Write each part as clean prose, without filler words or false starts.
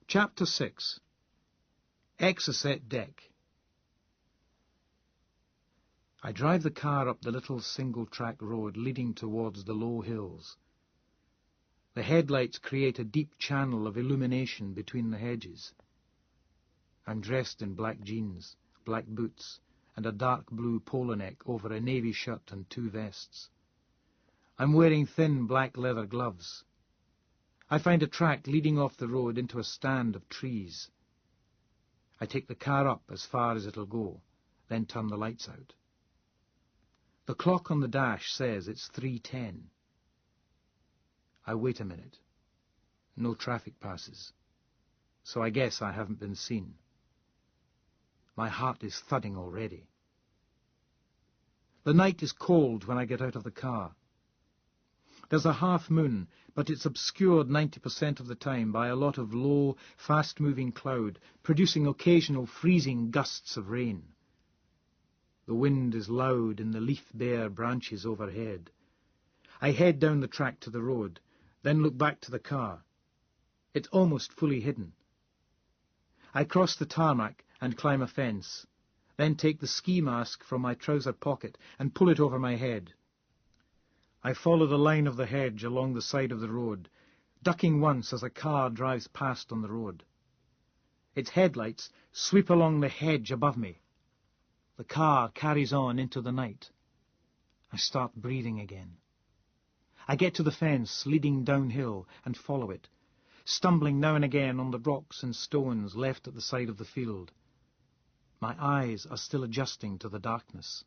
Chapter 6. Exocet Deck. I drive the car up the little single-track road leading towards the low hills. The headlights create a deep channel of illumination between the hedges. I'm dressed in black jeans, black boots, and a dark blue polo neck over a navy shirt and 2 vests. I'm wearing thin black leather gloves. I find a track leading off the road into a stand of trees. I take the car up as far as it'll go, then turn the lights out. The clock on the dash says it's 3:10. I wait a minute. No traffic passes, so I guess I haven't been seen. My heart is thudding already. The night is cold when I get out of the car. There's a half moon, but it's obscured 90% of the time by a lot of low, fast-moving cloud, producing occasional freezing gusts of rain. The wind is loud in the leaf-bare branches overhead. I head down the track to the road, then look back to the car. It's almost fully hidden. I cross the tarmac and climb a fence, then take the ski mask from my trouser pocket and pull it over my head. I follow the line of the hedge along the side of the road, ducking once as a car drives past on the road. Its headlights sweep along the hedge above me. The car carries on into the night. I start breathing again. I get to the fence leading downhill and follow it, stumbling now and again on the rocks and stones left at the side of the field. My eyes are still adjusting to the darkness.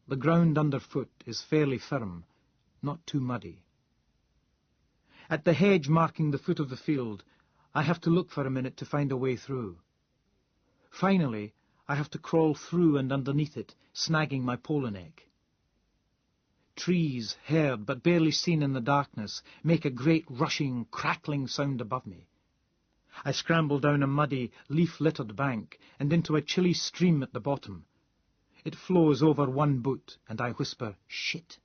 The ground underfoot is fairly firm, not too muddy. At the hedge marking the foot of the field, I have to look for a minute to find a way through. Finally, I have to crawl through and underneath it, snagging my polo neck. Trees, heard but barely seen in the darkness, make a great rushing, crackling sound above me. I scramble down a muddy, leaf-littered bank and into a chilly stream at the bottom. It flows over one boot, and I whisper, "Shit,"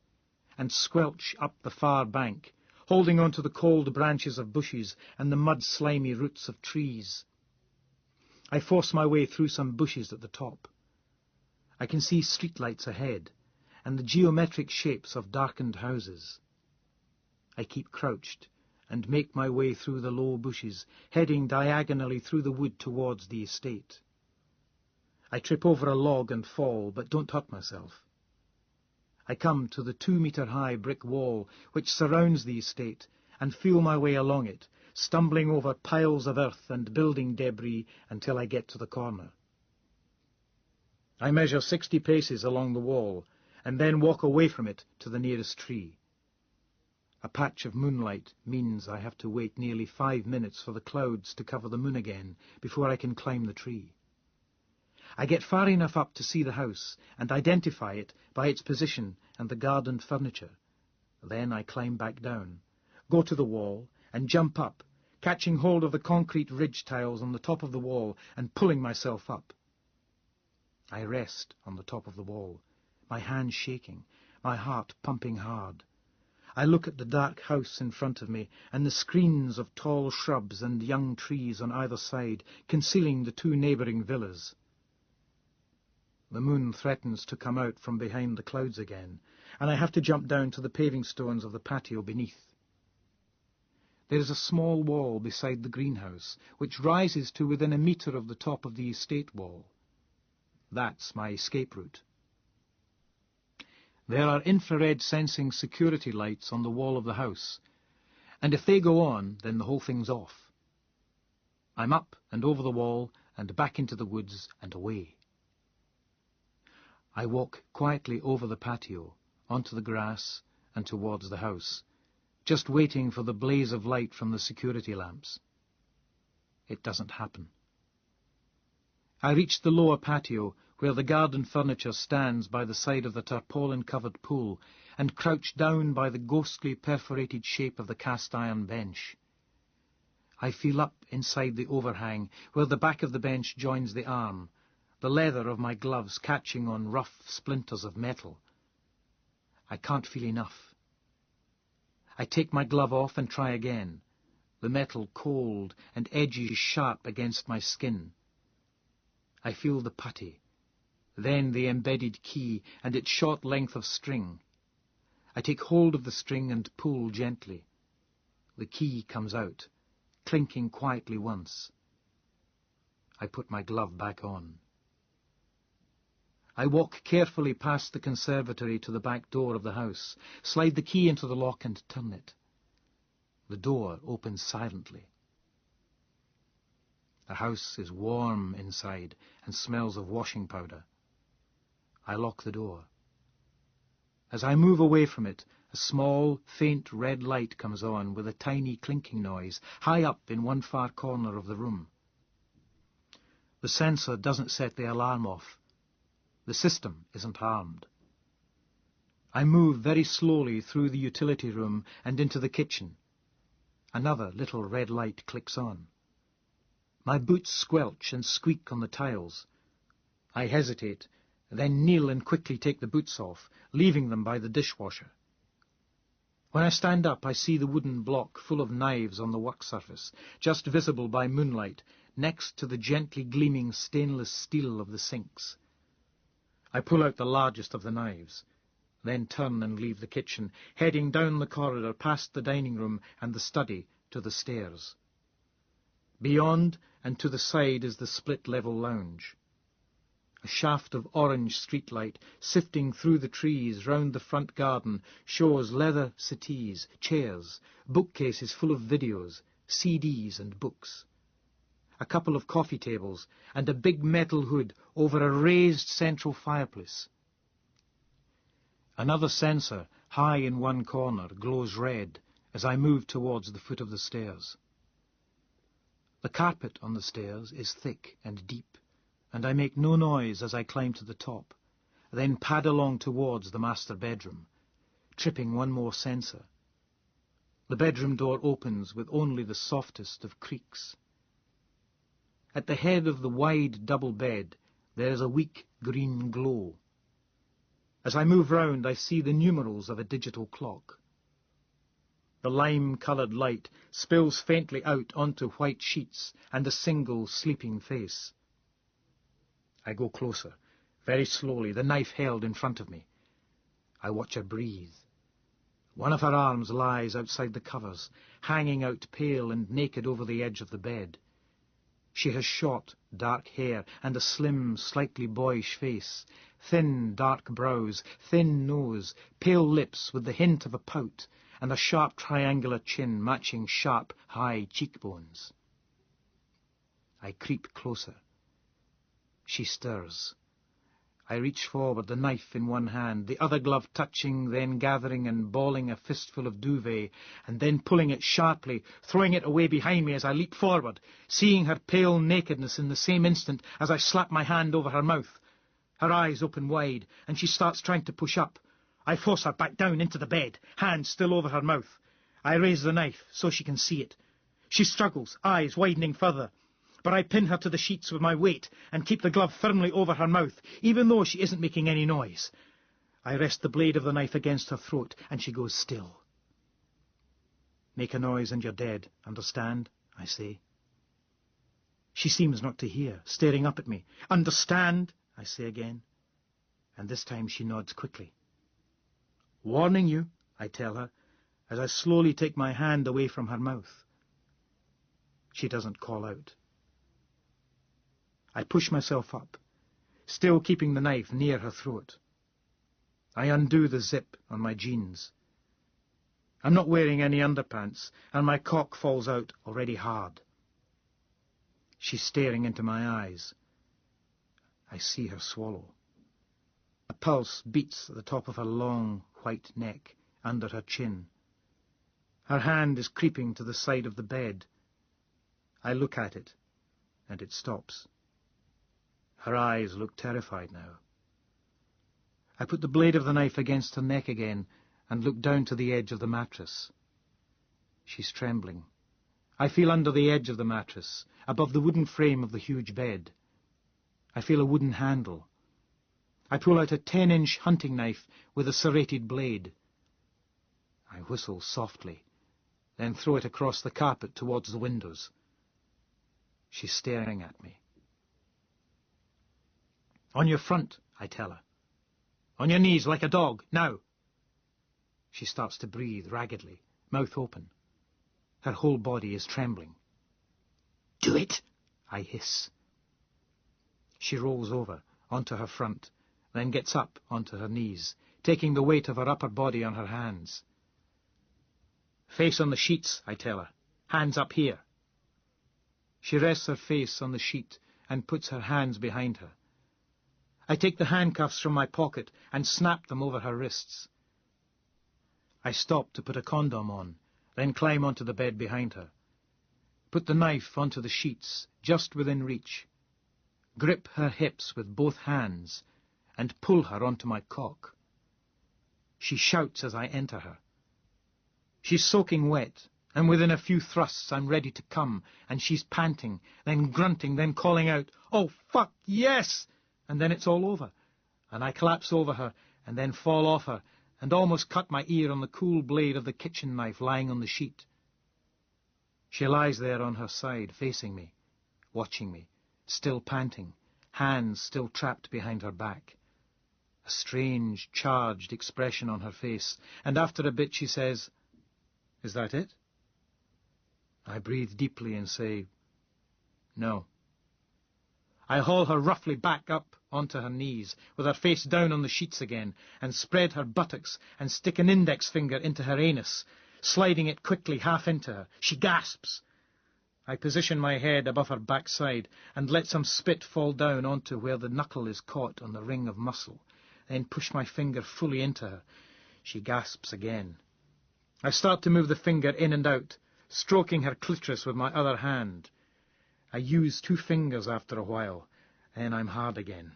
and squelch up the far bank, holding on to the cold branches of bushes and the mud-slimy roots of trees. I force my way through some bushes at the top. I can see streetlights ahead, and the geometric shapes of darkened houses. I keep crouched, and make my way through the low bushes, heading diagonally through the wood towards the estate. I trip over a log and fall, but don't hurt myself. I come to the 2-metre-high brick wall which surrounds the estate and feel my way along it, stumbling over piles of earth and building debris until I get to the corner. I measure 60 paces along the wall and then walk away from it to the nearest tree. A patch of moonlight means I have to wait nearly 5 minutes for the clouds to cover the moon again before I can climb the tree. I get far enough up to see the house and identify it by its position and the garden furniture. Then I climb back down, go to the wall and jump up, catching hold of the concrete ridge tiles on the top of the wall and pulling myself up. I rest on the top of the wall, my hands shaking, my heart pumping hard. I look at the dark house in front of me and the screens of tall shrubs and young trees on either side, concealing the 2 neighbouring villas. The moon threatens to come out from behind the clouds again, and I have to jump down to the paving stones of the patio beneath. There is a small wall beside the greenhouse, which rises to within a metre of the top of the estate wall. That's my escape route. There are infrared sensing security lights on the wall of the house, and if they go on, then the whole thing's off. I'm up and over the wall and back into the woods and away. I walk quietly over the patio, onto the grass and towards the house, just waiting for the blaze of light from the security lamps. It doesn't happen. I reach the lower patio, where the garden furniture stands by the side of the tarpaulin-covered pool, and crouch down by the ghostly perforated shape of the cast-iron bench. I feel up inside the overhang, where the back of the bench joins the arm, the leather of my gloves catching on rough splinters of metal. I can't feel enough. I take my glove off and try again, the metal cold and edges sharp against my skin. I feel the putty, then the embedded key and its short length of string. I take hold of the string and pull gently. The key comes out, clinking quietly once. I put my glove back on. I walk carefully past the conservatory to the back door of the house, slide the key into the lock and turn it. The door opens silently. The house is warm inside and smells of washing powder. I lock the door. As I move away from it, a small, faint red light comes on with a tiny clinking noise, high up in one far corner of the room. The sensor doesn't set the alarm off. The system isn't harmed. I move very slowly through the utility room and into the kitchen. Another little red light clicks on. My boots squelch and squeak on the tiles. I hesitate, then kneel and quickly take the boots off, leaving them by the dishwasher. When I stand up, I see the wooden block full of knives on the work surface, just visible by moonlight, next to the gently gleaming stainless steel of the sinks. I pull out the largest of the knives, then turn and leave the kitchen, heading down the corridor past the dining room and the study to the stairs. Beyond and to the side is the split-level lounge. A shaft of orange streetlight sifting through the trees round the front garden shows leather settees, chairs, bookcases full of videos, CDs and books. A couple of coffee tables and a big metal hood over a raised central fireplace. Another sensor, high in one corner, glows red as I move towards the foot of the stairs. The carpet on the stairs is thick and deep, and I make no noise as I climb to the top, then pad along towards the master bedroom, tripping one more sensor. The bedroom door opens with only the softest of creaks. At the head of the wide double bed there is a weak green glow. As I move round, I see the numerals of a digital clock. The lime-coloured light spills faintly out onto white sheets and a single sleeping face. I go closer, very slowly, the knife held in front of me. I watch her breathe. One of her arms lies outside the covers, hanging out pale and naked over the edge of the bed. She has short, dark hair and a slim, slightly boyish face, thin, dark brows, thin nose, pale lips with the hint of a pout, and a sharp triangular chin matching sharp, high cheekbones. I creep closer. She stirs. I reach forward, the knife in one hand, the other glove touching, then gathering and balling a fistful of duvet, and then pulling it sharply, throwing it away behind me as I leap forward, seeing her pale nakedness in the same instant as I slap my hand over her mouth. Her eyes open wide, and she starts trying to push up. I force her back down into the bed, hand still over her mouth. I raise the knife so she can see it. She struggles, eyes widening further. But I pin her to the sheets with my weight and keep the glove firmly over her mouth, even though she isn't making any noise. I rest the blade of the knife against her throat, and she goes still. Make a noise and you're dead, understand? I say. She seems not to hear, staring up at me. Understand? I say again. And this time she nods quickly. Warning you, I tell her, as I slowly take my hand away from her mouth. She doesn't call out. I push myself up, still keeping the knife near her throat. I undo the zip on my jeans. I'm not wearing any underpants, and my cock falls out already hard. She's staring into my eyes. I see her swallow. A pulse beats at the top of her long, white neck, under her chin. Her hand is creeping to the side of the bed. I look at it, and it stops. Her eyes look terrified now. I put the blade of the knife against her neck again and look down to the edge of the mattress. She's trembling. I feel under the edge of the mattress, above the wooden frame of the huge bed. I feel a wooden handle. I pull out a 10-inch hunting knife with a serrated blade. I whistle softly, then throw it across the carpet towards the windows. She's staring at me. "On your front," I tell her. "On your knees like a dog, now." She starts to breathe raggedly, mouth open. Her whole body is trembling. "Do it," I hiss. She rolls over onto her front, then gets up onto her knees, taking the weight of her upper body on her hands. "Face on the sheets," I tell her. "Hands up here." She rests her face on the sheet and puts her hands behind her. I take the handcuffs from my pocket and snap them over her wrists. I stop to put a condom on, then climb onto the bed behind her. Put the knife onto the sheets, just within reach. Grip her hips with both hands and pull her onto my cock. She shouts as I enter her. She's soaking wet, and within a few thrusts I'm ready to come, and she's panting, then grunting, then calling out, "Oh, fuck, yes!" And then it's all over, and I collapse over her, and then fall off her, and almost cut my ear on the cool blade of the kitchen knife lying on the sheet. She lies there on her side, facing me, watching me, still panting, hands still trapped behind her back. A strange, charged expression on her face, and after a bit she says, "Is that it?" I breathe deeply and say, "No." I haul her roughly back up onto her knees, with her face down on the sheets again, and spread her buttocks and stick an index finger into her anus, sliding it quickly half into her. She gasps. I position my head above her backside and let some spit fall down onto where the knuckle is caught on the ring of muscle, then push my finger fully into her. She gasps again. I start to move the finger in and out, stroking her clitoris with my other hand. I use 2 fingers after a while, and I'm hard again.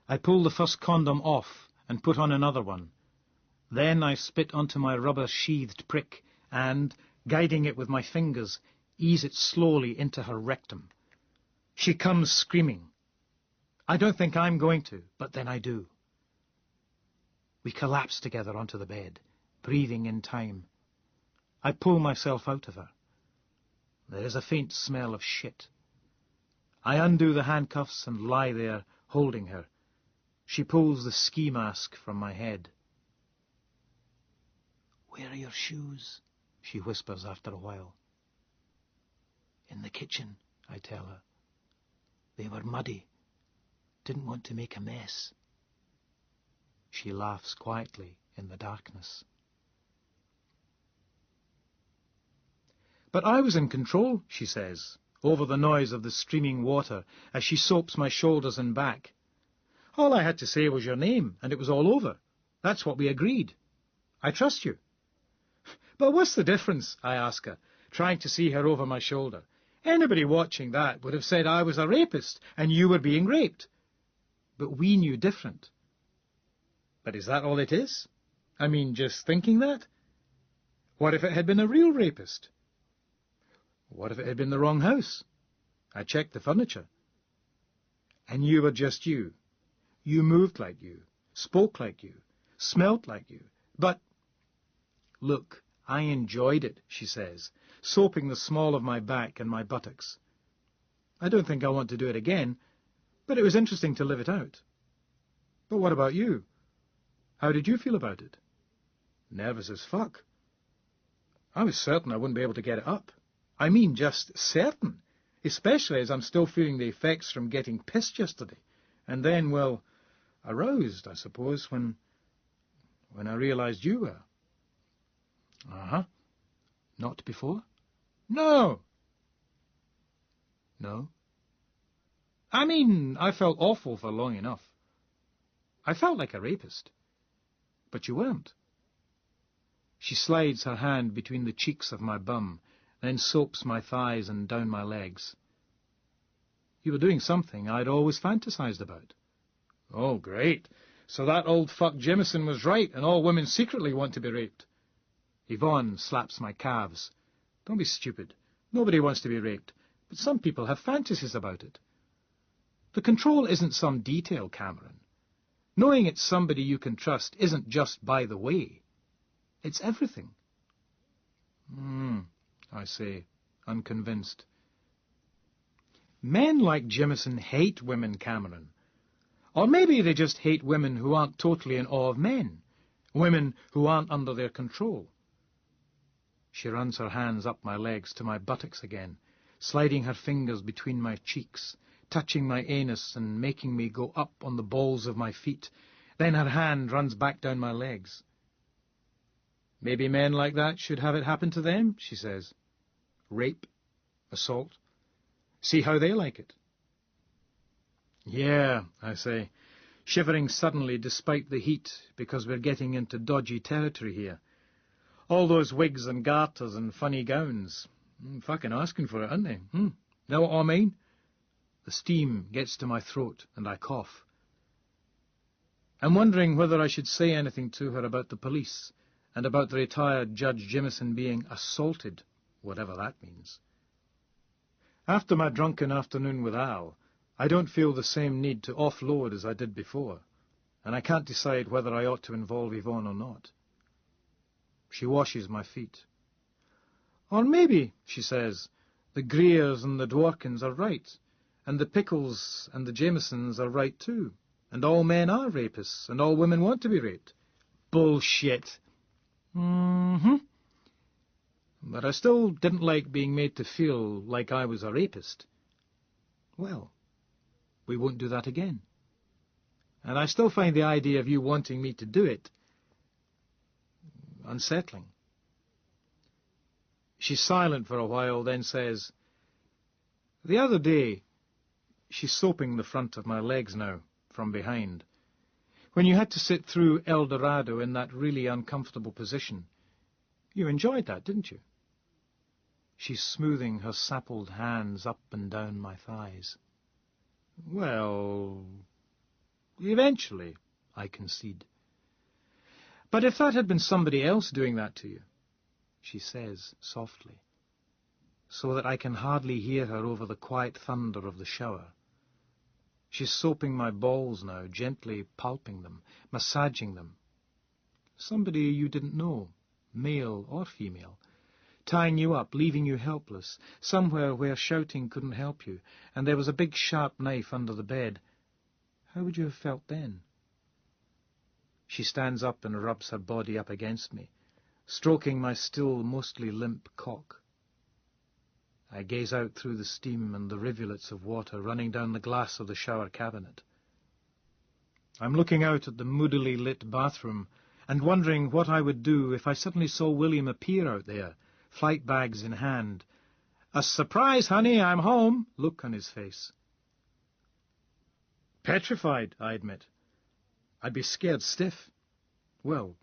I pull the first condom off and put on another one. Then I spit onto my rubber-sheathed prick and, guiding it with my fingers, ease it slowly into her rectum. She comes screaming. I don't think I'm going to, but then I do. We collapse together onto the bed, breathing in time. I pull myself out of her. There is a faint smell of shit. I undo the handcuffs and lie there, holding her. She pulls the ski mask from my head. "Where are your shoes?" she whispers after a while. "In the kitchen," I tell her. "They were muddy. Didn't want to make a mess." She laughs quietly in the darkness. "But I was in control," she says, over the noise of the streaming water as she soaps my shoulders and back. "All I had to say was your name, and it was all over. That's what we agreed. I trust you." "But what's the difference?" I ask her, trying to see her over my shoulder. "Anybody watching that would have said I was a rapist and you were being raped. But we knew different." "But is that all it is? I mean, just thinking that? What if it had been a real rapist? What if it had been the wrong house? I checked the furniture. And you were just you. You moved like you, spoke like you, smelt like you. But, look, I enjoyed it," she says, soaping the small of my back and my buttocks. "I don't think I want to do it again, but it was interesting to live it out. But what about you? How did you feel about it?" "Nervous as fuck. I was certain I wouldn't be able to get it up. I mean, just certain, especially as I'm still feeling the effects from getting pissed yesterday. And then, well, aroused, I suppose, when I realized you were." "Uh-huh. Not before?" "No." "No?" "I mean, I felt awful for long enough. I felt like a rapist. But you weren't." She slides her hand between the cheeks of my bum, then soaps my thighs and down my legs. "You were doing something I'd always fantasized about." "Oh, great. So that old fuck Jimison was right, and all women secretly want to be raped." Yvonne slaps my calves. "Don't be stupid. Nobody wants to be raped, but some people have fantasies about it. The control isn't some detail, Cameron. Knowing it's somebody you can trust isn't just by the way. It's everything. I say, unconvinced. Men like Jimison hate women, Cameron. Or maybe they just hate women who aren't totally in awe of men, women who aren't under their control. She runs her hands up my legs to my buttocks again, sliding her fingers between my cheeks, touching my anus and making me go up on the balls of my feet. Then her hand runs back down my legs. Maybe men like that should have it happen to them, she says. Rape, assault. See how they like it. Yeah, I say, shivering suddenly despite the heat because we're getting into dodgy territory here. All those wigs and garters and funny gowns. Fucking asking for it, aren't they? Know what I mean? The steam gets to my throat and I cough. I'm wondering whether I should say anything to her about the police and about the retired Judge Jimison being assaulted, whatever that means. After my drunken afternoon with Al, I don't feel the same need to offload as I did before, and I can't decide whether I ought to involve Yvonne or not. She washes my feet. Or maybe, she says, the Greers and the Dworkins are right, and the Pickles and the Jamesons are right too, and all men are rapists, and all women want to be raped. Bullshit. But I still didn't like being made to feel like I was a rapist. Well, we won't do that again. And I still find the idea of you wanting me to do it unsettling. She's silent for a while, then says, the other day, she's soaping the front of my legs now, from behind, when you had to sit through El Dorado in that really uncomfortable position. You enjoyed that, didn't you? She's smoothing her sappled hands up and down my thighs. Well, eventually, I concede. But if that had been somebody else doing that to you, she says softly, so that I can hardly hear her over the quiet thunder of the shower. She's soaping my balls now, gently pulping them, massaging them. Somebody you didn't know, male or female, tying you up, leaving you helpless, somewhere where shouting couldn't help you, and there was a big sharp knife under the bed. How would you have felt then? She stands up and rubs her body up against me, stroking my still mostly limp cock. I gaze out through the steam and the rivulets of water running down the glass of the shower cabinet. I'm looking out at the moodily lit bathroom and wondering what I would do if I suddenly saw William appear out there, flight bags in hand. A surprise, honey, I'm home, look on his face. Petrified, I admit. I'd be scared stiff. Well,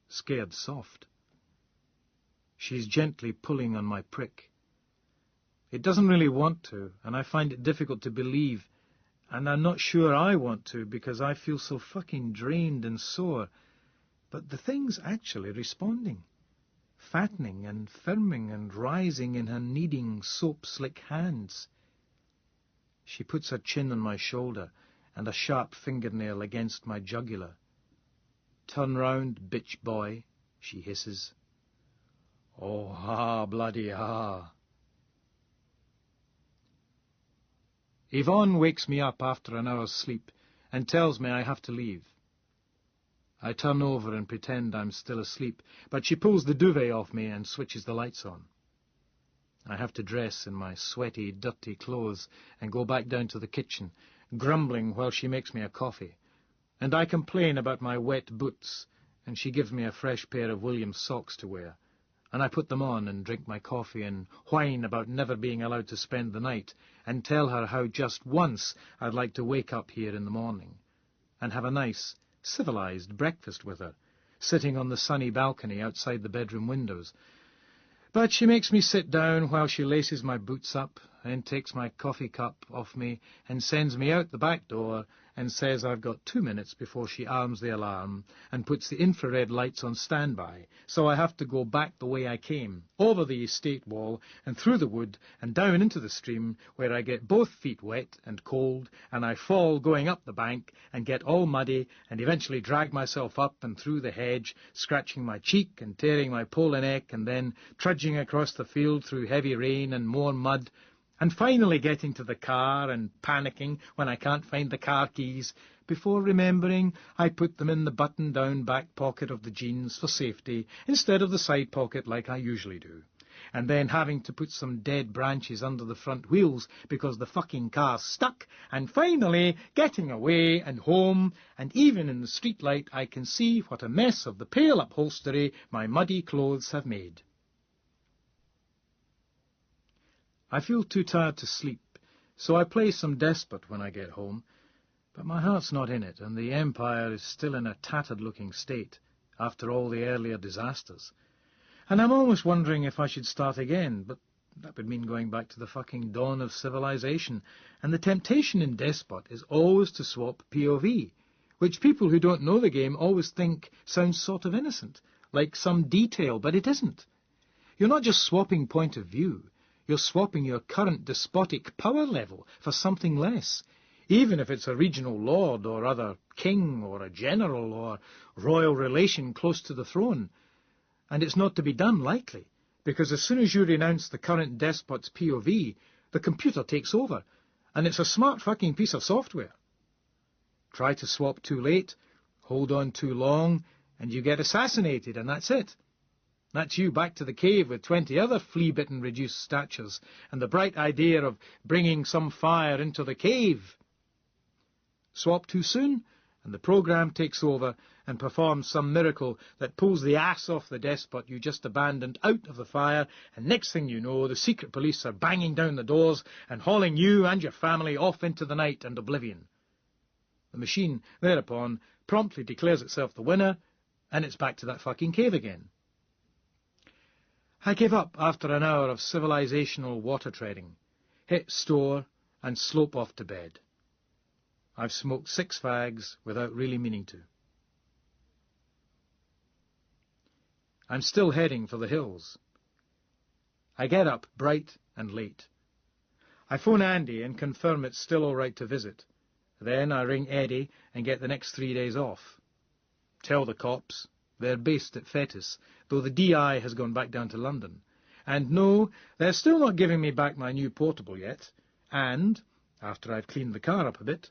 scared soft. She's gently pulling on my prick. It doesn't really want to, and I find it difficult to believe, and I'm not sure I want to because I feel so fucking drained and sore. But the thing's actually responding, fattening and firming and rising in her kneading, soap-slick hands. She puts her chin on my shoulder and a sharp fingernail against my jugular. Turn round, bitch boy, she hisses. Oh, ha, bloody ha. Yvonne wakes me up after an hour's sleep and tells me I have to leave. I turn over and pretend I'm still asleep, but she pulls the duvet off me and switches the lights on. I have to dress in my sweaty, dirty clothes and go back down to the kitchen, grumbling while she makes me a coffee. And I complain about my wet boots, and she gives me a fresh pair of William's socks to wear. And I put them on and drink my coffee and whine about never being allowed to spend the night, and tell her how just once I'd like to wake up here in the morning and have a nice, civilized breakfast with her, sitting on the sunny balcony outside the bedroom windows. But she makes me sit down while she laces my boots up and takes my coffee cup off me and sends me out the back door and says I've got 2 minutes before she arms the alarm and puts the infrared lights on standby, so I have to go back the way I came, over the estate wall and through the wood and down into the stream, where I get both feet wet and cold, and I fall going up the bank and get all muddy and eventually drag myself up and through the hedge, scratching my cheek and tearing my polo neck, and then trudging across the field through heavy rain and more mud, and finally getting to the car and panicking when I can't find the car keys, before remembering I put them in the button-down back pocket of the jeans for safety instead of the side pocket like I usually do, and then having to put some dead branches under the front wheels because the fucking car's stuck, and finally getting away and home, and even in the streetlight I can see what a mess of the pale upholstery my muddy clothes have made. I feel too tired to sleep, so I play some despot when I get home, but my heart's not in it, and the Empire is still in a tattered-looking state after all the earlier disasters. And I'm almost wondering if I should start again, but that would mean going back to the fucking dawn of civilization, and the temptation in Despot is always to swap POV, which people who don't know the game always think sounds sort of innocent, like some detail, but it isn't. You're not just swapping point of view. You're swapping your current despotic power level for something less, even if it's a regional lord or other king or a general or royal relation close to the throne. And it's not to be done lightly, because as soon as you renounce the current despot's POV, the computer takes over, and it's a smart fucking piece of software. Try to swap too late, hold on too long, and you get assassinated, and that's it. That's you back to the cave with 20 other flea-bitten reduced statures and the bright idea of bringing some fire into the cave. Swap too soon, and the program takes over and performs some miracle that pulls the ass off the despot you just abandoned out of the fire, and next thing you know, the secret police are banging down the doors and hauling you and your family off into the night and oblivion. The machine, thereupon, promptly declares itself the winner, and it's back to that fucking cave again. I give up after an hour of civilizational water treading, hit store, and slope off to bed. I've smoked 6 fags without really meaning to. I'm still heading for the hills. I get up bright and late. I phone Andy and confirm it's still all right to visit. Then I ring Eddie and get the next 3 days off. Tell the cops. They're based at Fetis, though the DI has gone back down to London. And no, they're still not giving me back my new portable yet. And, after I've cleaned the car up a bit,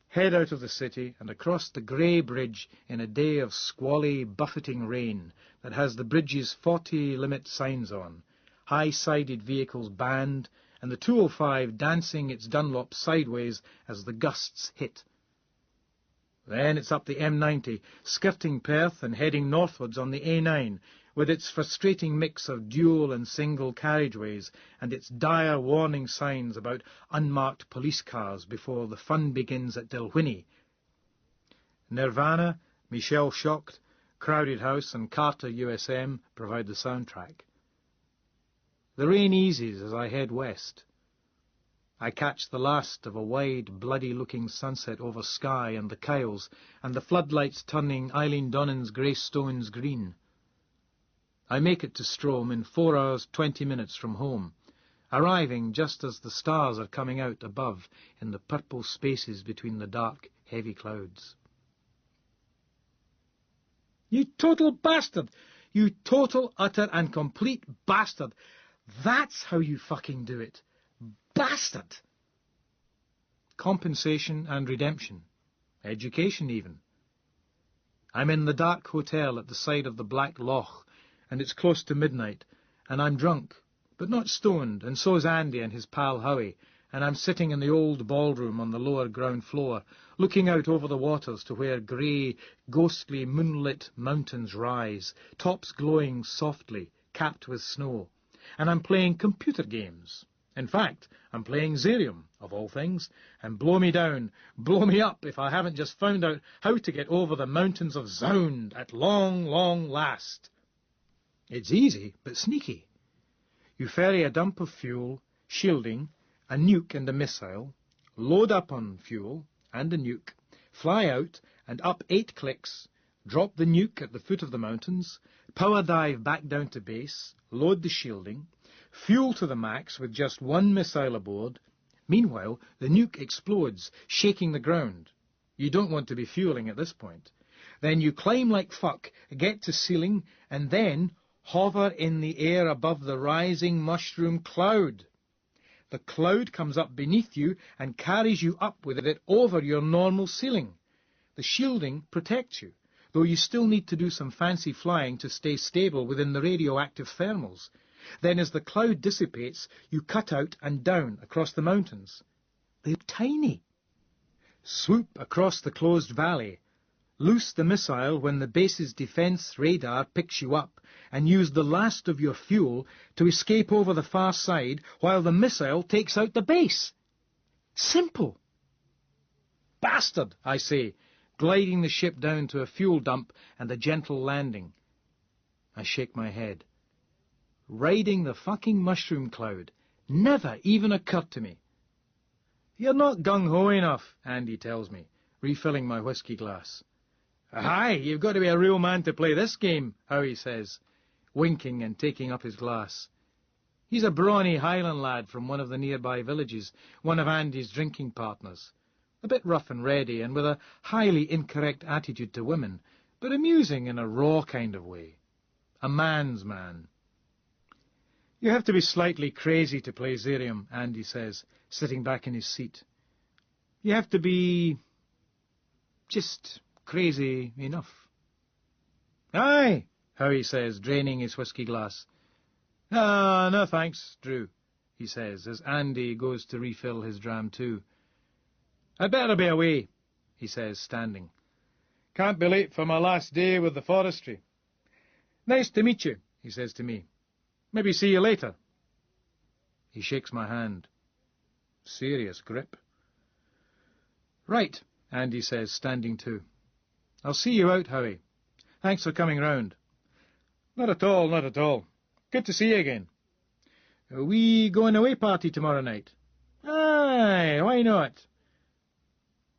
head out of the city and across the grey bridge in a day of squally, buffeting rain that has the bridge's 40 limit signs on, high-sided vehicles banned, and the 205 dancing its Dunlop sideways as the gusts hit. Then it's up the M90, skirting Perth and heading northwards on the A9, with its frustrating mix of dual and single carriageways and its dire warning signs about unmarked police cars before the fun begins at Dilwhinnie. Nirvana, Michelle Shocked, Crowded House and Carter USM provide the soundtrack. The rain eases as I head west. I catch the last of a wide, bloody-looking sunset over Skye and the Kyles, and the floodlights turning Eileen Donnan's grey stones green. I make it to Strome in 4 hours 20 minutes from home, arriving just as the stars are coming out above in the purple spaces between the dark, heavy clouds. You total bastard! You total, utter and complete bastard! That's how you fucking do it! Bastard! Compensation and redemption. Education, even. I'm in the dark hotel at the side of the Black Loch, and it's close to midnight, and I'm drunk, but not stoned, and so's Andy and his pal Howie, and I'm sitting in the old ballroom on the lower ground floor, looking out over the waters to where grey, ghostly, moonlit mountains rise, tops glowing softly, capped with snow, and I'm playing computer games. In fact, I'm playing Zerium, of all things, and blow me down, blow me up if I haven't just found out how to get over the mountains of Zound at long, long last. It's easy, but sneaky. You ferry a dump of fuel, shielding, a nuke and a missile, load up on fuel and a nuke, fly out and up 8 clicks, drop the nuke at the foot of the mountains, power dive back down to base, load the shielding, fuel to the max with just 1 missile aboard. Meanwhile, the nuke explodes, shaking the ground. You don't want to be fueling at this point. Then you climb like fuck, get to ceiling, and then hover in the air above the rising mushroom cloud. The cloud comes up beneath you and carries you up with it over your normal ceiling. The shielding protects you, though you still need to do some fancy flying to stay stable within the radioactive thermals. Then as the cloud dissipates, you cut out and down across the mountains. They're tiny. Swoop across the closed valley. Loose the missile when the base's defense radar picks you up, and use the last of your fuel to escape over the far side while the missile takes out the base. Simple. Bastard, I say, gliding the ship down to a fuel dump and a gentle landing. I shake my head. Riding the fucking mushroom cloud never even occurred to me. You're not gung-ho enough, Andy tells me, refilling my whiskey glass. Aye, you've got to be a real man to play this game, Howie says, winking and taking up his glass. He's a brawny Highland lad from one of the nearby villages, one of Andy's drinking partners. A bit rough and ready, and with a highly incorrect attitude to women, but amusing in a raw kind of way. A man's man. You have to be slightly crazy to play Zerium, Andy says, sitting back in his seat. You have to be just crazy enough. Aye, Howie says, draining his whiskey glass. Ah, no thanks, Drew, he says, as Andy goes to refill his dram too. I'd better be away, he says, standing. Can't be late for my last day with the forestry. Nice to meet you, he says to me. Maybe see you later. He shakes my hand. Serious grip. Right, Andy says, standing too. I'll see you out, Howie. Thanks for coming round. Not at all, not at all. Good to see you again. Are we going away party tomorrow night? Aye, why not?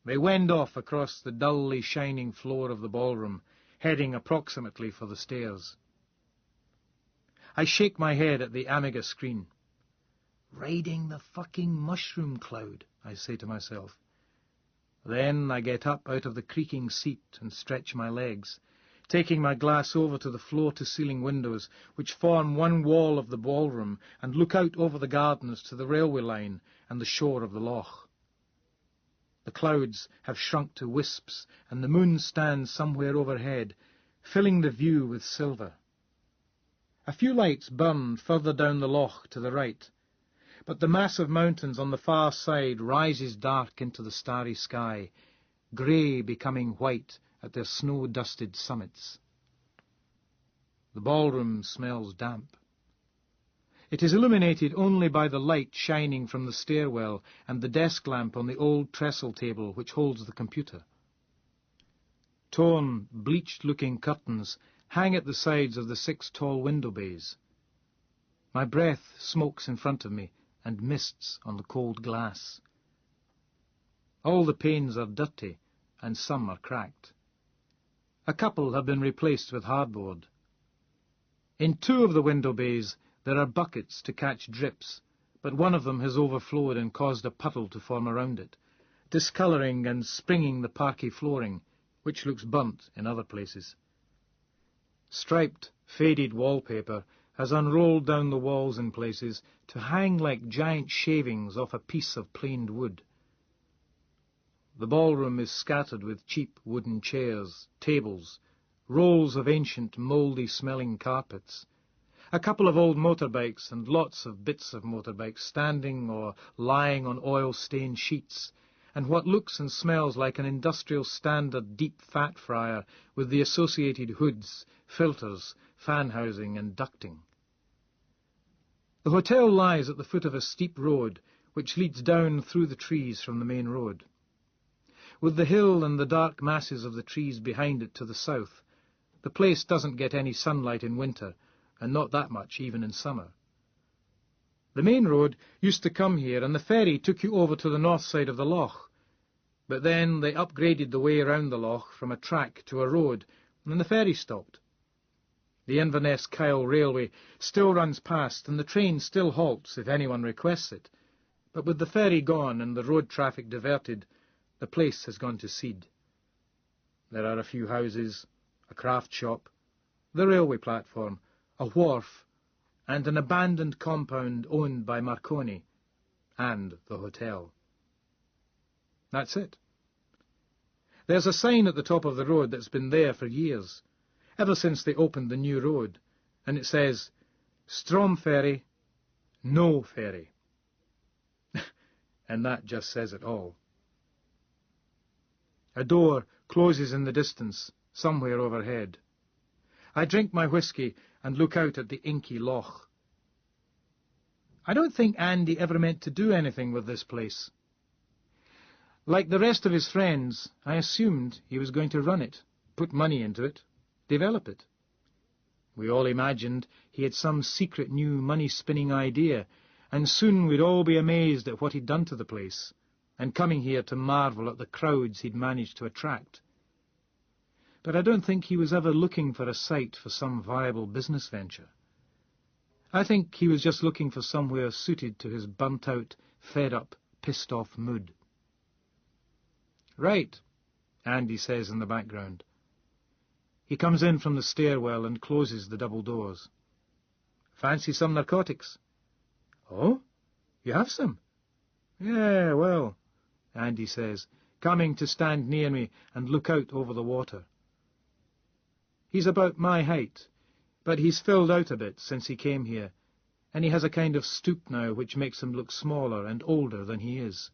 They wend off across the dully shining floor of the ballroom, heading approximately for the stairs. I shake my head at the Amiga screen. Riding the fucking mushroom cloud, I say to myself. Then I get up out of the creaking seat and stretch my legs, taking my glass over to the floor-to-ceiling windows, which form one wall of the ballroom and look out over the gardens to the railway line and the shore of the loch. The clouds have shrunk to wisps, and the moon stands somewhere overhead, filling the view with silver. A few lights burn further down the loch to the right, but the mass of mountains on the far side rises dark into the starry sky, grey becoming white at their snow-dusted summits. The ballroom smells damp. It is illuminated only by the light shining from the stairwell and the desk lamp on the old trestle table which holds the computer. Torn, bleached-looking curtains hang at the sides of the 6 tall window bays. My breath smokes in front of me and mists on the cold glass. All the panes are dirty, and some are cracked. A couple have been replaced with hardboard. In 2 of the window bays there are buckets to catch drips, but one of them has overflowed and caused a puddle to form around it, discolouring and springing the parquet flooring, which looks burnt in other places. Striped, faded wallpaper has unrolled down the walls in places to hang like giant shavings off a piece of planed wood. The ballroom is scattered with cheap wooden chairs, tables, rolls of ancient mouldy-smelling carpets, a couple of old motorbikes and lots of bits of motorbikes standing or lying on oil-stained sheets, and what looks and smells like an industrial standard deep fat fryer with the associated hoods, filters, fan housing and ducting. The hotel lies at the foot of a steep road which leads down through the trees from the main road. With the hill and the dark masses of the trees behind it to the south, the place doesn't get any sunlight in winter, and not that much even in summer. The main road used to come here, and the ferry took you over to the north side of the loch. But then they upgraded the way around the loch from a track to a road, and the ferry stopped. The Inverness-Kyle Railway still runs past, and the train still halts if anyone requests it. But with the ferry gone and the road traffic diverted, the place has gone to seed. There are a few houses, a craft shop, the railway platform, a wharf, and an abandoned compound owned by Marconi, and the hotel. That's it. There's a sign at the top of the road that's been there for years, ever since they opened the new road, and it says, Strom Ferry, no ferry. And that just says it all. A door closes in the distance, somewhere overhead. I drink my whisky and look out at the inky loch. I don't think Andy ever meant to do anything with this place. Like the rest of his friends, I assumed he was going to run it, put money into it, develop it. We all imagined he had some secret new money-spinning idea, and soon we'd all be amazed at what he'd done to the place, and coming here to marvel at the crowds he'd managed to attract. But I don't think he was ever looking for a site for some viable business venture. I think he was just looking for somewhere suited to his burnt-out, fed-up, pissed-off mood. Right, Andy says in the background. He comes in from the stairwell and closes the double doors. Fancy some narcotics? Oh, you have some? Yeah, well, Andy says, coming to stand near me and look out over the water. He's about my height, but he's filled out a bit since he came here, and he has a kind of stoop now which makes him look smaller and older than he is.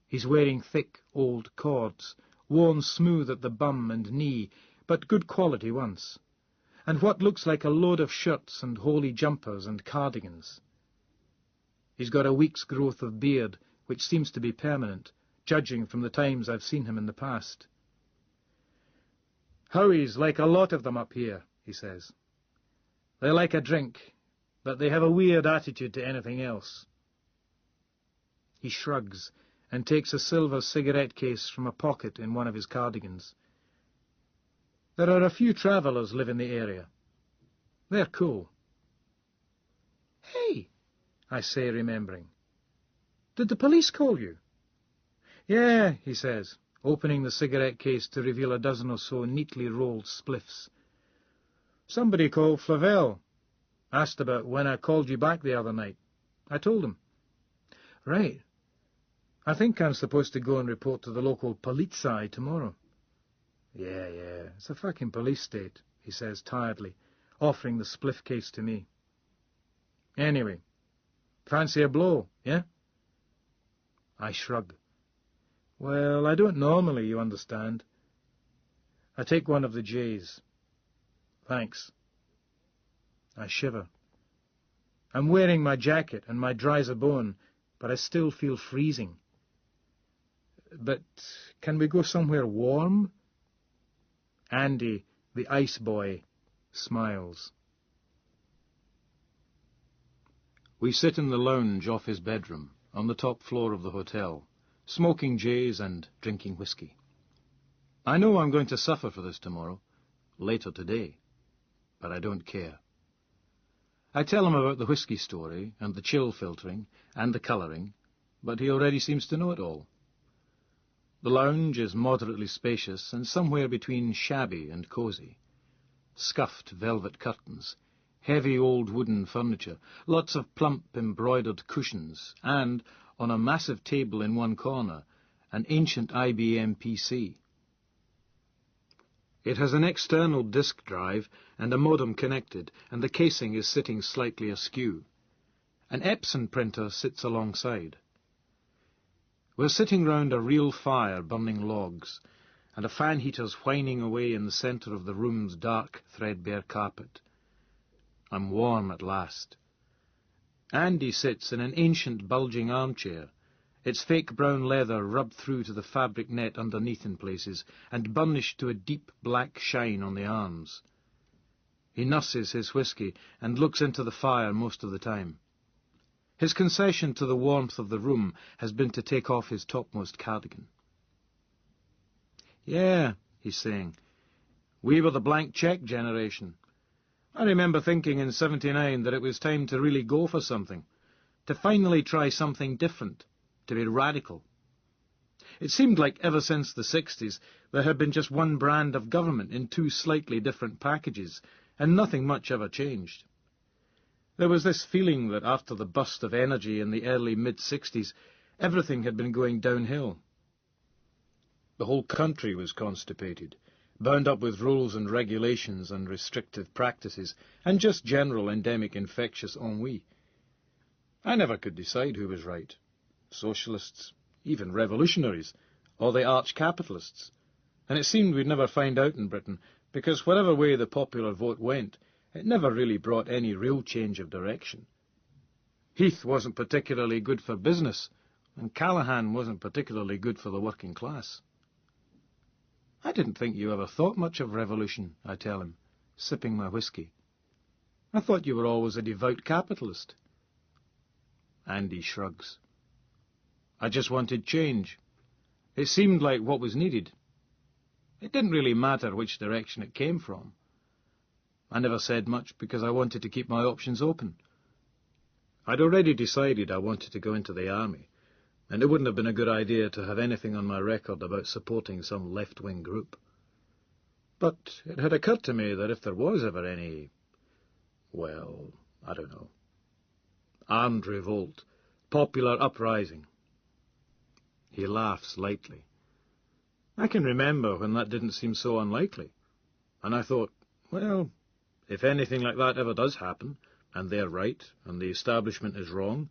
He's wearing thick, old cords, worn smooth at the bum and knee, but good quality once, and what looks like a load of shirts and holey jumpers and cardigans. He's got a week's growth of beard, which seems to be permanent, judging from the times I've seen him in the past. Howies like a lot of them up here, he says. They like a drink, but they have a weird attitude to anything else. He shrugs and takes a silver cigarette case from a pocket in one of his cardigans. There are a few travellers live in the area. They're cool. Hey, I say, remembering. Did the police call you? Yeah, he says, opening the cigarette case to reveal a dozen or so neatly rolled spliffs. Somebody called Flavel. Asked about when I called you back the other night. I told him. Right. I think I'm supposed to go and report to the local Polizei tomorrow. Yeah, it's a fucking police state, he says tiredly, offering the spliff case to me. Anyway, fancy a blow, yeah? I shrug. Well, I don't normally, you understand. I take one of the J's. Thanks. I shiver. I'm wearing my jacket and my dry's a bone, but I still feel freezing. But can we go somewhere warm? Andy, the ice boy, smiles. We sit in the lounge off his bedroom, on the top floor of the hotel, smoking J's and drinking whiskey. I know I'm going to suffer for this tomorrow, later today, but I don't care. I tell him about the whiskey story, and the chill filtering, and the colouring, but he already seems to know it all. The lounge is moderately spacious and somewhere between shabby and cosy. Scuffed velvet curtains, heavy old wooden furniture, lots of plump embroidered cushions, and, on a massive table in one corner, an ancient IBM PC. It has an external disk drive and a modem connected, and the casing is sitting slightly askew. An Epson printer sits alongside. We're sitting round a real fire burning logs, and a fan heater's whining away in the centre of the room's dark, threadbare carpet. I'm warm at last. Andy sits in an ancient bulging armchair, its fake brown leather rubbed through to the fabric net underneath in places, and burnished to a deep black shine on the arms. He nusses his whisky and looks into the fire most of the time. His concession to the warmth of the room has been to take off his topmost cardigan. "Yeah," he's saying, "we were the blank cheque generation. I remember thinking in '79 that it was time to really go for something, to finally try something different, to be radical. It seemed like ever since the '60s there had been just one brand of government in two slightly different packages, and nothing much ever changed. There was this feeling that after the burst of energy in the early mid-'60s, everything had been going downhill. The whole country was constipated, bound up with rules and regulations and restrictive practices, and just general endemic infectious ennui. I never could decide who was right. Socialists, even revolutionaries, or the arch-capitalists. And it seemed we'd never find out in Britain, because whatever way the popular vote went, it never really brought any real change of direction. Heath wasn't particularly good for business, and Callaghan wasn't particularly good for the working class. "I didn't think you ever thought much of revolution," I tell him, sipping my whisky. "I thought you were always a devout capitalist." Andy shrugs. "I just wanted change. It seemed like what was needed. It didn't really matter which direction it came from. I never said much because I wanted to keep my options open. I'd already decided I wanted to go into the army, and it wouldn't have been a good idea to have anything on my record about supporting some left-wing group. But it had occurred to me that if there was ever any, well, I don't know, armed revolt, popular uprising." He laughs lightly. "I can remember when that didn't seem so unlikely, and I thought, well, if anything like that ever does happen, and they're right, and the establishment is wrong,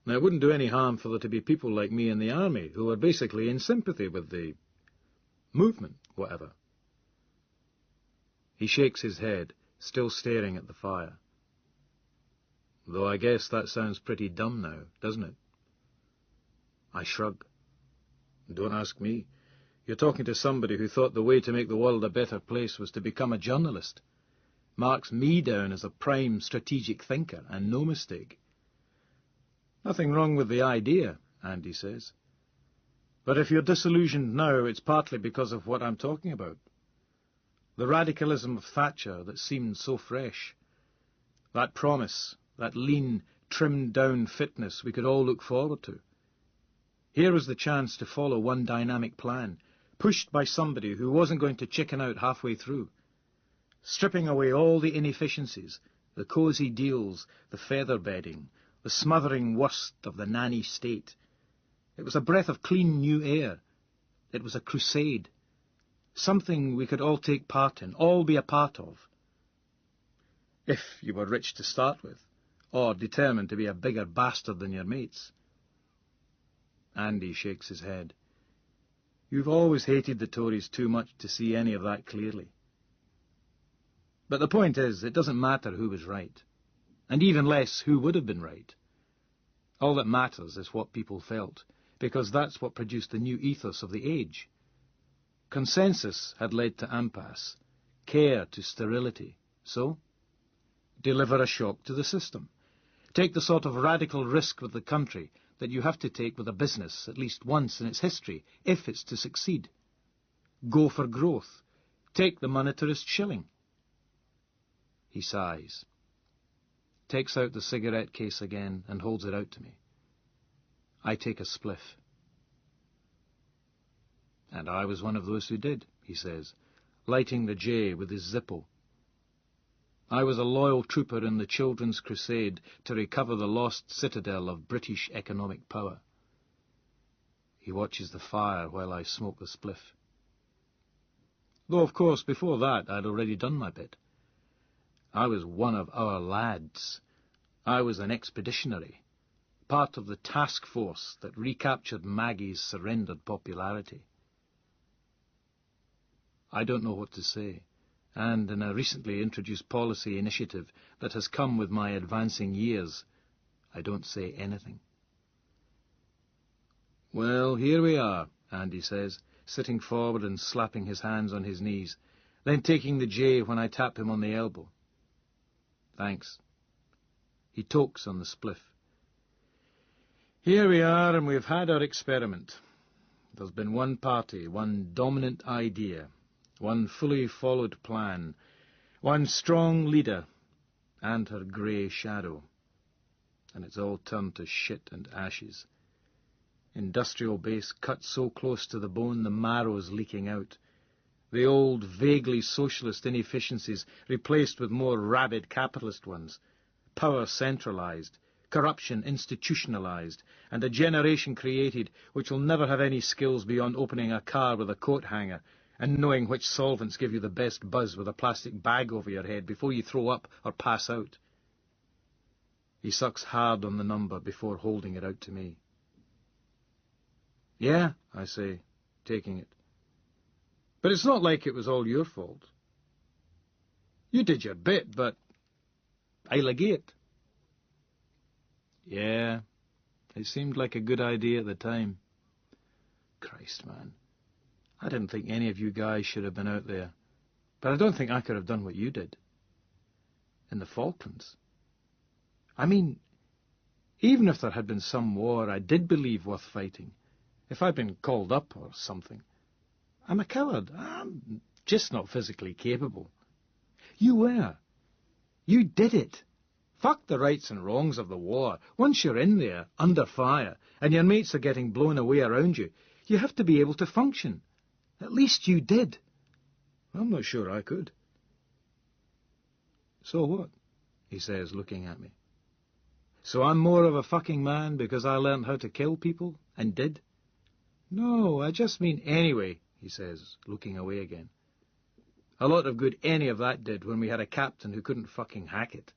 then it wouldn't do any harm for there to be people like me in the army who are basically in sympathy with the movement, whatever." He shakes his head, still staring at the fire. "Though I guess that sounds pretty dumb now, doesn't it?" I shrug. "Don't ask me. You're talking to somebody who thought the way to make the world a better place was to become a journalist. Marks me down as a prime strategic thinker, and no mistake." "Nothing wrong with the idea," Andy says. "But if you're disillusioned now, it's partly because of what I'm talking about. The radicalism of Thatcher that seemed so fresh. That promise, that lean, trimmed-down fitness we could all look forward to. Here was the chance to follow one dynamic plan, pushed by somebody who wasn't going to chicken out halfway through, stripping away all the inefficiencies, the cosy deals, the feather-bedding, the smothering worst of the nanny state. It was a breath of clean new air. It was a crusade. Something we could all take part in, all be a part of. If you were rich to start with, or determined to be a bigger bastard than your mates." Andy shakes his head. "You've always hated the Tories too much to see any of that clearly. But the point is, it doesn't matter who was right, and even less who would have been right. All that matters is what people felt, because that's what produced the new ethos of the age. Consensus had led to impasse, care to sterility. So, deliver a shock to the system. Take the sort of radical risk with the country that you have to take with a business at least once in its history, if it's to succeed. Go for growth. Take the monetarist shilling." He sighs, takes out the cigarette case again and holds it out to me. I take a spliff. "And I was one of those who did," he says, lighting the J with his Zippo. "I was a loyal trooper in the children's crusade to recover the lost citadel of British economic power." He watches the fire while I smoke the spliff. Though, of course, before that I'd already done my bit. I was one of our lads. I was an expeditionary, part of the task force that recaptured Maggie's surrendered popularity. I don't know what to say, and in a recently introduced policy initiative that has come with my advancing years, I don't say anything. "Well, here we are," Andy says, sitting forward and slapping his hands on his knees, then taking the J when I tap him on the elbow. "Thanks." He tokes on the spliff. Here we are, and we've had our experiment. There's been one party, one dominant idea, one fully followed plan, one strong leader, and her grey shadow. And it's all turned to shit and ashes. Industrial base cut so close to the bone the marrow's leaking out. The old, vaguely socialist inefficiencies replaced with more rabid capitalist ones. Power centralised, corruption institutionalised, and a generation created which will never have any skills beyond opening a car with a coat hanger and knowing which solvents give you the best buzz with a plastic bag over your head before you throw up or pass out. He sucks hard on the number before holding it out to me. Yeah, I say, taking it. But it's not like it was all your fault. You did your bit, but I legate. Yeah, it seemed like a good idea at the time. Christ, man. I didn't think any of you guys should have been out there. But I don't think I could have done what you did. In the Falklands. I mean, even if there had been some war I did believe worth fighting, if I'd been called up or something, I'm a coward. I'm just not physically capable. You were. You did it. Fuck the rights and wrongs of the war. Once you're in there, under fire, and your mates are getting blown away around you, you have to be able to function. At least you did. I'm not sure I could. So what? He says, looking at me. So I'm more of a fucking man because I learned how to kill people, and did? No, I just mean anyway, he says, looking away again. A lot of good any of that did when we had a captain who couldn't fucking hack it,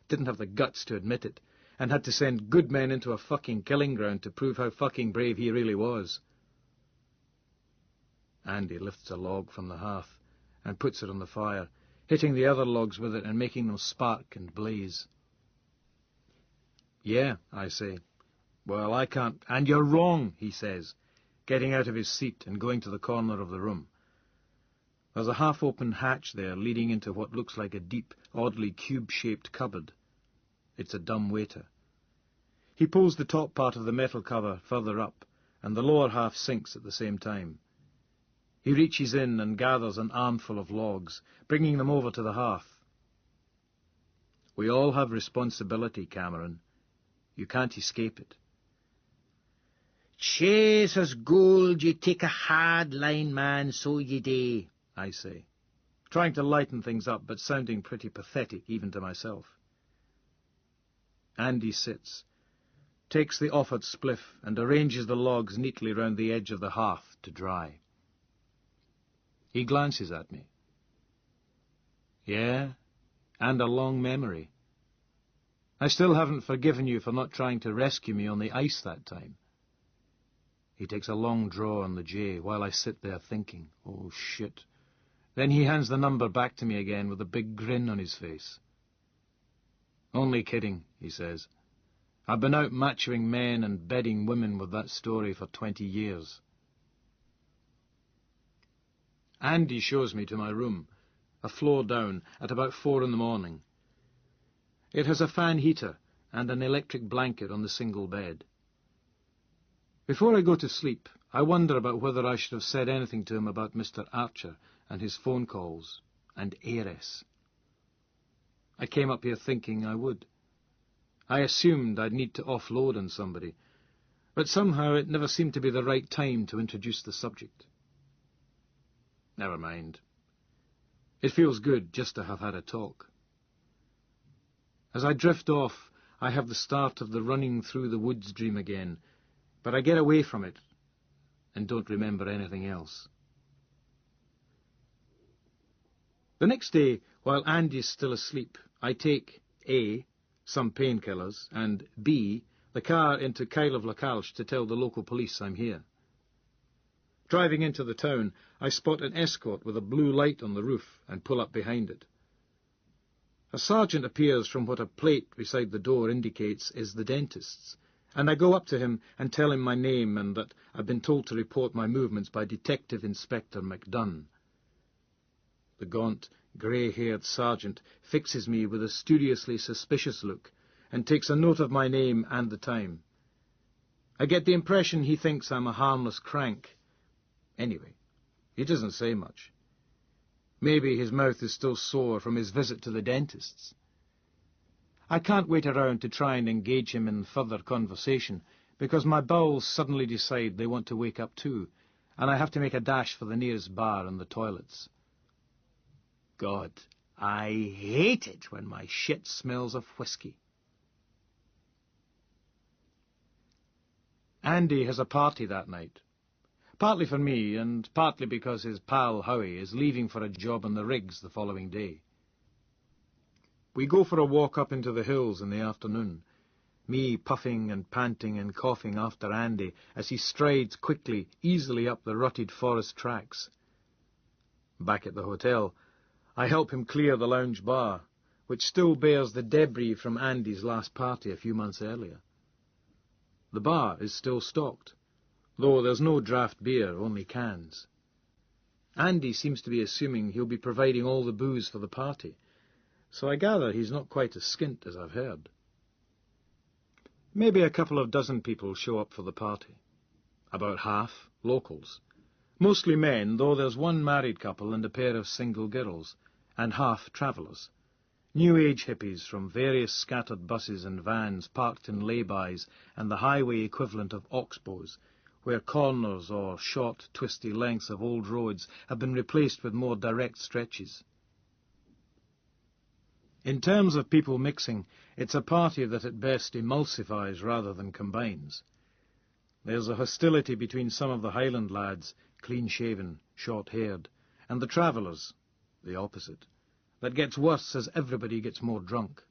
didn't have the guts to admit it, and had to send good men into a fucking killing ground to prove how fucking brave he really was. Andy lifts a log from the hearth and puts it on the fire, hitting the other logs with it and making them spark and blaze. Yeah, I say. Well, I can't. And you're wrong, he says, getting out of his seat and going to the corner of the room. There's a half-open hatch there leading into what looks like a deep, oddly cube-shaped cupboard. It's a dumbwaiter. He pulls the top part of the metal cover further up, and the lower half sinks at the same time. He reaches in and gathers an armful of logs, bringing them over to the hearth. We all have responsibility, Cameron. You can't escape it. Chase as gold, you take a hard line, man, so ye do, I say, trying to lighten things up, but sounding pretty pathetic even to myself. Andy sits, takes the offered spliff, and arranges the logs neatly round the edge of the hearth to dry. He glances at me. Yeah, and a long memory. I still haven't forgiven you for not trying to rescue me on the ice that time. He takes a long draw on the J while I sit there thinking, oh shit. Then he hands the number back to me again with a big grin on his face. Only kidding, he says. I've been out machoing men and bedding women with that story for 20 years. Andy shows me to my room, a floor down, at about 4 in the morning. It has a fan heater and an electric blanket on the single bed. Before I go to sleep, I wonder about whether I should have said anything to him about Mr. Archer and his phone calls, and Heiress. I came up here thinking I would. I assumed I'd need to offload on somebody, but somehow it never seemed to be the right time to introduce the subject. Never mind. It feels good just to have had a talk. As I drift off, I have the start of the running through the woods dream again, but I get away from it and don't remember anything else. The next day, while Andy's still asleep, I take A, some painkillers, and B, the car into Kyle-of-Lacalch to tell the local police I'm here. Driving into the town, I spot an escort with a blue light on the roof and pull up behind it. A sergeant appears from what a plate beside the door indicates is the dentist's, and I go up to him and tell him my name and that I've been told to report my movements by Detective Inspector MacDunn. The gaunt, grey-haired sergeant fixes me with a studiously suspicious look and takes a note of my name and the time. I get the impression he thinks I'm a harmless crank. Anyway, he doesn't say much. Maybe his mouth is still sore from his visit to the dentist's. I can't wait around to try and engage him in further conversation, because my bowels suddenly decide they want to wake up too, and I have to make a dash for the nearest bar and the toilets. God, I hate it when my shit smells of whiskey. Andy has a party that night. Partly for me, and partly because his pal Howie is leaving for a job on the rigs the following day. We go for a walk up into the hills in the afternoon, me puffing and panting and coughing after Andy as he strides quickly, easily up the rutted forest tracks. Back at the hotel, I help him clear the lounge bar, which still bears the debris from Andy's last party a few months earlier. The bar is still stocked, though there's no draft beer, only cans. Andy seems to be assuming he'll be providing all the booze for the party, so I gather he's not quite as skint as I've heard. Maybe a couple of dozen people show up for the party. About half locals. Mostly men, though there's one married couple and a pair of single girls, and half travellers. New Age hippies from various scattered buses and vans parked in lay-bys and the highway equivalent of oxbows, where corners or short, twisty lengths of old roads have been replaced with more direct stretches. In terms of people mixing, it's a party that at best emulsifies rather than combines. There's a hostility between some of the Highland lads, clean-shaven, short-haired, and the travellers, the opposite, that gets worse as everybody gets more drunk.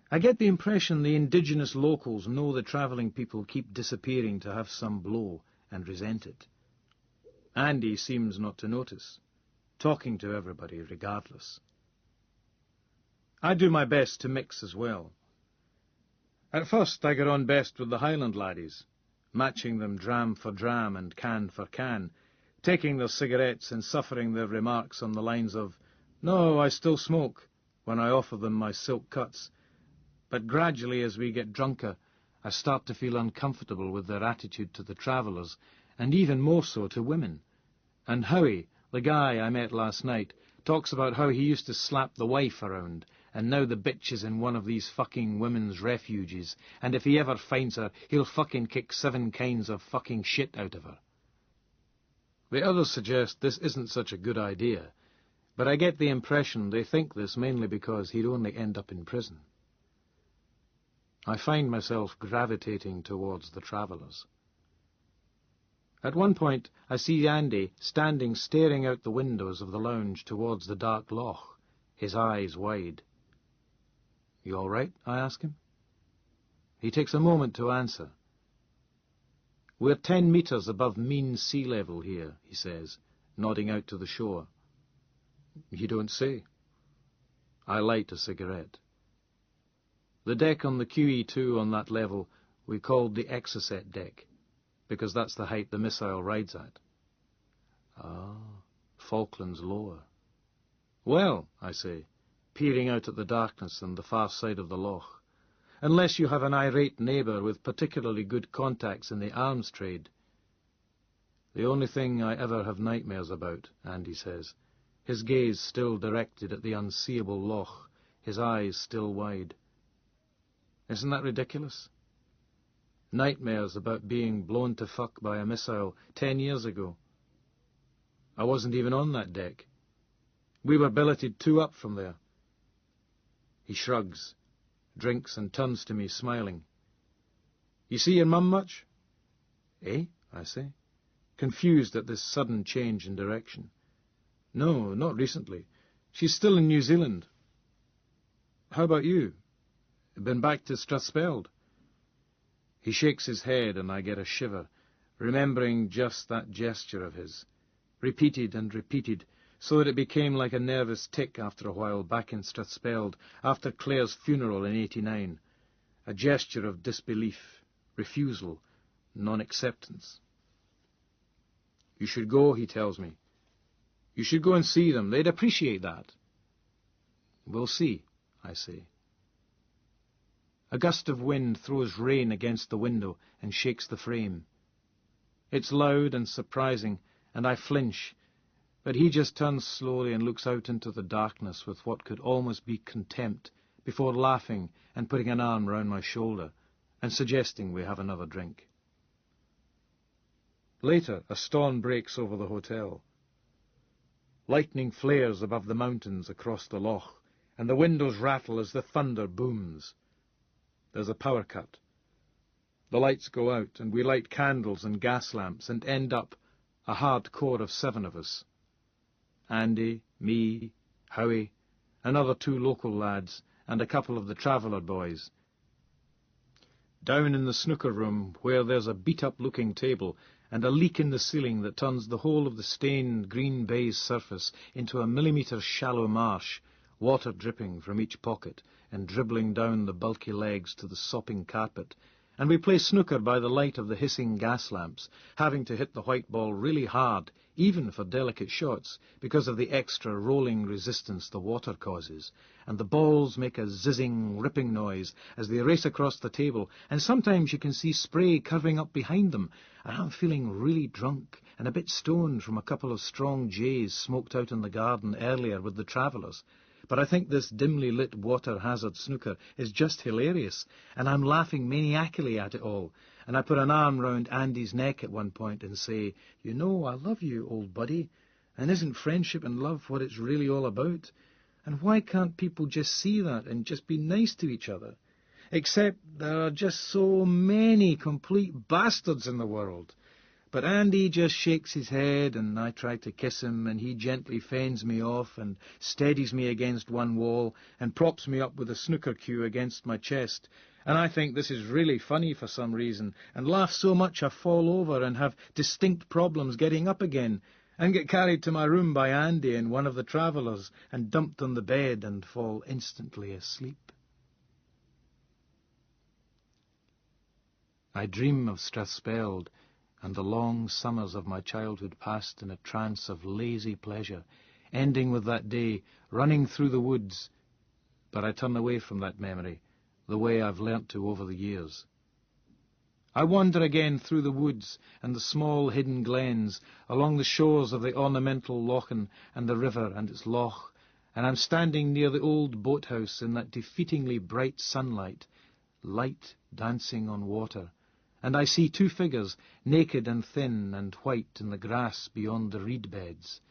I get the impression the indigenous locals know the travelling people keep disappearing to have some blow and resent it. Andy seems not to notice, talking to everybody regardless. I do my best to mix as well. At first I got on best with the Highland laddies, matching them dram for dram and can for can, taking their cigarettes and suffering their remarks on the lines of, "No, I still smoke," when I offer them my silk cuts. But gradually as we get drunker, I start to feel uncomfortable with their attitude to the travellers, and even more so to women. And Howie, the guy I met last night, talks about how he used to slap the wife around, and now the bitch is in one of these fucking women's refuges, and if he ever finds her, he'll fucking kick 7 kinds of fucking shit out of her. The others suggest this isn't such a good idea, but I get the impression they think this mainly because he'd only end up in prison. I find myself gravitating towards the travellers. At one point, I see Andy standing staring out the windows of the lounge towards the dark loch, his eyes wide. "You all right?" I ask him. He takes a moment to answer. "We're 10 metres above mean sea level here," he says, nodding out to the shore. "You don't say." I light a cigarette. The deck on the QE2 on that level we called the Exocet deck, because that's the height the missile rides at. Ah, Falklands lower. "Well," I say, peering out at the darkness and the far side of the loch, "unless you have an irate neighbour with particularly good contacts in the arms trade." "The only thing I ever have nightmares about," Andy says, his gaze still directed at the unseeable loch, his eyes still wide. Isn't that ridiculous? Nightmares about being blown to fuck by a missile 10 years ago. I wasn't even on that deck. We were billeted 2 up from there. He shrugs, drinks and turns to me, smiling. "You see your mum much?" "Eh?" I say, confused at this sudden change in direction. "No, not recently. She's still in New Zealand." "How about you? Been back to Strathspeld?" He shakes his head and I get a shiver, remembering just that gesture of his, repeated and repeated, so that it became like a nervous tic after a while back in Strathspeld, after Claire's funeral in '89, a gesture of disbelief, refusal, non-acceptance. "You should go," he tells me. "You should go and see them. They'd appreciate that." "We'll see," I say. A gust of wind throws rain against the window and shakes the frame. It's loud and surprising, and I flinch, but he just turns slowly and looks out into the darkness with what could almost be contempt, before laughing and putting an arm round my shoulder and suggesting we have another drink. Later, a storm breaks over the hotel. Lightning flares above the mountains across the loch, and the windows rattle as the thunder booms. There's a power cut. The lights go out, and we light candles and gas lamps, and end up a hard core of 7 of us. Andy, me, Howie, another 2 local lads, and a couple of the traveller boys. Down in the snooker room, where there's a beat-up-looking table and a leak in the ceiling that turns the whole of the stained green baize surface into a millimetre shallow marsh, water dripping from each pocket and dribbling down the bulky legs to the sopping carpet, and we play snooker by the light of the hissing gas lamps, having to hit the white ball really hard, even for delicate shots, because of the extra rolling resistance the water causes, and the balls make a zizzing, ripping noise as they race across the table, and sometimes you can see spray curving up behind them, and I'm feeling really drunk and a bit stoned from a couple of strong jays smoked out in the garden earlier with the travellers. But I think this dimly lit water hazard snooker is just hilarious, and I'm laughing maniacally at it all, and I put an arm round Andy's neck at one point and say, "You know, I love you, old buddy, and isn't friendship and love what it's really all about? And why can't people just see that and just be nice to each other? Except there are just so many complete bastards in the world." But Andy just shakes his head, and I try to kiss him, and he gently fends me off and steadies me against one wall and props me up with a snooker cue against my chest. And I think this is really funny for some reason, and laugh so much I fall over and have distinct problems getting up again, and get carried to my room by Andy and one of the travellers, and dumped on the bed and fall instantly asleep. I dream of Strathspeld, and the long summers of my childhood passed in a trance of lazy pleasure, ending with that day running through the woods, but I turn away from that memory, the way I've learnt to over the years. I wander again through the woods and the small hidden glens, along the shores of the ornamental Lochen and the river and its loch, and I'm standing near the old boathouse in that defeatingly bright sunlight, light dancing on water, and I see 2 figures, naked and thin and white in the grass beyond the reed beds.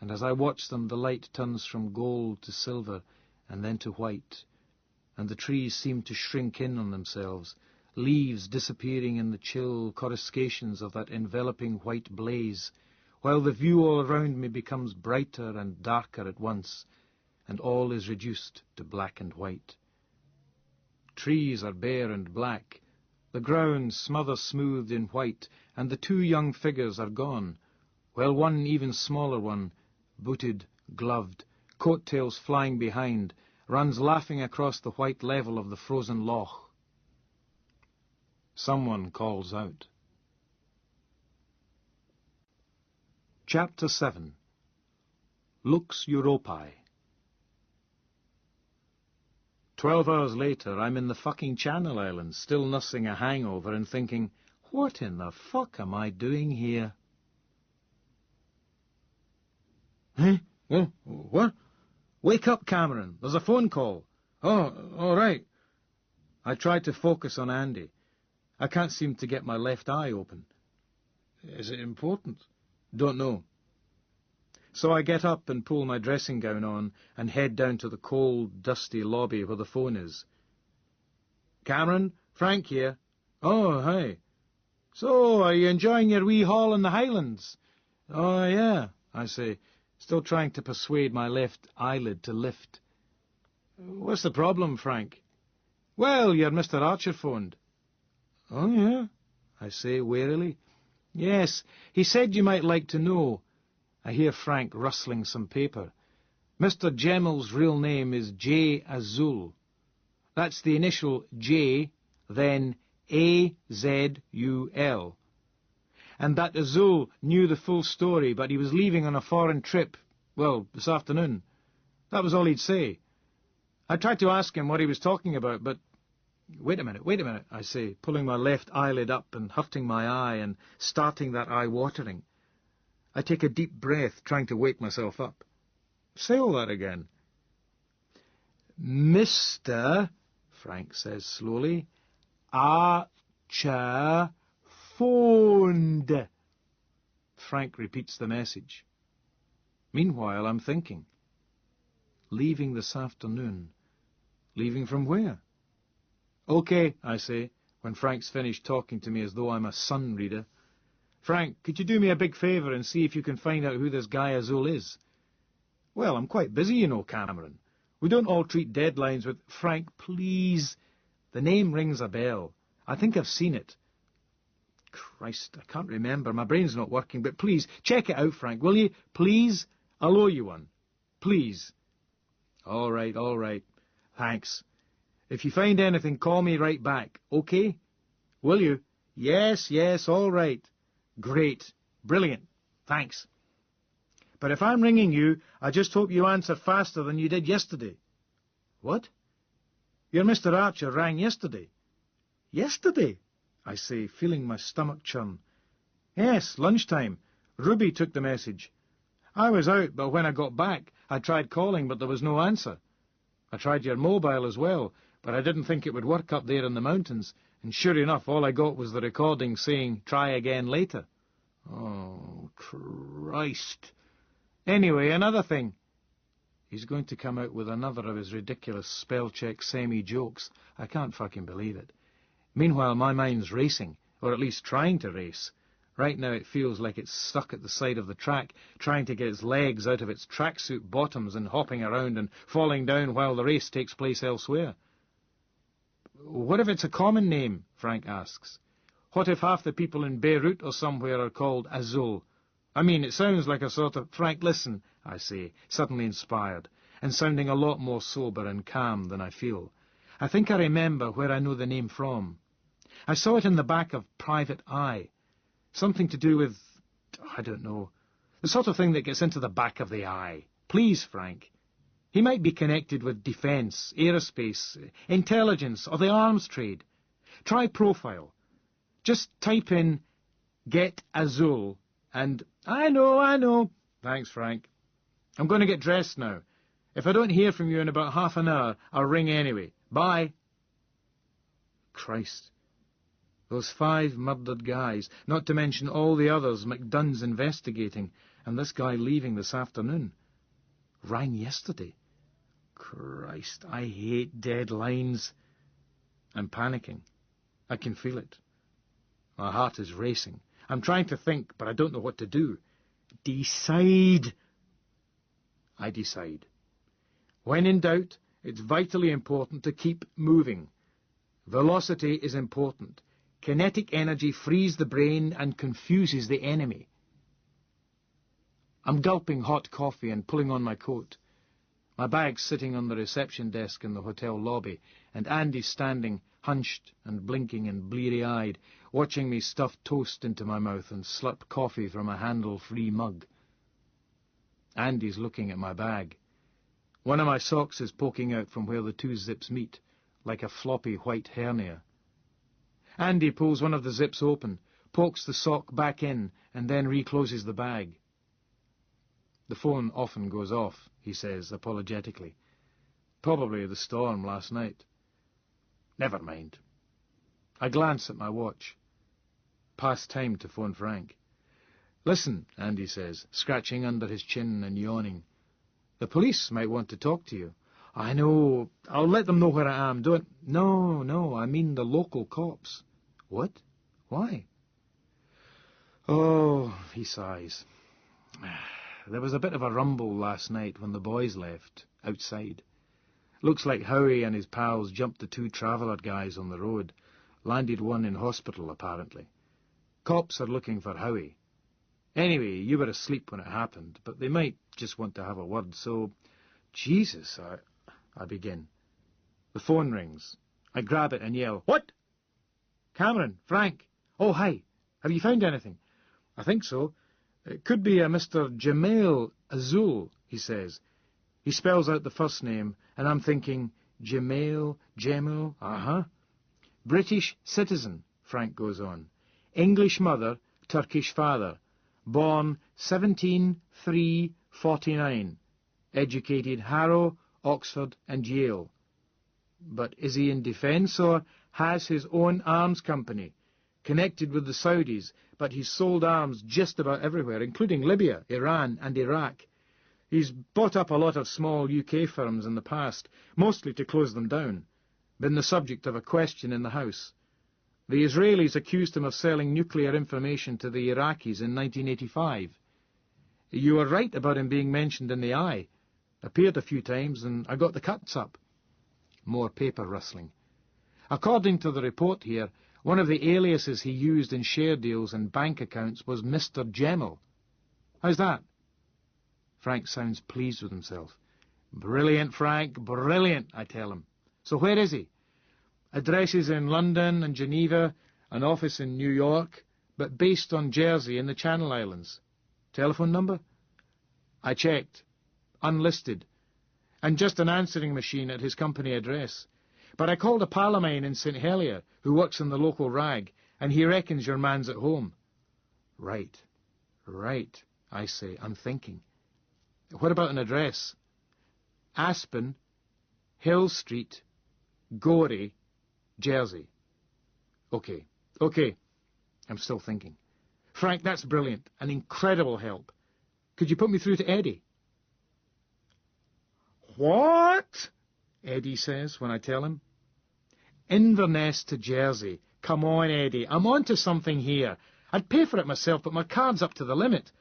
And as I watch them, the light turns from gold to silver and then to white, and the trees seem to shrink in on themselves, leaves disappearing in the chill coruscations of that enveloping white blaze, while the view all around me becomes brighter and darker at once, and all is reduced to black and white. Trees are bare and black, the ground smother-smoothed in white, and the 2 young figures are gone, while one even smaller one, booted, gloved, coat-tails flying behind, runs laughing across the white level of the frozen loch. Someone calls out. Chapter 7. Lux Europae. 12 hours later, I'm in the fucking Channel Islands, still nursing a hangover and thinking, what in the fuck am I doing here? Huh? Oh, what? Wake up, Cameron. There's a phone call. Oh, all right. I try to focus on Andy. I can't seem to get my left eye open. Is it important? Don't know. So I get up and pull my dressing gown on and head down to the cold, dusty lobby where the phone is. Cameron, Frank here. Oh, hi. So, are you enjoying your wee haul in the Highlands? Oh, yeah, I say, still trying to persuade my left eyelid to lift. What's the problem, Frank? Well, your Mr. Archer phoned. Oh, yeah, I say warily. Yes, he said you might like to know. I hear Frank rustling some paper. Mr. Gemmel's real name is J. Azul. That's the initial J, then A-Z-U-L. And that Azul knew the full story, but he was leaving on a foreign trip, well, this afternoon. That was all he'd say. I tried to ask him what he was talking about, but Wait a minute, I say, pulling my left eyelid up and hurting my eye and starting that eye watering. I take a deep breath, trying to wake myself up. Say all that again. Mr., Frank says slowly, Archer phoned. Frank repeats the message. Meanwhile, I'm thinking. Leaving this afternoon. Leaving from where? OK, I say, when Frank's finished talking to me as though I'm a Sun reader. Frank, could you do me a big favour and see if you can find out who this guy Azul is? Well, I'm quite busy, you know, Cameron. We don't all treat deadlines with... Frank, please. The name rings a bell. I think I've seen it. Christ, I can't remember. My brain's not working, but please, check it out, Frank, will you? Please? I'll owe you one. Please. All right. Thanks. If you find anything, call me right back, OK? Will you? Yes, all right. Great. Brilliant. Thanks. But if I'm ringing you, I just hope you answer faster than you did yesterday. What? Your Mr. Archer rang yesterday. Yesterday? I say, feeling my stomach churn. Yes, lunchtime. Ruby took the message. I was out, but when I got back, I tried calling, but there was no answer. I tried your mobile as well, but I didn't think it would work up there in the mountains, and sure enough, all I got was the recording saying, try again later. Oh, Christ. Anyway, another thing. He's going to come out with another of his ridiculous spell-check semi-jokes. I can't fucking believe it. Meanwhile, my mind's racing, or at least trying to race. Right now it feels like it's stuck at the side of the track, trying to get its legs out of its tracksuit bottoms and hopping around and falling down while the race takes place elsewhere. What if it's a common name? Frank asks. What if half the people in Beirut or somewhere are called Azul? I mean, it sounds like a sort of... Frank, listen, I say, suddenly inspired, and sounding a lot more sober and calm than I feel. I think I remember where I know the name from. I saw it in the back of Private Eye. Something to do with... I don't know. The sort of thing that gets into the back of the eye. Please, Frank. He might be connected with defence, aerospace, intelligence, or the arms trade. Try profile. Just type in Get Azul and... I know. Thanks, Frank. I'm going to get dressed now. If I don't hear from you in about half an hour, I'll ring anyway. Bye. Christ. Those 5 murdered guys, not to mention all the others McDunn's investigating, and this guy leaving this afternoon. Rang yesterday. Christ, I hate deadlines. I'm panicking. I can feel it. My heart is racing. I'm trying to think, but I don't know what to do. Decide. I decide. When in doubt, it's vitally important to keep moving. Velocity is important. Kinetic energy frees the brain and confuses the enemy. I'm gulping hot coffee and pulling on my coat. My bag's sitting on the reception desk in the hotel lobby, and Andy's standing, hunched and blinking and bleary-eyed, watching me stuff toast into my mouth and slurp coffee from a handle-free mug. Andy's looking at my bag. One of my socks is poking out from where the 2 zips meet, like a floppy white hernia. Andy pulls one of the zips open, pokes the sock back in, and then recloses the bag. The phone often goes off, he says apologetically. Probably the storm last night. Never mind. I glance at my watch. Past time to phone Frank. Listen, Andy says, scratching under his chin and yawning. The police might want to talk to you. I know. I'll let them know where I am. Don't... No, I mean the local cops. What? Why? Oh, he sighs. There was a bit of a rumble last night when the boys left, outside. Looks like Howie and his pals jumped the 2 traveller guys on the road. Landed one in hospital, apparently. Cops are looking for Howie. Anyway, you were asleep when it happened, but they might just want to have a word, so... Jesus, I begin. The phone rings. I grab it and yell, What? Cameron, Frank. Oh, hi. Have you found anything? I think so. It could be a Mr. Jamail Azul, he says. He spells out the first name, and I'm thinking, Jamail, Jamil, British citizen, Frank goes on. English mother, Turkish father. Born 17/3/49. Educated Harrow, Oxford and Yale. But is he in defence or has his own arms company? Connected with the Saudis, but he's sold arms just about everywhere, including Libya, Iran and Iraq. He's bought up a lot of small UK firms in the past, mostly to close them down. Been the subject of a question in the House. The Israelis accused him of selling nuclear information to the Iraqis in 1985. You were right about him being mentioned in the Eye. Appeared a few times and I got the cuts up. More paper rustling. According to the report here, one of the aliases he used in share deals and bank accounts was Mr. Gemmell. How's that? Frank sounds pleased with himself. Brilliant, Frank, brilliant, I tell him. So where is he? Addresses in London and Geneva, an office in New York, but based on Jersey in the Channel Islands. Telephone number? I checked. Unlisted. And just an answering machine at his company address. But I called a pal of mine in St. Helier, who works in the local rag, and he reckons your man's at home. Right, I say, I'm thinking. What about an address? Aspen, Hill Street, Gorey, Jersey. Okay. I'm still thinking. Frank, that's brilliant. An incredible help. Could you put me through to Eddie? What? Eddie says when I tell him. Inverness to Jersey. Come on, Eddie. I'm on to something here. I'd pay for it myself, but my card's up to the limit.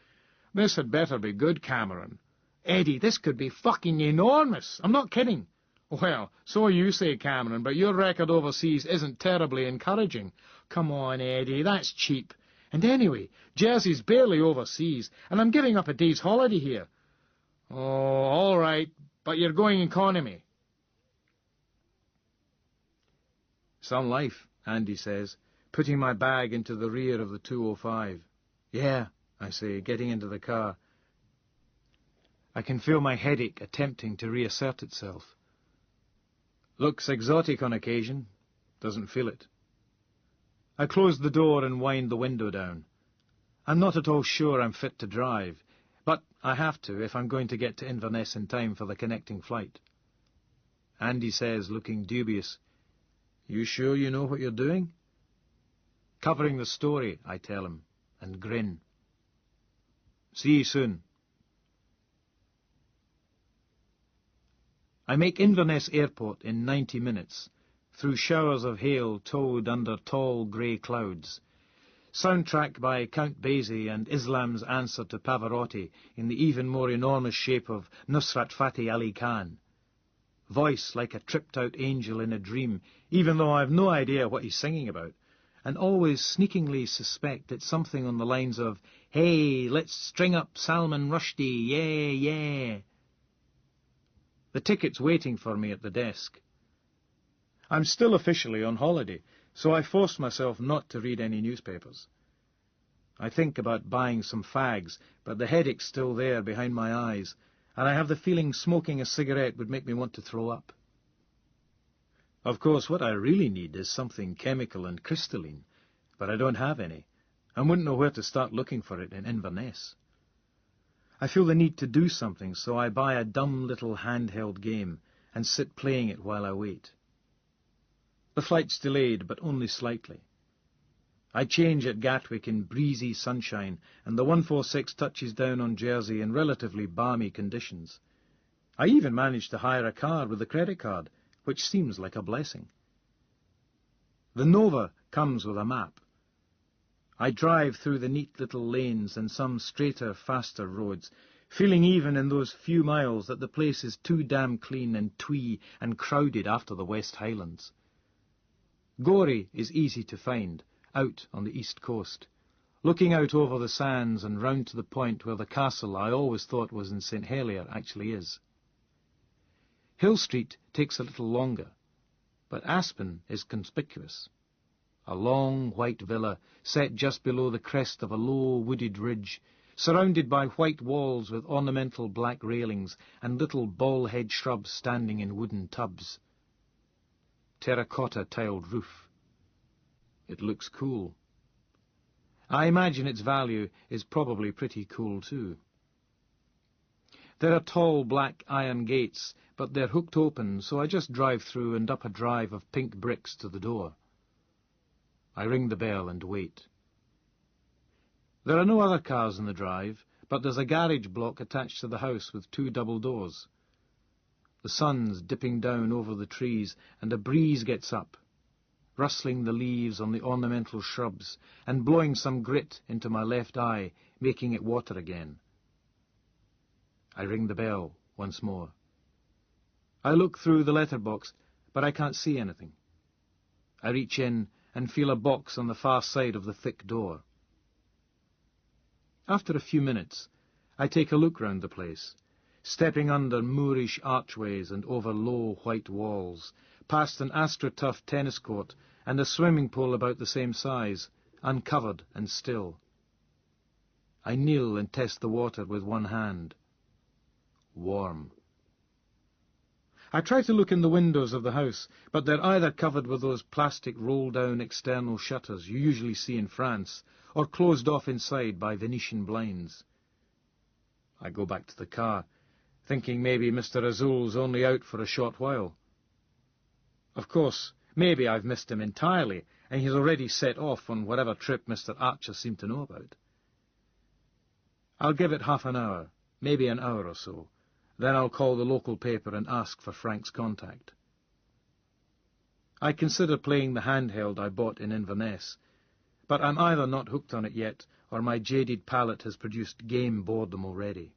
This had better be good, Cameron. Eddie, this could be fucking enormous. I'm not kidding. Well, so you say, Cameron, but your record overseas isn't terribly encouraging. Come on, Eddie, that's cheap. And anyway, Jersey's barely overseas, and I'm giving up a day's holiday here. Oh, all right, but you're going economy. Some life, Andy says, putting my bag into the rear of the 205. Yeah, I say, getting into the car. I can feel my headache attempting to reassert itself. Looks exotic on occasion, doesn't feel it. I close the door and wind the window down. I'm not at all sure I'm fit to drive, but I have to if I'm going to get to Inverness in time for the connecting flight. Andy says, looking dubious, You sure you know what you're doing? Covering the story, I tell him, and grin. See you soon. I make Inverness Airport in 90 minutes, through showers of hail towed under tall grey clouds. Soundtrack by Count Basie and Islam's answer to Pavarotti in the even more enormous shape of Nusrat Fateh Ali Khan. Voice like a tripped-out angel in a dream, even though I've no idea what he's singing about, and always sneakingly suspect it's something on the lines of, Hey, let's string up Salman Rushdie, yeah. The ticket's waiting for me at the desk. I'm still officially on holiday, so I force myself not to read any newspapers. I think about buying some fags, but the headache's still there behind my eyes, and I have the feeling smoking a cigarette would make me want to throw up. Of course, what I really need is something chemical and crystalline, but I don't have any, and wouldn't know where to start looking for it in Inverness. I feel the need to do something, so I buy a dumb little handheld game and sit playing it while I wait. The flight's delayed, but only slightly. I change at Gatwick in breezy sunshine, and the 146 touches down on Jersey in relatively balmy conditions. I even manage to hire a car with a credit card, which seems like a blessing. The Nova comes with a map. I drive through the neat little lanes and some straighter, faster roads, feeling even in those few miles that the place is too damn clean and twee and crowded after the West Highlands. Gorey is easy to find, out on the east coast, looking out over the sands and round to the point where the castle I always thought was in St. Helier actually is. Hill Street takes a little longer, but Aspen is conspicuous. A long white villa set just below the crest of a low wooded ridge, surrounded by white walls with ornamental black railings and little ball-head shrubs standing in wooden tubs. Terracotta tiled roof, It looks cool. I imagine its value is probably pretty cool too. There are tall black iron gates, but they're hooked open, so I just drive through and up a drive of pink bricks to the door. I ring the bell and wait. There are no other cars in the drive, but there's a garage block attached to the house with 2 double doors. The sun's dipping down over the trees, and a breeze gets up, rustling the leaves on the ornamental shrubs and blowing some grit into my left eye, making it water again. I ring the bell once more. I look through the letterbox, but I can't see anything. I reach in and feel a box on the far side of the thick door. After a few minutes, I take a look round the place, stepping under Moorish archways and over low white walls, past an astroturf tennis court and a swimming pool about the same size, uncovered and still. I kneel and test the water with one hand. Warm. I try to look in the windows of the house, but they're either covered with those plastic roll-down external shutters you usually see in France, or closed off inside by Venetian blinds. I go back to the car, thinking maybe Mr. Azul's only out for a short while. Of course, maybe I've missed him entirely, and he's already set off on whatever trip Mr. Archer seemed to know about. I'll give it half an hour, maybe an hour or so. Then I'll call the local paper and ask for Frank's contact. I consider playing the handheld I bought in Inverness, but I'm either not hooked on it yet, or my jaded palate has produced game boredom already.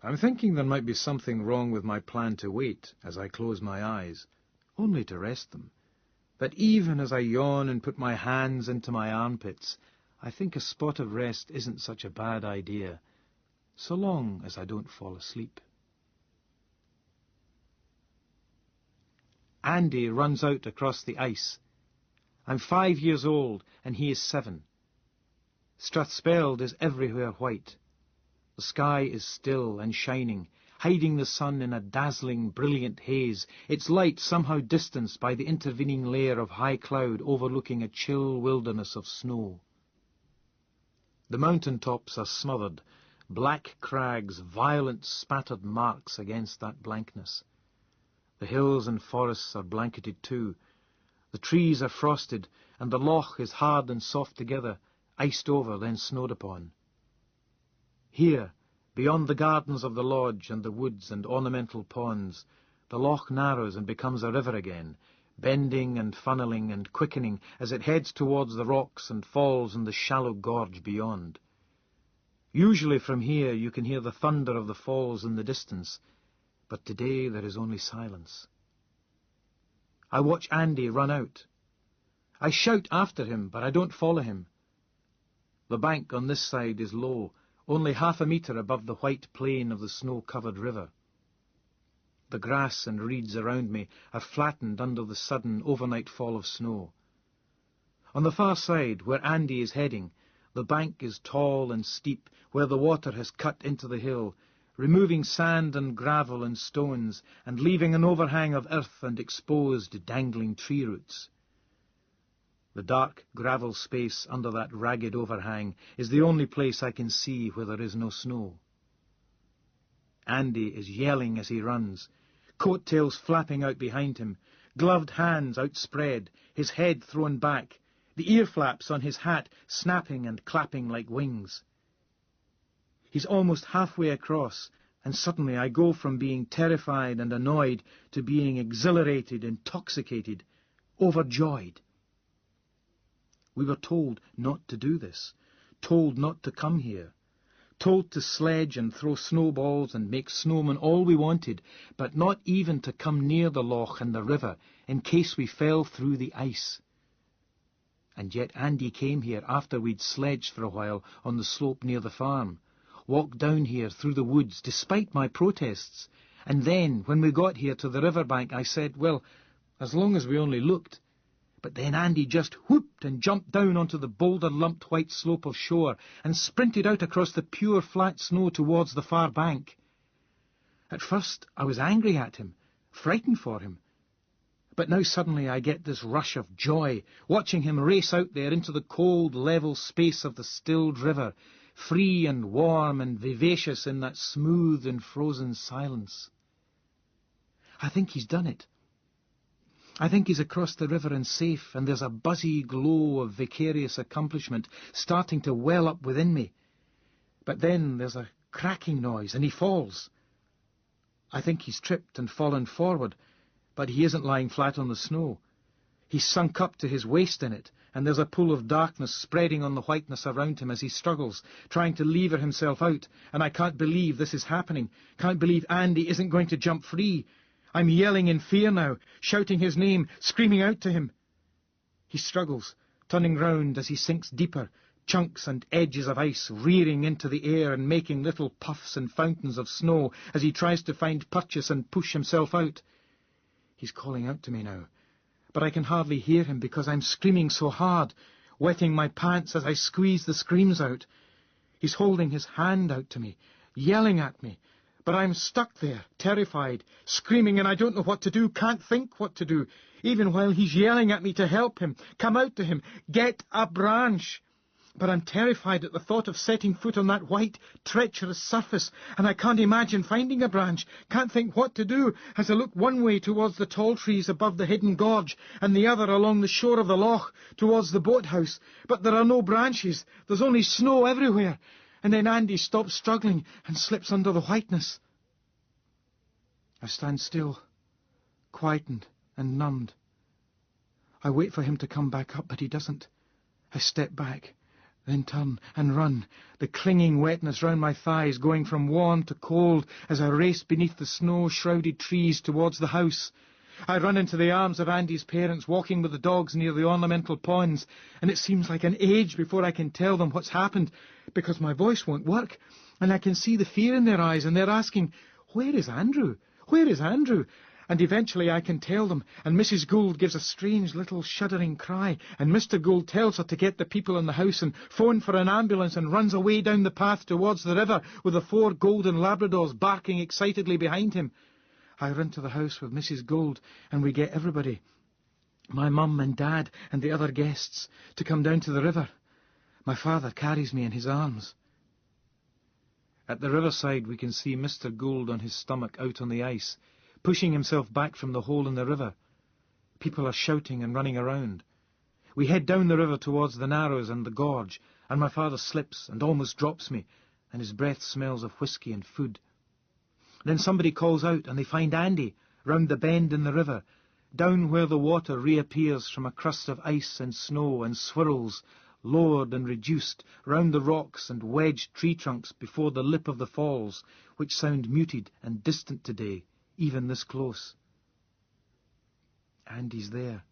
I'm thinking there might be something wrong with my plan to wait as I close my eyes, only to rest them. But even as I yawn and put my hands into my armpits, I think a spot of rest isn't such a bad idea, so long as I don't fall asleep. Andy runs out across the ice. I'm 5 years old, and he is 7. Strathspeld is everywhere white. The sky is still and shining, hiding the sun in a dazzling, brilliant haze, its light somehow distanced by the intervening layer of high cloud overlooking a chill wilderness of snow. The mountain tops are smothered, black crags, violent spattered marks against that blankness. The hills and forests are blanketed too. The trees are frosted, and the loch is hard and soft together, iced over, then snowed upon. Here, beyond the gardens of the lodge and the woods and ornamental ponds, the loch narrows and becomes a river again, bending and funneling and quickening as it heads towards the rocks and falls in the shallow gorge beyond. Usually from here you can hear the thunder of the falls in the distance, but today there is only silence. I watch Andy run out. I shout after him, but I don't follow him. The bank on this side is low, only half a metre above the white plain of the snow-covered river. The grass and reeds around me are flattened under the sudden overnight fall of snow. On the far side, where Andy is heading, the bank is tall and steep, where the water has cut into the hill, removing sand and gravel and stones, and leaving an overhang of earth and exposed, dangling tree roots. The dark gravel space under that ragged overhang is the only place I can see where there is no snow. Andy is yelling as he runs, coat-tails flapping out behind him, gloved hands outspread, his head thrown back, the ear flaps on his hat snapping and clapping like wings. He's almost halfway across, and suddenly I go from being terrified and annoyed to being exhilarated, intoxicated, overjoyed. We were told not to do this, told not to come here, told to sledge and throw snowballs and make snowmen all we wanted, but not even to come near the loch and the river in case we fell through the ice. And yet Andy came here after we'd sledged for a while on the slope near the farm, walked down here through the woods despite my protests, and then, when we got here to the river bank, I said, well, as long as we only looked. But then Andy just whooped and jumped down onto the boulder-lumped white slope of shore and sprinted out across the pure flat snow towards the far bank. At first I was angry at him, frightened for him. But now suddenly I get this rush of joy, watching him race out there into the cold, level space of the stilled river, free and warm and vivacious in that smooth and frozen silence. I think he's done it. I think he's across the river and safe, and there's a buzzy glow of vicarious accomplishment starting to well up within me. But then there's a cracking noise, and he falls. I think he's tripped and fallen forward, but he isn't lying flat on the snow. He's sunk up to his waist in it, and there's a pool of darkness spreading on the whiteness around him as he struggles, trying to lever himself out, and I can't believe this is happening. Can't believe Andy isn't going to jump free. I'm yelling in fear now, shouting his name, screaming out to him. He struggles, turning round as he sinks deeper, chunks and edges of ice rearing into the air and making little puffs and fountains of snow as he tries to find purchase and push himself out. He's calling out to me now, but I can hardly hear him because I'm screaming so hard, wetting my pants as I squeeze the screams out. He's holding his hand out to me, yelling at me, but I'm stuck there, terrified, screaming, and I don't know what to do, can't think what to do, even while he's yelling at me to help him, come out to him, get a branch. But I'm terrified at the thought of setting foot on that white, treacherous surface, and I can't imagine finding a branch, can't think what to do, as I look one way towards the tall trees above the hidden gorge, and the other along the shore of the loch, towards the boathouse. But there are no branches, there's only snow everywhere. And then Andy stops struggling and slips under the whiteness. I stand still, quietened and numbed. I wait for him to come back up, but he doesn't. I step back, then turn and run, the clinging wetness round my thighs going from warm to cold as I race beneath the snow-shrouded trees towards the house. I run into the arms of Andy's parents, walking with the dogs near the ornamental ponds, and it seems like an age before I can tell them what's happened, because my voice won't work, and I can see the fear in their eyes, and they're asking, "Where is Andrew? Where is Andrew?" And eventually I can tell them, and Mrs. Gould gives a strange little shuddering cry, and Mr. Gould tells her to get the people in the house and phone for an ambulance, and runs away down the path towards the river with the 4 golden Labradors barking excitedly behind him. I run to the house with Mrs. Gould, and we get everybody, my mum and Dad and the other guests, to come down to the river. My father carries me in his arms. At the riverside we can see Mr. Gould on his stomach out on the ice, pushing himself back from the hole in the river. People are shouting and running around. We head down the river towards the Narrows and the gorge, and my father slips and almost drops me, and his breath smells of whiskey and food. Then somebody calls out, and they find Andy, round the bend in the river, down where the water reappears from a crust of ice and snow and swirls, lowered and reduced, round the rocks and wedged tree trunks before the lip of the falls, which sound muted and distant today, even this close. Andy's there,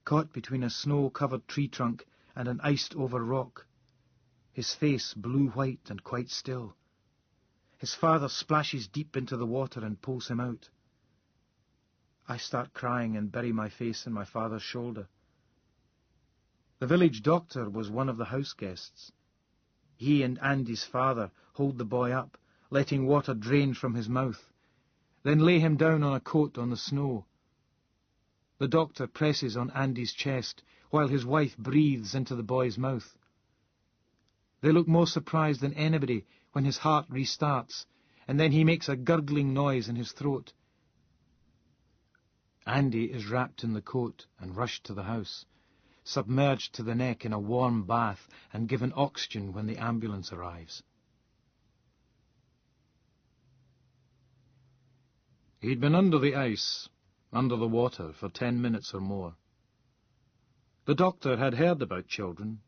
caught between a snow-covered tree trunk and an iced-over rock, his face blue-white and quite still. His father splashes deep into the water and pulls him out. I start crying and bury my face in my father's shoulder. The village doctor was one of the house guests. He and Andy's father hold the boy up, letting water drain from his mouth, then lay him down on a coat on the snow. The doctor presses on Andy's chest while his wife breathes into the boy's mouth. They look more surprised than anybody when his heart restarts, and then he makes a gurgling noise in his throat. Andy is wrapped in the coat and rushed to the house, submerged to the neck in a warm bath and given oxygen when the ambulance arrives. He'd been under the ice, under the water, for 10 minutes or more. The doctor had heard about children,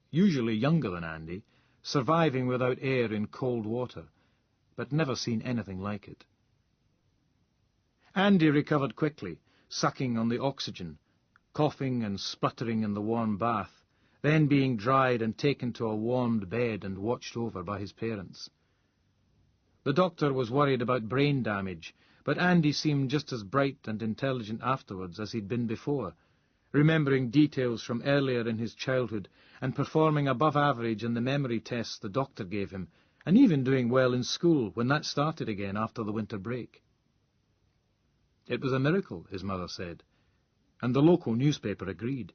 usually younger than Andy, surviving without air in cold water, but never seen anything like it. Andy recovered quickly, sucking on the oxygen, coughing and spluttering in the warm bath, then being dried and taken to a warmed bed and watched over by his parents. The doctor was worried about brain damage, but Andy seemed just as bright and intelligent afterwards as he'd been before, remembering details from earlier in his childhood and performing above average in the memory tests the doctor gave him, and even doing well in school when that started again after the winter break. It was a miracle, his mother said, and the local newspaper agreed.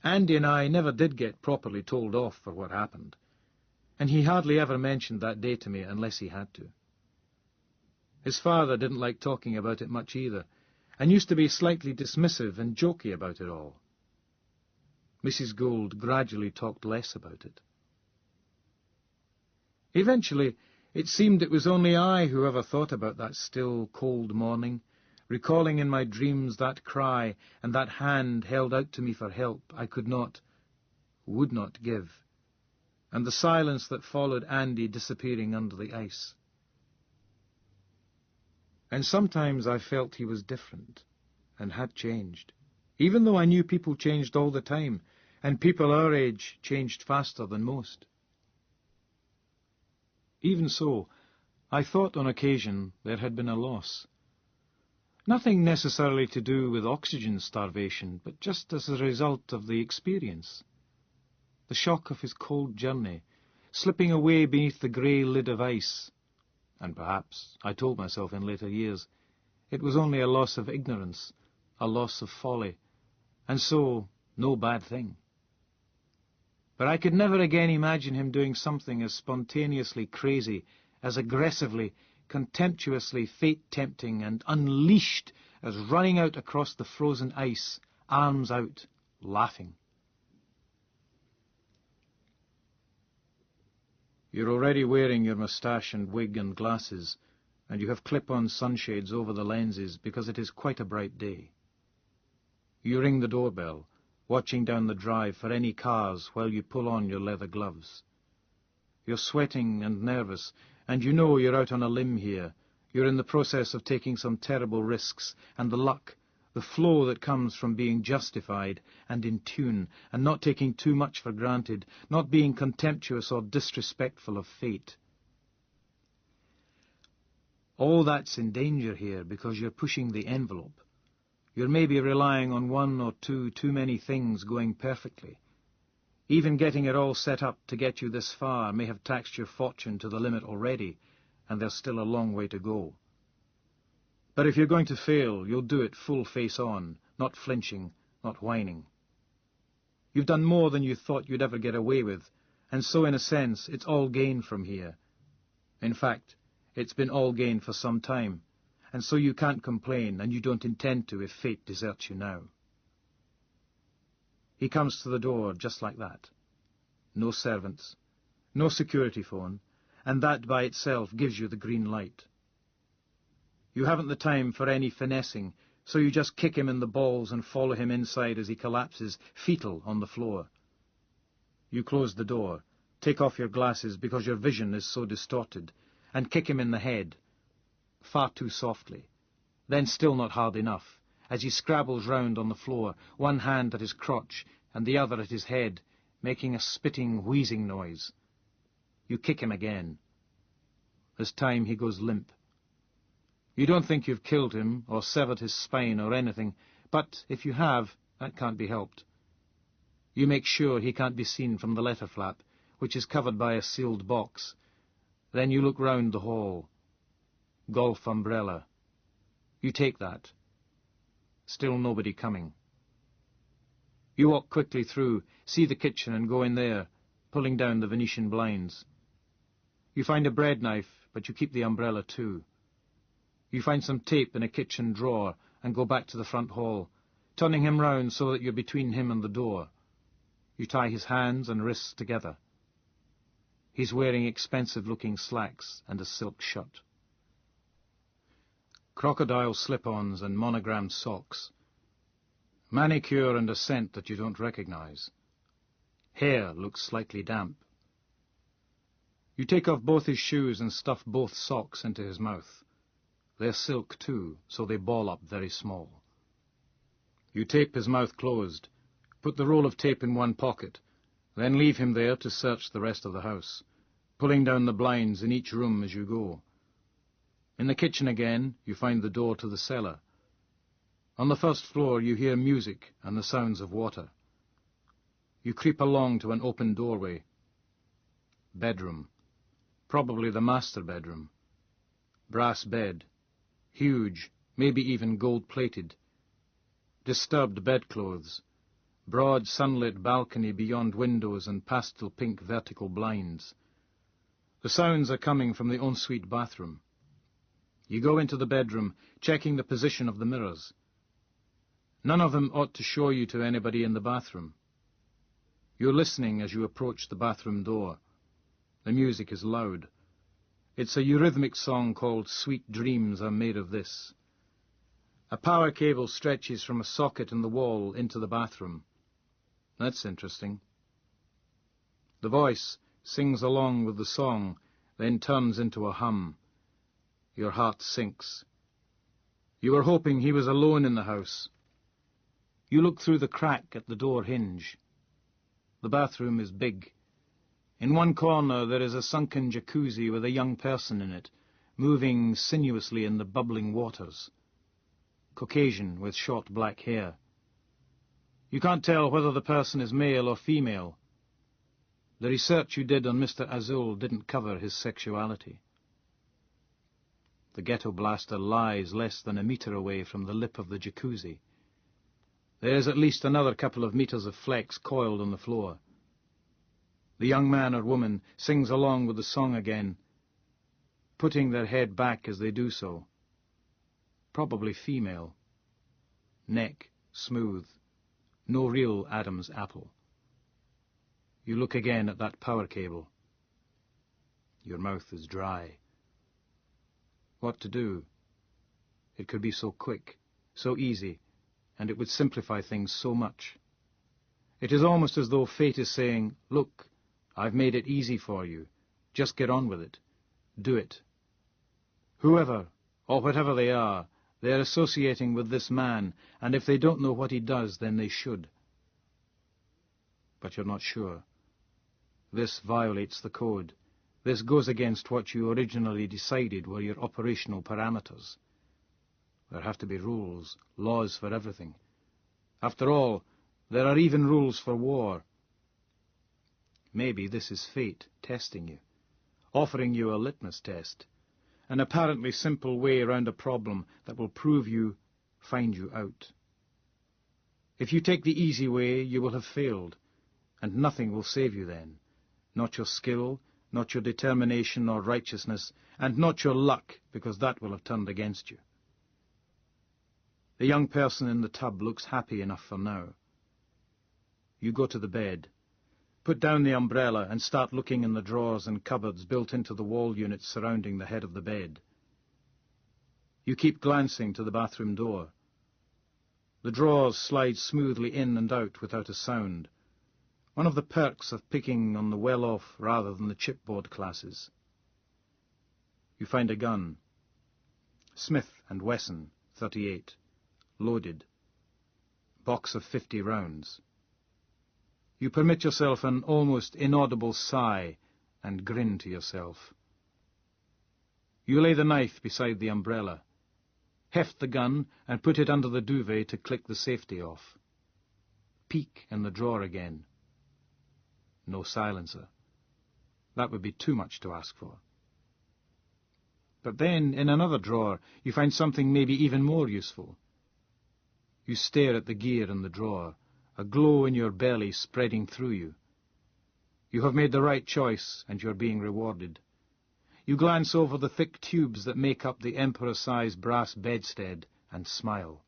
Andy and I never did get properly told off for what happened, and he hardly ever mentioned that day to me unless he had to. His father didn't like talking about it much either, and used to be slightly dismissive and jokey about it all. Mrs. Gould gradually talked less about it. Eventually, it seemed it was only I who ever thought about that still, cold morning, recalling in my dreams that cry and that hand held out to me for help I could not, would not give, and the silence that followed Andy disappearing under the ice. And sometimes I felt he was different, and had changed, even though I knew people changed all the time, and people our age changed faster than most. Even so, I thought on occasion there had been a loss. Nothing necessarily to do with oxygen starvation, but just as a result of the experience. The shock of his cold journey, slipping away beneath the grey lid of ice. And perhaps, I told myself in later years, it was only a loss of ignorance, a loss of folly, and so no bad thing. But I could never again imagine him doing something as spontaneously crazy, as aggressively, contemptuously fate-tempting and unleashed as running out across the frozen ice, arms out, laughing. You're already wearing your moustache and wig and glasses, and you have clip-on sunshades over the lenses because it is quite a bright day. You ring the doorbell, watching down the drive for any cars while you pull on your leather gloves. You're sweating and nervous, and you know you're out on a limb here. You're in the process of taking some terrible risks, and the luck, the flow that comes from being justified and in tune, and not taking too much for granted, not being contemptuous or disrespectful of fate. All that's in danger here because you're pushing the envelope. You're maybe relying on one or two too many things going perfectly. Even getting it all set up to get you this far may have taxed your fortune to the limit already, and there's still a long way to go. But if you're going to fail, you'll do it full face on, not flinching, not whining. You've done more than you thought you'd ever get away with, and so in a sense it's all gain from here. In fact, it's been all gain for some time, and so you can't complain, and you don't intend to if fate deserts you now. He comes to the door just like that. No servants, no security phone, and that by itself gives you the green light. You haven't the time for any finessing, so you just kick him in the balls and follow him inside as he collapses, fetal, on the floor. You close the door, take off your glasses because your vision is so distorted, and kick him in the head, far too softly, then still not hard enough, as he scrabbles round on the floor, one hand at his crotch and the other at his head, making a spitting, wheezing noise. You kick him again. This time he goes limp. You don't think you've killed him or severed his spine or anything, but if you have, that can't be helped. You make sure he can't be seen from the letter flap, which is covered by a sealed box. Then you look round the hall. Golf umbrella. You take that. Still nobody coming. You walk quickly through, see the kitchen and go in there, pulling down the Venetian blinds. You find a bread knife, but you keep the umbrella too. You find some tape in a kitchen drawer and go back to the front hall, turning him round so that you're between him and the door. You tie his hands and wrists together. He's wearing expensive-looking slacks and a silk shirt. Crocodile slip-ons and monogrammed socks. Manicure and a scent that you don't recognize. Hair looks slightly damp. You take off both his shoes and stuff both socks into his mouth. They're silk too, so they ball up very small. You tape his mouth closed, put the roll of tape in one pocket, then leave him there to search the rest of the house, pulling down the blinds in each room as you go. In the kitchen again, you find the door to the cellar. On the first floor you hear music and the sounds of water. You creep along to an open doorway. Bedroom. Probably the master bedroom. Brass bed. Huge, maybe even gold-plated. disturbed bedclothes, broad sunlit balcony beyond windows and pastel pink vertical blinds. The sounds are coming from the ensuite bathroom. You go into the bedroom, checking the position of the mirrors. None of them ought to show you to anybody in the bathroom. You're listening as you approach the bathroom door. The music is loud. It's a eurythmic song called Sweet Dreams Are Made of This. A power cable stretches from a socket in the wall into the bathroom. That's interesting. The voice sings along with the song, then turns into a hum. Your heart sinks. You were hoping he was alone in the house. You look through the crack at the door hinge. The bathroom is big. In one corner there is a sunken jacuzzi with a young person in it, moving sinuously in the bubbling waters. Caucasian with short black hair. You can't tell whether the person is male or female. The research you did on Mr. Azul didn't cover his sexuality. The ghetto blaster lies less than a metre away from the lip of the jacuzzi. There is at least another couple of metres of flex coiled on the floor. The young man or woman sings along with the song again, putting their head back as they do so. Probably female. Neck smooth. No real Adam's apple. You look again at that power cable. Your mouth is dry. What to do? It could be so quick, so easy, and it would simplify things so much. It is almost as though fate is saying, look, I've made it easy for you. Just get on with it. Do it. Whoever, or whatever they are associating with this man, and if they don't know what he does, then they should. But you're not sure. This violates the code. This goes against what you originally decided were your operational parameters. There have to be rules, laws for everything. After all, there are even rules for war. Maybe this is fate testing you, offering you a litmus test, an apparently simple way around a problem that will prove you, find you out. If you take the easy way, you will have failed, and nothing will save you then. Not your skill, not your determination or righteousness, and not your luck, because that will have turned against you. The young person in the tub looks happy enough for now. You go to the bed, put down the umbrella and start looking in the drawers and cupboards built into the wall units surrounding the head of the bed. You keep glancing to the bathroom door. The drawers slide smoothly in and out without a sound. One of the perks of picking on the well-off rather than the chipboard classes. You find a gun. Smith & Wesson, 38. Loaded. Box of 50 rounds. You permit yourself an almost inaudible sigh and grin to yourself. You lay the knife beside the umbrella, heft the gun and put it under the duvet to click the safety off. Peek in the drawer again. No silencer. That would be too much to ask for. But then, in another drawer, you find something maybe even more useful. You stare at the gear in the drawer, a glow in your belly spreading through you. You have made the right choice, and you're being rewarded. You glance over the thick tubes that make up the emperor-size brass bedstead and smile.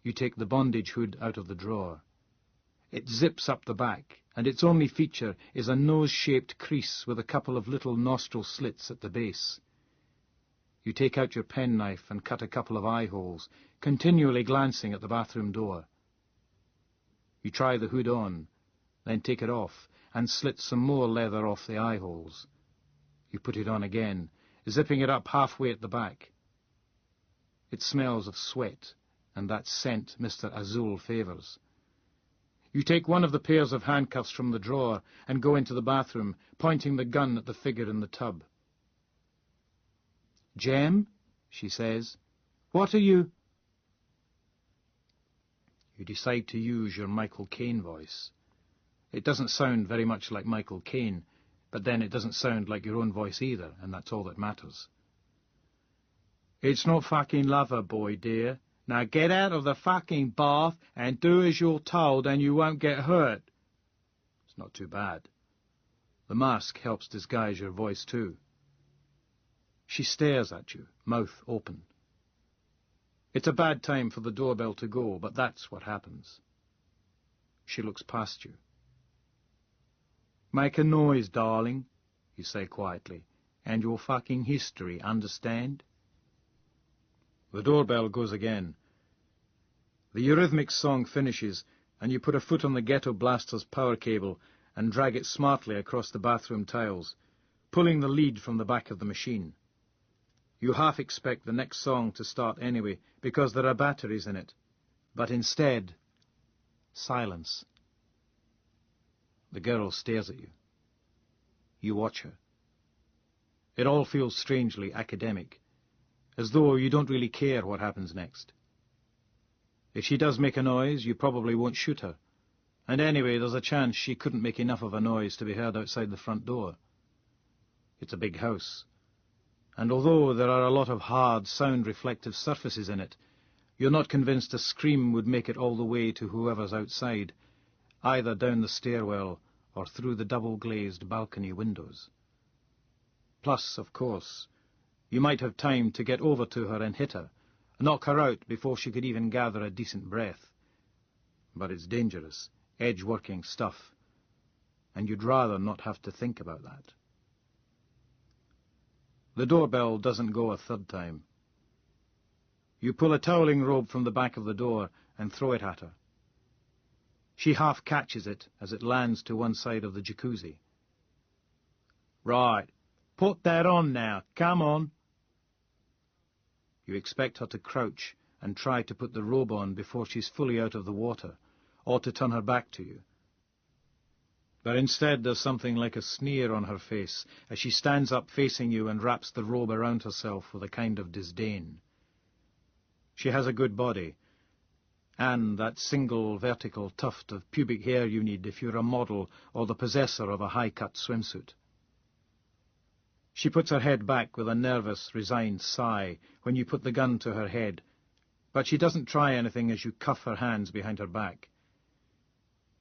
You take the bondage hood out of the drawer. It zips up the back, and its only feature is a nose-shaped crease with a couple of little nostril slits at the base. You take out your penknife and cut a couple of eye holes, continually glancing at the bathroom door. You try the hood on, then take it off, and slit some more leather off the eye holes. You put it on again, zipping it up halfway at the back. It smells of sweat, and that scent Mr. Azul favours. You take one of the pairs of handcuffs from the drawer and go into the bathroom, pointing the gun at the figure in the tub. "Jem," she says, "what are you—" You decide to use your Michael Caine voice. It doesn't sound very much like Michael Caine, but then it doesn't sound like your own voice either, and that's all that matters. "It's not fucking lover boy, dear. Now get out of the fucking bath and do as you're told and you won't get hurt. It's not too bad. The mask helps disguise your voice too. She stares at you, mouth open. It's a bad time for the doorbell to go, but that's what happens. She looks past you. Make a noise, darling, you say quietly, and your fucking history, understand? The doorbell goes again. The eurythmic song finishes, and you put a foot on the ghetto blaster's power cable and drag it smartly across the bathroom tiles, pulling the lead from the back of the machine. You half expect the next song to start anyway, because there are batteries in it. But instead, silence. The girl stares at you. You watch her. It all feels strangely academic, as though you don't really care what happens next. If she does make a noise, you probably won't shoot her. And anyway, there's a chance she couldn't make enough of a noise to be heard outside the front door. It's a big house. And although there are a lot of hard, sound-reflective surfaces in it, you're not convinced a scream would make it all the way to whoever's outside, either down the stairwell or through the double-glazed balcony windows. Plus, of course, you might have time to get over to her and hit her, knock her out before she could even gather a decent breath. But it's dangerous, edge-working stuff, and you'd rather not have to think about that. The doorbell doesn't go a third time. You pull a toweling robe from the back of the door and throw it at her. She half catches it as it lands to one side of the jacuzzi. Right, put that on now, come on. You expect her to crouch and try to put the robe on before she's fully out of the water, or to turn her back to you. But instead there's something like a sneer on her face as she stands up facing you and wraps the robe around herself with a kind of disdain. She has a good body, and that single vertical tuft of pubic hair you need if you're a model or the possessor of a high-cut swimsuit. She puts her head back with a nervous, resigned sigh when you put the gun to her head, but she doesn't try anything as you cuff her hands behind her back.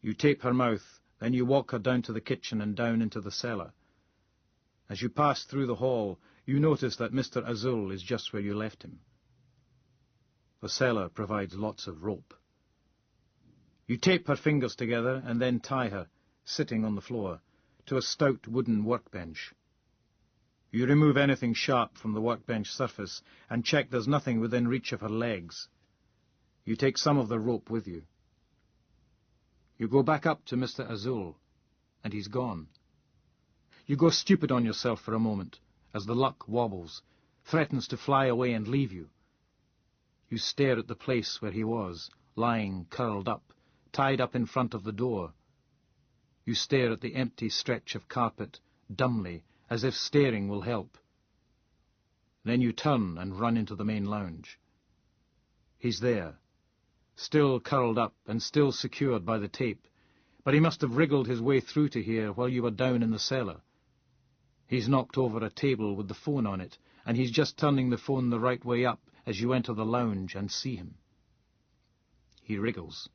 You tape her mouth, then you walk her down to the kitchen and down into the cellar. As you pass through the hall, you notice that Mr. Azul is just where you left him. The cellar provides lots of rope. You tape her fingers together and then tie her, sitting on the floor, to a stout wooden workbench. You remove anything sharp from the workbench surface and check there's nothing within reach of her legs. You take some of the rope with you. You go back up to Mr. Azul, and he's gone. You go stupid on yourself for a moment, as the luck wobbles, threatens to fly away and leave you. You stare at the place where he was, lying curled up, tied up in front of the door. You stare at the empty stretch of carpet, dumbly, as if staring will help. Then you turn and run into the main lounge. He's there, still curled up and still secured by the tape, but he must have wriggled his way through to here while you were down in the cellar. He's knocked over a table with the phone on it, and he's just turning the phone the right way up as you enter the lounge and see him. He wriggles,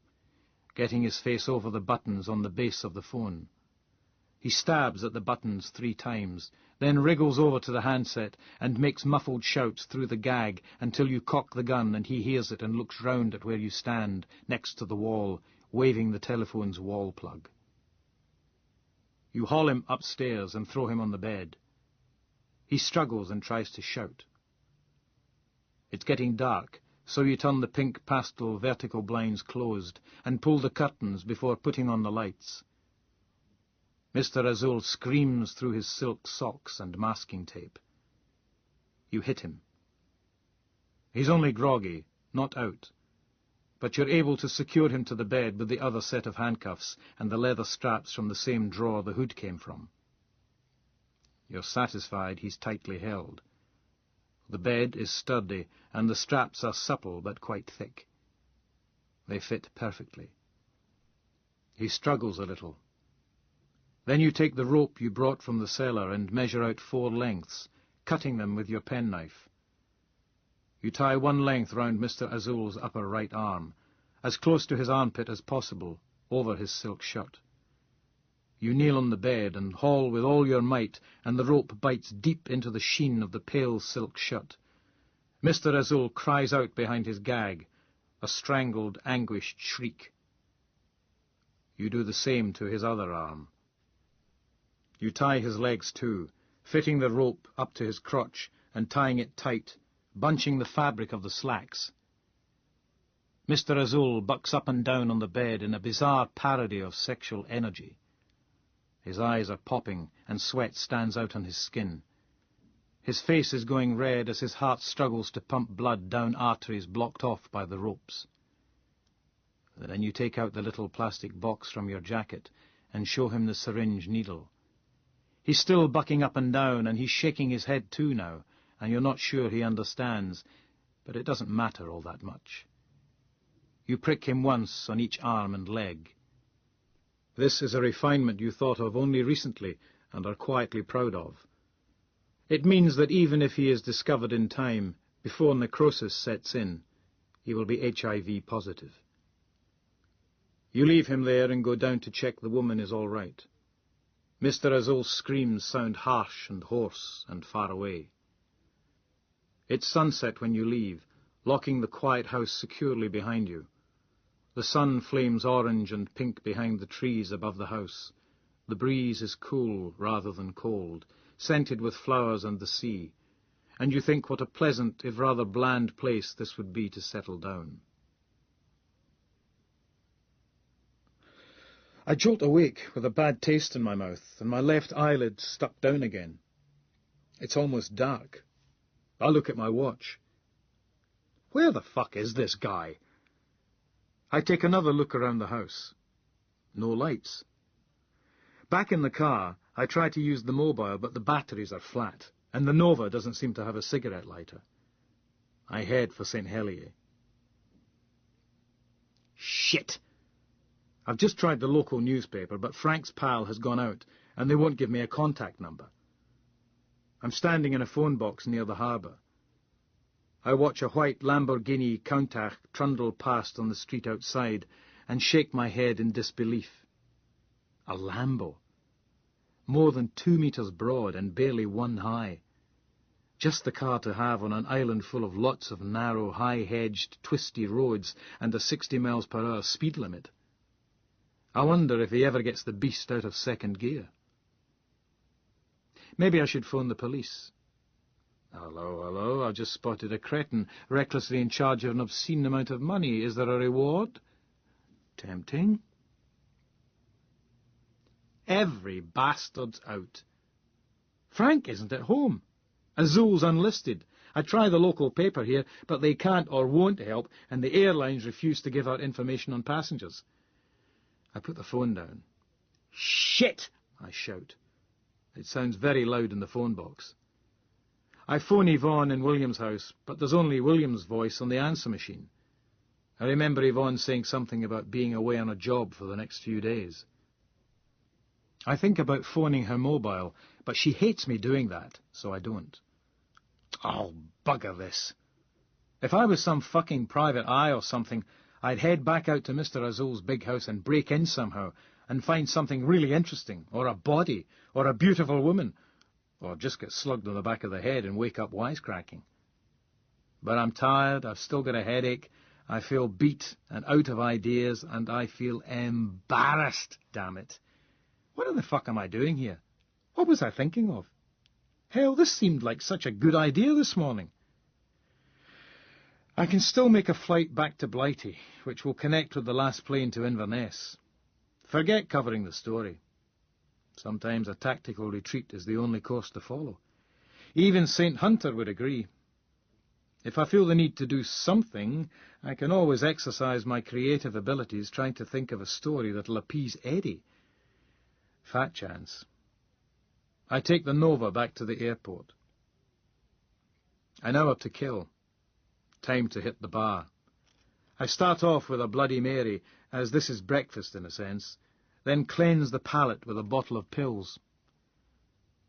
getting his face over the buttons on the base of the phone. He stabs at the buttons 3 times, then wriggles over to the handset and makes muffled shouts through the gag until you cock the gun and he hears it and looks round at where you stand, next to the wall, waving the telephone's wall plug. You haul him upstairs and throw him on the bed. He struggles and tries to shout. It's getting dark, so you turn the pink pastel vertical blinds closed and pull the curtains before putting on the lights. Mr. Azul screams through his silk socks and masking tape. You hit him. He's only groggy, not out, but you're able to secure him to the bed with the other set of handcuffs and the leather straps from the same drawer the hood came from. You're satisfied he's tightly held. The bed is sturdy, and the straps are supple but quite thick. They fit perfectly. He struggles a little. Then you take the rope you brought from the cellar and measure out 4 lengths, cutting them with your penknife. You tie one length round Mr. Azul's upper right arm, as close to his armpit as possible, over his silk shirt. You kneel on the bed and haul with all your might, and the rope bites deep into the sheen of the pale silk shirt. Mr. Azul cries out behind his gag, a strangled, anguished shriek. You do the same to his other arm. You tie his legs too, fitting the rope up to his crotch and tying it tight, bunching the fabric of the slacks. Mr. Azul bucks up and down on the bed in a bizarre parody of sexual energy. His eyes are popping, and sweat stands out on his skin. His face is going red as his heart struggles to pump blood down arteries blocked off by the ropes. Then you take out the little plastic box from your jacket and show him the syringe needle. He's still bucking up and down, and he's shaking his head too now, and you're not sure he understands, but it doesn't matter all that much. You prick him once on each arm and leg. This is a refinement you thought of only recently and are quietly proud of. It means that even if he is discovered in time, before necrosis sets in, he will be HIV positive. You leave him there and go down to check the woman is all right. Mr. Azul's screams sound harsh and hoarse and far away. It's sunset when you leave, locking the quiet house securely behind you. The sun flames orange and pink behind the trees above the house. The breeze is cool rather than cold, scented with flowers and the sea, and you think what a pleasant, if rather bland place this would be to settle down. I jolt awake with a bad taste in my mouth, and my left eyelid stuck down again. It's almost dark. I look at my watch. Where the fuck is this guy? I take another look around the house. No lights. Back in the car, I try to use the mobile, but the batteries are flat, and the Nova doesn't seem to have a cigarette lighter. I head for St. Helier. Shit! I've just tried the local newspaper, but Frank's pal has gone out, and they won't give me a contact number. I'm standing in a phone box near the harbour. I watch a white Lamborghini Countach trundle past on the street outside and shake my head in disbelief. A Lambo. More than 2 meters broad and barely 1 high. Just the car to have on an island full of lots of narrow, high-hedged, twisty roads and a 60 miles per hour speed limit. I wonder if he ever gets the beast out of second gear. Maybe I should phone the police. Hello, hello, I've just spotted a cretin recklessly in charge of an obscene amount of money. Is there a reward? Tempting. Every bastard's out. Frank isn't at home. Azul's unlisted. I try the local paper here, but they can't or won't help, and the airlines refuse to give out information on passengers. I put the phone down. Shit! I shout. It sounds very loud in the phone box. I phone Yvonne in William's house, but there's only William's voice on the answer machine. I remember Yvonne saying something about being away on a job for the next few days. I think about phoning her mobile, but she hates me doing that, so I don't. Oh, bugger this. If I was some fucking private eye or something, I'd head back out to Mr. Azul's big house and break in somehow and find something really interesting, or a body, or a beautiful woman, or just get slugged on the back of the head and wake up wisecracking. But I'm tired, I've still got a headache, I feel beat and out of ideas, and I feel embarrassed, damn it. What the fuck am I doing here? What was I thinking of? Hell, this seemed like such a good idea this morning. I can still make a flight back to Blighty, which will connect with the last plane to Inverness. Forget covering the story. Sometimes a tactical retreat is the only course to follow. Even St. Hunter would agree. If I feel the need to do something, I can always exercise my creative abilities trying to think of a story that'll appease Eddie. Fat chance. I take the Nova back to the airport. I now have to kill. Time to hit the bar. I start off with a Bloody Mary, as this is breakfast in a sense, then cleanse the palate with a bottle of pills.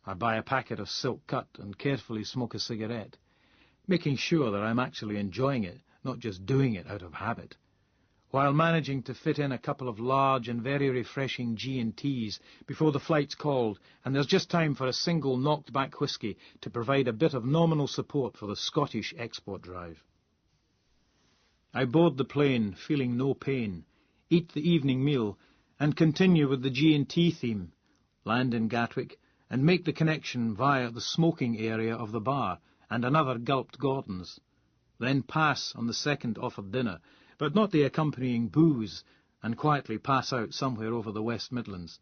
I buy a packet of silk cut and carefully smoke a cigarette. making sure that I'm actually enjoying it, not just doing it out of habit, while managing to fit in a couple of large and very refreshing G&Ts before the flight's called, and there's just time for a single knocked-back whisky to provide a bit of nominal support for the Scottish export drive. I board the plane, feeling no pain, eat the evening meal, and continue with the G&T theme, land in Gatwick, and make the connection via the smoking area of the bar and another gulped Gordon's, then pass on the second offered dinner, but not the accompanying booze, and quietly pass out somewhere over the West Midlands,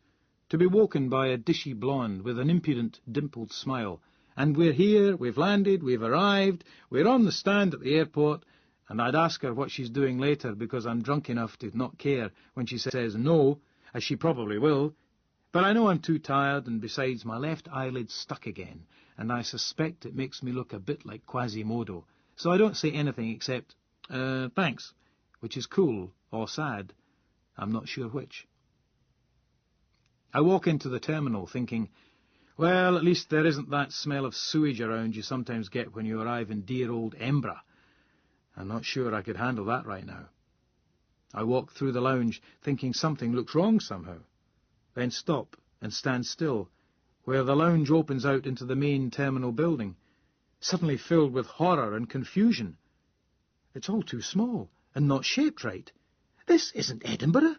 to be woken by a dishy blonde with an impudent, dimpled smile, and we're here, we've landed, we've arrived, we're on the stand at the airport, and I'd ask her what she's doing later because I'm drunk enough to not care when she says no, as she probably will, but I know I'm too tired, and besides, my left eyelid's stuck again, and I suspect it makes me look a bit like Quasimodo, so I don't say anything except, thanks, which is cool or sad. I'm not sure which. I walk into the terminal thinking, well, at least there isn't that smell of sewage around you sometimes get when you arrive in dear old Embra. I'm not sure I could handle that right now. I walk through the lounge thinking something looks wrong somehow, then stop and stand still, where the lounge opens out into the main terminal building, suddenly filled with horror and confusion. It's all too small and not shaped right. This isn't Edinburgh.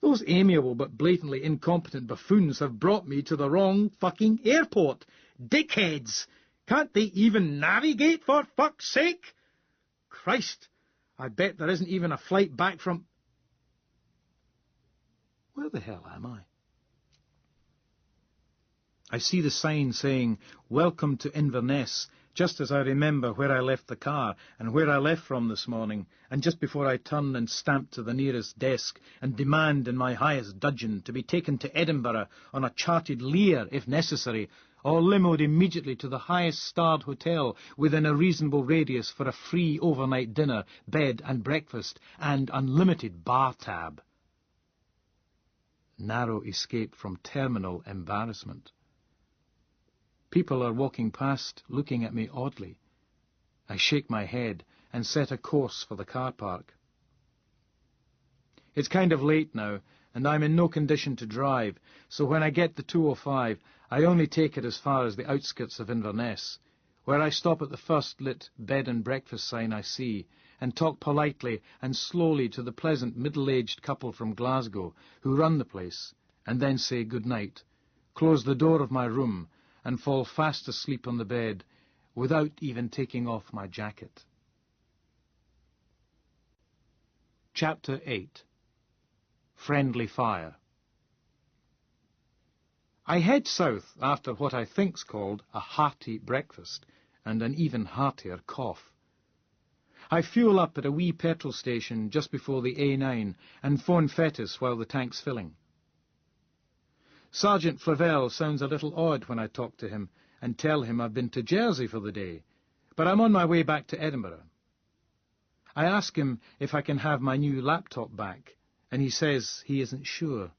Those amiable but blatantly incompetent buffoons have brought me to the wrong fucking airport. Dickheads! Can't they even navigate, for fuck's sake? Christ, I bet there isn't even a flight back from... Where the hell am I? I see the sign saying, "Welcome to Inverness," just as I remember where I left the car and where I left from this morning, and just before I turn and stamp to the nearest desk and demand in my highest dudgeon to be taken to Edinburgh on a chartered Lear, if necessary, or limoed immediately to the highest-starred hotel within a reasonable radius for a free overnight dinner, bed and breakfast, and unlimited bar tab. Narrow escape from terminal embarrassment. People are walking past, looking at me oddly. I shake my head and set a course for the car park. It's kind of late now, and I'm in no condition to drive, so when I get the 205, I only take it as far as the outskirts of Inverness, where I stop at the first lit bed and breakfast sign I see, and talk politely and slowly to the pleasant middle-aged couple from Glasgow who run the place, and then say good night, close the door of my room, and fall fast asleep on the bed without even taking off my jacket. Chapter 8. Friendly Fire. I head south after what I think's called a hearty breakfast and an even heartier cough. I fuel up at a wee petrol station just before the A9 and phone Fetis while the tank's filling. Sergeant Flavel sounds a little odd when I talk to him and tell him I've been to Jersey for the day, but I'm on my way back to Edinburgh. I ask him if I can have my new laptop back, and he says he isn't sure.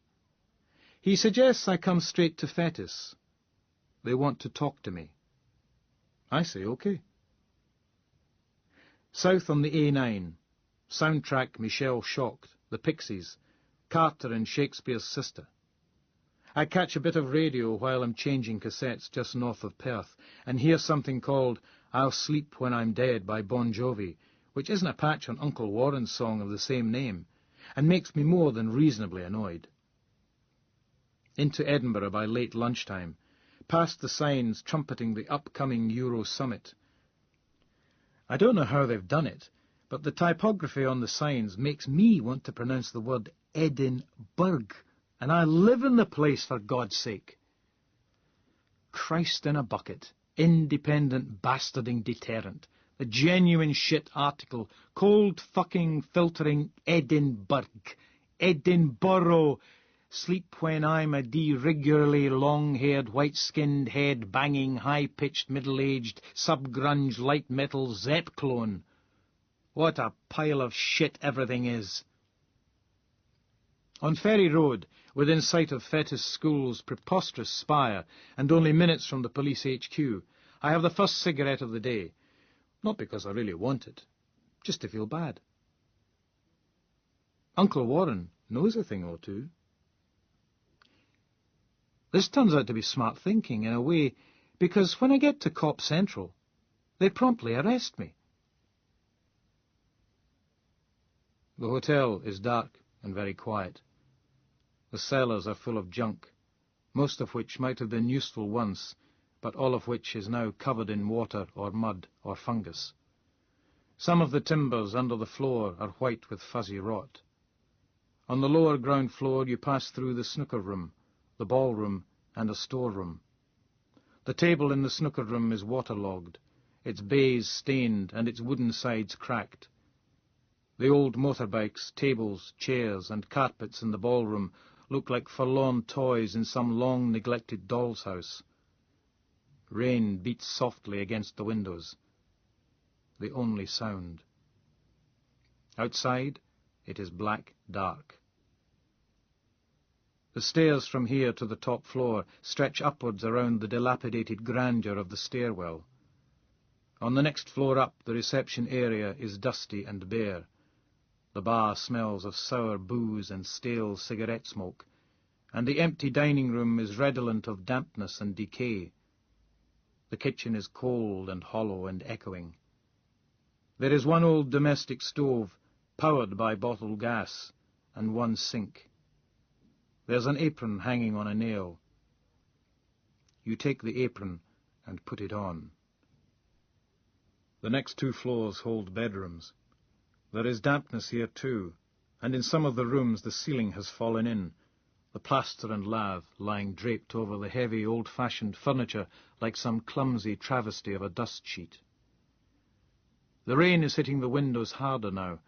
He suggests I come straight to Fetis. They want to talk to me. I say OK. South on the A9, soundtrack Michelle Shocked, The Pixies, Carter and Shakespeare's Sister. I catch a bit of radio while I'm changing cassettes just north of Perth and hear something called I'll Sleep When I'm Dead by Bon Jovi, which isn't a patch on Uncle Warren's song of the same name, and makes me more than reasonably annoyed. Into Edinburgh by late lunchtime, past the signs trumpeting the upcoming Euro summit. I don't know how they've done it, but the typography on the signs makes me want to pronounce the word Edinburgh, and I live in the place, for God's sake. Christ in a bucket, independent bastarding deterrent, the genuine shit article, cold fucking filtering Edinburgh, Edinburgh, sleep when I'm a regularly long-haired, white-skinned, head-banging, high-pitched, middle-aged, sub-grunge, light metal Zepp clone. What a pile of shit everything is. On Ferry Road, within sight of Fetis School's preposterous spire, and only minutes from the police HQ, I have the first cigarette of the day, Not because I really want it, just to feel bad. Uncle Warren knows a thing or two. This turns out to be smart thinking in a way, because when I get to Cop Central, they promptly arrest me. The hotel is dark and very quiet. The cellars are full of junk, most of which might have been useful once, but all of which is now covered in water or mud or fungus. Some of the timbers under the floor are white with fuzzy rot. On the lower ground floor you pass through the snooker room, the ballroom, and a storeroom. The table in the snooker room is waterlogged, its bays stained and its wooden sides cracked. The old motorbikes, tables, chairs, and carpets in the ballroom look like forlorn toys in some long-neglected doll's house. Rain beats softly against the windows, the only sound. Outside, it is black dark. The stairs from here to the top floor stretch upwards around the dilapidated grandeur of the stairwell. On the next floor up, the reception area is dusty and bare. The bar smells of sour booze and stale cigarette smoke, and the empty dining room is redolent of dampness and decay. The kitchen is cold and hollow and echoing. There is one old domestic stove, powered by bottled gas, and one sink. There's an apron hanging on a nail. You take the apron and put it on. The next 2 floors hold bedrooms. There is dampness here too, and in some of the rooms the ceiling has fallen in, the plaster and lath lying draped over the heavy old-fashioned furniture like some clumsy travesty of a dust sheet. The rain is hitting the windows harder now,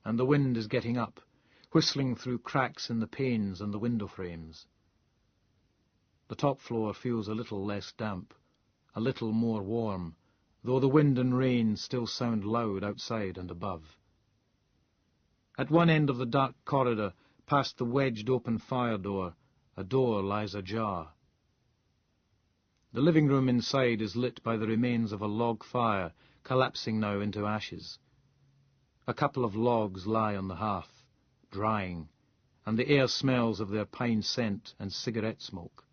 and the wind is getting up, whistling through cracks in the panes and the window frames. The top floor feels a little less damp, a little more warm, though the wind and rain still sound loud outside and above. At one end of the dark corridor, past the wedged open fire door, a door lies ajar. The living room inside is lit by the remains of a log fire, collapsing now into ashes. A couple of logs lie on the hearth, drying, and the air smells of their pine scent and cigarette smoke.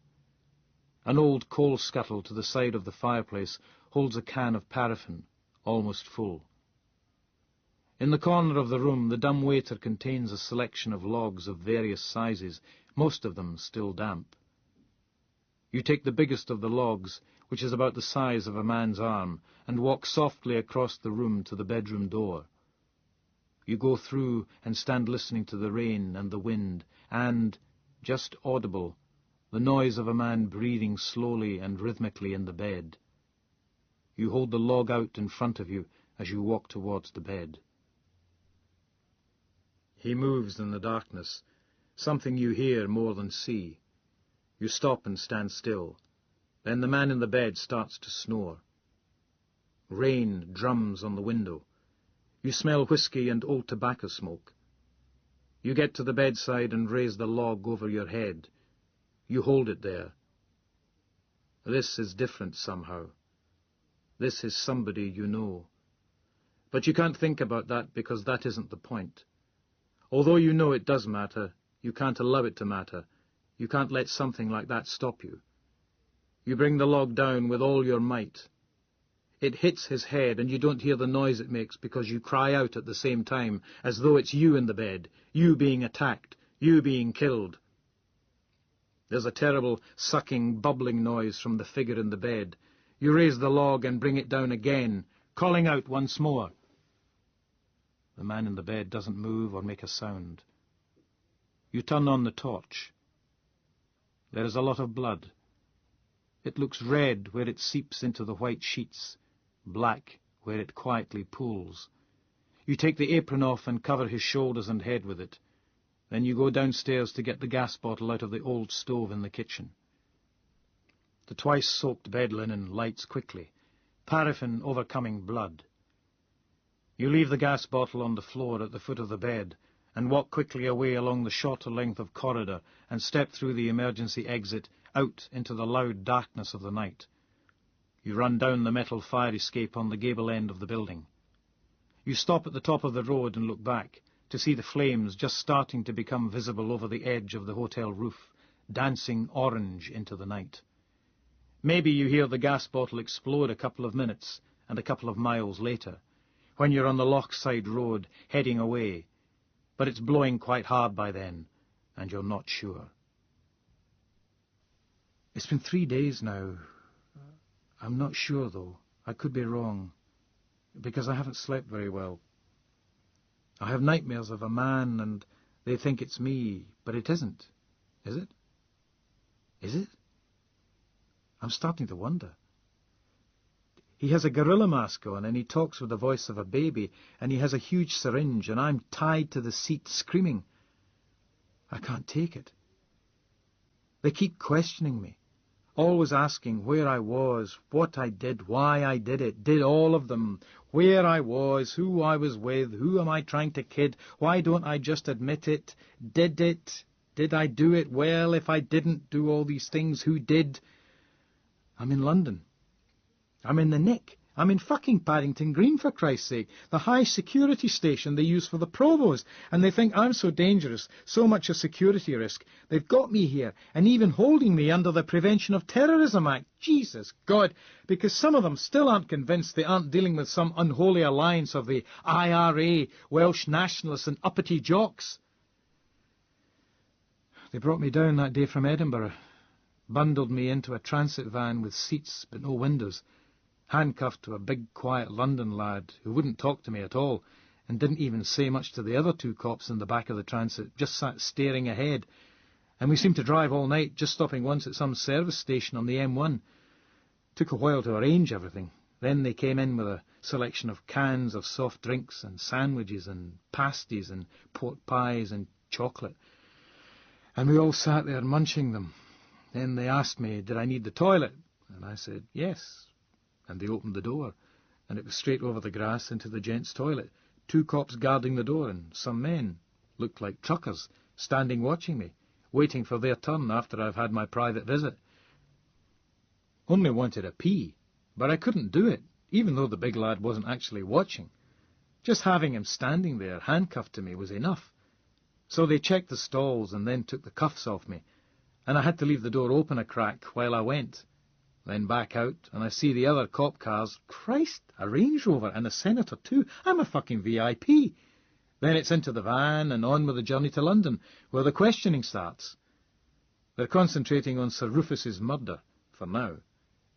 An old coal scuttle to the side of the fireplace holds a can of paraffin, almost full. In the corner of the room, the dumb waiter contains a selection of logs of various sizes, most of them still damp. You take the biggest of the logs, which is about the size of a man's arm, and walk softly across the room to the bedroom door. You go through and stand listening to the rain and the wind, and, just audible, the noise of a man breathing slowly and rhythmically in the bed. You hold the log out in front of you as you walk towards the bed. He moves in the darkness, something you hear more than see. You stop and stand still. Then the man in the bed starts to snore. Rain drums on the window. You smell whiskey and old tobacco smoke. You get to the bedside and raise the log over your head. You hold it there. This is different somehow. This is somebody you know. But you can't think about that because that isn't the point. Although you know it does matter, you can't allow it to matter. You can't let something like that stop you. You bring the log down with all your might. It hits his head, and you don't hear the noise it makes because you cry out at the same time, as though it's you in the bed, you being attacked, you being killed. There's a terrible sucking, bubbling noise from the figure in the bed. You raise the log and bring it down again, calling out once more. The man in the bed doesn't move or make a sound. You turn on the torch. There is a lot of blood. It looks red where it seeps into the white sheets, black where it quietly pools. You take the apron off and cover his shoulders and head with it. Then you go downstairs to get the gas bottle out of the old stove in the kitchen. The twice-soaked bed linen lights quickly, paraffin overcoming blood. You leave the gas bottle on the floor at the foot of the bed and walk quickly away along the shorter length of corridor and step through the emergency exit out into the loud darkness of the night. You run down the metal fire escape on the gable end of the building. You stop at the top of the road and look back to see the flames just starting to become visible over the edge of the hotel roof, dancing orange into the night. Maybe you hear the gas bottle explode a couple of minutes and a couple of miles later, when you're on the Lochside Road heading away, but it's blowing quite hard by then, and you're not sure. It's been 3 days now. I'm not sure, though. I could be wrong, because I haven't slept very well. I have nightmares of a man, and they think it's me, but it isn't. Is it? Is it? I'm starting to wonder. He has a gorilla mask on, and he talks with the voice of a baby, and he has a huge syringe, and I'm tied to the seat screaming. I can't take it. They keep questioning me, always asking where I was, what I did, why I did it, did all of them, where I was, who I was with, who am I trying to kid, why don't I just admit it, did I do it well, if I didn't do all these things, who did? I'm in London. I'm in the Nick. I'm in fucking Paddington Green, for Christ's sake, the high security station they use for the provos, and they think I'm so dangerous, so much a security risk. They've got me here, and even holding me under the Prevention of Terrorism Act. Jesus God, because some of them still aren't convinced they aren't dealing with some unholy alliance of the IRA, Welsh nationalists and uppity jocks. They brought me down that day from Edinburgh, bundled me into a transit van with seats but no windows, handcuffed to a big, quiet London lad who wouldn't talk to me at all and didn't even say much to the other two cops in the back of the transit, just sat staring ahead. And we seemed to drive all night, just stopping once at some service station on the M1. Took a while to arrange everything. Then they came in with a selection of cans of soft drinks and sandwiches and pasties and pork pies and chocolate. And we all sat there munching them. Then they asked me, did I need the toilet? And I said, yes. And they opened the door, and it was straight over the grass into the gents' toilet. 2 cops guarding the door, and some men, looked like truckers, standing watching me, waiting for their turn after I've had my private visit. Only wanted a pee, but I couldn't do it, even though the big lad wasn't actually watching. Just having him standing there, handcuffed to me, was enough. So they checked the stalls and then took the cuffs off me, and I had to leave the door open a crack while I went. Then back out, and I see the other cop cars. Christ, a Range Rover and a Senator too. I'm a fucking VIP. Then it's into the van and on with the journey to London, where the questioning starts. They're concentrating on Sir Rufus's murder, for now,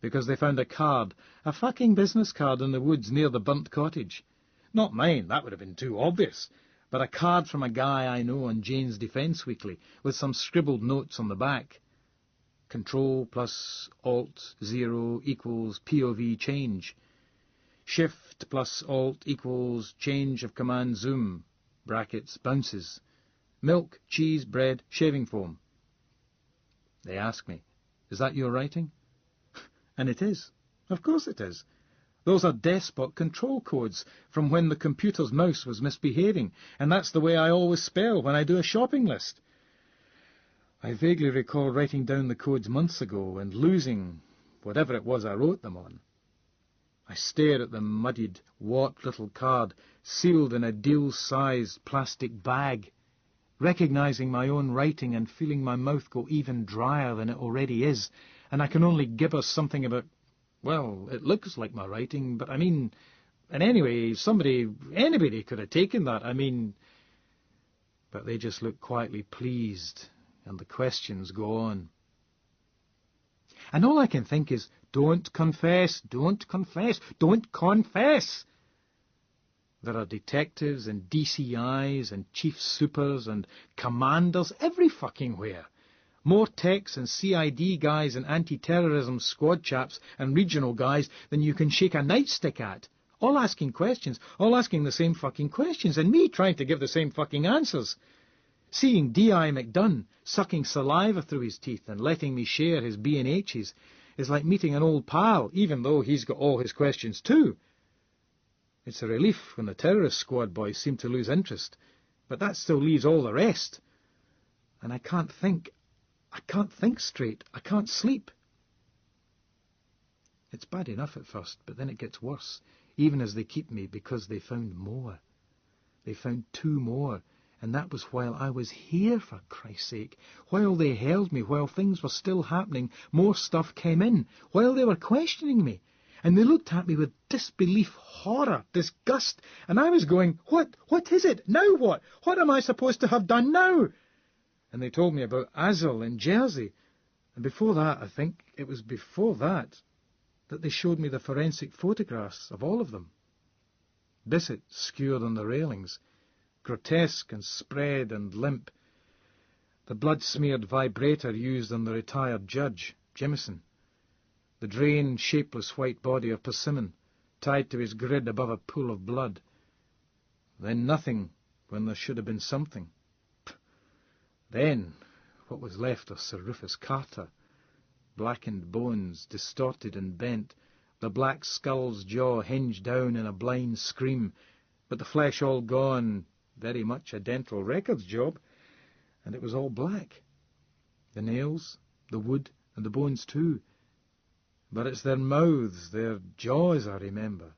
because they found a card, a fucking business card in the woods near the burnt cottage. Not mine, that would have been too obvious, but a card from a guy I know on Jane's Defence Weekly, with some scribbled notes on the back. Control plus Alt 0 equals POV change. Shift plus Alt equals change of command zoom, brackets, bounces. Milk, cheese, bread, shaving foam. They ask me, is that your writing? And it is. Of course it is. Those are despot control codes from when the computer's mouse was misbehaving, and that's the way I always spell when I do a shopping list. I vaguely recall writing down the codes months ago and losing whatever it was I wrote them on. I stare at the muddied, warped little card, sealed in a deal-sized plastic bag, recognizing my own writing and feeling my mouth go even drier than it already is, and I can only gibber something about, well, it looks like my writing, but I mean, and anyway, anybody could have taken that, but they just look quietly pleased. And the questions go on. And all I can think is, don't confess, don't confess, don't confess. There are detectives and DCIs and chief supers and commanders every fucking where. More techs and CID guys and anti-terrorism squad chaps and regional guys than you can shake a nightstick at. All asking questions, all asking the same fucking questions, and me trying to give the same fucking answers. Seeing D.I. McDunn sucking saliva through his teeth and letting me share his B&H's is like meeting an old pal, even though he's got all his questions too. It's a relief when the terrorist squad boys seem to lose interest, but that still leaves all the rest. And I can't think straight, I can't sleep. It's bad enough at first, but then it gets worse, even as they keep me, because they found more. They found 2 more, and that was while I was here, for Christ's sake. While they held me, while things were still happening, more stuff came in, while they were questioning me. And they looked at me with disbelief, horror, disgust, and I was going, What is it? Now what? What am I supposed to have done now? And they told me about Azil in Jersey. And before that, I think it was before that they showed me the forensic photographs of all of them. Bissett skewered on the railings, grotesque and spread and limp. The blood-smeared vibrator used on the retired judge, Jimison. The drained, shapeless white body of Persimmon, tied to his grid above a pool of blood. Then nothing when there should have been something. Then what was left of Sir Rufus Carter, blackened bones, distorted and bent, the black skull's jaw hinged down in a blind scream, but the flesh all gone, very much a dental records job, and it was all black. The nails, the wood, and the bones too. But it's their mouths, their jaws I remember,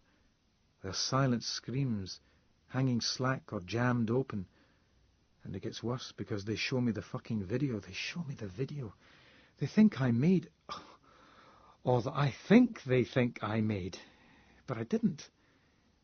their silent screams, hanging slack or jammed open. And it gets worse because they show me the fucking video. They show me the video. They think I made, or that I think they think I made, but I didn't.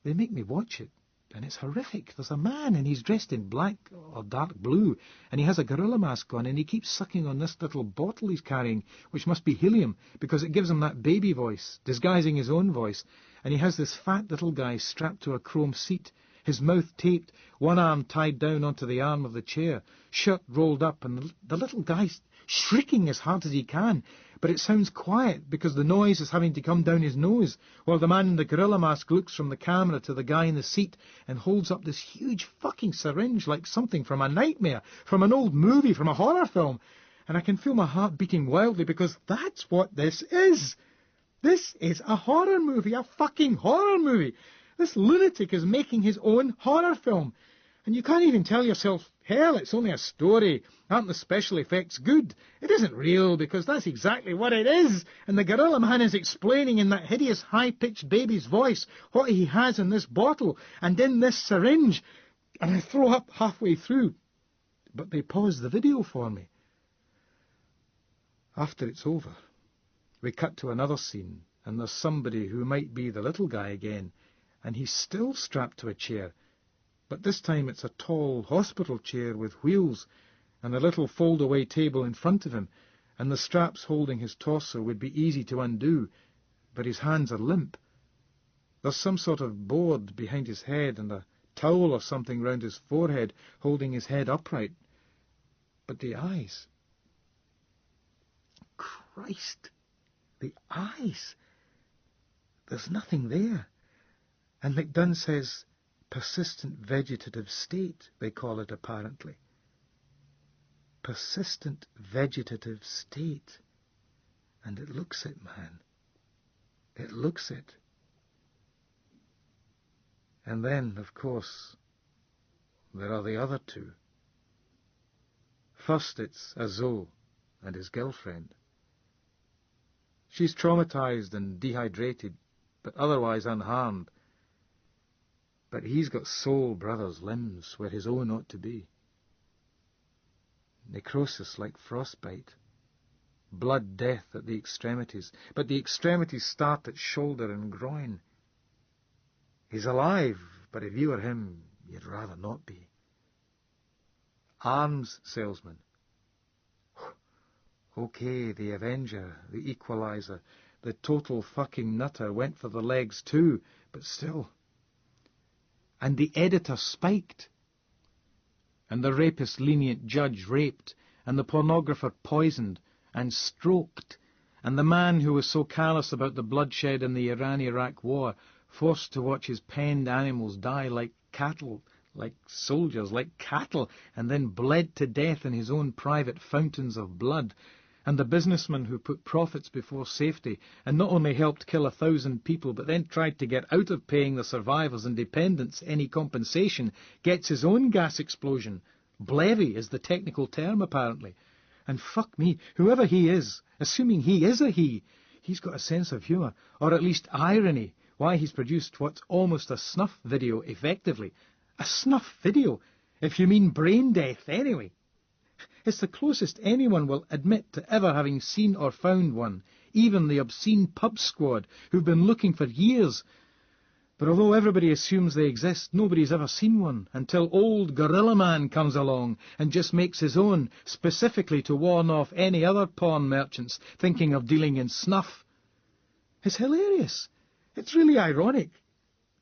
They make me watch it, and it's horrific. There's a man, and he's dressed in black or dark blue, and he has a gorilla mask on, and he keeps sucking on this little bottle he's carrying, which must be helium, because it gives him that baby voice, disguising his own voice. And he has this fat little guy strapped to a chrome seat, his mouth taped, one arm tied down onto the arm of the chair, shirt rolled up, and the little guy's shrieking as hard as he can, but it sounds quiet because the noise is having to come down his nose, while the man in the gorilla mask looks from the camera to the guy in the seat and holds up this huge fucking syringe like something from a nightmare, from an old movie, from a horror film. And I can feel my heart beating wildly because that's what this is. This is a horror movie, a fucking horror movie. This lunatic is making his own horror film. And you can't even tell yourself, hell, it's only a story. Aren't the special effects good? It isn't real, because that's exactly what it is. And the gorilla man is explaining in that hideous high-pitched baby's voice what he has in this bottle and in this syringe. And I throw up halfway through. But they pause the video for me. After it's over, we cut to another scene, and there's somebody who might be the little guy again, and he's still strapped to a chair. But this time it's a tall hospital chair with wheels and a little fold-away table in front of him, and the straps holding his torso would be easy to undo, but his hands are limp. There's some sort of board behind his head and a towel or something round his forehead holding his head upright. But the eyes... Christ! The eyes! There's nothing there. And McDunn says... persistent vegetative state, they call it apparently. Persistent vegetative state. And it looks it, man. It looks it. And then, of course, there are the other 2. First it's Azul and his girlfriend. She's traumatized and dehydrated, but otherwise unharmed. But he's got soul brother's limbs where his own ought to be. Necrosis like frostbite. Blood death at the extremities, but the extremities start at shoulder and groin. He's alive, but if you were him, you'd rather not be. Arms salesman. Okay, the Avenger, the Equalizer, the total fucking nutter went for the legs too, but still... And the editor spiked. And the rapist-lenient judge raped, and the pornographer poisoned and stroked, and the man who was so callous about the bloodshed in the Iran-Iraq war forced to watch his penned animals die like cattle, like soldiers, like cattle, and then bled to death in his own private fountains of blood, and the businessman who put profits before safety and not only helped kill 1,000 people but then tried to get out of paying the survivors and dependents any compensation gets his own gas explosion. Blevy is the technical term, apparently. And fuck me, whoever he is, assuming he is a he He's got a sense of humour, or at least irony, why he's produced what's almost a snuff video, effectively. A snuff video, if you mean brain death, anyway. It's the closest anyone will admit to ever having seen or found one, even the obscene pub squad who've been looking for years. But although everybody assumes they exist, nobody's ever seen one until old Gorilla Man comes along and just makes his own, specifically to warn off any other porn merchants thinking of dealing in snuff. It's hilarious. It's really ironic.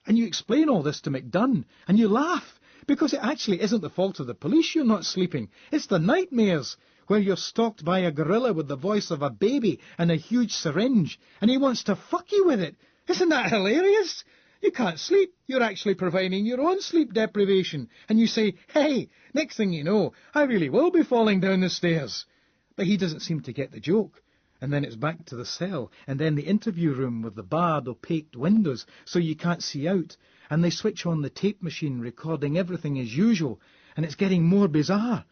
And you explain all this to McDunn, and you laugh, because it actually isn't the fault of the police you're not sleeping. It's the nightmares, where you're stalked by a gorilla with the voice of a baby and a huge syringe, and he wants to fuck you with it. Isn't that hilarious? You can't sleep. You're actually providing your own sleep deprivation. And you say, hey, next thing you know, I really will be falling down the stairs. But he doesn't seem to get the joke. And then it's back to the cell, and then the interview room with the barred, opaque windows so you can't see out. And they switch on the tape machine, recording everything as usual, and it's getting more bizarre.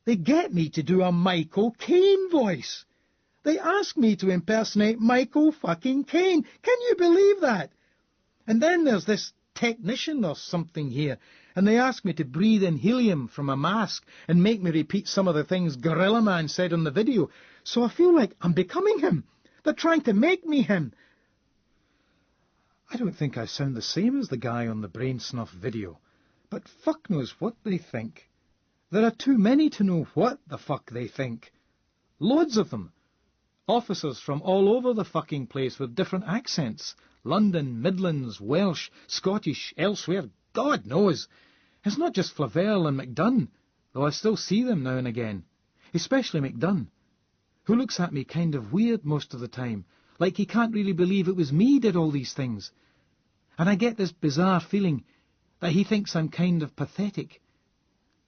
They get me to do a Michael Caine voice. They ask me to impersonate Michael fucking Caine. Can you believe that? And then there's this technician or something here, and they ask me to breathe in helium from a mask and make me repeat some of the things Gorilla Man said on the video, so I feel like I'm becoming him. They're trying to make me him. I don't think I sound the same as the guy on the brain snuff video, but fuck knows what they think. There are too many to know what the fuck they think. Loads of them. Officers from all over the fucking place with different accents. London, Midlands, Welsh, Scottish, elsewhere, God knows. It's not just Flavel and McDunn, though I still see them now and again. Especially McDunn, who looks at me kind of weird most of the time, like he can't really believe it was me did all these things. And I get this bizarre feeling that he thinks I'm kind of pathetic.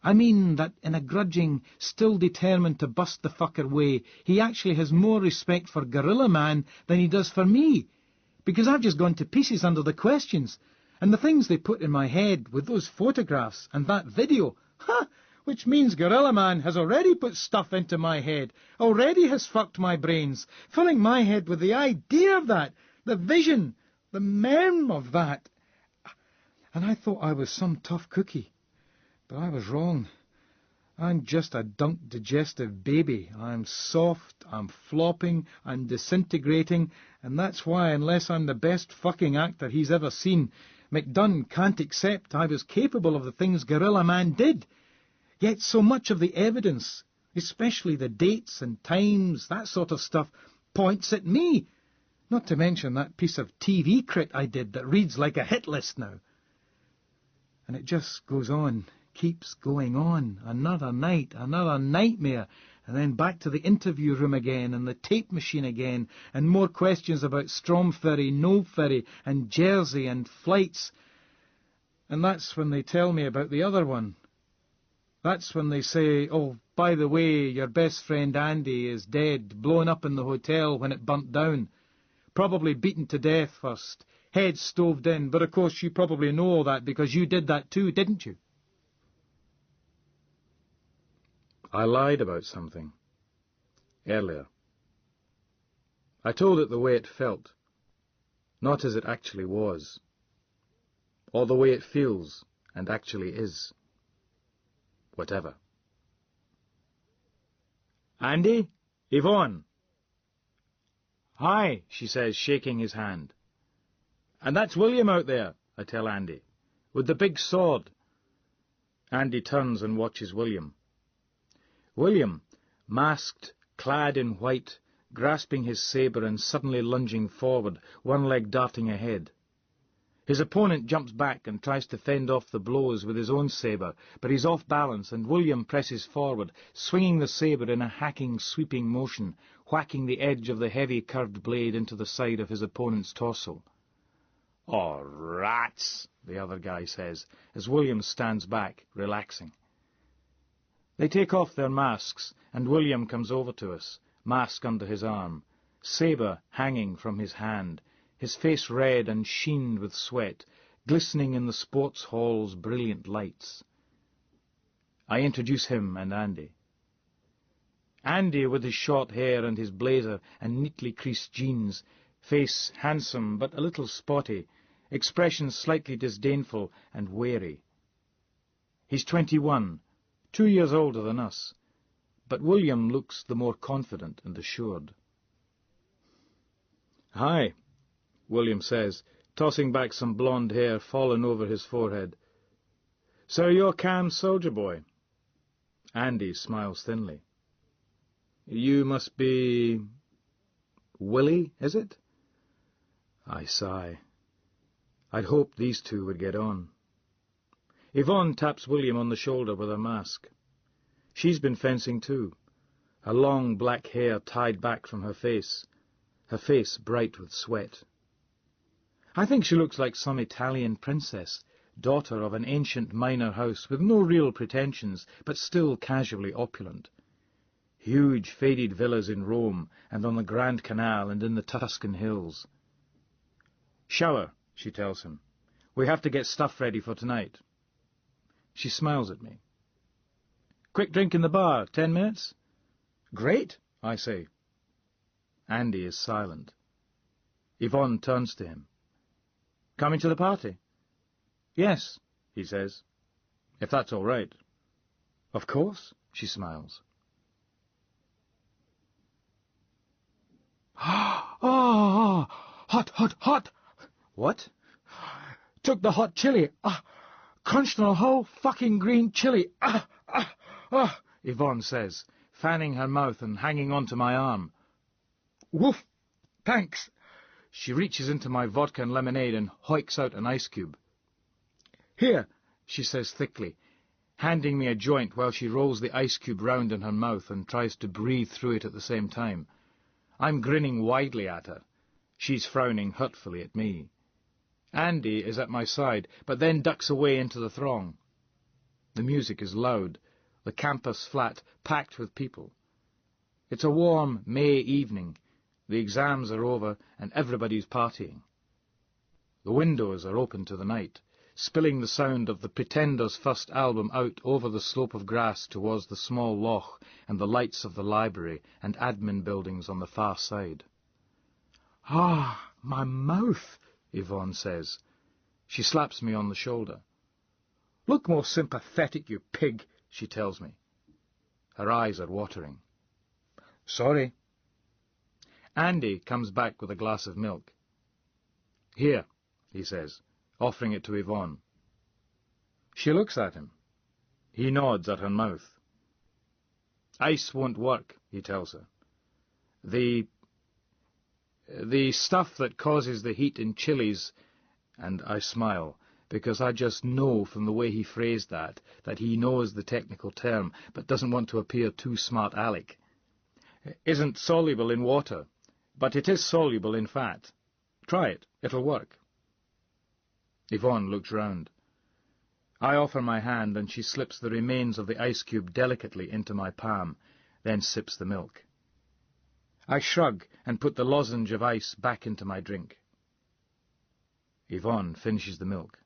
I mean that in a grudging, still determined to bust the fucker way, he actually has more respect for Gorilla Man than he does for me, because I've just gone to pieces under the questions, and the things they put in my head with those photographs and that video, which means Gorilla Man has already put stuff into my head, already has fucked my brains, filling my head with the idea of that, the vision, the mem of that. And I thought I was some tough cookie, but I was wrong. I'm just a dunked digestive baby. I'm soft, I'm flopping, I'm disintegrating, and that's why, unless I'm the best fucking actor he's ever seen, McDunn can't accept I was capable of the things Gorilla Man did. Yet so much of the evidence, especially the dates and times, that sort of stuff, points at me. Not to mention that piece of TV crit I did that reads like a hit list now. And it just goes on. Keeps going on, another night, another nightmare, and then back to the interview room again, and the tape machine again, and more questions about Stromferry, no ferry, and Jersey, and flights. And that's when they tell me about the other one. That's when they say, oh, by the way, your best friend Andy is dead, blown up in the hotel when it burnt down. Probably beaten to death first, head stoved in, but of course you probably know all that because you did that too, didn't you? I lied about something. Earlier. I told it the way it felt, not as it actually was, or the way it feels and actually is. Whatever. Andy? Yvonne? Hi, she says, shaking his hand. And that's William out there, I tell Andy, with the big sword. Andy turns and watches William. William, masked, clad in white, grasping his sabre and suddenly lunging forward, one leg darting ahead. His opponent jumps back and tries to fend off the blows with his own sabre, but he's off balance, and William presses forward, swinging the sabre in a hacking, sweeping motion, whacking the edge of the heavy curved blade into the side of his opponent's torso. "Oh, rats," the other guy says, as William stands back, relaxing. They take off their masks, and William comes over to us, mask under his arm, sabre hanging from his hand, his face red and sheened with sweat, glistening in the sports hall's brilliant lights. I introduce him and Andy. Andy with his short hair and his blazer and neatly creased jeans, face handsome but a little spotty, expression slightly disdainful and wary. He's 21, 2 years older than us, but William looks the more confident and assured. "Hi," William says, tossing back some blonde hair fallen over his forehead. "So you're Cam's soldier boy?" Andy smiles thinly. "You must be... Willie, is it?" I sigh. I'd hoped these two would get on. Yvonne taps William on the shoulder with her mask. She's been fencing too, her long black hair tied back from her face bright with sweat. I think she looks like some Italian princess, daughter of an ancient minor house with no real pretensions, but still casually opulent. Huge faded villas in Rome and on the Grand Canal and in the Tuscan hills. "Shower," she tells him. "We have to get stuff ready for tonight." She smiles at me. "Quick drink in the bar, 10 minutes?" "Great," I say. Andy is silent. Yvonne turns to him. "Coming to the party?" "Yes," he says, "if that's all right." "Of course," she smiles. "Oh, hot, hot, hot!" "What?" "Took the hot chili. Crunched on a whole fucking green chili. Yvonne says, fanning her mouth and hanging onto my arm. "Woof! Thanks." She reaches into my vodka and lemonade and hoiks out an ice cube. "Here," she says thickly, handing me a joint while she rolls the ice cube round in her mouth and tries to breathe through it at the same time. I'm grinning widely at her. She's frowning hurtfully at me. Andy is at my side, but then ducks away into the throng. The music is loud, the campus flat packed with people. It's a warm May evening. The exams are over and everybody's partying. The windows are open to the night, spilling the sound of the Pretenders' first album out over the slope of grass towards the small loch and the lights of the library and admin buildings on the far side. "Ah, my mouth," Yvonne says. She slaps me on the shoulder. "Look more sympathetic, you pig," she tells me. Her eyes are watering. "Sorry." Andy comes back with a glass of milk. "Here," he says, offering it to Yvonne. She looks at him. He nods at her mouth. "Ice won't work," he tells her. The stuff that causes the heat in chilies," and I smile, because I just know from the way he phrased that he knows the technical term, but doesn't want to appear too smart aleck, "isn't soluble in water, but it is soluble in fat. Try it, it'll work." Yvonne looks round. I offer my hand, and she slips the remains of the ice cube delicately into my palm, then sips the milk. I shrug and put the lozenge of ice back into my drink. Yvonne finishes the milk.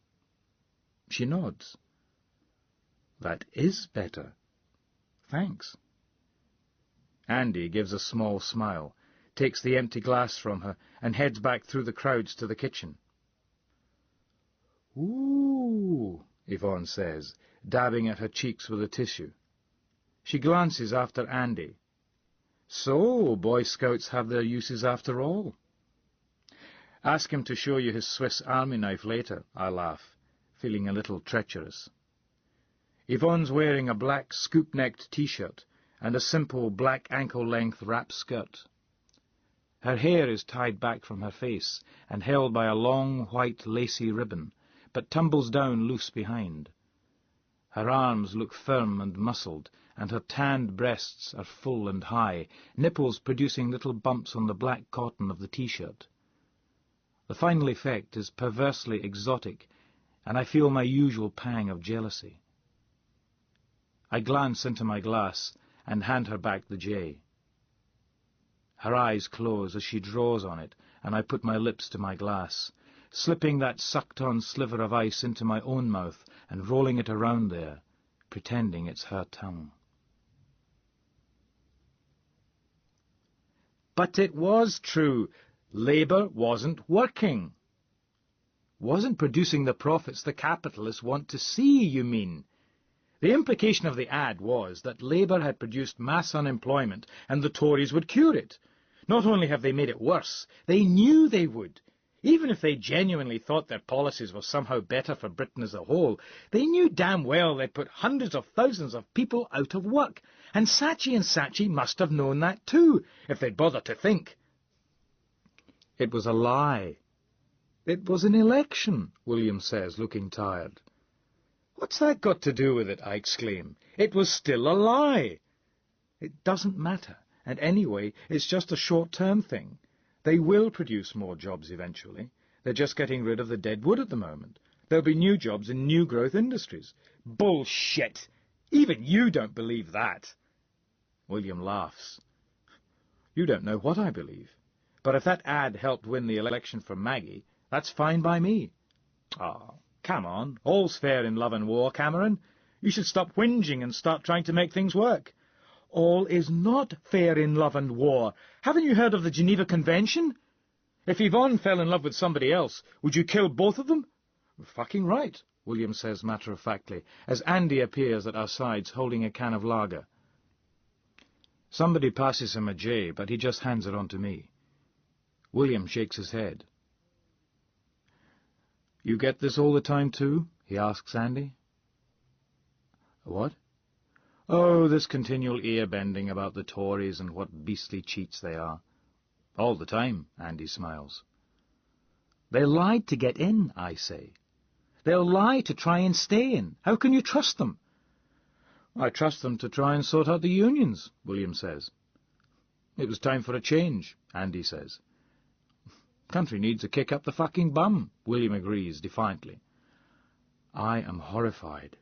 She nods. "That is better. Thanks." Andy gives a small smile, takes the empty glass from her, and heads back through the crowds to the kitchen. "Ooh," Yvonne says, dabbing at her cheeks with a tissue. She glances after Andy. "So, Boy Scouts have their uses after all." "Ask him to show you his Swiss Army knife later," I laugh, feeling a little treacherous. Yvonne's wearing a black scoop-necked T-shirt and a simple black ankle-length wrap skirt. Her hair is tied back from her face and held by a long white lacy ribbon, but tumbles down loose behind. Her arms look firm and muscled, and her tanned breasts are full and high, nipples producing little bumps on the black cotton of the T-shirt. The final effect is perversely exotic, and I feel my usual pang of jealousy. I glance into my glass and hand her back the J. Her eyes close as she draws on it, and I put my lips to my glass, slipping that sucked-on sliver of ice into my own mouth and rolling it around there, pretending it's her tongue. But it was true. Labour wasn't working. Wasn't producing the profits the capitalists want to see, you mean? The implication of the ad was that Labour had produced mass unemployment and the Tories would cure it. Not only have they made it worse, they knew they would. Even if they genuinely thought their policies were somehow better for Britain as a whole, they knew damn well they'd put hundreds of thousands of people out of work. And Saatchi and Saatchi must have known that too, if they'd bothered to think. It was a lie. It was an election, William says, looking tired. What's that got to do with it, I exclaim. It was still a lie. It doesn't matter, and anyway, it's just a short-term thing. They will produce more jobs eventually. They're just getting rid of the dead wood at the moment. There'll be new jobs in new growth industries. Bullshit! Even you don't believe that. William laughs. You don't know what I believe. But if that ad helped win the election for Maggie, that's fine by me. Oh, come on. All's fair in love and war, Cameron. You should stop whinging and start trying to make things work. All is not fair in love and war. Haven't you heard of the Geneva Convention? If Yvonne fell in love with somebody else, would you kill both of them? Fucking right, William says matter-of-factly, as Andy appears at our sides holding a can of lager. Somebody passes him a J, but he just hands it on to me. William shakes his head. You get this all the time too? He asks Andy. What? Oh, this continual ear-bending about the Tories and what beastly cheats they are. All the time, Andy smiles. They lied to get in, I say. They'll lie to try and stay in. How can you trust them? I trust them to try and sort out the unions, William says. It was time for a change, Andy says. Country needs a kick up the fucking bum, William agrees defiantly. I am horrified.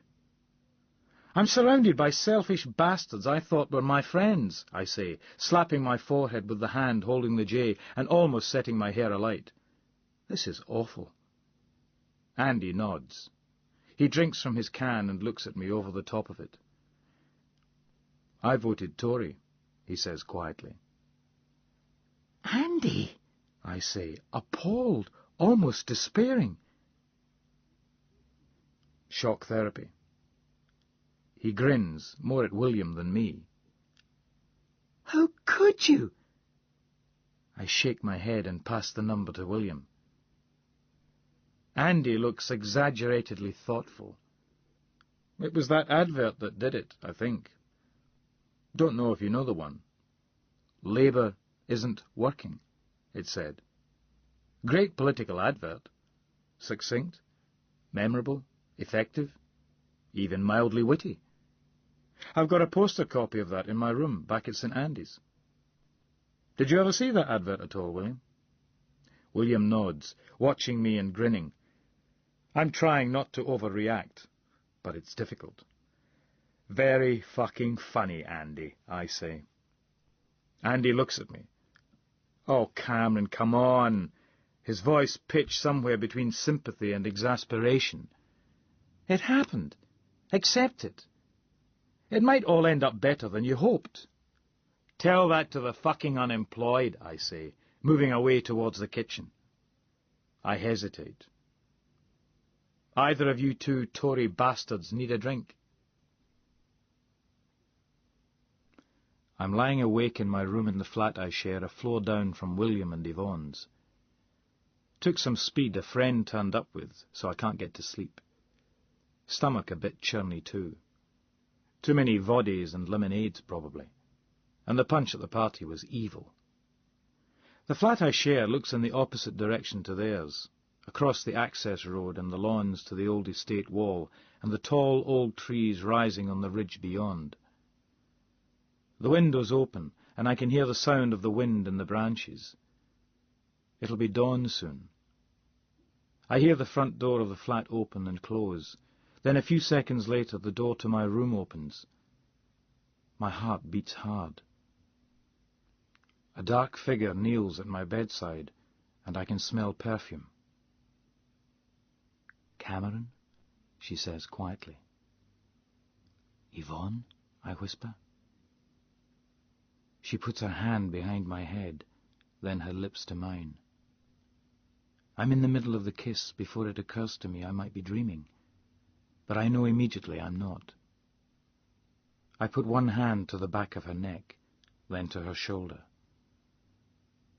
I'm surrounded by selfish bastards I thought were my friends, I say, slapping my forehead with the hand holding the J and almost setting my hair alight. This is awful. Andy nods. He drinks from his can and looks at me over the top of it. I voted Tory, he says quietly. Andy, I say, appalled, almost despairing. Shock therapy. He grins, more at William than me. How could you? I shake my head and pass the number to William. Andy looks exaggeratedly thoughtful. It was that advert that did it, I think. Don't know if you know the one. Labour isn't working, it said. Great political advert. Succinct, memorable, effective, even mildly witty. I've got a poster copy of that in my room back at St. Andy's. Did you ever see that advert at all, William? William nods, watching me and grinning. I'm trying not to overreact, but it's difficult. Very fucking funny, Andy, I say. Andy looks at me. Oh, Cameron, come on. His voice pitched somewhere between sympathy and exasperation. It happened. Accept it. It might all end up better than you hoped. Tell that to the fucking unemployed, I say, moving away towards the kitchen. I hesitate. Either of you two Tory bastards need a drink. I'm lying awake in my room in the flat I share, a floor down from William and Yvonne's. Took some speed a friend turned up with, so I can't get to sleep. Stomach a bit churny too. Too many voddies and lemonades, probably. And the punch at the party was evil. The flat I share looks in the opposite direction to theirs, across the access road and the lawns to the old estate wall and the tall old trees rising on the ridge beyond. The window's open, and I can hear the sound of the wind in the branches. It'll be dawn soon. I hear the front door of the flat open and close. Then a few seconds later the door to my room opens. My heart beats hard. A dark figure kneels at my bedside, and I can smell perfume. Cameron, she says quietly. Yvonne, I whisper. She puts her hand behind my head, then her lips to mine. I'm in the middle of the kiss before it occurs to me I might be dreaming, but I know immediately I'm not. I put one hand to the back of her neck, then to her shoulder.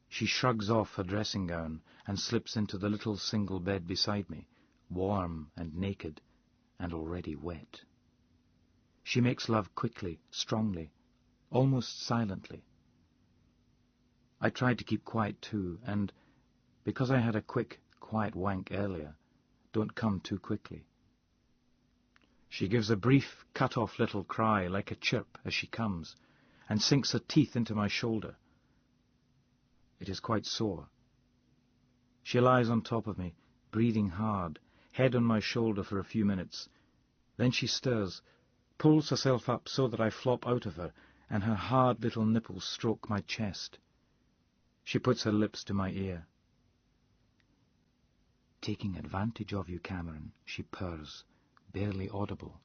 She shrugs off her dressing gown and slips into the little single bed beside me, warm and naked and already wet. She makes love quickly, strongly, almost silently. I tried to keep quiet too, and, because I had a quick, quiet wank earlier, don't come too quickly. She gives a brief, cut-off little cry like a chirp as she comes, and sinks her teeth into my shoulder. It is quite sore. She lies on top of me, breathing hard, head on my shoulder for a few minutes. Then she stirs, pulls herself up so that I flop out of her, and her hard little nipples stroke my chest. She puts her lips to my ear. "Taking advantage of you, Cameron," she purrs, barely audible.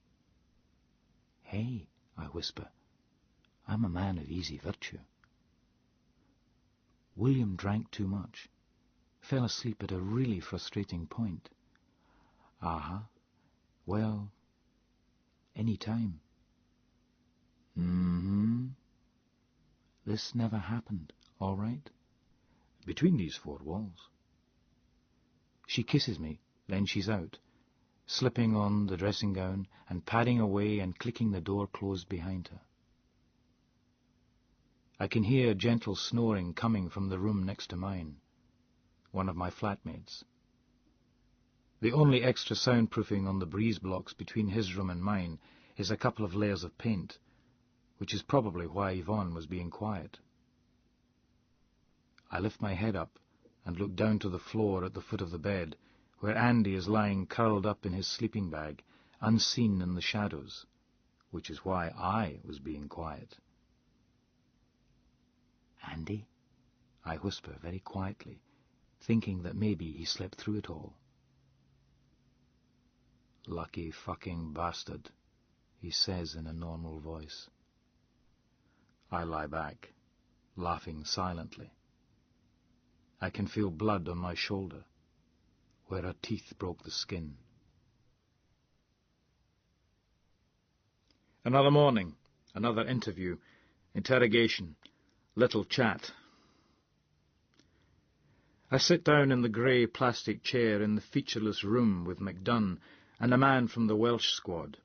"Hey," I whisper, "I'm a man of easy virtue." William drank too much. Fell asleep at a really frustrating point. "Uh-huh. Well, any time." "Mm-hmm. This never happened, all right? Between these four walls." She kisses me, then she's out, slipping on the dressing gown and padding away and clicking the door closed behind her. I can hear gentle snoring coming from the room next to mine, one of my flatmates. The only extra soundproofing on the breeze blocks between his room and mine is a couple of layers of paint, which is probably why Yvonne was being quiet. I lift my head up and look down to the floor at the foot of the bed, where Andy is lying curled up in his sleeping bag, unseen in the shadows, which is why I was being quiet. "Andy?" I whisper very quietly, thinking that maybe he slept through it all. "Lucky fucking bastard," he says in a normal voice. I lie back, laughing silently. I can feel blood on my shoulder, where her teeth broke the skin. Another morning, another interview, interrogation, little chat. I sit down in the grey plastic chair in the featureless room with McDunn and a man from the Welsh squad,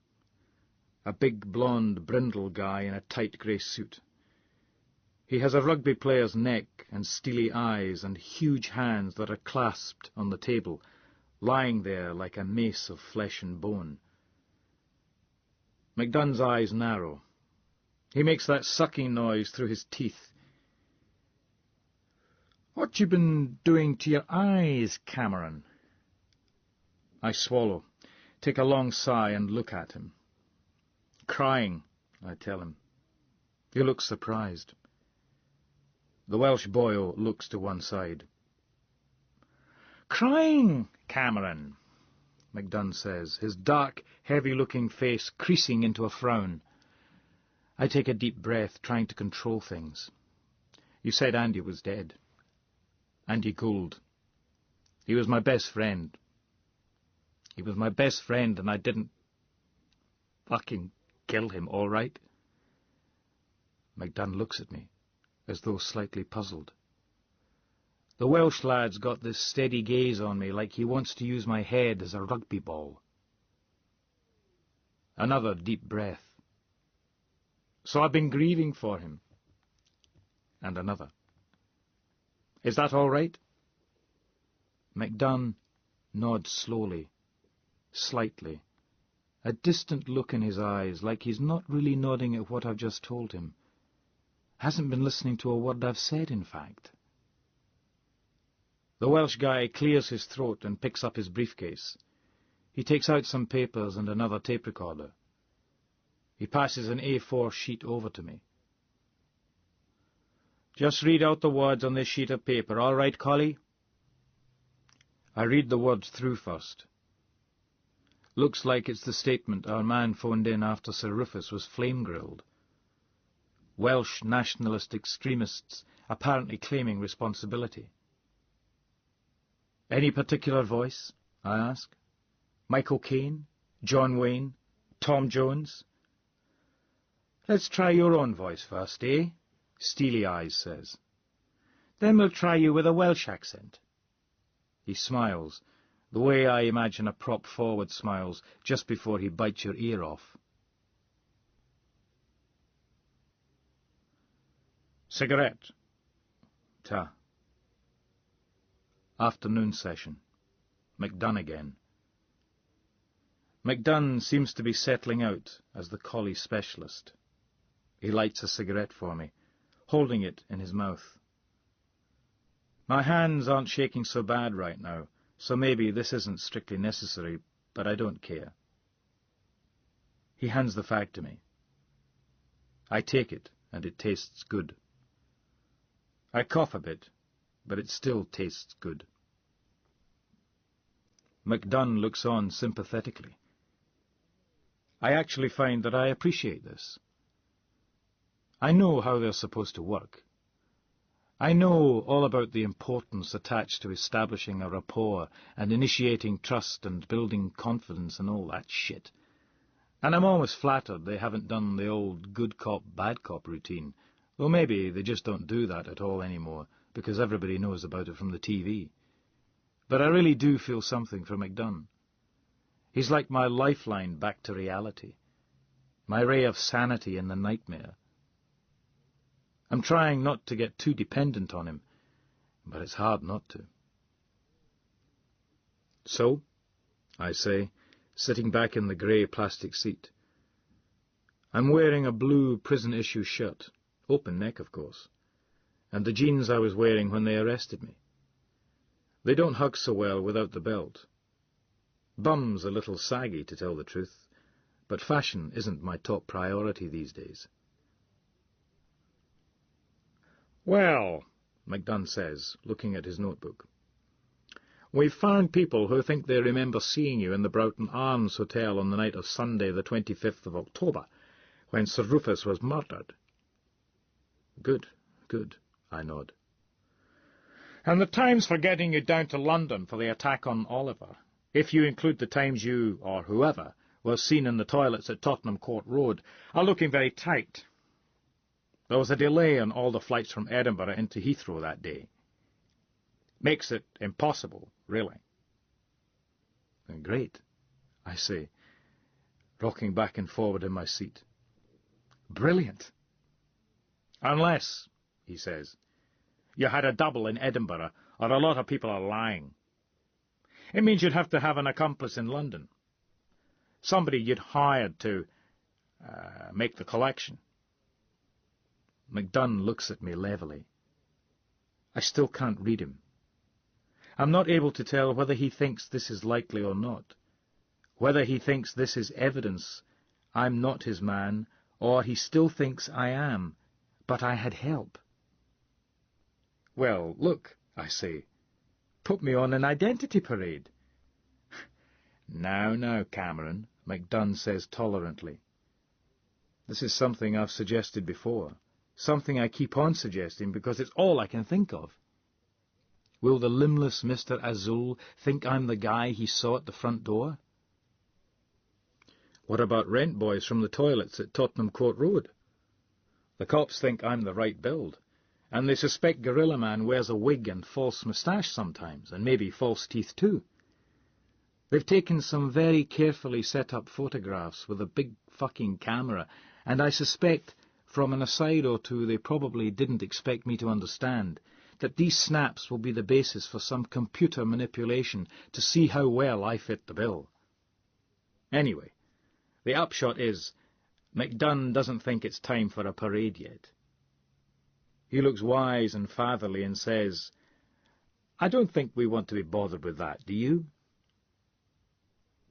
a big blonde brindle guy in a tight grey suit. He has a rugby player's neck and steely eyes and huge hands that are clasped on the table, lying there like a mace of flesh and bone. McDunn's eyes narrow. He makes that sucking noise through his teeth. "What you been doing to your eyes, Cameron?" I swallow, take a long sigh and look at him. "Crying," I tell him. He looks surprised. The Welsh boyo looks to one side. "Crying, Cameron," McDunn says, his dark, heavy-looking face creasing into a frown. I take a deep breath, trying to control things. "You said Andy was dead." "Andy Gould. He was my best friend. He was my best friend, and I didn't fucking kill him, all right?" McDunn looks at me, as though slightly puzzled. The Welsh lad's got this steady gaze on me, like he wants to use my head as a rugby ball. Another deep breath. "So I've been grieving for him." And another. "Is that all right?" McDunn nods slowly, slightly, a distant look in his eyes, like he's not really nodding at what I've just told him. Hasn't been listening to a word I've said, in fact. The Welsh guy clears his throat and picks up his briefcase. He takes out some papers and another tape recorder. He passes an A4 sheet over to me. "Just read out the words on this sheet of paper, all right, Collie?" I read the words through first. Looks like it's the statement our man phoned in after Sir Rufus was flame-grilled. Welsh nationalist extremists apparently claiming responsibility. "Any particular voice?" I ask. "Michael Caine? John Wayne? Tom Jones?" "Let's try your own voice first, eh?" Steely Eyes says. "Then we'll try you with a Welsh accent." He smiles, the way I imagine a prop forward smiles just before he bites your ear off. "Cigarette." Ta. Afternoon session. McDunn again. McDunn seems to be settling out as the collie specialist. He lights a cigarette for me, holding it in his mouth. My hands aren't shaking so bad right now, so maybe this isn't strictly necessary, but I don't care. He hands the fag to me. I take it, and it tastes good. I cough a bit, but it still tastes good. McDunn looks on sympathetically. I actually find that I appreciate this. I know how they're supposed to work. I know all about the importance attached to establishing a rapport and initiating trust and building confidence and all that shit. And I'm always flattered they haven't done the old good cop, bad cop routine. Well, maybe they just don't do that at all anymore, because everybody knows about it from the TV. But I really do feel something for McDunn. He's like my lifeline back to reality, my ray of sanity in the nightmare. I'm trying not to get too dependent on him, but it's hard not to. "So," I say, sitting back in the grey plastic seat. I'm wearing a blue prison-issue shirt, open neck, of course, and the jeans I was wearing when they arrested me. They don't hug so well without the belt. Bum's a little saggy, to tell the truth, but fashion isn't my top priority these days. "Well," McDunn says, looking at his notebook, "we've found people who think they remember seeing you in the Broughton Arms Hotel on the night of Sunday the 25th of October, when Sir Rufus was murdered." "Good, good," I nod. "And the times for getting you down to London for the attack on Oliver, if you include the times you, or whoever, were seen in the toilets at Tottenham Court Road, are looking very tight. There was a delay on all the flights from Edinburgh into Heathrow that day. Makes it impossible, really." "Great," I say, rocking back and forward in my seat. "Brilliant." "Unless," he says, "you had a double in Edinburgh, or a lot of people are lying. It means you'd have to have an accomplice in London. Somebody you'd hired to make the collection." McDunn looks at me levelly. I still can't read him. I'm not able to tell whether he thinks this is likely or not, whether he thinks this is evidence I'm not his man, or he still thinks I am, but I had help. "Well, look," I say, "put me on an identity parade." Now, Cameron," McDunn says tolerantly. This is something I've suggested before, something I keep on suggesting because it's all I can think of. Will the limbless Mr. Azul think I'm the guy he saw at the front door? What about rent boys from the toilets at Tottenham Court Road? The cops think I'm the right build, and they suspect Gorilla Man wears a wig and false moustache sometimes, and maybe false teeth too. They've taken some very carefully set-up photographs with a big fucking camera, and I suspect, from an aside or two they probably didn't expect me to understand, that these snaps will be the basis for some computer manipulation to see how well I fit the bill. Anyway, the upshot is, McDunn doesn't think it's time for a parade yet. He looks wise and fatherly and says, "I don't think we want to be bothered with that, do you?"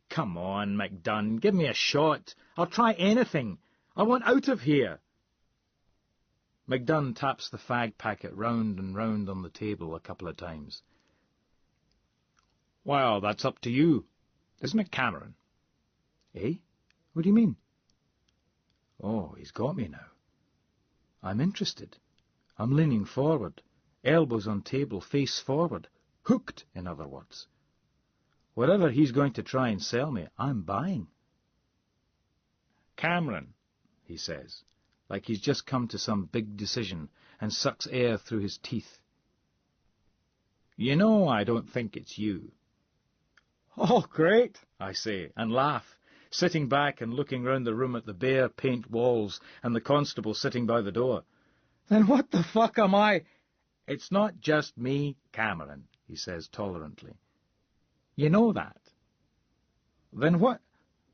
"Come on, McDunn, give me a shot. I'll try anything. I want out of here." McDunn taps the fag packet round and round on the table a couple of times. "Well, that's up to you, isn't it, Cameron?" "Eh? What do you mean?" Oh, he's got me now. I'm interested. I'm leaning forward, elbows on table, face forward. Hooked, in other words. Whatever he's going to try and sell me, I'm buying. Cameron, he says, like he's just come to some big decision, and sucks air through his teeth. You know I don't think it's you. Oh, great, I say, and laugh, sitting back and looking round the room at the bare paint walls and the constable sitting by the door. Then what the fuck am I? It's not just me, Cameron, he says tolerantly. You know that. Then what?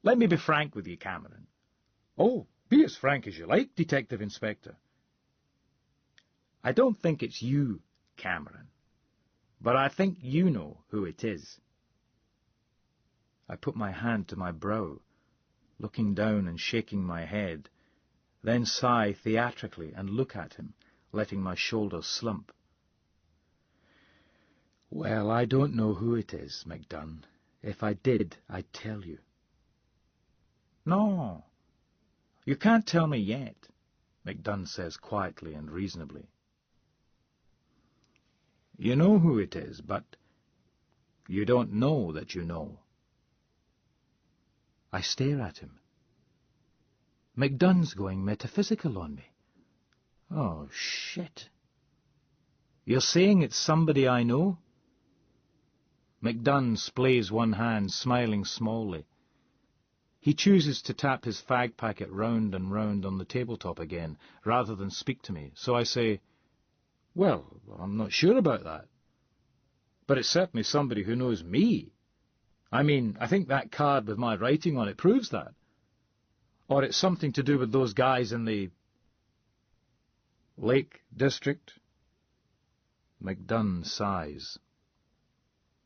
Let me be frank with you, Cameron. Oh, be as frank as you like, Detective Inspector. I don't think it's you, Cameron, but I think you know who it is. I put my hand to my brow, looking down and shaking my head, then sigh theatrically and look at him, letting my shoulders slump. Well, I don't know who it is, McDunn. If I did, I'd tell you. No, you can't tell me yet, McDunn says quietly and reasonably. You know who it is, but you don't know that you know. I stare at him. McDunn's going metaphysical on me. Oh, shit. You're saying it's somebody I know? McDunn splays one hand, smiling smallly. He chooses to tap his fag packet round and round on the tabletop again, rather than speak to me, so I say, well, I'm not sure about that. But it's certainly somebody who knows me. I mean, I think that card with my writing on it proves that. Or it's something to do with those guys in the Lake District. McDunn sighs.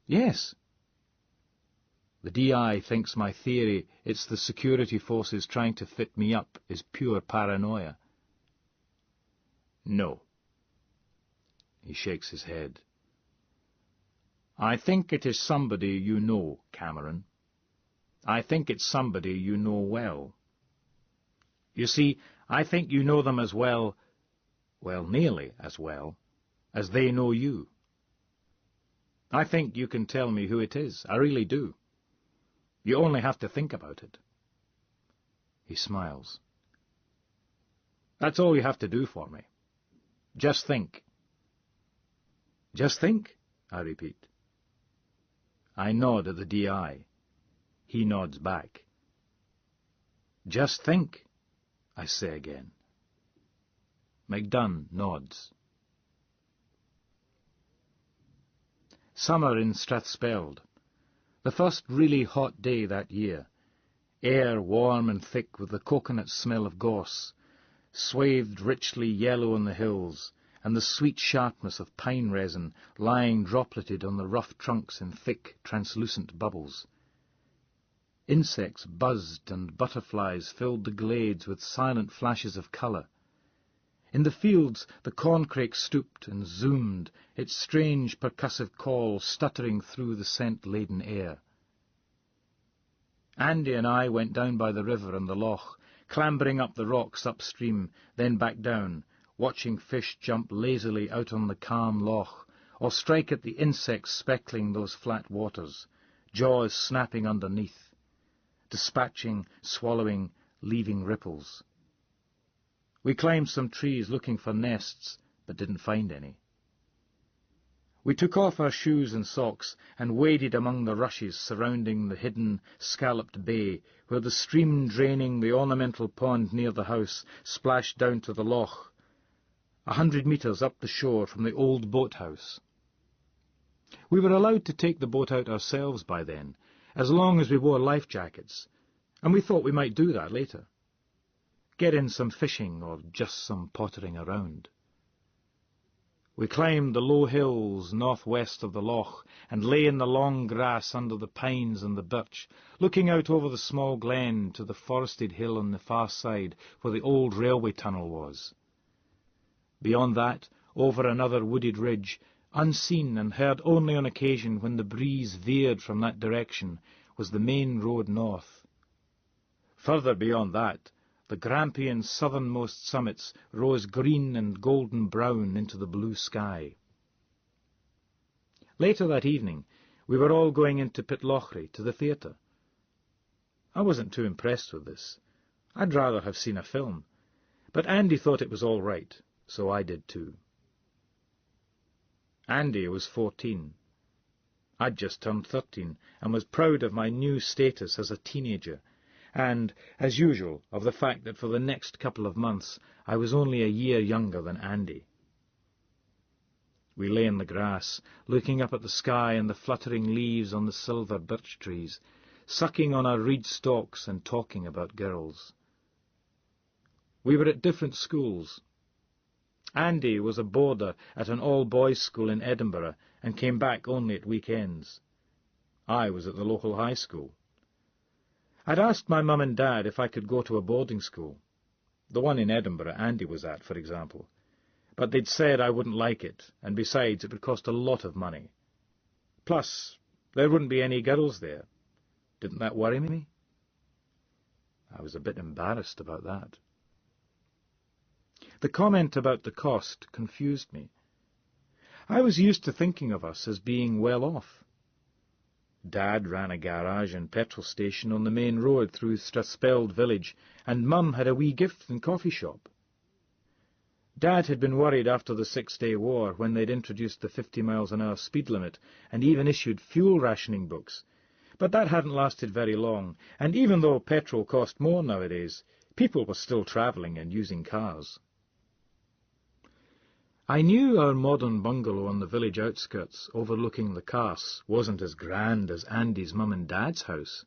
Yes. The DI thinks my theory it's the security forces trying to fit me up is pure paranoia. No. He shakes his head. I think it is somebody you know, Cameron. I think it's somebody you know well. You see, I think you know them as well, nearly as well, as they know you. I think you can tell me who it is. I really do. You only have to think about it. He smiles. That's all you have to do for me. Just think. Just think, I repeat. I nod at the DI. He nods back. Just think, I say again. McDunn nods. Summer in Strathspeld. The first really hot day that year. Air warm and thick with the coconut smell of gorse, swathed richly yellow on the hills, and the sweet sharpness of pine resin lying dropleted on the rough trunks in thick, translucent bubbles. Insects buzzed and butterflies filled the glades with silent flashes of colour. In the fields the corncrake stooped and zoomed, its strange percussive call stuttering through the scent-laden air. Andy and I went down by the river and the loch, clambering up the rocks upstream, then back down, watching fish jump lazily out on the calm loch, or strike at the insects speckling those flat waters, jaws snapping underneath, dispatching, swallowing, leaving ripples. We climbed some trees looking for nests, but didn't find any. We took off our shoes and socks and waded among the rushes surrounding the hidden, scalloped bay, where the stream draining the ornamental pond near the house splashed down to the loch, 100 metres up the shore from the old boathouse. We were allowed to take the boat out ourselves by then, as long as we wore life jackets, and we thought we might do that later. Get in some fishing or just some pottering around. We climbed the low hills northwest of the loch and lay in the long grass under the pines and the birch, looking out over the small glen to the forested hill on the far side where the old railway tunnel was. Beyond that, over another wooded ridge, unseen and heard only on occasion when the breeze veered from that direction, was the main road north. Further beyond that, The Grampian southernmost summits rose green and golden brown into the blue sky. Later that evening, we were all going into Pitlochry to the theatre. I wasn't too impressed with this. I'd rather have seen a film. But Andy thought it was all right, so I did too. Andy was 14. I'd just turned 13 and was proud of my new status as a teenager, and, as usual, of the fact that for the next couple of months I was only a year younger than Andy. We lay in the grass, looking up at the sky and the fluttering leaves on the silver birch trees, sucking on our reed stalks and talking about girls. We were at different schools. Andy was a boarder at an all-boys school in Edinburgh and came back only at weekends. I was at the local high school. I'd asked my mum and dad if I could go to a boarding school, the one in Edinburgh Andy was at, for example, but they'd said I wouldn't like it, and besides it would cost a lot of money. Plus, there wouldn't be any girls there. Didn't that worry me? I was a bit embarrassed about that. The comment about the cost confused me. I was used to thinking of us as being well off. Dad ran a garage and petrol station on the main road through Strathspeld village, and Mum had a wee gift and coffee shop. Dad had been worried after the 6-Day War, when they'd introduced the 50 miles an hour speed limit and even issued fuel rationing books. But that hadn't lasted very long, and even though petrol cost more nowadays, people were still travelling and using cars. I knew our modern bungalow on the village outskirts overlooking the Carse wasn't as grand as Andy's mum and dad's house,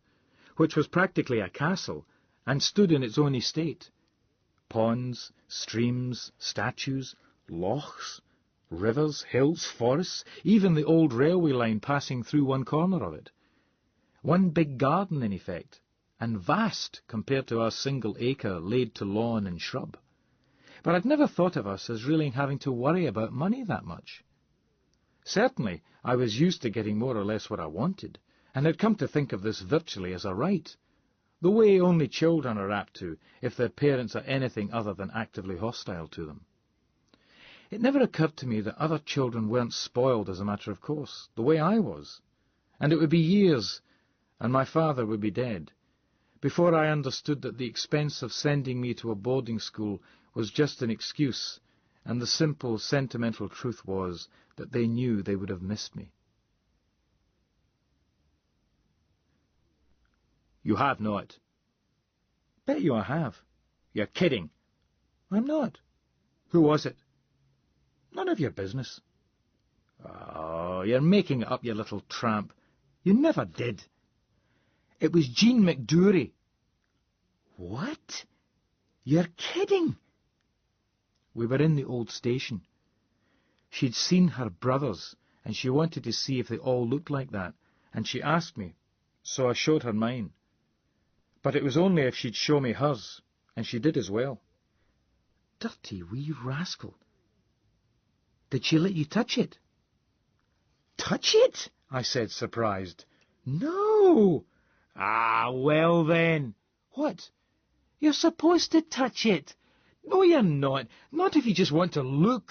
which was practically a castle and stood in its own estate. Ponds, streams, statues, lochs, rivers, hills, forests, even the old railway line passing through one corner of it. One big garden, in effect, and vast compared to our single acre laid to lawn and shrub. But I'd never thought of us as really having to worry about money that much. Certainly, I was used to getting more or less what I wanted, and had come to think of this virtually as a right, the way only children are apt to if their parents are anything other than actively hostile to them. It never occurred to me that other children weren't spoiled as a matter of course, the way I was, and it would be years, and my father would be dead, before I understood that the expense of sending me to a boarding school was just an excuse, and the simple, sentimental truth was that they knew they would have missed me. You have not. Bet you I have. You're kidding. I'm not. Who was it? None of your business. Oh, you're making it up, you little tramp. You never did. It was Jean McDoury. What? You're kidding. We were in the old station. She'd seen her brothers, and she wanted to see if they all looked like that, and she asked me, so I showed her mine. But it was only if she'd show me hers, and she did as well. Dirty wee rascal. Did she let you touch it? Touch it? I said, surprised. No. Ah, well then. What? You're supposed to touch it. No, you're not. Not if you just want to look.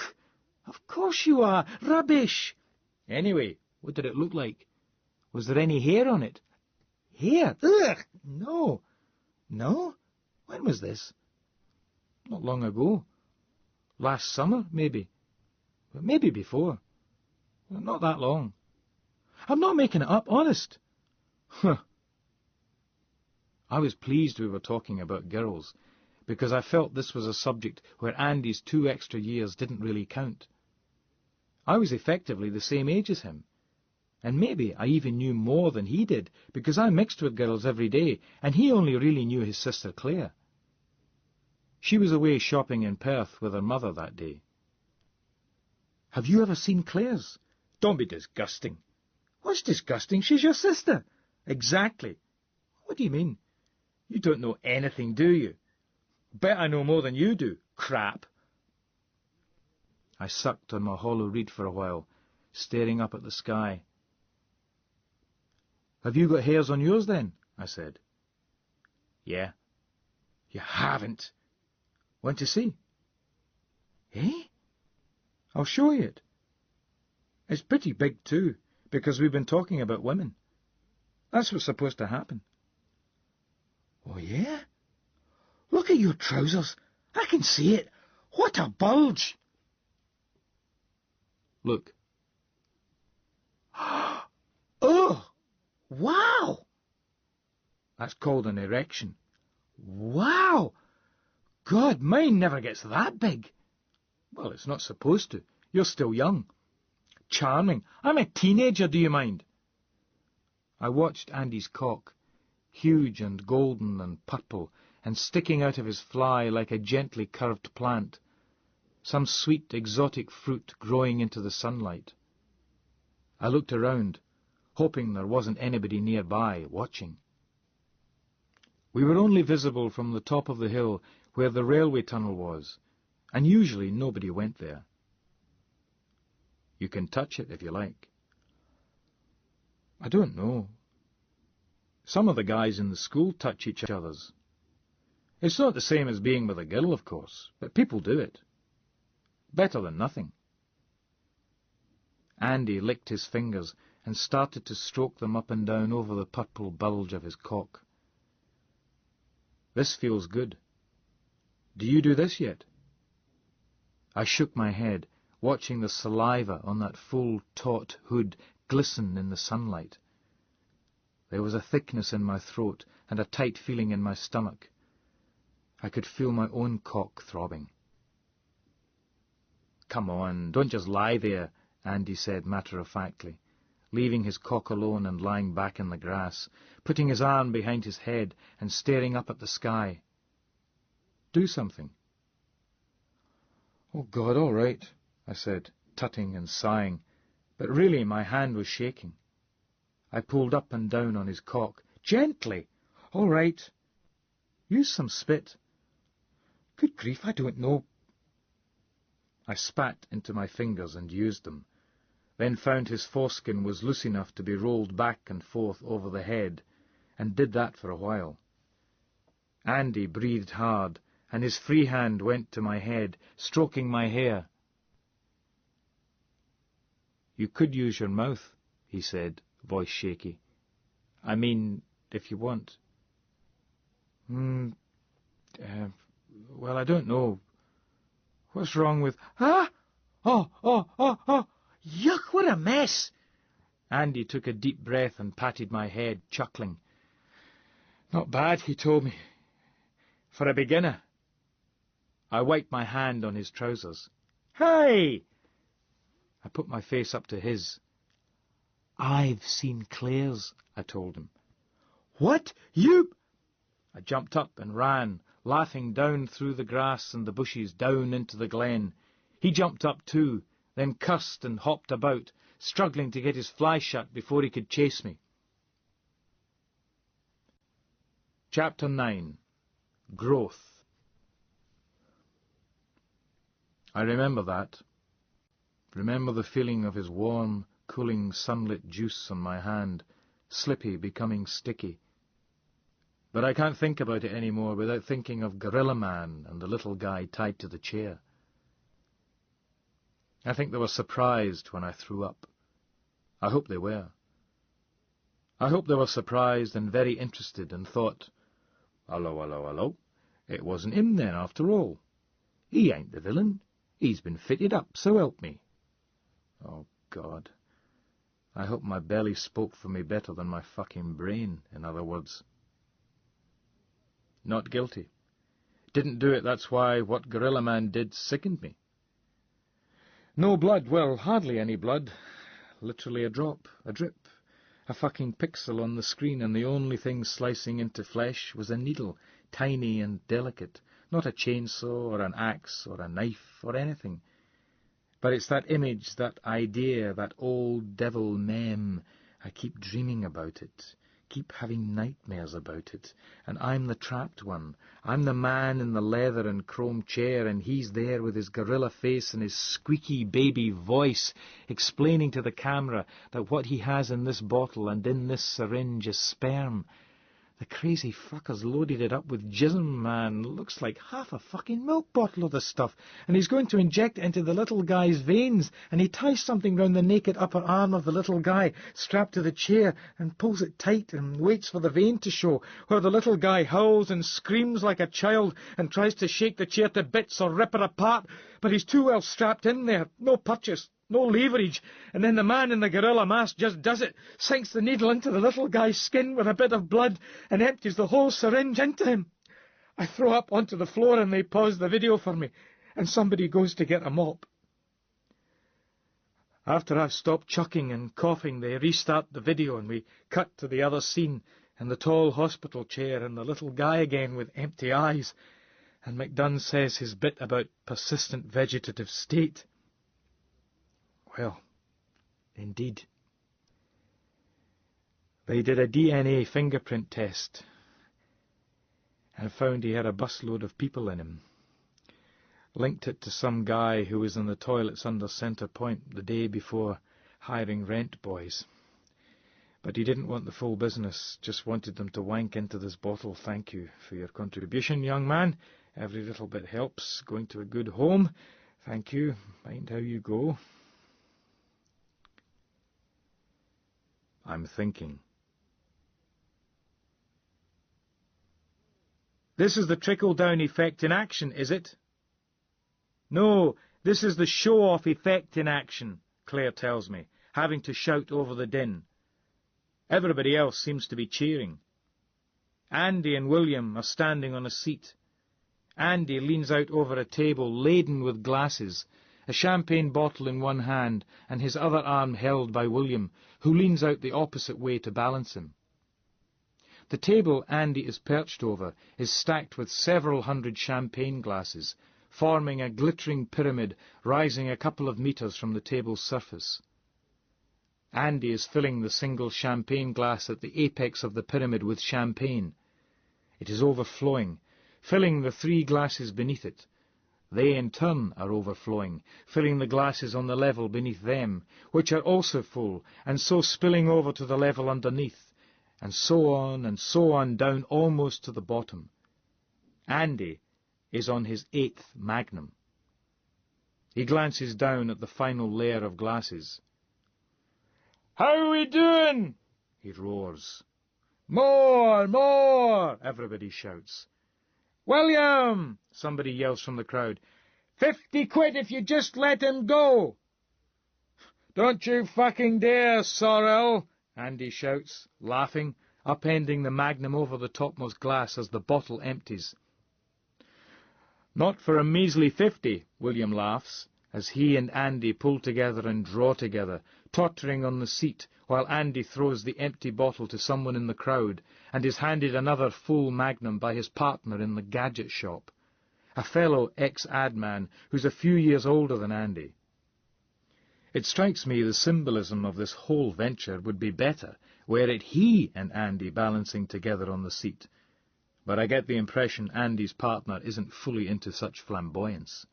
Of course you are. Rubbish. Anyway, what did it look like? Was there any hair on it? Hair? Ugh! No. No? When was this? Not long ago. Last summer, maybe. But maybe before. Well, not that long. I'm not making it up, honest. Huh. I was pleased we were talking about girls, because I felt this was a subject where Andy's 2 extra years didn't really count. I was effectively the same age as him, and maybe I even knew more than he did, because I mixed with girls every day, and he only really knew his sister Claire. She was away shopping in Perth with her mother that day. Have you ever seen Claire's? Don't be disgusting. What's disgusting? She's your sister. Exactly. What do you mean? You don't know anything, do you? Bet I know more than you do. Crap. I sucked on my hollow reed for a while, staring up at the sky. Have you got hairs on yours then? I said. Yeah. You haven't. Want to see? Eh? I'll show you it. It's pretty big too, because we've been talking about women. That's what's supposed to happen. Oh, yeah? Look at your trousers. I can see it. What a bulge! Look. Oh! Wow! That's called an erection. Wow! God, mine never gets that big. Well, it's not supposed to. You're still young. Charming. I'm a teenager, do you mind? I watched Andy's cock, huge and golden and purple, and sticking out of his fly like a gently curved plant, some sweet exotic fruit growing into the sunlight. I looked around, hoping there wasn't anybody nearby watching. We were only visible from the top of the hill where the railway tunnel was, and usually nobody went there. You can touch it if you like. I don't know. Some of the guys in the school touch each other's. It's not the same as being with a girl, of course, but people do it. Better than nothing. Andy licked his fingers and started to stroke them up and down over the purple bulge of his cock. This feels good. Do you do this yet? I shook my head, watching the saliva on that full, taut hood glisten in the sunlight. There was a thickness in my throat and a tight feeling in my stomach. I could feel my own cock throbbing. Come on, don't just lie there, Andy said matter-of-factly, leaving his cock alone and lying back in the grass, putting his arm behind his head and staring up at the sky. Do something. Oh, God, all right, I said, tutting and sighing, but really my hand was shaking. I pulled up and down on his cock. Gently. All right. Use some spit. Good grief, I don't know. I spat into my fingers and used them, then found his foreskin was loose enough to be rolled back and forth over the head, and did that for a while. Andy breathed hard, and his free hand went to my head, stroking my hair. You could use your mouth, he said, voice shaky. I mean, if you want. Well, I don't know. What's wrong with... Ah! Oh! Yuck, what a mess! Andy took a deep breath and patted my head, chuckling. Not bad, he told me. For a beginner. I wiped my hand on his trousers. Hey! I put my face up to his. I've seen Claire's, I told him. What? You... I jumped up and ran, laughing down through the grass and the bushes down into the glen. He jumped up too, then cursed and hopped about, struggling to get his fly shut before he could chase me. Chapter 9. Growth. I remember that. Remember the feeling of his warm, cooling, sunlit juice on my hand, slippy, becoming sticky. But I can't think about it anymore without thinking of Gorilla Man and the little guy tied to the chair. I think they were surprised when I threw up. I hope they were. I hope they were surprised and very interested and thought, hello, it wasn't him then after all. He ain't the villain. He's been fitted up, so help me. Oh, God. I hope my belly spoke for me better than my fucking brain, in other words. Not guilty. Didn't do it, that's why what Gorilla Man did sickened me. No blood, well, hardly any blood. Literally a drop, a drip, a fucking pixel on the screen, and the only thing slicing into flesh was a needle, tiny and delicate, not a chainsaw or an axe or a knife or anything. But it's that image, that idea, that old devil meme. I keep dreaming about it, keep having nightmares about it, and I'm the trapped one. I'm the man in the leather and chrome chair, and he's there with his gorilla face and his squeaky baby voice, explaining to the camera that what he has in this bottle and in this syringe is sperm, The crazy fucker's loaded it up with jism, man. Looks like half a fucking milk bottle of the stuff. And he's going to inject it into the little guy's veins. And he ties something round the naked upper arm of the little guy, strapped to the chair, and pulls it tight and waits for the vein to show, where the little guy howls and screams like a child and tries to shake the chair to bits or rip it apart. But he's too well strapped in there. No purchase. No leverage, and then the man in the gorilla mask just does it, sinks the needle into the little guy's skin with a bit of blood, and empties the whole syringe into him. I throw up onto the floor and they pause the video for me, and somebody goes to get a mop. After I've stopped chucking and coughing, they restart the video and we cut to the other scene, and the tall hospital chair and the little guy again with empty eyes, and McDunn says his bit about persistent vegetative state. Well, indeed. They did a DNA fingerprint test and found he had a busload of people in him. Linked it to some guy who was in the toilets under Centre Point the day before hiring rent boys. But he didn't want the full business, just wanted them to wank into this bottle. Thank you for your contribution, young man. Every little bit helps. Going to a good home. Thank you. Mind how you go. I'm thinking. This is the trickle-down effect in action, is it? No, this is the show-off effect in action, Claire tells me, having to shout over the din. Everybody else seems to be cheering. Andy and William are standing on a seat. Andy leans out over a table laden with glasses, a champagne bottle in one hand and his other arm held by William, who leans out the opposite way to balance him. The table Andy is perched over is stacked with several hundred champagne glasses, forming a glittering pyramid rising a couple of metres from the table's surface. Andy is filling the single champagne glass at the apex of the pyramid with champagne. It is overflowing, filling the 3 glasses beneath it. They in turn are overflowing, filling the glasses on the level beneath them, which are also full, and so spilling over to the level underneath, and so on down almost to the bottom. Andy is on his 8th magnum. He glances down at the final layer of glasses. "How are we doing?" he roars. "More, more!" everybody shouts. "William!" somebody yells from the crowd. 50 quid if you just let him go!" "Don't you fucking dare, Sorrel!" Andy shouts, laughing, upending the magnum over the topmost glass as the bottle empties. "Not for a measly 50, William laughs, as he and Andy pull together and draw together, tottering on the seat, while Andy throws the empty bottle to someone in the crowd, and is handed another full magnum by his partner in the gadget shop, a fellow ex-ad man who's a few years older than Andy. It strikes me the symbolism of this whole venture would be better were it he and Andy balancing together on the seat, but I get the impression Andy's partner isn't fully into such flamboyance.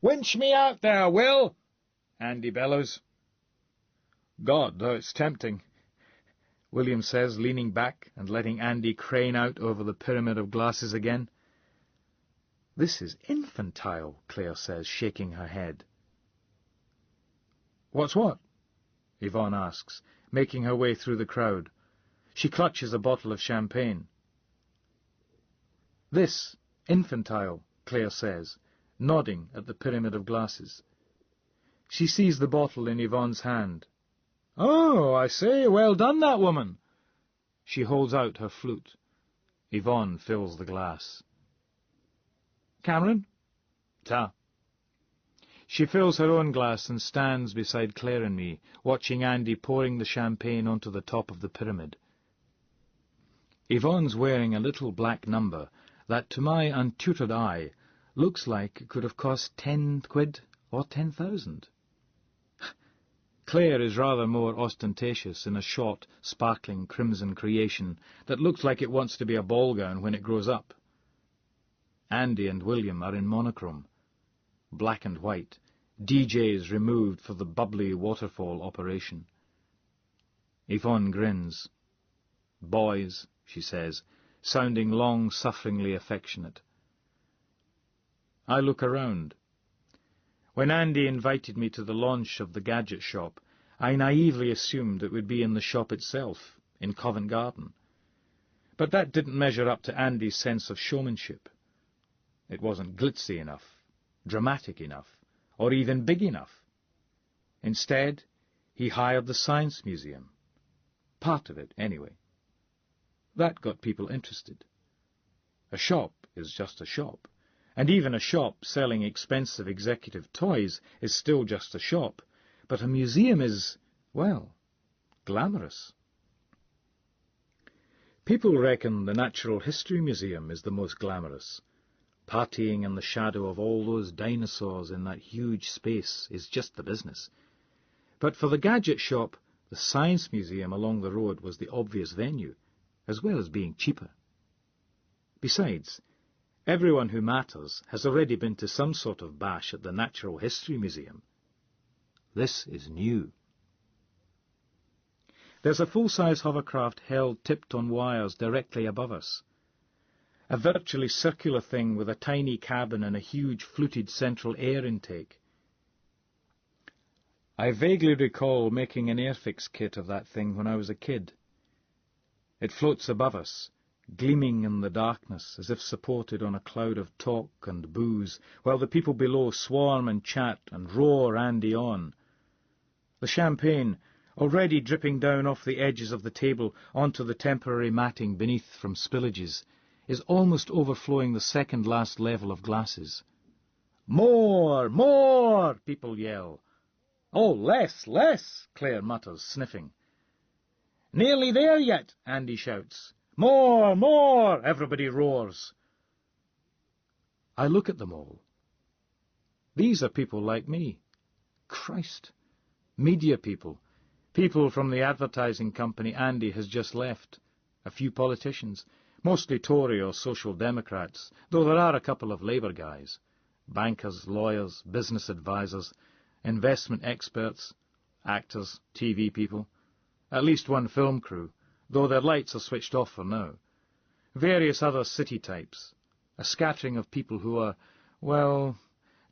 "Winch me out there, Will!" Andy bellows. "God, though it's tempting," William says, leaning back and letting Andy crane out over the pyramid of glasses again. "This is infantile," Claire says, shaking her head. "What's what?" Yvonne asks, making her way through the crowd. She clutches a bottle of champagne. "This, infantile," Claire says, nodding at the pyramid of glasses. She sees the bottle in Yvonne's hand. "Oh, I say, well done, that woman." She holds out her flute. Yvonne fills the glass. "Cameron?" "Ta." She fills her own glass and stands beside Claire and me, watching Andy pouring the champagne onto the top of the pyramid. Yvonne's wearing a little black number that, to my untutored eye, looks like it could have cost 10 quid or 10,000. Claire is rather more ostentatious in a short, sparkling crimson creation that looks like it wants to be a ball gown when it grows up. Andy and William are in monochrome, black and white, DJs removed for the bubbly waterfall operation. Yvonne grins. boys, she says, sounding long-sufferingly affectionate. I look around. When Andy invited me to the launch of the gadget shop, I naively assumed it would be in the shop itself, in Covent Garden. But that didn't measure up to Andy's sense of showmanship. It wasn't glitzy enough, dramatic enough, or even big enough. Instead, he hired the Science Museum. Part of it, anyway. That got people interested. A shop is just a shop, and even a shop selling expensive executive toys is still just a shop, but a museum is, well, glamorous. People reckon the Natural History Museum is the most glamorous. Partying in the shadow of all those dinosaurs in that huge space is just the business. But for the gadget shop, the Science Museum along the road was the obvious venue, as well as being cheaper. Besides, everyone who matters has already been to some sort of bash at the Natural History Museum. This is new. There's a full-size hovercraft held tipped on wires directly above us. A virtually circular thing with a tiny cabin and a huge fluted central air intake. I vaguely recall making an airfix kit of that thing when I was a kid. It floats above us, gleaming in the darkness as if supported on a cloud of talk and booze, while the people below swarm and chat and roar Andy on. The champagne, already dripping down off the edges of the table onto the temporary matting beneath from spillages, is almost overflowing the second-last level of glasses. "More! More!" people yell. "Oh, less, less!" Claire mutters, sniffing. "Nearly there yet," Andy shouts. "More! More!" everybody roars. I look at them all. These are people like me. Christ! Media people. People from the advertising company Andy has just left. A few politicians. Mostly Tory or Social Democrats, though there are a couple of Labour guys. Bankers, lawyers, business advisors, investment experts, actors, TV people. At least one film crew, though their lights are switched off for now. Various other city types. A scattering of people who are, well,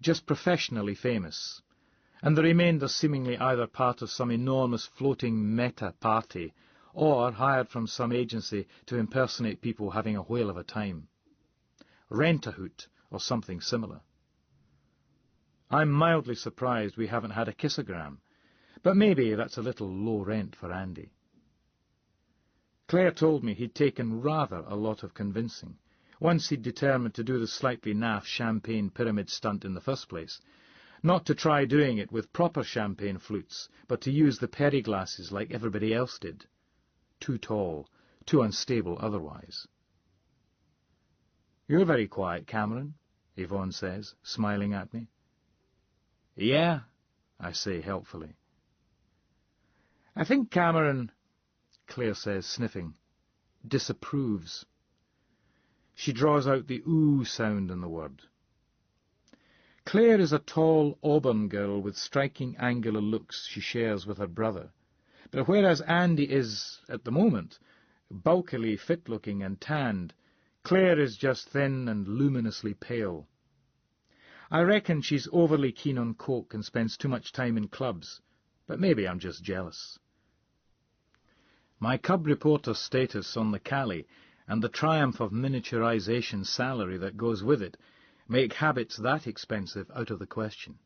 just professionally famous. And the remainder seemingly either part of some enormous floating meta-party or hired from some agency to impersonate people having a whale of a time. Rent-a-hoot, or something similar. I'm mildly surprised we haven't had a kissogram, but maybe that's a little low rent for Andy. Claire told me he'd taken rather a lot of convincing, once he'd determined to do the slightly naff champagne pyramid stunt in the first place, not to try doing it with proper champagne flutes, but to use the Perry glasses like everybody else did. Too tall, too unstable otherwise. "You're very quiet, Cameron," Yvonne says, smiling at me. "Yeah," I say helpfully. "I think Cameron," Claire says, sniffing, "disapproves." She draws out the ooh sound in the word. Claire is a tall auburn girl with striking angular looks she shares with her brother, but whereas Andy is, at the moment, bulkily fit-looking and tanned, Claire is just thin and luminously pale. I reckon she's overly keen on coke and spends too much time in clubs, but maybe I'm just jealous. My cub reporter status on the Cali and the triumph of miniaturization salary that goes with it make habits that expensive out of the question.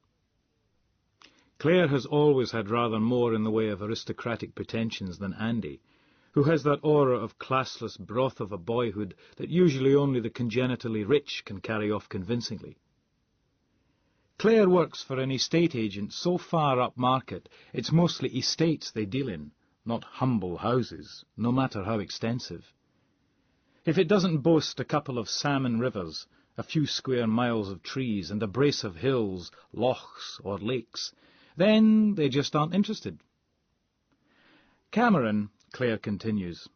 Claire has always had rather more in the way of aristocratic pretensions than Andy, who has that aura of classless broth of a boyhood that usually only the congenitally rich can carry off convincingly. Claire works for an estate agent so far up market it's mostly estates they deal in, not humble houses, no matter how extensive. If it doesn't boast a couple of salmon rivers, a few square miles of trees, and a brace of hills, lochs, or lakes, then they just aren't interested. Cameron, Claire continues,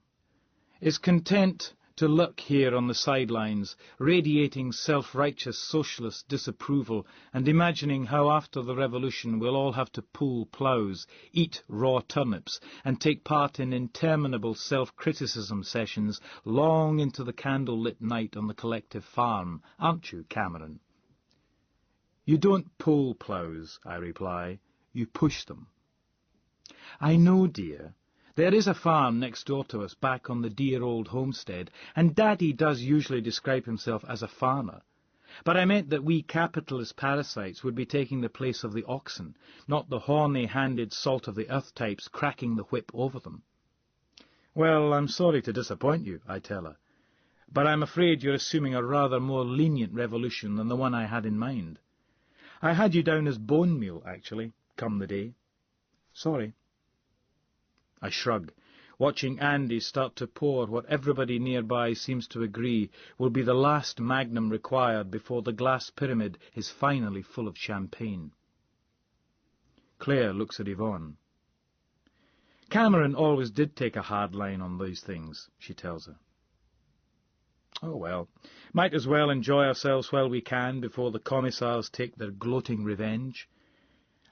is content to lurk here on the sidelines, radiating self-righteous socialist disapproval and imagining how after the revolution we'll all have to pull ploughs, eat raw turnips and take part in interminable self-criticism sessions long into the candle-lit night on the collective farm, aren't you, Cameron? You don't pull ploughs, I reply, you push them. I know, dear. There is a farm next door to us back on the dear old homestead, and Daddy does usually describe himself as a farmer. But I meant that we capitalist parasites would be taking the place of the oxen, not the horny-handed salt-of-the-earth types cracking the whip over them. Well, I'm sorry to disappoint you, I tell her, but I'm afraid you're assuming a rather more lenient revolution than the one I had in mind. I had you down as bone meal, actually, come the day. Sorry. I shrug, watching Andy start to pour what everybody nearby seems to agree will be the last magnum required before the glass pyramid is finally full of champagne. Claire looks at Yvonne. Cameron always did take a hard line on these things, she tells her. Oh well, might as well enjoy ourselves while we can before the commissars take their gloating revenge.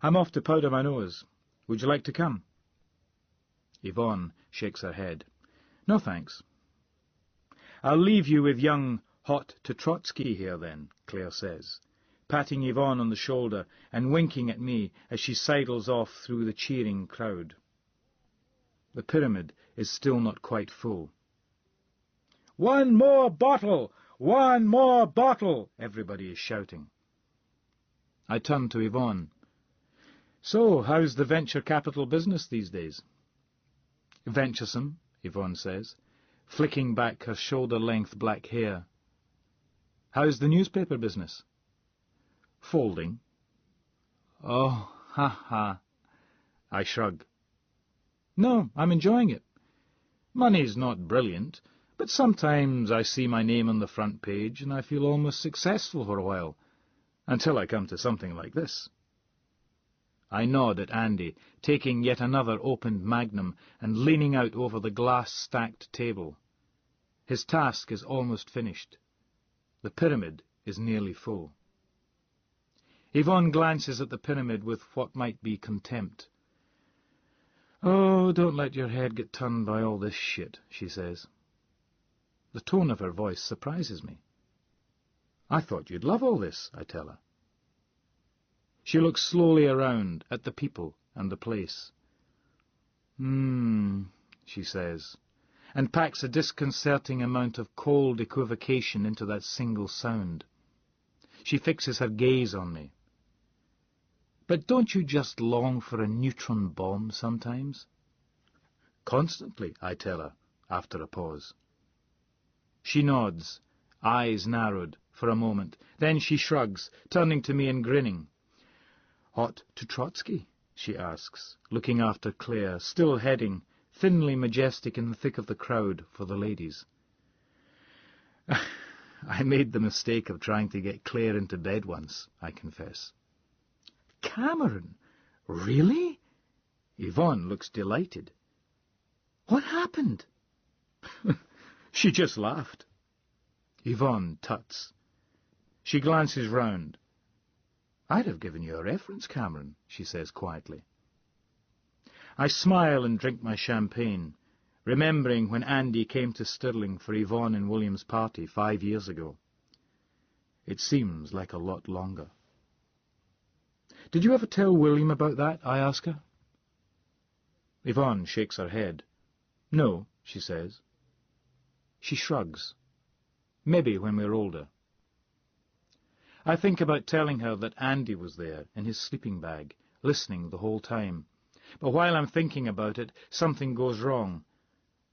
I'm off to powder my nose. Would you like to come? Yvonne shakes her head. No, thanks. I'll leave you with young Hot to Trotsky here, then, Claire says, patting Yvonne on the shoulder and winking at me as she sidles off through the cheering crowd. The pyramid is still not quite full. "One more bottle! One more bottle!" everybody is shouting. I turn to Yvonne. So, how's the venture capital business these days? Venturesome, Yvonne says, flicking back her shoulder-length black hair. How's the newspaper business? Folding. Oh, ha ha. I shrug. No, I'm enjoying it. Money's not brilliant, but sometimes I see my name on the front page and I feel almost successful for a while, until I come to something like this. I nod at Andy, taking yet another opened magnum and leaning out over the glass-stacked table. His task is almost finished. The pyramid is nearly full. Yvonne glances at the pyramid with what might be contempt. Oh, don't let your head get turned by all this shit, she says. The tone of her voice surprises me. I thought you'd love all this, I tell her. She looks slowly around at the people and the place. She says, and packs a disconcerting amount of cold equivocation into that single sound. She fixes her gaze on me. But don't you just long for a neutron bomb sometimes? Constantly, I tell her, after a pause. She nods, eyes narrowed, for a moment. Then she shrugs, turning to me and grinning. Hot to Trotsky? She asks, looking after Claire, still heading, thinly majestic in the thick of the crowd, for the ladies. I made the mistake of trying to get Claire into bed once, I confess. Cameron? Really? Yvonne looks delighted. What happened? She just laughed. Yvonne tuts. She glances round. I'd have given you a reference, Cameron, she says quietly. I smile and drink my champagne, remembering when Andy came to Stirling for Yvonne and William's party 5 years ago. It seems like a lot longer. Did you ever tell William about that? I ask her. Yvonne shakes her head. No, she says. She shrugs. Maybe when we're older. I think about telling her that Andy was there in his sleeping bag, listening the whole time. But while I'm thinking about it, something goes wrong.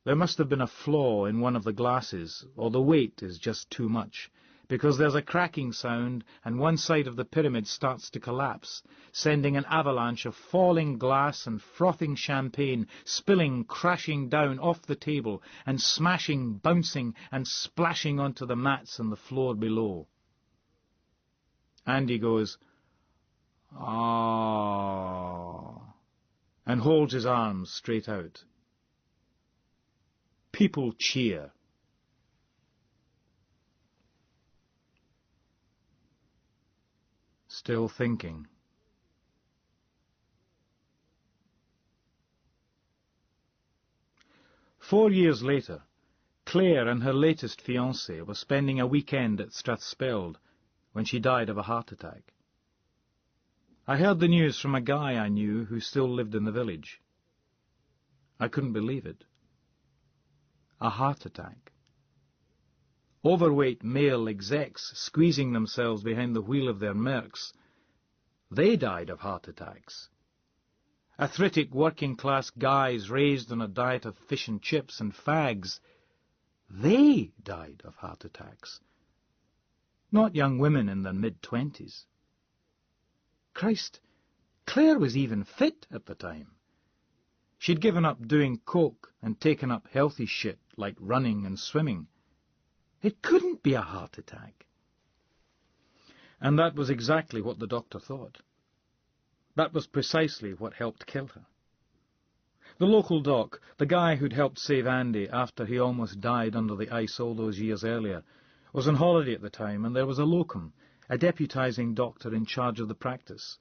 There must have been a flaw in one of the glasses, or the weight is just too much, because there's a cracking sound and one side of the pyramid starts to collapse, sending an avalanche of falling glass and frothing champagne spilling, crashing down off the table and smashing, bouncing and splashing onto the mats on the floor below. Andy goes, "Ah," and holds his arms straight out. People cheer. Still thinking. Four years later, Claire and her latest fiancé were spending a weekend at Strathspeld when she died of a heart attack. I heard the news from a guy I knew who still lived in the village. I couldn't believe it. A heart attack. Overweight male execs squeezing themselves behind the wheel of their Mercs. They died of heart attacks. Arthritic working-class guys raised on a diet of fish and chips and fags. They died of heart attacks. Not young women in their mid-20s. Christ, Claire was even fit at the time. She'd given up doing coke and taken up healthy shit like running and swimming. It couldn't be a heart attack. And that was exactly what the doctor thought. That was precisely what helped kill her. The local doc, the guy who'd helped save Andy after he almost died under the ice all those years earlier, was on holiday at the time, and there was a locum, a deputising doctor in charge of the practice.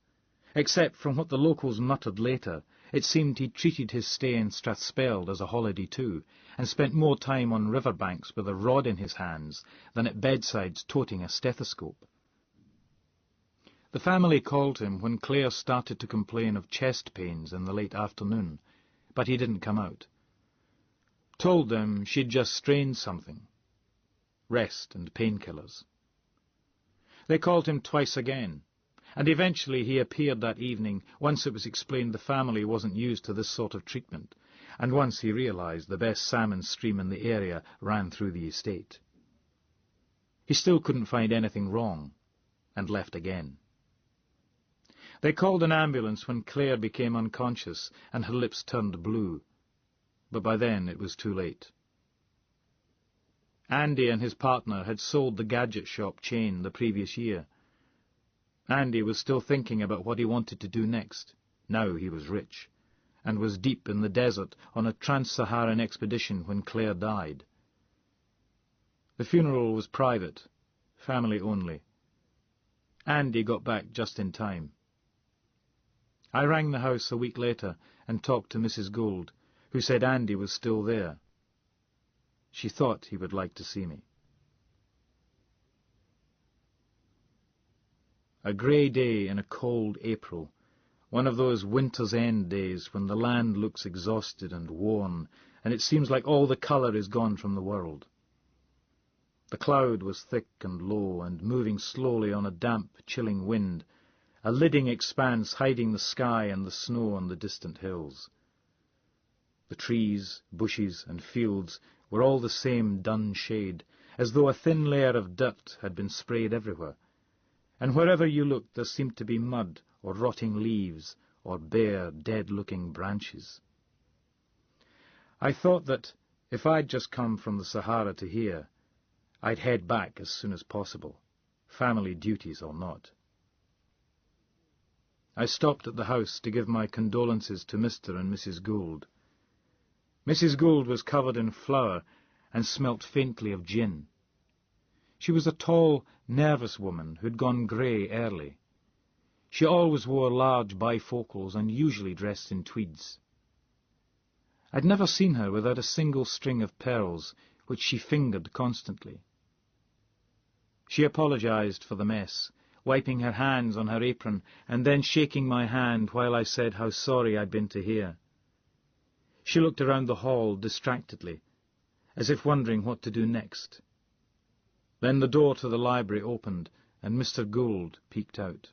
Except from what the locals muttered later, it seemed he'd treated his stay in Strathspeld as a holiday too, and spent more time on riverbanks with a rod in his hands than at bedsides toting a stethoscope. The family called him when Claire started to complain of chest pains in the late afternoon, but he didn't come out. Told them she'd just strained something. Rest and painkillers. They called him twice again, and eventually he appeared that evening once it was explained the family wasn't used to this sort of treatment, and once he realised the best salmon stream in the area ran through the estate. He still couldn't find anything wrong, and left again. They called an ambulance when Claire became unconscious and her lips turned blue, but by then it was too late. Andy and his partner had sold the gadget shop chain the previous year. Andy was still thinking about what he wanted to do next. Now he was rich, and was deep in the desert on a trans-Saharan expedition when Claire died. The funeral was private, family only. Andy got back just in time. I rang the house a week later and talked to Mrs. Gould, who said Andy was still there. She thought he would like to see me. A grey day in a cold April, one of those winter's end days when the land looks exhausted and worn, and it seems like all the colour is gone from the world. The cloud was thick and low and moving slowly on a damp, chilling wind, a lidding expanse hiding the sky and the snow on the distant hills. The trees, bushes, and fields were all the same dun shade, as though a thin layer of dirt had been sprayed everywhere, and wherever you looked there seemed to be mud or rotting leaves or bare, dead-looking branches. I thought that, if I'd just come from the Sahara to here, I'd head back as soon as possible, family duties or not. I stopped at the house to give my condolences to Mr. and Mrs. Gould. Mrs. Gould was covered in flour and smelt faintly of gin. She was a tall, nervous woman who'd gone grey early. She always wore large bifocals and usually dressed in tweeds. I'd never seen her without a single string of pearls, which she fingered constantly. She apologised for the mess, wiping her hands on her apron and then shaking my hand while I said how sorry I'd been to hear. She looked around the hall distractedly, as if wondering what to do next. Then the door to the library opened, and Mr. Gould peeked out.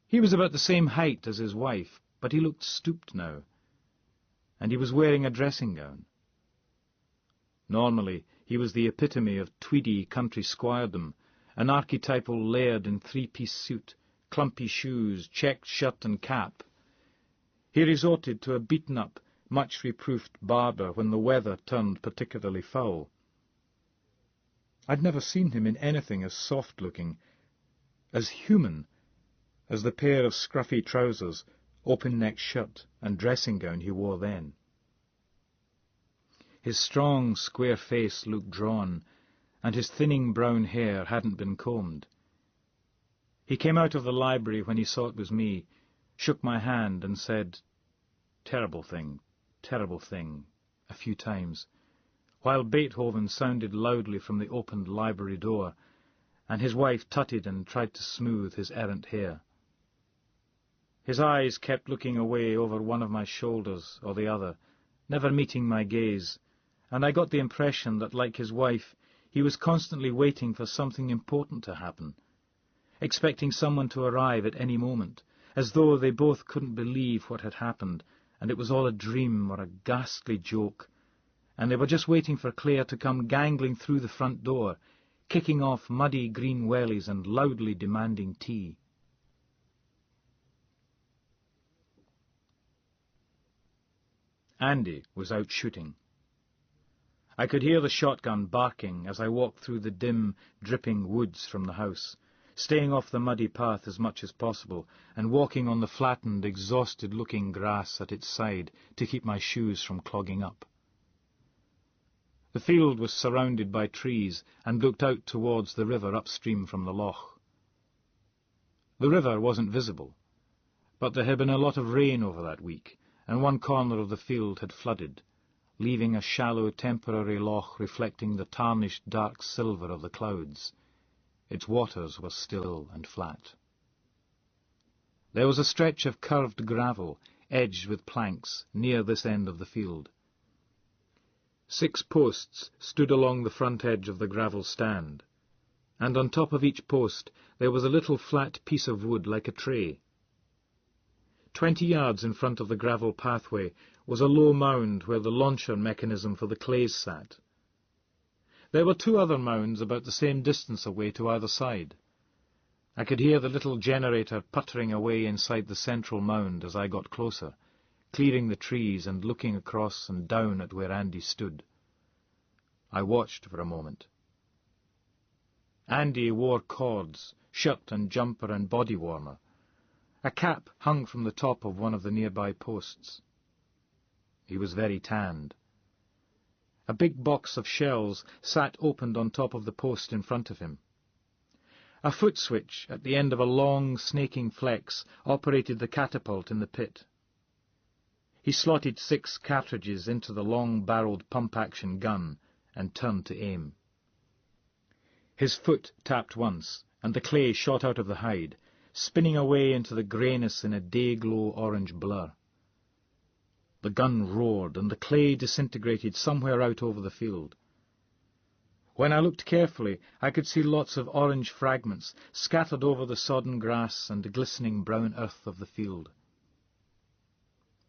He was about the same height as his wife, but he looked stooped now, and he was wearing a dressing gown. Normally, he was the epitome of tweedy country squiredom, an archetypal laird in three-piece suit, clumpy shoes, checked shirt and cap. He resorted to a beaten-up, much-reproofed barber when the weather turned particularly foul. I'd never seen him in anything as soft-looking, as human, as the pair of scruffy trousers, open-necked shirt and dressing gown he wore then. His strong, square face looked drawn, and his thinning brown hair hadn't been combed. He came out of the library when he saw it was me, shook my hand and said, terrible thing, a few times, while Beethoven sounded loudly from the opened library door, and his wife tutted and tried to smooth his errant hair. His eyes kept looking away over one of my shoulders or the other, never meeting my gaze, and I got the impression that, like his wife, he was constantly waiting for something important to happen, expecting someone to arrive at any moment, as though they both couldn't believe what had happened, and it was all a dream or a ghastly joke, and they were just waiting for Claire to come gangling through the front door, kicking off muddy green wellies and loudly demanding tea. Andy was out shooting. I could hear the shotgun barking as I walked through the dim, dripping woods from the house, staying off the muddy path as much as possible, and walking on the flattened, exhausted-looking grass at its side to keep my shoes from clogging up. The field was surrounded by trees and looked out towards the river upstream from the loch. The river wasn't visible, but there had been a lot of rain over that week, and one corner of the field had flooded, leaving a shallow temporary loch reflecting the tarnished dark silver of the clouds. Its waters were still and flat. There was a stretch of curved gravel, edged with planks, near this end of the field. 6 posts stood along the front edge of the gravel stand, and on top of each post there was a little flat piece of wood like a tray. 20 yards in front of the gravel pathway was a low mound where the launcher mechanism for the clays sat. There were 2 other mounds about the same distance away to either side. I could hear the little generator puttering away inside the central mound as I got closer, clearing the trees and looking across and down at where Andy stood. I watched for a moment. Andy wore cords, shirt and jumper and body warmer. A cap hung from the top of one of the nearby posts. He was very tanned. A big box of shells sat opened on top of the post in front of him. A foot switch at the end of a long, snaking flex operated the catapult in the pit. He slotted 6 cartridges into the long-barreled pump-action gun and turned to aim. His foot tapped once, and the clay shot out of the hide, spinning away into the greyness in a day-glow orange blur. The gun roared, and the clay disintegrated somewhere out over the field. When I looked carefully, I could see lots of orange fragments scattered over the sodden grass and the glistening brown earth of the field.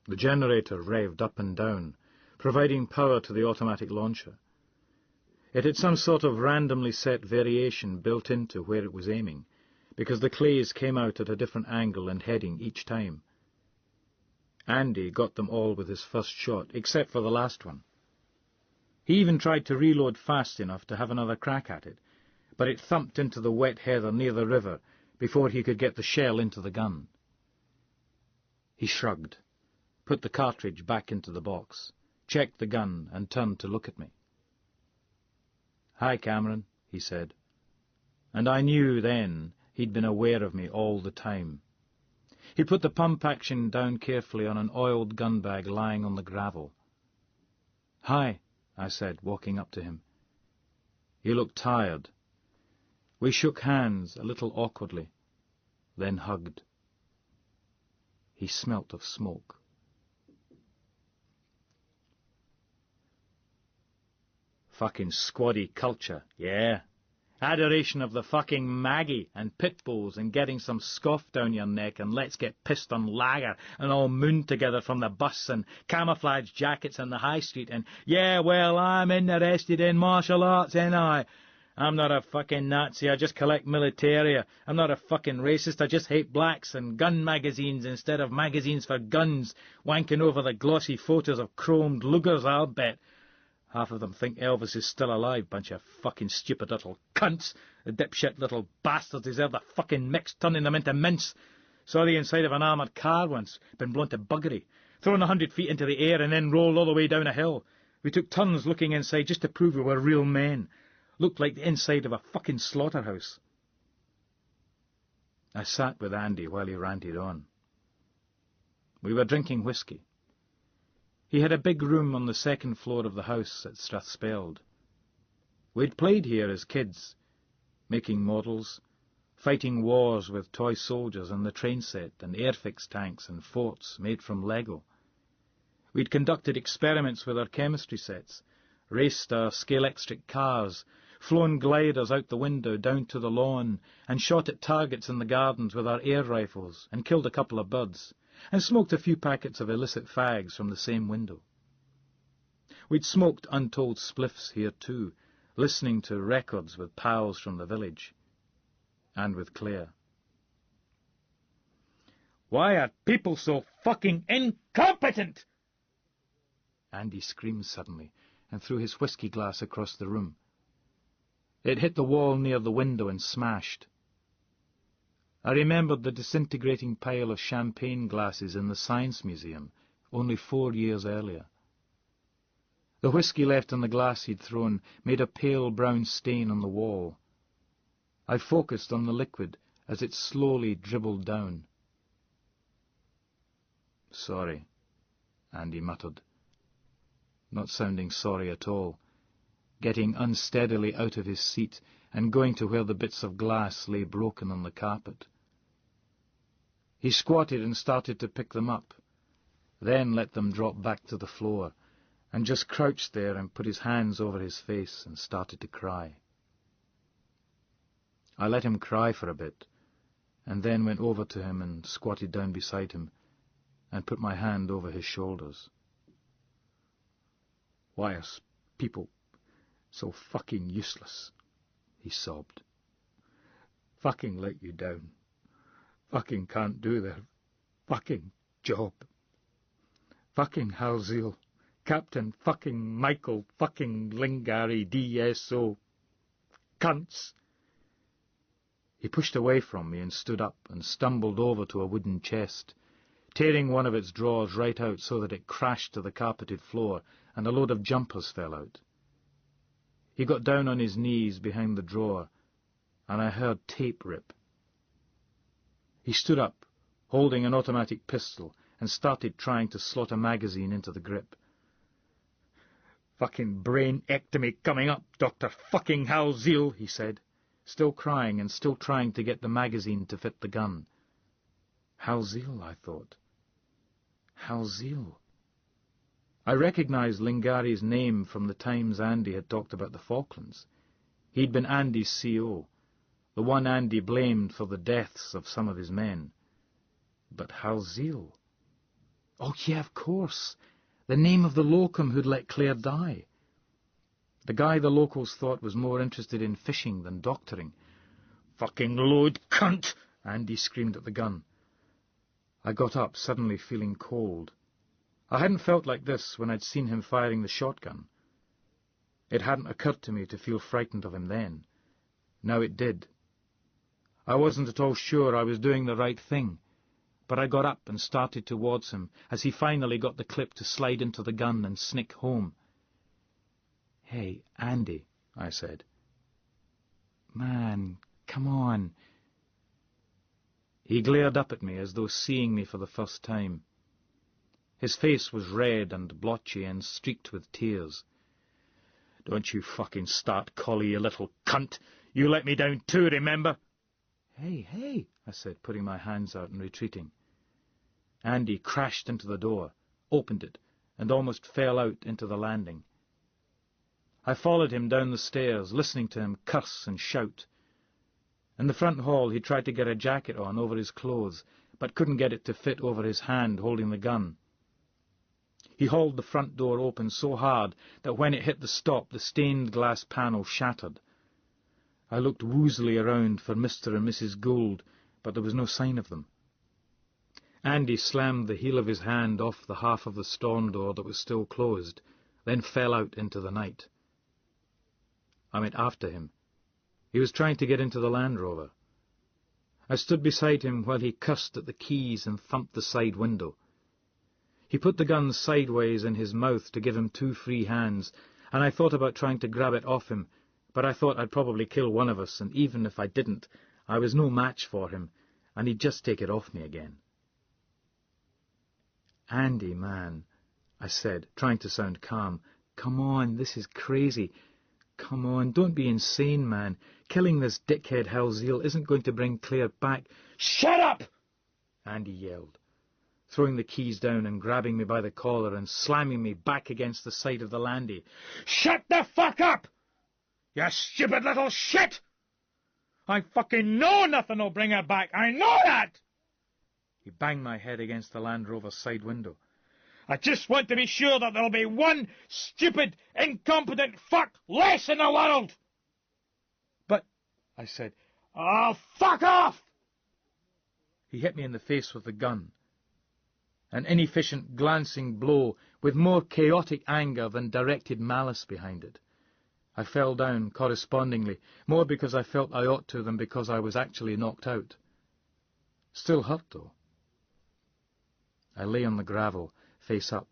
The generator revved up and down, providing power to the automatic launcher. It had some sort of randomly set variation built into where it was aiming, because the clays came out at a different angle and heading each time. Andy got them all with his first shot, except for the last one. He even tried to reload fast enough to have another crack at it, but it thumped into the wet heather near the river before he could get the shell into the gun. He shrugged, put the cartridge back into the box, checked the gun, and turned to look at me. "Hi, Cameron," he said, and I knew then he'd been aware of me all the time. He put the pump action down carefully on an oiled gun bag lying on the gravel. "Hi," I said, walking up to him. He looked tired. We shook hands a little awkwardly, then hugged. He smelt of smoke. Fucking squaddy culture, yeah. Adoration of the fucking Maggie and pit bulls and getting some scoff down your neck and let's get pissed on lager and all moon together from the bus and camouflage jackets on the high street and, yeah, well, I'm interested in martial arts, ain't I? I'm not a fucking Nazi, I just collect militaria. I'm not a fucking racist, I just hate blacks and gun magazines instead of magazines for guns, wanking over the glossy photos of chromed Lugers, I'll bet. Half of them think Elvis is still alive, bunch of fucking stupid little cunts. The dipshit little bastards deserve the fucking mix, turning them into mince. Saw the inside of an armoured car once, been blown to buggery, thrown 100 feet into the air and then rolled all the way down a hill. We took turns looking inside just to prove we were real men. Looked like the inside of a fucking slaughterhouse. I sat with Andy while he ranted on. We were drinking whisky. He had a big room on the second floor of the house at Strathspeld. We'd played here as kids, making models, fighting wars with toy soldiers on the train set and airfix tanks and forts made from Lego. We'd conducted experiments with our chemistry sets, raced our scale-electric cars, flown gliders out the window down to the lawn, and shot at targets in the gardens with our air rifles, and killed a couple of birds, and smoked a few packets of illicit fags from the same window. We'd smoked untold spliffs here too, listening to records with pals from the village, and with Claire. "Why are people so fucking incompetent?" Andy screamed suddenly, and threw his whisky glass across the room. It hit the wall near the window and smashed. I remembered the disintegrating pile of champagne glasses in the Science Museum only 4 years earlier. The whisky left in the glass he'd thrown made a pale brown stain on the wall. I focused on the liquid as it slowly dribbled down. "Sorry," Andy muttered, not sounding sorry at all, getting unsteadily out of his seat and going to where the bits of glass lay broken on the carpet. He squatted and started to pick them up, then let them drop back to the floor, and just crouched there and put his hands over his face and started to cry. I let him cry for a bit, and then went over to him and squatted down beside him and put my hand over his shoulders. "Why are people so fucking useless?" he sobbed. "Fucking let you down. Fucking can't do their fucking job. Fucking Halzeel, Captain fucking Michael fucking Lingari, DSO. Cunts." He pushed away from me and stood up and stumbled over to a wooden chest, tearing one of its drawers right out so that it crashed to the carpeted floor and a load of jumpers fell out. He got down on his knees behind the drawer, and I heard tape rip. He stood up, holding an automatic pistol, and started trying to slot a magazine into the grip. "Fucking brain-ectomy coming up, Dr. fucking Halzeel," he said, still crying and still trying to get the magazine to fit the gun. Halzeel, I thought. Halzeel. I recognized Lingari's name from the times Andy had talked about the Falklands. He'd been Andy's CO, the one Andy blamed for the deaths of some of his men. But Halzeel... Oh, yeah, of course. The name of the locum who'd let Claire die. The guy the locals thought was more interested in fishing than doctoring. "Fucking load, cunt!" Andy screamed at the gun. I got up, suddenly feeling cold. I hadn't felt like this when I'd seen him firing the shotgun. It hadn't occurred to me to feel frightened of him then. Now it did. I wasn't at all sure I was doing the right thing, but I got up and started towards him as he finally got the clip to slide into the gun and snick home. "Hey, Andy," I said. "Man, come on." He glared up at me as though seeing me for the first time. His face was red and blotchy and streaked with tears. "Don't you fucking start, Collie, you little cunt. You let me down too, remember?" Hey, I said, putting my hands out and retreating. Andy crashed into the door, opened it, and almost fell out into the landing. I followed him down the stairs, listening to him curse and shout. In the front hall he tried to get a jacket on over his clothes, but couldn't get it to fit over his hand holding the gun. He hauled the front door open so hard that when it hit the stop, the stained glass panel shattered. I looked woozily around for Mr. and Mrs. Gould, but there was no sign of them. Andy slammed the heel of his hand off the half of the storm door that was still closed, then fell out into the night. I went after him. He was trying to get into the Land Rover. I stood beside him while he cursed at the keys and thumped the side window. He put the gun sideways in his mouth to give him 2 free hands, and I thought about trying to grab it off him, but I thought I'd probably kill one of us, and even if I didn't, I was no match for him, and he'd just take it off me again. "Andy, man," I said, trying to sound calm, "come on, this is crazy. Come on, don't be insane, man. Killing this dickhead Halzeel isn't going to bring Claire back." "Shut up!" Andy yelled, throwing the keys down and grabbing me by the collar and slamming me back against the side of the landie. "Shut the fuck up! You stupid little shit! I fucking know nothing'll bring her back, I know that!" He banged my head against the Land Rover's side window. "I just want to be sure that there'll be one stupid, incompetent fuck less in the world!" "But," I said, "oh, fuck off!" He hit me in the face with the gun. An inefficient, glancing blow with more chaotic anger than directed malice behind it. I fell down correspondingly, more because I felt I ought to than because I was actually knocked out. Still hurt, though. I lay on the gravel, face up.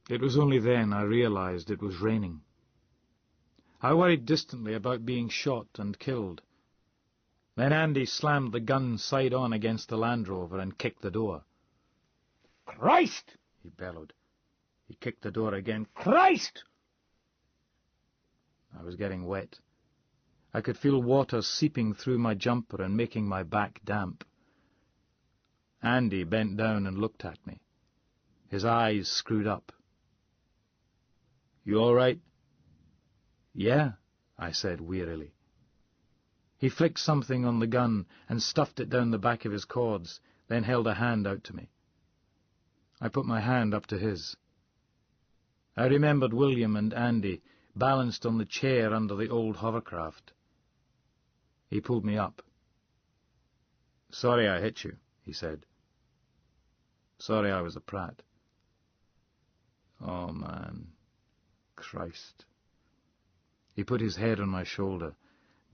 It was only then I realized it was raining. I worried distantly about being shot and killed. Then Andy slammed the gun side on against the Land Rover and kicked the door. "Christ!" he bellowed. He kicked the door again. "Christ!" I was getting wet. I could feel water seeping through my jumper and making my back damp. Andy bent down and looked at me, his eyes screwed up. "You all right?" "Yeah," I said wearily. He flicked something on the gun and stuffed it down the back of his cords, then held a hand out to me. I put my hand up to his. I remembered William and Andy balanced on the chair under the old hovercraft. He pulled me up. "Sorry I hit you," he said. "Sorry I was a prat." "Oh, man. Christ." He put his head on my shoulder,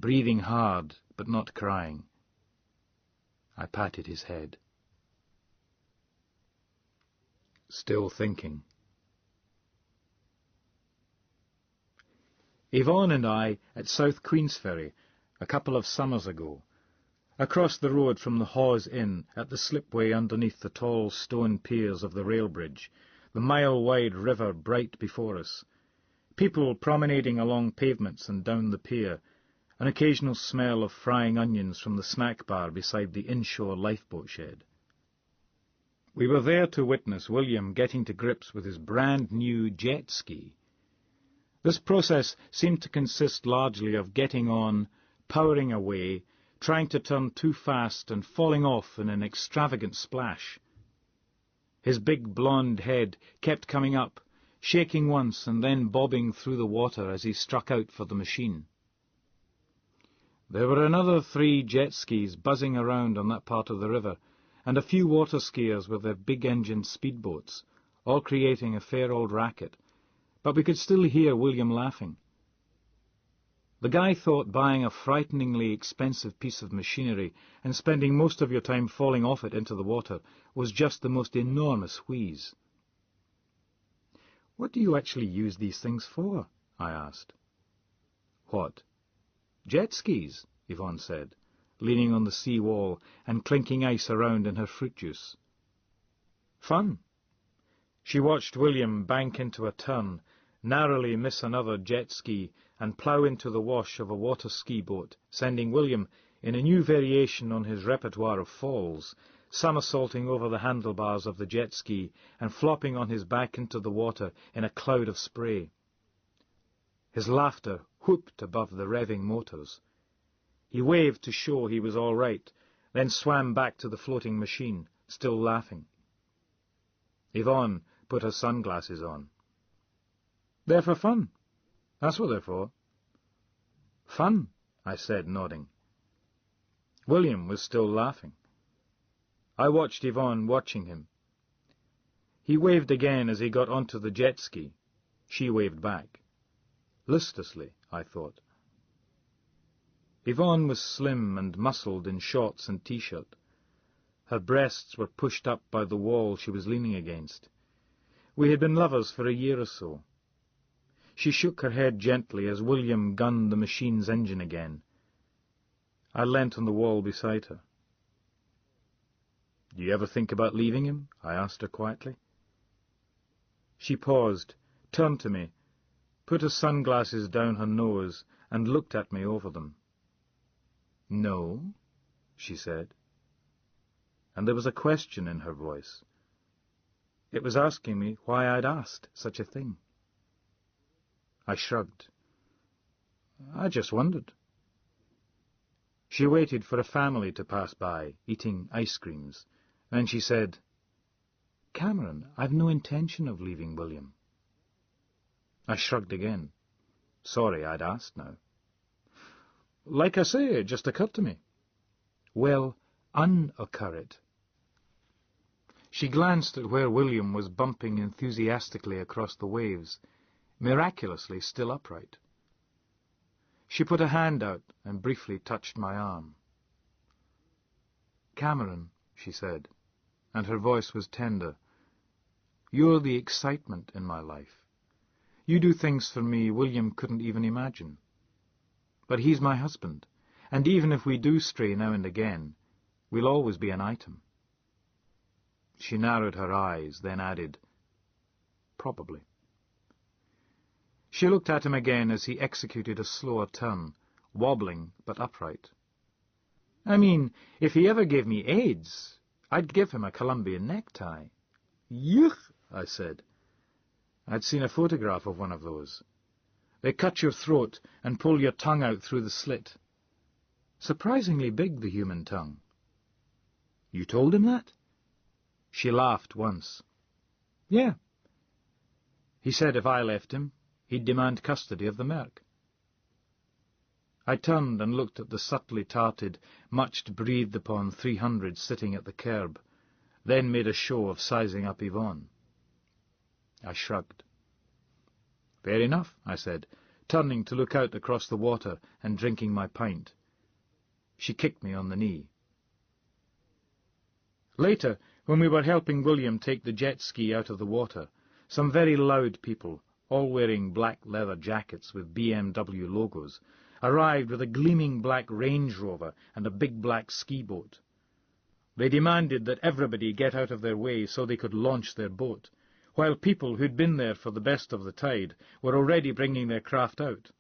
breathing hard but not crying. I patted his head. Still thinking. Yvonne and I at South Queensferry a couple of summers ago, across the road from the Hawes Inn at the slipway underneath the tall stone piers of the rail bridge, the mile-wide river bright before us, people promenading along pavements and down the pier, an occasional smell of frying onions from the snack bar beside the inshore lifeboat shed. We were there to witness William getting to grips with his brand-new jet ski. This process seemed to consist largely of getting on, powering away, trying to turn too fast and falling off in an extravagant splash. His big blonde head kept coming up, shaking once and then bobbing through the water as he struck out for the machine. There were another 3 jet skis buzzing around on that part of the river, and a few water skiers with their big-engined speedboats, all creating a fair old racket, but we could still hear William laughing. The guy thought buying a frighteningly expensive piece of machinery and spending most of your time falling off it into the water was just the most enormous wheeze. "What do you actually use these things for?" I asked. "What?" "Jet skis," Yvonne said, leaning on the sea wall and clinking ice around in her fruit juice. "Fun." She watched William bank into a turn, narrowly miss another jet ski, and plough into the wash of a water ski boat, sending William, in a new variation on his repertoire of falls, somersaulting over the handlebars of the jet ski and flopping on his back into the water in a cloud of spray. His laughter whooped above the revving motors. He waved to show he was all right, then swam back to the floating machine, still laughing. Yvonne put her sunglasses on. "They're for fun. That's what they're for." "Fun," I said, nodding. William was still laughing. I watched Yvonne watching him. He waved again as he got onto the jet ski. She waved back. Listlessly, I thought. Yvonne was slim and muscled in shorts and T-shirt. Her breasts were pushed up by the wall she was leaning against. We had been lovers for a year or so. She shook her head gently as William gunned the machine's engine again. I leant on the wall beside her. "Do you ever think about leaving him?" I asked her quietly. She paused, turned to me, put her sunglasses down her nose, and looked at me over them. "No," she said, and there was a question in her voice. It was asking me why I'd asked such a thing. I shrugged. "I just wondered." She waited for a family to pass by, eating ice creams. Then she said, "Cameron, I've no intention of leaving William." I shrugged again. Sorry I'd asked now. "Like I say, it just occurred to me." "Well, unoccur it." She glanced at where William was bumping enthusiastically across the waves, miraculously still upright. She put a hand out and briefly touched my arm. "Cameron," she said, and her voice was tender, "you're the excitement in my life. You do things for me William couldn't even imagine. But he's my husband, and even if we do stray now and again, we'll always be an item." She narrowed her eyes, then added, "Probably." She looked at him again as he executed a slower turn, wobbling but upright. "I mean, if he ever gave me AIDS, I'd give him a Colombian necktie." "Yuck," I said. I'd seen a photograph of one of those. They cut your throat and pull your tongue out through the slit. Surprisingly big, the human tongue. "You told him that?" She laughed once. "Yeah." He said if I left him, he'd demand custody of the Merc. I turned and looked at the subtly tarted, much breathed-upon 300 sitting at the curb, then made a show of sizing up Yvonne. I shrugged. "Fair enough," I said, turning to look out across the water and drinking my pint. She kicked me on the knee. Later, when we were helping William take the jet ski out of the water, some very loud people, all wearing black leather jackets with BMW logos, arrived with a gleaming black Range Rover and a big black ski boat. They demanded that everybody get out of their way so they could launch their boat, while people who'd been there for the best of the tide were already bringing their craft out.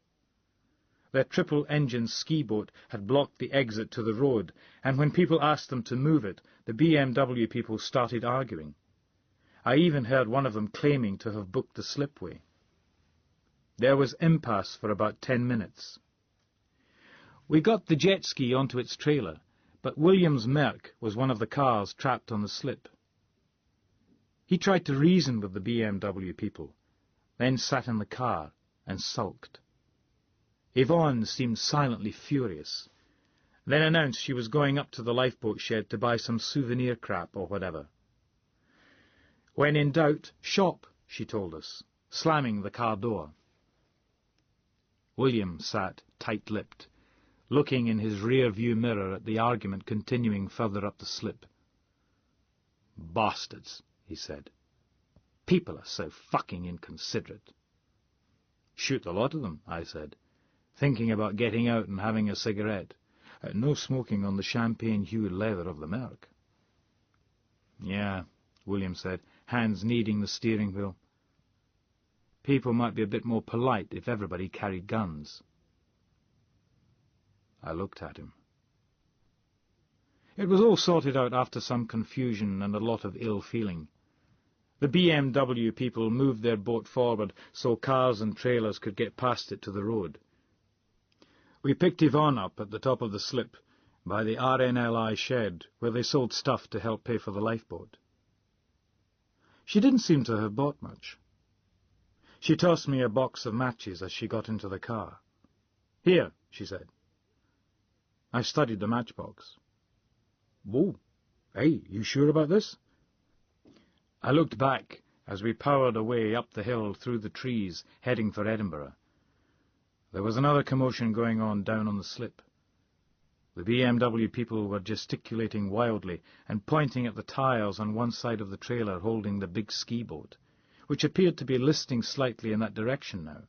Their triple-engine ski boat had blocked the exit to the road, and when people asked them to move it, the BMW people started arguing. I even heard one of them claiming to have booked the slipway. There was impasse for about 10 minutes. We got the jet ski onto its trailer, but William's Merc was one of the cars trapped on the slip. He tried to reason with the BMW people, then sat in the car and sulked. Yvonne seemed silently furious, then announced she was going up to the lifeboat shed to buy some souvenir crap or whatever. "When in doubt, shop," she told us, slamming the car door. William sat tight-lipped, looking in his rear-view mirror at the argument continuing further up the slip. "Bastards," he said. "People are so fucking inconsiderate." "Shoot the lot of them," I said, thinking about getting out and having a cigarette. No smoking on the champagne-hued leather of the Merc. "Yeah," William said, hands kneading the steering wheel. "People might be a bit more polite if everybody carried guns." I looked at him. It was all sorted out after some confusion and a lot of ill-feeling. The BMW people moved their boat forward so cars and trailers could get past it to the road. We picked Yvonne up at the top of the slip by the RNLI shed where they sold stuff to help pay for the lifeboat. She didn't seem to have bought much. She tossed me a box of matches as she got into the car. "Here," she said. I studied the matchbox. "Whoa, hey, you sure about this?" I looked back as we powered away up the hill through the trees, heading for Edinburgh. There was another commotion going on down on the slip. The BMW people were gesticulating wildly and pointing at the tyres on one side of the trailer holding the big ski boat, which appeared to be listing slightly in that direction now.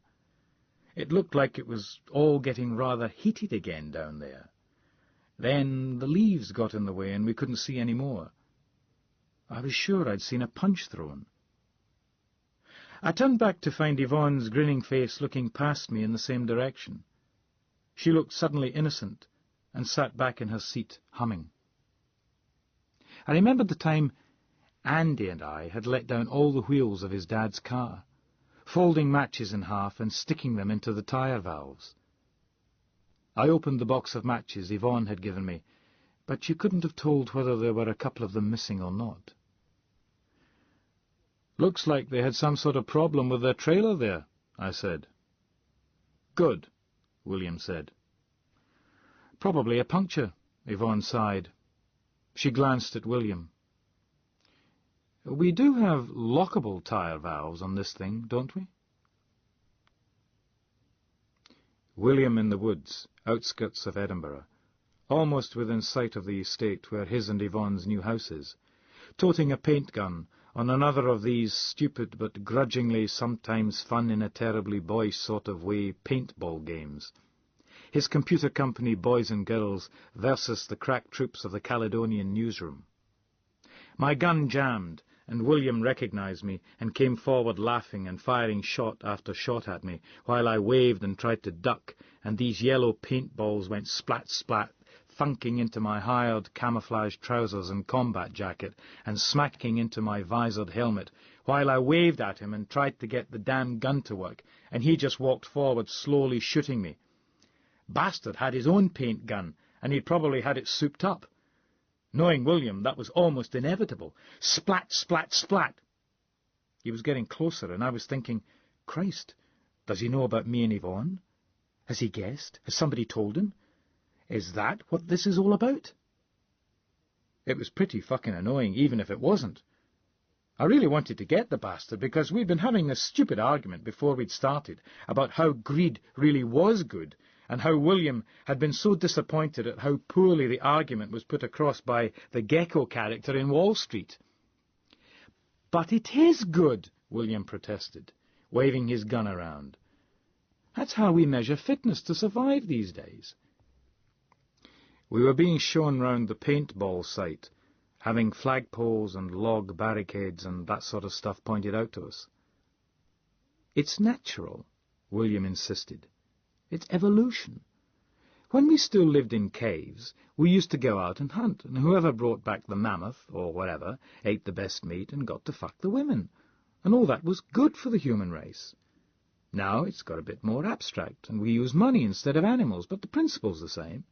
It looked like it was all getting rather heated again down there. Then the leaves got in the way and we couldn't see any more. I was sure I'd seen a punch thrown. I turned back to find Yvonne's grinning face looking past me in the same direction. She looked suddenly innocent and sat back in her seat, humming. I remembered the time Andy and I had let down all the wheels of his dad's car, folding matches in half and sticking them into the tyre valves. I opened the box of matches Yvonne had given me, but you couldn't have told whether there were a couple of them missing or not. "Looks like they had some sort of problem with their trailer there," I said. "Good," William said. "Probably a puncture," Yvonne sighed. She glanced at William. "We do have lockable tyre valves on this thing, don't we?" William in the woods, outskirts of Edinburgh, almost within sight of the estate where his and Yvonne's new house is, toting a paint gun on another of these stupid but grudgingly sometimes fun in a terribly boyish sort of way paintball games. His computer company boys and girls versus the crack troops of the Caledonian newsroom. My gun jammed, and William recognized me and came forward laughing and firing shot after shot at me, while I waved and tried to duck, and these yellow paintballs went splat, splat, thunking into my hired camouflage trousers and combat jacket, and smacking into my visored helmet, while I waved at him and tried to get the damn gun to work, and he just walked forward slowly shooting me. Bastard had his own paint gun, and he'd probably had it souped up. Knowing William, that was almost inevitable. Splat, splat, splat. He was getting closer, and I was thinking, Christ, does he know about me and Yvonne? Has he guessed? Has somebody told him? Is that what this is all about? It was pretty fucking annoying, even if it wasn't. I really wanted to get the bastard, because we'd been having this stupid argument before we'd started about how greed really was good, and how William had been so disappointed at how poorly the argument was put across by the Gecko character in Wall Street. "But it is good," William protested, waving his gun around. "That's how we measure fitness to survive these days." We were being shown round the paintball site, having flagpoles and log barricades and that sort of stuff pointed out to us. "It's natural," William insisted. "It's evolution. When we still lived in caves, we used to go out and hunt, and whoever brought back the mammoth, or whatever, ate the best meat and got to fuck the women, and all that was good for the human race. Now it's got a bit more abstract, and we use money instead of animals, but the principle's the same."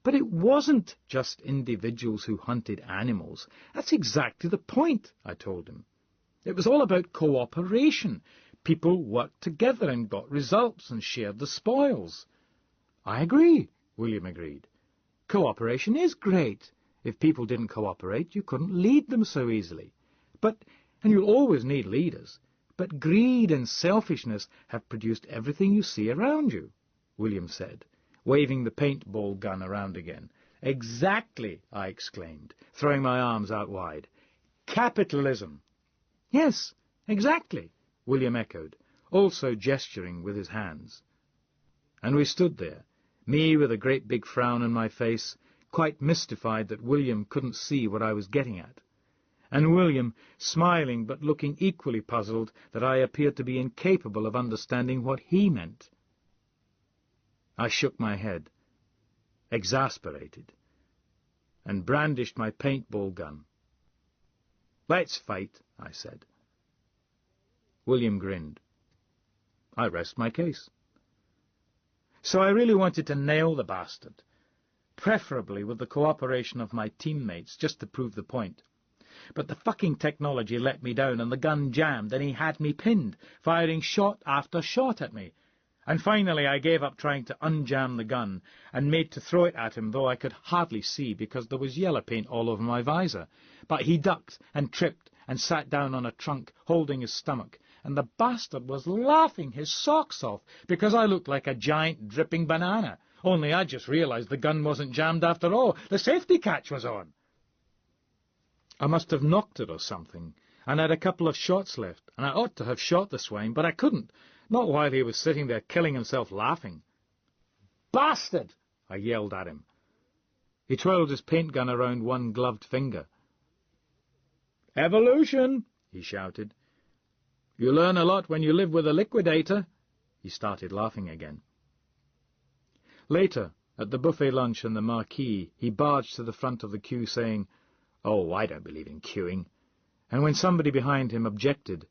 "But it wasn't just individuals who hunted animals. That's exactly the point," I told him. "It was all about cooperation. People worked together and got results and shared the spoils." "I agree," William agreed. "Cooperation is great. If people didn't cooperate, you couldn't lead them so easily. And you'll always need leaders. But greed and selfishness have produced everything you see around you," William said, waving the paintball gun around again. "Exactly," I exclaimed, throwing my arms out wide. "Capitalism." "Yes, exactly," William echoed, also gesturing with his hands. And we stood there, me with a great big frown on my face, quite mystified that William couldn't see what I was getting at, and William smiling but looking equally puzzled that I appeared to be incapable of understanding what he meant. I shook my head, exasperated, and brandished my paintball gun. "Let's fight," I said. William grinned. I rest my case. So I really wanted to nail the bastard, preferably with the cooperation of my teammates, just to prove the point. But the fucking technology let me down, and the gun jammed, and he had me pinned, firing shot after shot at me. And finally I gave up trying to unjam the gun, and made to throw it at him, though I could hardly see because there was yellow paint all over my visor. But he ducked and tripped and sat down on a trunk, holding his stomach, and the bastard was laughing his socks off because I looked like a giant dripping banana, only I just realized the gun wasn't jammed after all. The safety catch was on. I must have knocked it or something, and I had a couple of shots left, and I ought to have shot the swine, but I couldn't. Not while he was sitting there killing himself laughing. "Bastard!" I yelled at him. He twirled his paint gun around one gloved finger. "Evolution!" he shouted. "You learn a lot when you live with a liquidator." He started laughing again. Later, at the buffet lunch in the marquee, he barged to the front of the queue saying, "Oh, I don't believe in queuing," and when somebody behind him objected,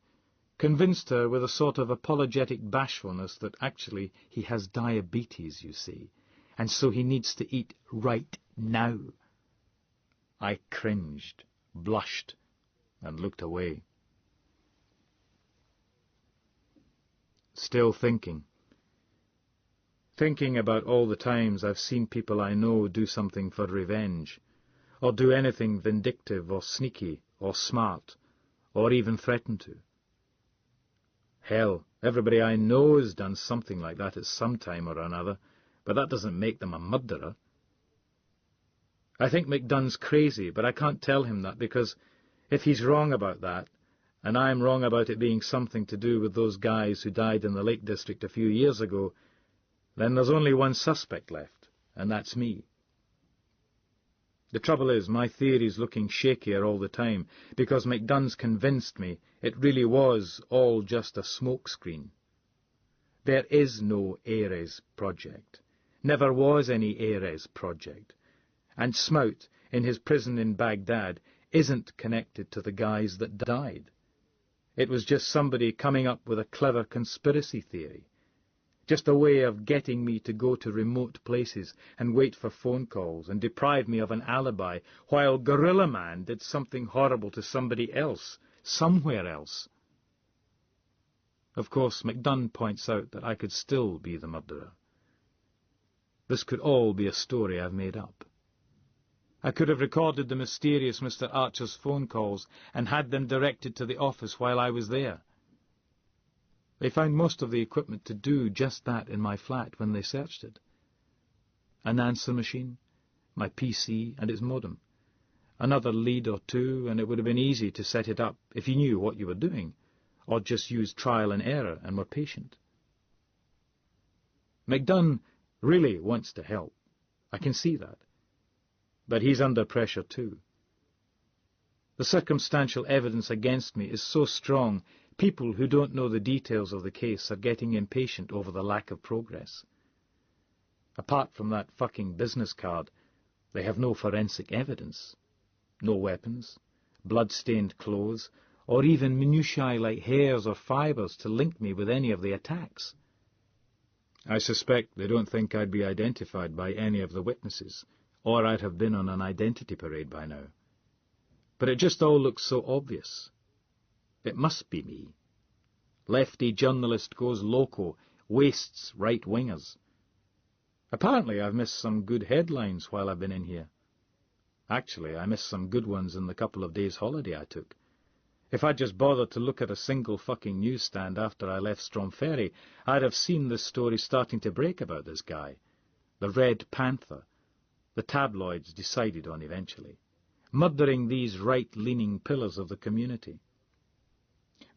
convinced her with a sort of apologetic bashfulness that actually he has diabetes, you see, and so he needs to eat right now. I cringed, blushed, and looked away. Still thinking. Thinking about all the times I've seen people I know do something for revenge, or do anything vindictive or sneaky or smart, or even threaten to. Hell, everybody I know has done something like that at some time or another, but that doesn't make them a murderer. I think McDunn's crazy, but I can't tell him that, because if he's wrong about that, and I'm wrong about it being something to do with those guys who died in the Lake District a few years ago, then there's only one suspect left, and that's me. The trouble is, my theory's looking shakier all the time, because McDunn's convinced me it really was all just a smokescreen. There is no Ares project. Never was any Ares project. And Smout, in his prison in Baghdad, isn't connected to the guys that died. It was just somebody coming up with a clever conspiracy theory. Just a way of getting me to go to remote places and wait for phone calls and deprive me of an alibi, while Gorilla Man did something horrible to somebody else, somewhere else. Of course, McDunn points out that I could still be the murderer. This could all be a story I've made up. I could have recorded the mysterious Mr. Archer's phone calls and had them directed to the office while I was there. They found most of the equipment to do just that in my flat when they searched it. An answer machine, my PC and its modem, another lead or two, and it would have been easy to set it up if you knew what you were doing, or just used trial and error and were patient. McDunn really wants to help. I can see that. But he's under pressure too. The circumstantial evidence against me is so strong, people who don't know the details of the case are getting impatient over the lack of progress. Apart from that fucking business card, they have no forensic evidence. No weapons, blood-stained clothes, or even minutiae like hairs or fibres to link me with any of the attacks. I suspect they don't think I'd be identified by any of the witnesses, or I'd have been on an identity parade by now. But it just all looks so obvious. It must be me. Lefty journalist goes loco, wastes right-wingers. Apparently I've missed some good headlines while I've been in here. Actually, I missed some good ones in the couple of days' holiday I took. If I'd just bothered to look at a single fucking newsstand after I left Stromferry, I'd have seen this story starting to break about this guy. The Red Panther. The tabloids decided on eventually. Murdering these right-leaning pillars of the community.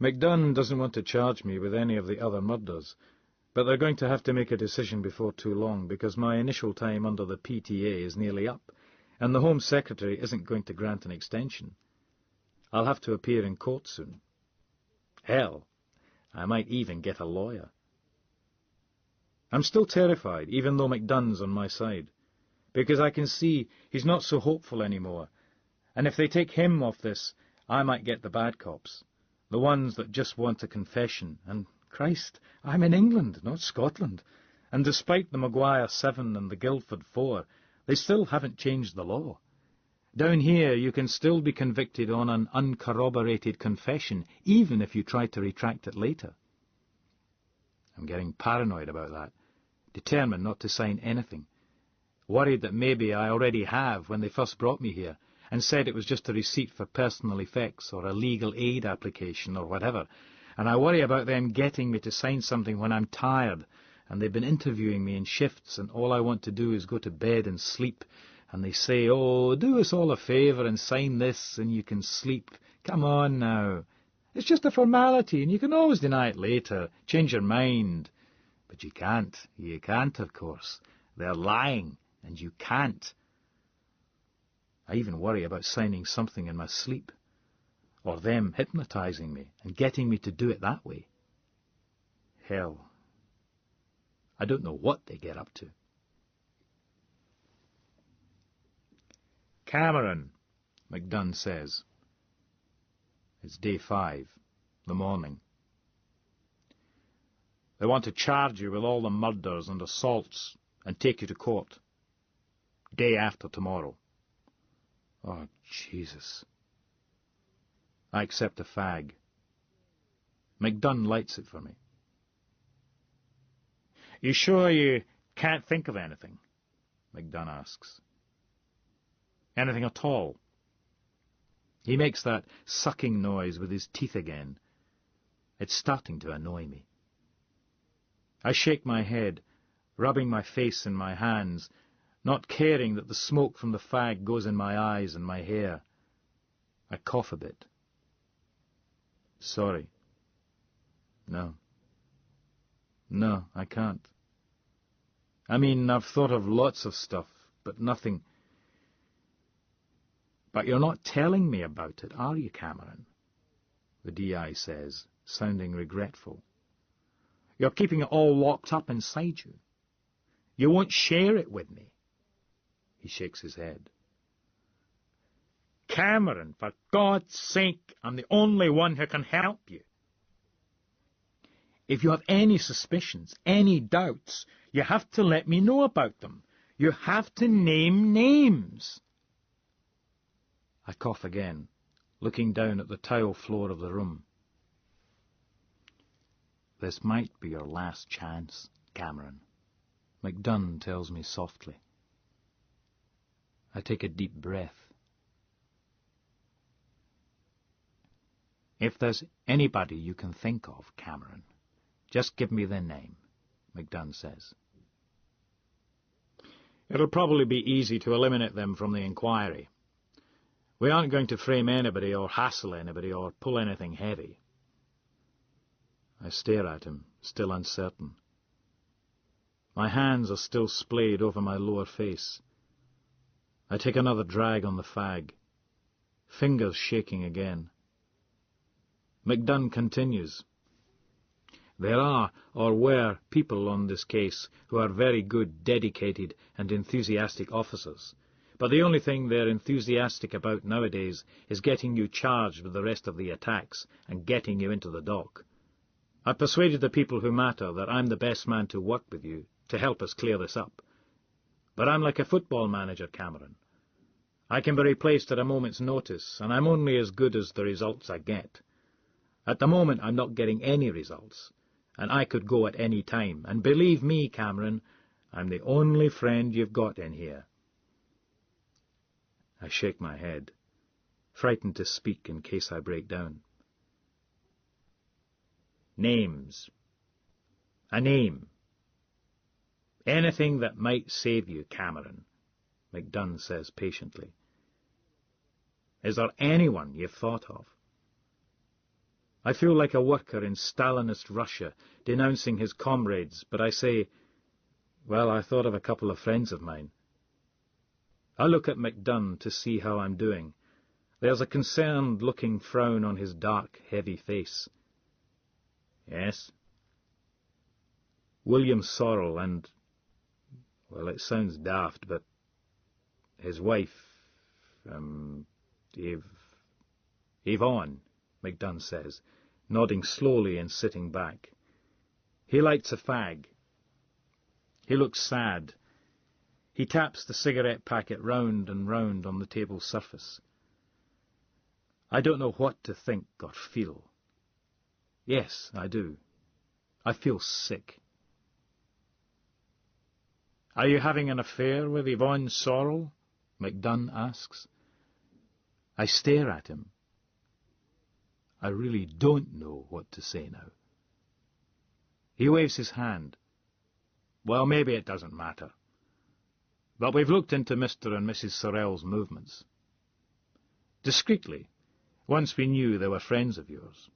McDunn doesn't want to charge me with any of the other murders, but they're going to have to make a decision before too long, because my initial time under the PTA is nearly up, and the Home Secretary isn't going to grant an extension. I'll have to appear in court soon. Hell, I might even get a lawyer. I'm still terrified, even though McDunn's on my side, because I can see he's not so hopeful anymore, and if they take him off this, I might get the bad cops, the ones that just want a confession, and, Christ, I'm in England, not Scotland, and despite the Maguire 7 and the Guildford 4, they still haven't changed the law. Down here you can still be convicted on an uncorroborated confession, even if you try to retract it later. I'm getting paranoid about that, determined not to sign anything, worried that maybe I already have when they first brought me here, and said it was just a receipt for personal effects or a legal aid application or whatever, and I worry about them getting me to sign something when I'm tired, and they've been interviewing me in shifts, and all I want to do is go to bed and sleep, and they say, "Oh, do us all a favour and sign this, and you can sleep. Come on now. It's just a formality, and you can always deny it later, change your mind." But you can't, of course. They're lying, and you can't. I even worry about signing something in my sleep, Or them hypnotising me and getting me to do it that way. Hell, I don't know what they get up to. Cameron, McDunn says. It's day 5, the morning. They want to charge you with all the murders and assaults and take you to court. Day after tomorrow. Oh, Jesus. I accept a fag. McDunn lights it for me. You sure you can't think of anything? McDunn asks. Anything at all? He makes that sucking noise with his teeth again. It's starting to annoy me. I shake my head, rubbing my face in my hands, not caring that the smoke from the fag goes in my eyes and my hair. I cough a bit. Sorry. No. No, I can't. I mean, I've thought of lots of stuff, but nothing. But you're not telling me about it, are you, Cameron? The DI says, sounding regretful. You're keeping it all locked up inside you. You won't share it with me. He shakes his head. Cameron, for God's sake, I'm the only one who can help you. If you have any suspicions, any doubts, you have to let me know about them. You have to name names. I cough again, looking down at the tile floor of the room. This might be your last chance, Cameron, McDunn tells me softly. I take a deep breath. If there's anybody you can think of, Cameron, just give me their name, McDunn says. It'll probably be easy to eliminate them from the inquiry. We aren't going to frame anybody or hassle anybody or pull anything heavy. I stare at him, still uncertain. My hands are still splayed over my lower face. I take another drag on the fag, fingers shaking again. McDunn continues. There are, or were, people on this case who are very good, dedicated and enthusiastic officers, but the only thing they're enthusiastic about nowadays is getting you charged with the rest of the attacks and getting you into the dock. I've persuaded the people who matter that I'm the best man to work with you to help us clear this up. But I'm like a football manager, Cameron. I can be replaced at a moment's notice, and I'm only as good as the results I get. At the moment, I'm not getting any results, and I could go at any time. And believe me, Cameron, I'm the only friend you've got in here. I shake my head, frightened to speak in case I break down. Names. A name. Anything that might save you, Cameron, McDunn says patiently. Is there anyone you've thought of? I feel like a worker in Stalinist Russia, denouncing his comrades, but I say, well, I thought of a couple of friends of mine. I look at McDunn to see how I'm doing. There's a concerned-looking frown on his dark, heavy face. Yes? William Sorrell and, well, it sounds daft, but his wife, Yvonne, McDunn says, nodding slowly and sitting back. He lights a fag. He looks sad. He taps the cigarette packet round and round on the table surface. I don't know what to think or feel. Yes, I do. I feel sick. Are you having an affair with Yvonne Sorrell? McDunn asks. I stare at him. I really don't know what to say now. He waves his hand. Well, maybe it doesn't matter. But we've looked into Mr. and Mrs. Sorrell's movements. Discreetly, once we knew they were friends of yours.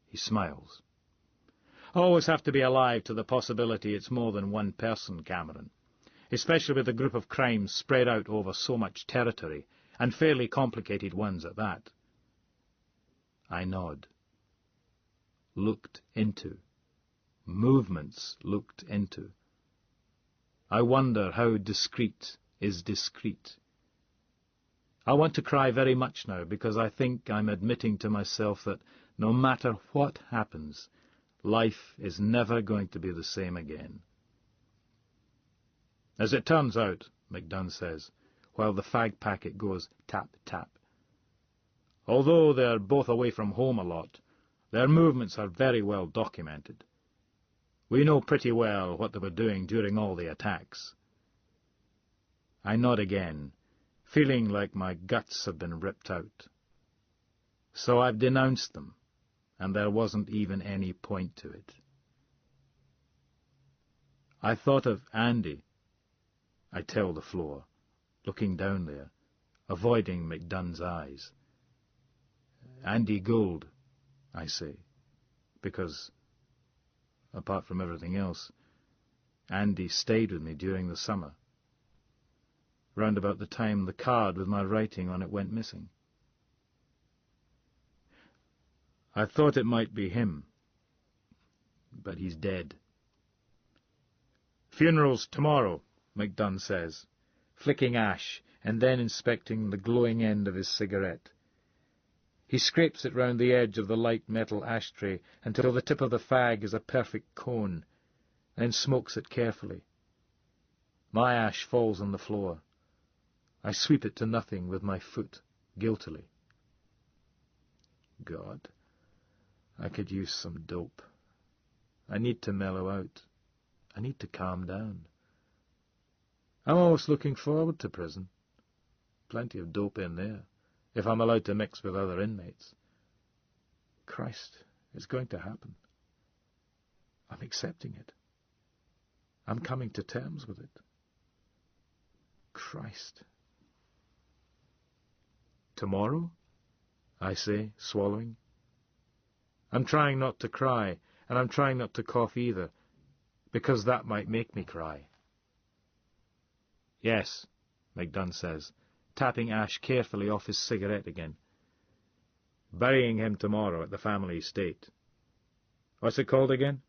He smiles. Always have to be alive to the possibility it's more than one person, Cameron, especially with a group of crimes spread out over so much territory, and fairly complicated ones at that. I nod. Looked into. Movements looked into. I wonder how discreet is discreet. I want to cry very much now, because I think I'm admitting to myself that no matter what happens, life is never going to be the same again. As it turns out, McDunn says, while the fag packet goes tap, tap. Although they're both away from home a lot, their movements are very well documented. We know pretty well what they were doing during all the attacks. I nod again, feeling like my guts have been ripped out. So I've denounced them, and there wasn't even any point to it. I thought of Andy, I tell the floor, looking down there, avoiding McDunn's eyes. Andy Gould, I say, because, apart from everything else, Andy stayed with me during the summer, round about the time the card with my writing on it went missing. I thought it might be him, but he's dead. Funeral's tomorrow, McDunn says, flicking ash and then inspecting the glowing end of his cigarette. He scrapes it round the edge of the light metal ashtray until the tip of the fag is a perfect cone, then smokes it carefully. My ash falls on the floor. I sweep it to nothing with my foot, guiltily. God, I could use some dope. I need to mellow out. I need to calm down. I'm almost looking forward to prison. Plenty of dope in there, if I'm allowed to mix with other inmates. Christ, it's going to happen. I'm accepting it. I'm coming to terms with it. Christ. Tomorrow? I say, swallowing. I'm trying not to cry, and I'm trying not to cough either, because that might make me cry. Yes, McDunn says, tapping ash carefully off his cigarette again. Burying him tomorrow at the family estate. What's it called again?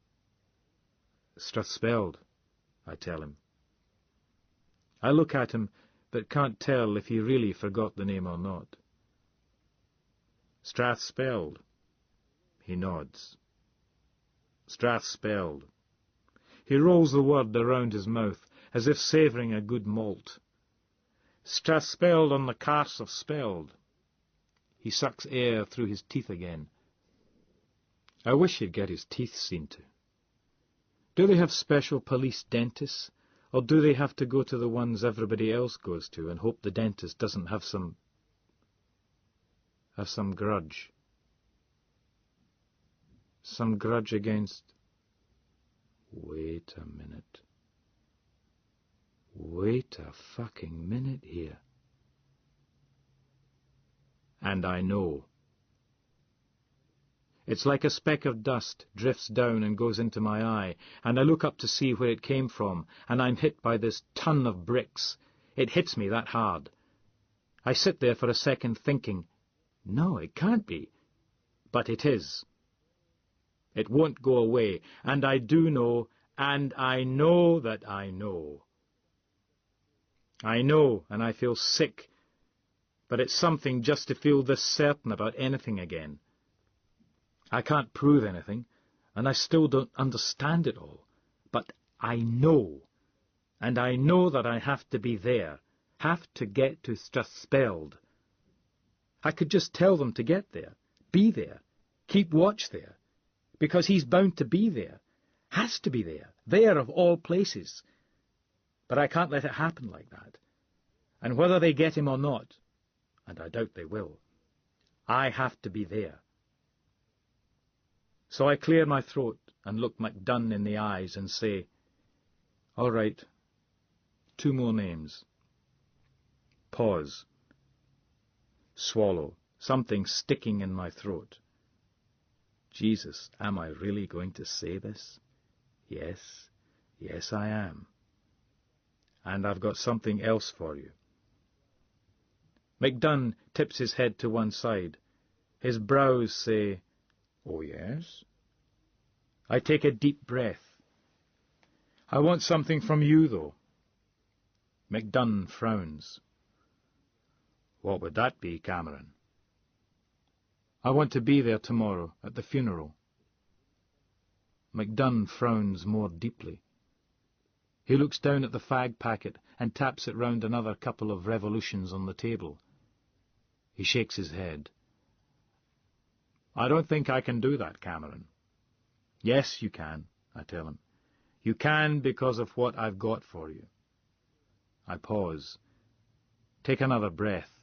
Strathspeld, I tell him. I look at him, but can't tell if he really forgot the name or not. Strathspeld. He nods. Strathspeld. He rolls the word around his mouth, as if savouring a good malt. Strathspeld on the Carse of Speld. He sucks air through his teeth again. I wish he'd get his teeth seen to. Do they have special police dentists, or do they have to go to the ones everybody else goes to and hope the dentist doesn't have some grudge? Some grudge against... Wait a minute. Wait a fucking minute here. And I know. It's like a speck of dust drifts down and goes into my eye, and I look up to see where it came from, and I'm hit by this ton of bricks. It hits me that hard. I sit there for a second thinking, no, it can't be. But it is. It won't go away, and I do know, and I know that I know. I know, and I feel sick, but it's something just to feel this certain about anything again. I can't prove anything, and I still don't understand it all, but I know, and I know that I have to be there, have to get to Strathspeld. I could just tell them to get there, be there, keep watch there, because he's bound to be there, has to be there of all places. But I can't let it happen like that. And whether they get him or not, and I doubt they will, I have to be there. So I clear my throat and look McDunn in the eyes and say, all right, 2 more names. Pause. Swallow, something sticking in my throat. Jesus, am I really going to say this? Yes, yes I am. And I've got something else for you. McDunn tips his head to one side. His brows say, "Oh, yes." I take a deep breath. "I want something from you, though." McDunn frowns. "What would that be, Cameron?" "I want to be there tomorrow, at the funeral." McDunn frowns more deeply. He looks down at the fag packet and taps it round another couple of revolutions on the table. He shakes his head. "I don't think I can do that, Cameron." "Yes, you can," I tell him. "You can because of what I've got for you." I pause. Take another breath,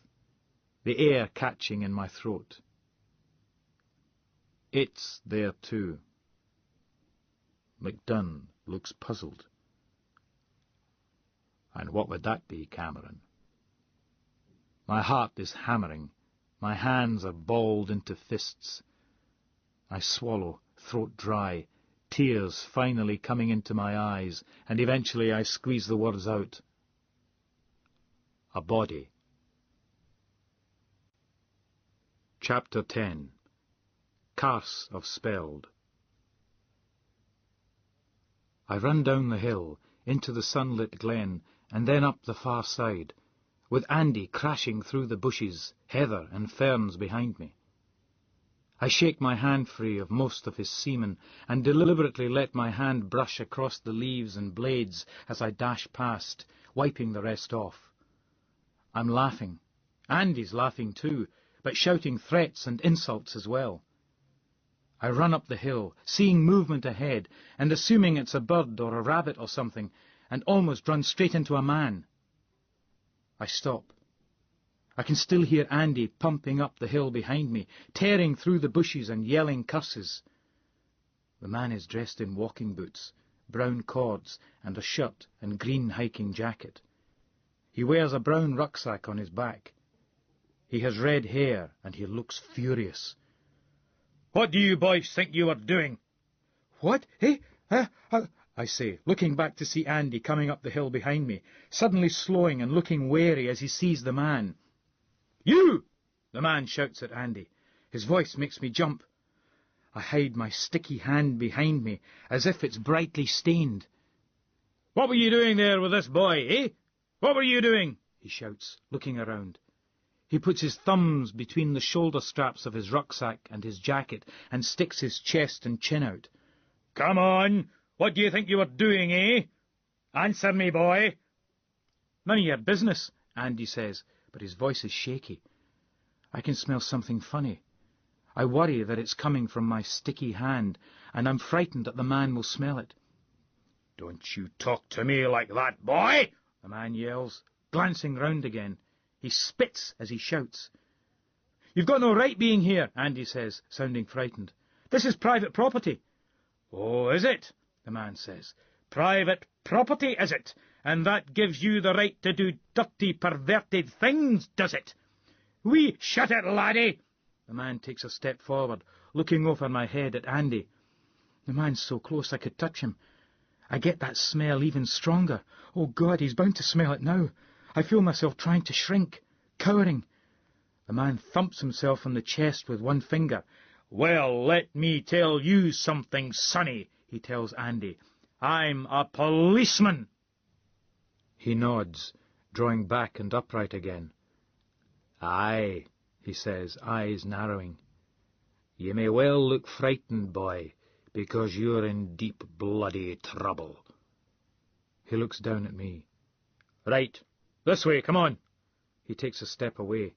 the air catching in my throat. "It's there too." McDunn looks puzzled. "And what would that be, Cameron?" My heart is hammering. My hands are balled into fists. I swallow, throat dry, tears finally coming into my eyes, and eventually I squeeze the words out. A body. Chapter 10. Curse of Spelled. I run down the hill, into the sunlit glen, and then up the far side, with Andy crashing through the bushes, heather and ferns behind me. I shake my hand free of most of his semen, and deliberately let my hand brush across the leaves and blades as I dash past, wiping the rest off. I'm laughing. Andy's laughing too, but shouting threats and insults as well. I run up the hill, seeing movement ahead, and assuming it's a bird or a rabbit or something, and almost run straight into a man. I stop. I can still hear Andy pumping up the hill behind me, tearing through the bushes and yelling curses. The man is dressed in walking boots, brown cords, and a shirt and green hiking jacket. He wears a brown rucksack on his back. He has red hair, and he looks furious. "What do you boys think you are doing?" "What? Eh? I say, looking back to see Andy coming up the hill behind me, suddenly slowing and looking wary as he sees the man. "You!" the man shouts at Andy. His voice makes me jump. I hide my sticky hand behind me, as if it's brightly stained. "What were you doing there with this boy, eh? What were you doing?" he shouts, looking around. He puts his thumbs between the shoulder straps of his rucksack and his jacket and sticks his chest and chin out. "Come on! What do you think you were doing, eh? Answer me, boy!" "None of your business," Andy says, but his voice is shaky. I can smell something funny. I worry that it's coming from my sticky hand, and I'm frightened that the man will smell it. "Don't you talk to me like that, boy!" the man yells, glancing round again. He spits as he shouts. "You've got no right being here," Andy says, sounding frightened. "This is private property." "Oh, is it?" the man says. "Private property, is it? And that gives you the right to do dirty, perverted things, does it? Shut it, laddie!" The man takes a step forward, looking over my head at Andy. The man's so close I could touch him. I get that smell even stronger. Oh, God, he's bound to smell it now. I feel myself trying to shrink, cowering. The man thumps himself on the chest with one finger. "Well, let me tell you something, sonny," he tells Andy. "I'm a policeman." He nods, drawing back and upright again. "Aye," he says, eyes narrowing. "You may well look frightened, boy, because you're in deep bloody trouble." He looks down at me. "Right, this way, come on." He takes a step away.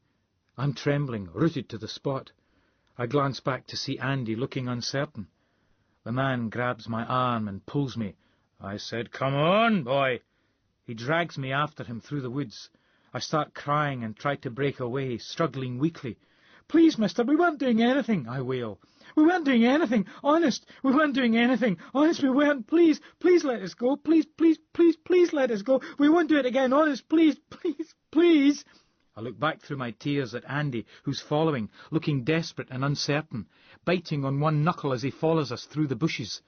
I'm trembling, rooted to the spot. I glance back to see Andy looking uncertain. The man grabs my arm and pulls me. I said, "Come on, boy." He drags me after him through the woods. I start crying and try to break away, struggling weakly. "Please, mister, we weren't doing anything," I wail. "We weren't doing anything. Honest, we weren't doing anything. Honest, we weren't. Please, please let us go. Please, please, please, please let us go. We won't do it again. Honest, please, please, please." I look back through my tears at Andy, who's following, looking desperate and uncertain, biting on one knuckle as he follows us through the bushes.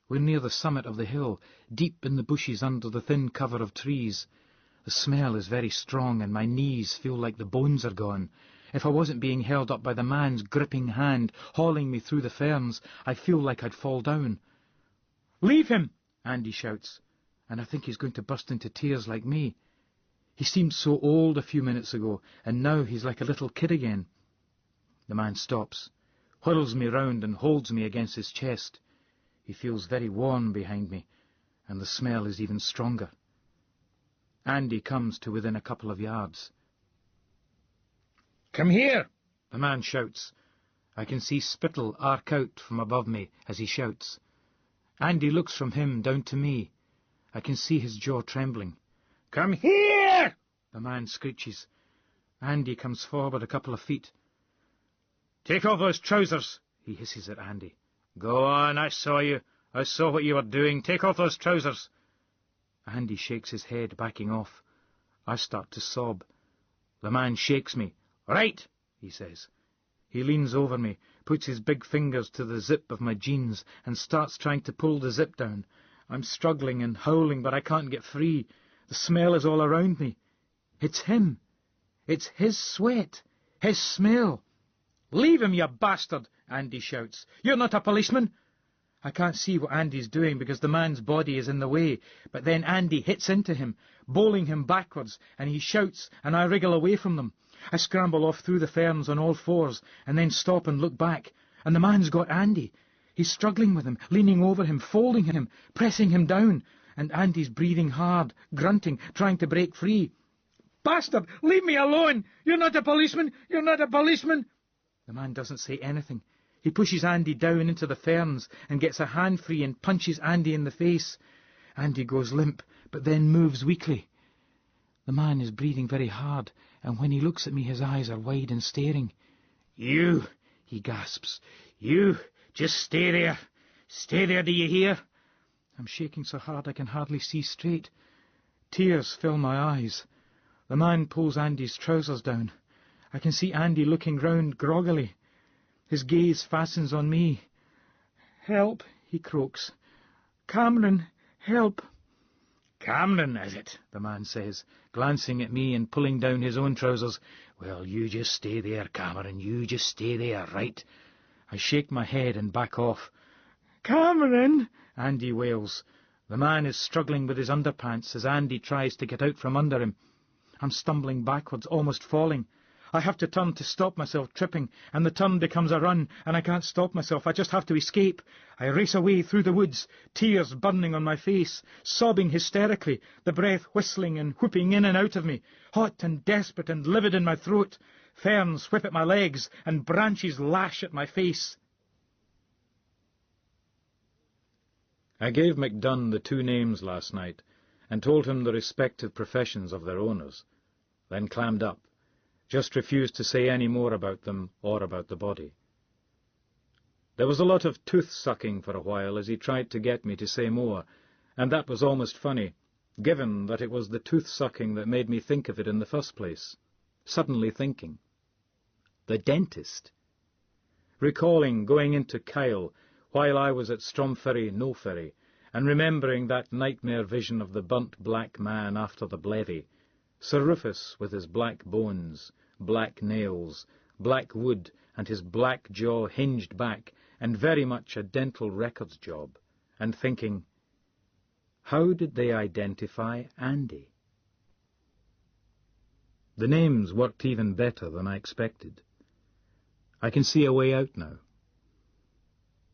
We're near the summit of the hill, deep in the bushes under the thin cover of trees. The smell is very strong and my knees feel like the bones are gone. If I wasn't being held up by the man's gripping hand, hauling me through the ferns, I feel like I'd fall down. "Leave him!" Andy shouts, and I think he's going to burst into tears like me. He seemed so old a few minutes ago, and now he's like a little kid again. The man stops, whirls me round and holds me against his chest. He feels very warm behind me, and the smell is even stronger. Andy comes to within a couple of yards. "Come here!" the man shouts. I can see spittle arc out from above me as he shouts. Andy looks from him down to me. I can see his jaw trembling. "Come here!" the man screeches. Andy comes forward a couple of feet. "Take off those trousers," he hisses at Andy. "Go on, I saw you. I saw what you were doing. Take off those trousers." Andy shakes his head, backing off. I start to sob. The man shakes me. "Right," he says. He leans over me, puts his big fingers to the zip of my jeans and starts trying to pull the zip down. I'm struggling and howling, but I can't get free. The smell is all around me. It's him. It's his sweat. His smell. "Leave him, you bastard!" Andy shouts. "You're not a policeman!" I can't see what Andy's doing because the man's body is in the way, but then Andy hits into him, bowling him backwards, and he shouts, and I wriggle away from them. I scramble off through the ferns on all fours, and then stop and look back, and the man's got Andy. He's struggling with him, leaning over him, folding him, pressing him down, and Andy's breathing hard, grunting, trying to break free. "Bastard, leave me alone! You're not a policeman! You're not a policeman!" The man doesn't say anything. He pushes Andy down into the ferns and gets a hand free and punches Andy in the face. Andy goes limp, but then moves weakly. The man is breathing very hard, and when he looks at me his eyes are wide and staring. "You," he gasps, "you, just stay there. Stay there, do you hear?" I'm shaking so hard I can hardly see straight. Tears fill my eyes. The man pulls Andy's trousers down. I can see Andy looking round groggily. His gaze fastens on me. "Help," he croaks. "Cameron, help." "Cameron, is it?" the man says, glancing at me and pulling down his own trousers. "Well, you just stay there, Cameron, you just stay there, right?" I shake my head and back off. "Cameron," Andy wails. The man is struggling with his underpants as Andy tries to get out from under him. I'm stumbling backwards, almost falling. I have to turn to stop myself tripping, and the turn becomes a run, and I can't stop myself. I just have to escape. I race away through the woods, tears burning on my face, sobbing hysterically, the breath whistling and whooping in and out of me, hot and desperate and livid in my throat. Ferns whip at my legs, and branches lash at my face. I gave MacDunn the 2 names last night, and told him the respective professions of their owners, then clammed up. Just refused to say any more about them or about the body. There was a lot of tooth-sucking for a while as he tried to get me to say more, and that was almost funny, given that it was the tooth-sucking that made me think of it in the first place. Suddenly thinking. The dentist. Recalling going into Kyle while I was at Stromferry, No Ferry, and remembering that nightmare vision of the burnt black man after the Blevy, Sir Rufus with his black bones, black nails, black wood, and his black jaw hinged back, and very much a dental records job, and thinking, how did they identify Andy? The names worked even better than I expected. I can see a way out now.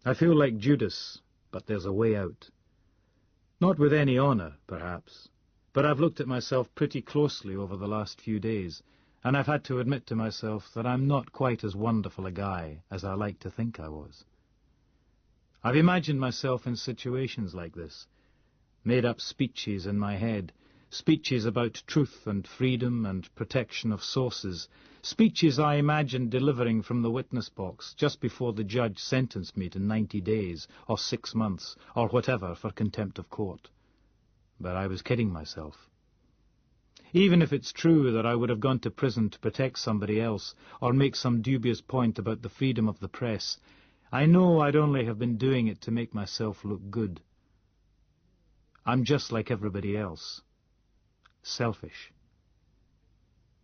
I feel like Judas, but there's a way out. Not with any honour, perhaps, but I've looked at myself pretty closely over the last few days, and I've had to admit to myself that I'm not quite as wonderful a guy as I like to think I was. I've imagined myself in situations like this, made up speeches in my head, speeches about truth and freedom and protection of sources, speeches I imagined delivering from the witness box just before the judge sentenced me to 90 days or 6 months or whatever for contempt of court. But I was kidding myself. Even if it's true that I would have gone to prison to protect somebody else or make some dubious point about the freedom of the press, I know I'd only have been doing it to make myself look good. I'm just like everybody else. Selfish.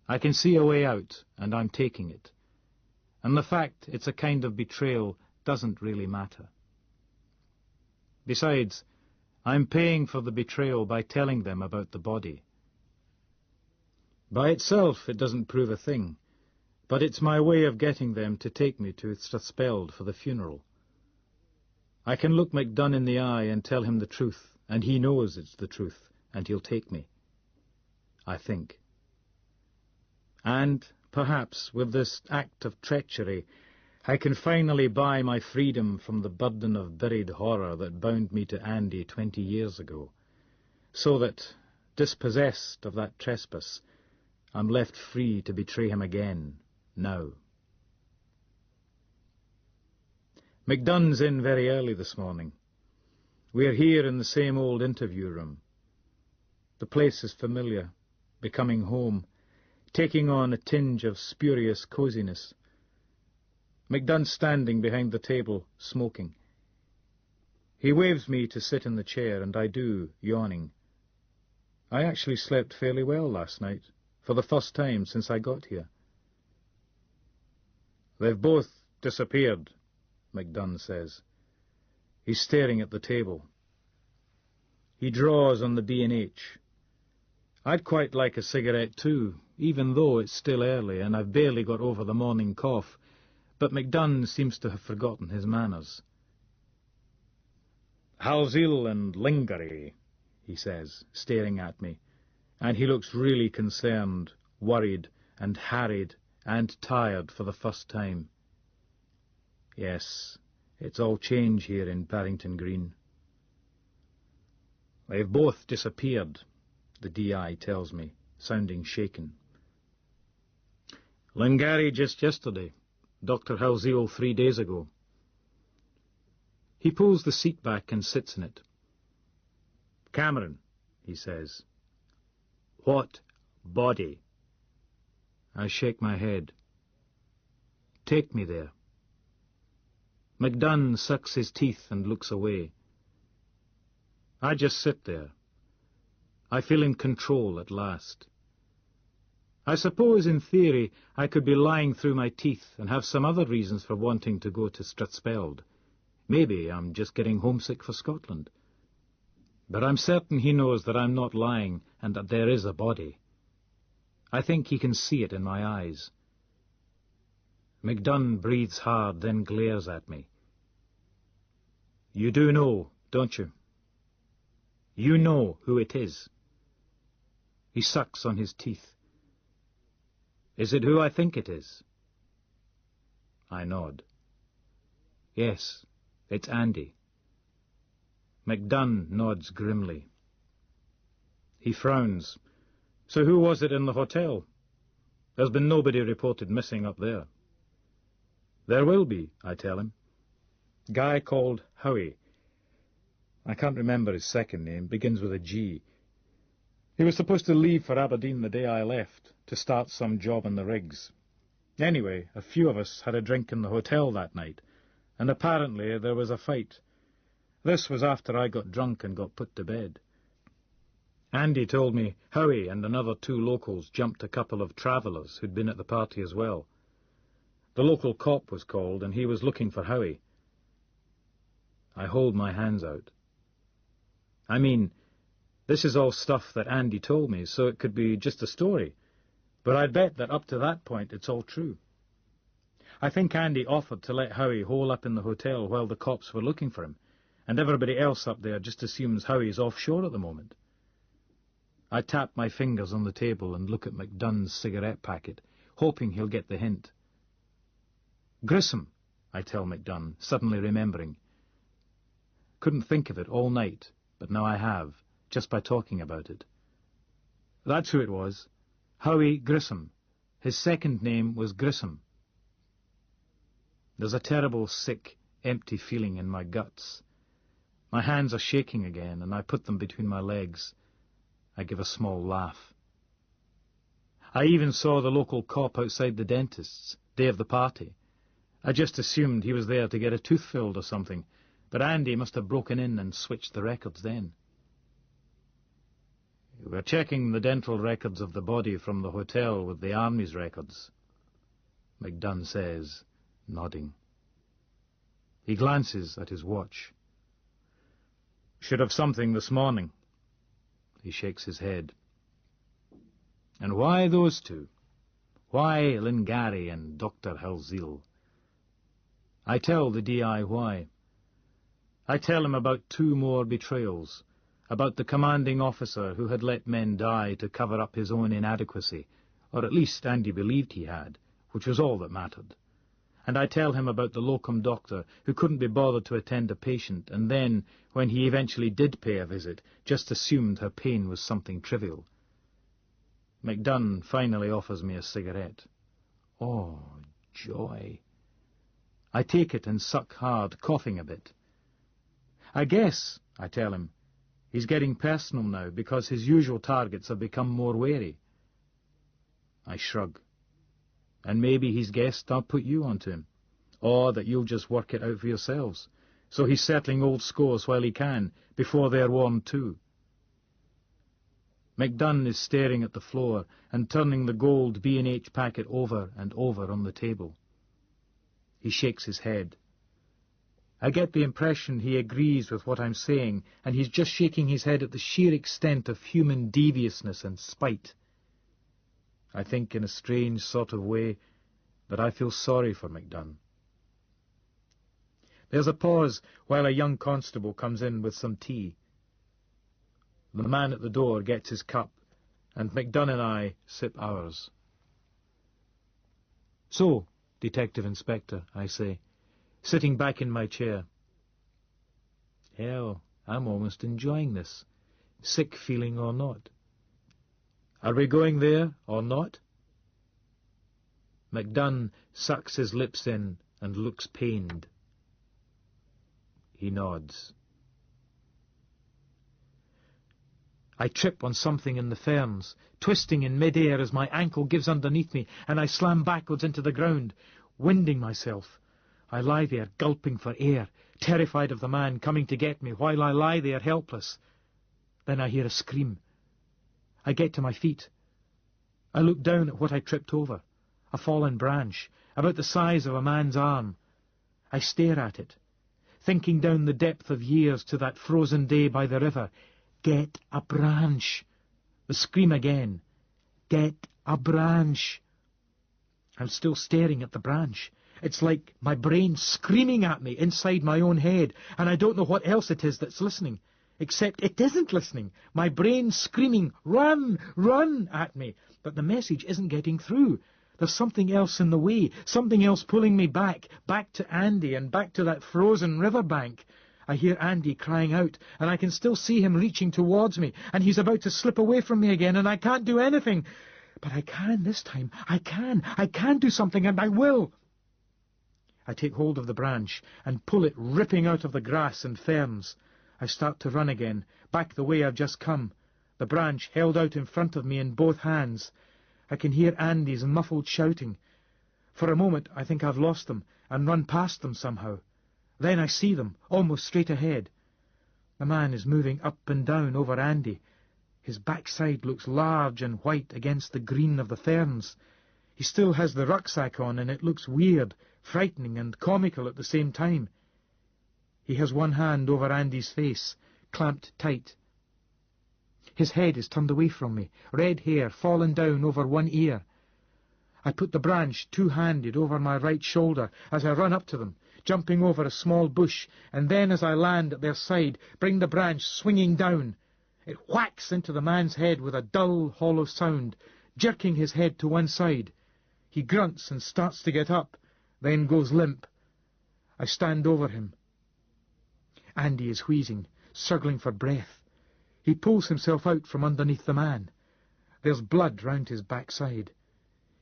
I can see a way out, and I'm taking it. And the fact it's a kind of betrayal doesn't really matter. Besides, I'm paying for the betrayal by telling them about the body. By itself, it doesn't prove a thing, but it's my way of getting them to take me to Strathspeld for the funeral. I can look MacDunn in the eye and tell him the truth, and he knows it's the truth, and he'll take me. I think. And, perhaps, with this act of treachery, I can finally buy my freedom from the burden of buried horror that bound me to Andy 20 years ago, so that, dispossessed of that trespass, I'm left free to betray him again, now. MacDunn's in very early this morning. We're here in the same old interview room. The place is familiar, becoming home, taking on a tinge of spurious coziness. MacDunn's standing behind the table, smoking. He waves me to sit in the chair, and I do, yawning. I actually slept fairly well last night, for the first time since I got here. They've both disappeared, MacDunn says. He's staring at the table. He draws on the B&H. I'd quite like a cigarette too, even though it's still early and I've barely got over the morning cough, but MacDunn seems to have forgotten his manners. Halsey and Lingerie, he says, staring at me, and he looks really concerned, worried and harried and tired for the first time. Yes, it's all change here in Barrington Green. They've both disappeared, the DI tells me, sounding shaken. Lingerie just yesterday, Dr. Halsey 3 days ago. He pulls the seat back and sits in it. Cameron, he says. What body? I shake my head. Take me there. MacDunn sucks his teeth and looks away. I just sit there. I feel in control at last. I suppose, in theory, I could be lying through my teeth and have some other reasons for wanting to go to Strathspeld. Maybe I'm just getting homesick for Scotland. But I'm certain he knows that I'm not lying and that there is a body. I think he can see it in my eyes. MacDunn breathes hard, then glares at me. You do know, don't you? You know who it is. He sucks on his teeth. Is it who I think it is? I nod. Yes, it's Andy. MacDunn nods grimly. He frowns. So who was it in the hotel? There's been nobody reported missing up there. There will be, I tell him. Guy called Howie. I can't remember his second name, begins with a G. He was supposed to leave for Aberdeen the day I left, to start some job in the rigs. Anyway, a few of us had a drink in the hotel that night, and apparently there was a fight. This was after I got drunk and got put to bed. Andy told me Howie and another 2 locals jumped a couple of travellers who'd been at the party as well. The local cop was called, and he was looking for Howie. I hold my hands out. I mean, this is all stuff that Andy told me, so it could be just a story. But I bet that up to that point it's all true. I think Andy offered to let Howie hole up in the hotel while the cops were looking for him, and everybody else up there just assumes Howie's offshore at the moment. I tap my fingers on the table and look at MacDunn's cigarette packet, hoping he'll get the hint. Grissom, I tell MacDunn, suddenly remembering. Couldn't think of it all night, but now I have, just by talking about it. That's who it was. Howie Grissom. His second name was Grissom. There's a terrible, sick, empty feeling in my guts. My hands are shaking again, and I put them between my legs. I give a small laugh. I even saw the local cop outside the dentist's, day of the party. I just assumed he was there to get a tooth filled or something, but Andy must have broken in and switched the records then. We're checking the dental records of the body from the hotel with the Army's records, McDunn says, nodding. He glances at his watch. Should have something this morning. He shakes his head. And why those two? Why Lingari and Dr. Halzil? I tell the DI why. I tell him about 2 more betrayals, about the commanding officer who had let men die to cover up his own inadequacy, or at least Andy believed he had, which was all that mattered. And I tell him about the locum doctor who couldn't be bothered to attend a patient, and then, when he eventually did pay a visit, just assumed her pain was something trivial. McDunn finally offers me a cigarette. Oh, joy. I take it and suck hard, coughing a bit. I guess, I tell him, he's getting personal now because his usual targets have become more wary. I shrug. And maybe he's guessed I'll put you onto him, or that you'll just work it out for yourselves. So he's settling old scores while he can, before they're warned too. McDunn is staring at the floor and turning the gold B&H packet over and over on the table. He shakes his head. I get the impression he agrees with what I'm saying, and he's just shaking his head at the sheer extent of human deviousness and spite. I think, in a strange sort of way, that I feel sorry for McDunn. There's a pause while a young constable comes in with some tea. The man at the door gets his cup, and McDunn and I sip ours. So, Detective Inspector, I say, sitting back in my chair. Hell, I'm almost enjoying this, sick feeling or not. Are we going there or not? McDunn sucks his lips in and looks pained. He nods. I trip on something in the ferns, twisting in mid-air as my ankle gives underneath me, and I slam backwards into the ground, winding myself. I lie there, gulping for air, terrified of the man coming to get me while I lie there helpless. Then I hear a scream. I get to my feet. I look down at what I tripped over, a fallen branch, about the size of a man's arm. I stare at it, thinking down the depth of years to that frozen day by the river. Get a branch. The scream again. Get a branch. I'm still staring at the branch. It's like my brain screaming at me inside my own head, and I don't know what else it is that's listening. Except it isn't listening. My brain's screaming, run, run, at me. But the message isn't getting through. There's something else in the way, something else pulling me back to Andy and back to that frozen riverbank. I hear Andy crying out, and I can still see him reaching towards me, and he's about to slip away from me again, and I can't do anything. But I can this time. I can do something, and I will. I take hold of the branch and pull it ripping out of the grass and ferns. I start to run again, back the way I've just come, the branch held out in front of me in both hands. I can hear Andy's muffled shouting. For a moment I think I've lost them and run past them somehow. Then I see them, almost straight ahead. The man is moving up and down over Andy. His backside looks large and white against the green of the ferns. He still has the rucksack on, and it looks weird, frightening and comical at the same time. He has one hand over Andy's face, clamped tight. His head is turned away from me, red hair fallen down over one ear. I put the branch two-handed over my right shoulder as I run up to them, jumping over a small bush, and then as I land at their side, bring the branch swinging down. It whacks into the man's head with a dull, hollow sound, jerking his head to one side. He grunts and starts to get up, then goes limp. I stand over him. Andy is wheezing, struggling for breath. He pulls himself out from underneath the man. There's blood round his backside.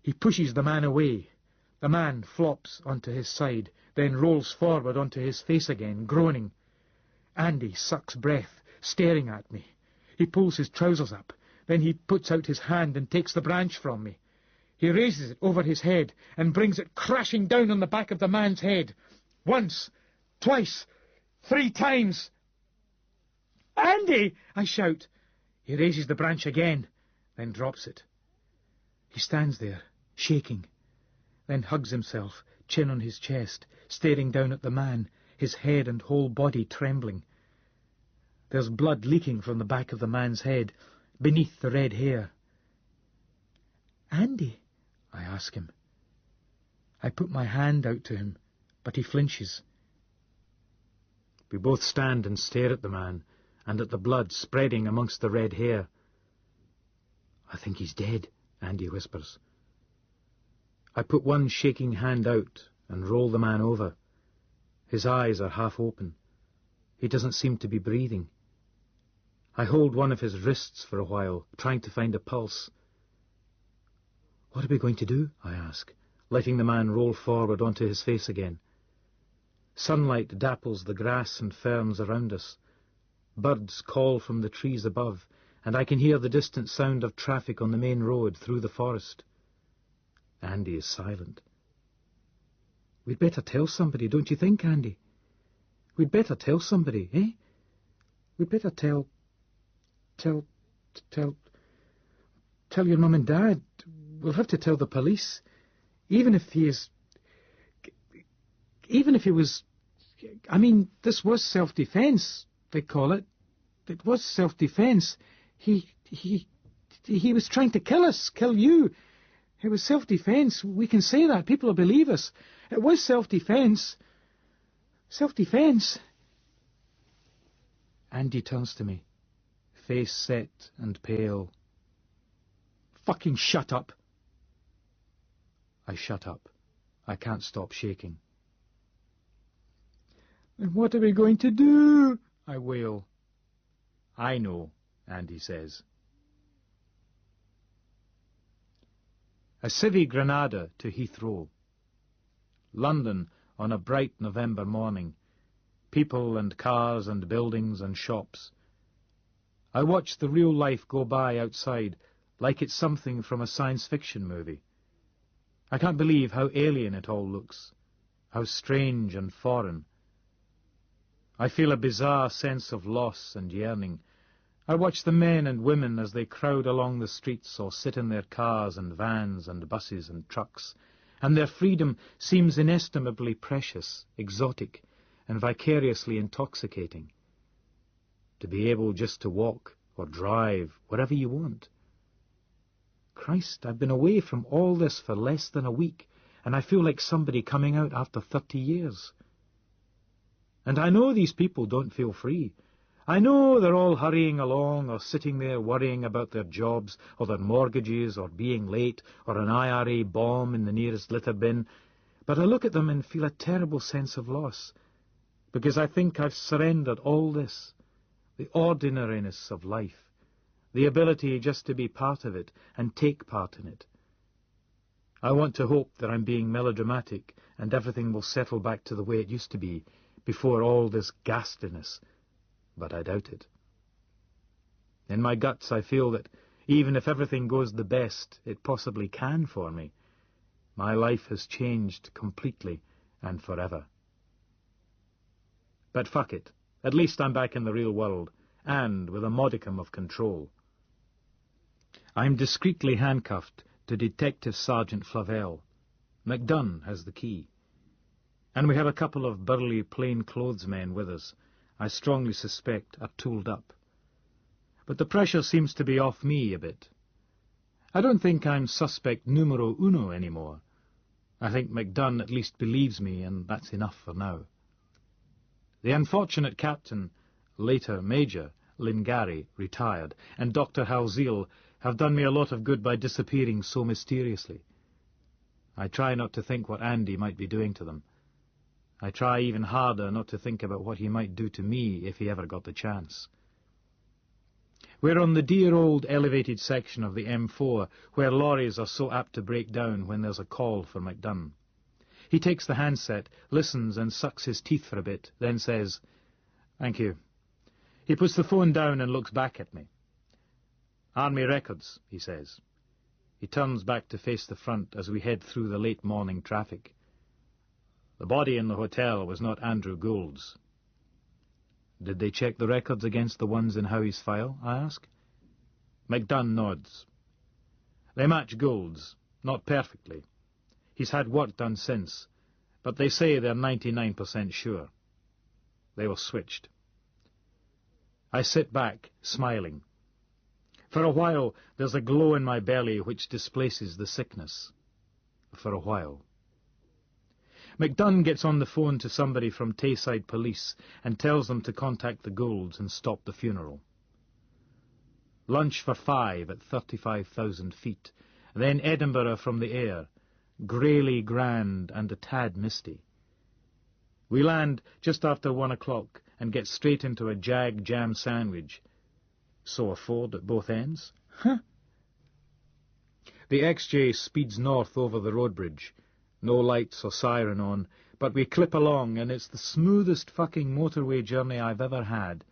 He pushes the man away. The man flops onto his side, then rolls forward onto his face again, groaning. Andy sucks breath, staring at me. He pulls his trousers up. Then he puts out his hand and takes the branch from me. He raises it over his head and brings it crashing down on the back of the man's head. Once, twice, 3 times. "Andy!" I shout. He raises the branch again, then drops it. He stands there, shaking, then hugs himself, chin on his chest, staring down at the man, his head and whole body trembling. There's blood leaking from the back of the man's head, beneath the red hair. "Andy?" I ask him. I put my hand out to him, but he flinches. We both stand and stare at the man, and at the blood spreading amongst the red hair. "I think he's dead," Andy whispers. I put one shaking hand out and roll the man over. His eyes are half open. He doesn't seem to be breathing. I hold one of his wrists for a while, trying to find a pulse. "What are we going to do?" I ask, letting the man roll forward onto his face again. Sunlight dapples the grass and ferns around us. Birds call from the trees above, and I can hear the distant sound of traffic on the main road through the forest. Andy is silent. "We'd better tell somebody, don't you think, Andy? We'd better tell somebody, eh? We'd better tell your mum and dad. We'll have to tell the police. Even if he was... I mean, this was self-defense, they call it. It was self-defense. He was trying to kill us, kill you. It was self-defense. We can say that. People will believe us. It was self-defense. Self-defense." Andy turns to me, face set and pale. "Fucking shut up." I shut up. I can't stop shaking. "And what are we going to do?" I wail. "I know," Andy says. A civvy Granada to Heathrow. London on a bright November morning. People and cars and buildings and shops. I watch the real life go by outside like it's something from a science fiction movie. I can't believe how alien it all looks, how strange and foreign. I feel a bizarre sense of loss and yearning. I watch the men and women as they crowd along the streets or sit in their cars and vans and buses and trucks, and their freedom seems inestimably precious, exotic, and vicariously intoxicating. To be able just to walk or drive wherever you want. Christ, I've been away from all this for less than a week, and I feel like somebody coming out after 30 years. And I know these people don't feel free. I know they're all hurrying along or sitting there worrying about their jobs or their mortgages or being late or an IRA bomb in the nearest litter bin, but I look at them and feel a terrible sense of loss, because I think I've surrendered all this, the ordinariness of life, the ability just to be part of it and take part in it. I want to hope that I'm being melodramatic and everything will settle back to the way it used to be before all this ghastliness, but I doubt it. In my guts I feel that even if everything goes the best it possibly can for me, my life has changed completely and forever. But fuck it, at least I'm back in the real world, and with a modicum of control. I'm discreetly handcuffed to Detective Sergeant Flavelle. MacDunn has the key. And we have a couple of burly plain-clothes-men with us, I strongly suspect are tooled up. But the pressure seems to be off me a bit. I don't think I'm suspect numero uno anymore. I think MacDunn at least believes me, and that's enough for now. The unfortunate captain, later Major, Lingari, retired, and Dr. Halzeel have done me a lot of good by disappearing so mysteriously. I try not to think what Andy might be doing to them. I try even harder not to think about what he might do to me if he ever got the chance. We're on the dear old elevated section of the M4, where lorries are so apt to break down when there's a call for MacDunn. He takes the handset, listens and sucks his teeth for a bit, then says, "Thank you." He puts the phone down and looks back at me. "Army Records," he says. He turns back to face the front as we head through the late morning traffic. The body in the hotel was not Andrew Gould's. "Did they check the records against the ones in Howie's file?" I ask. McDunn nods. They match Gould's, not perfectly. He's had work done since, but they say they're 99% sure. They were switched. I sit back, smiling. For a while, there's a glow in my belly which displaces the sickness. For a while. McDunn gets on the phone to somebody from Tayside Police and tells them to contact the Goulds and stop the funeral. Lunch for 5 at 35,000 feet, then Edinburgh from the air, greyly grand and a tad misty. We land just after 1 o'clock and get straight into a jag jam sandwich. So afford at both ends? Huh? The XJ speeds north over the road bridge. No lights or siren on, but we clip along and it's the smoothest fucking motorway journey I've ever had.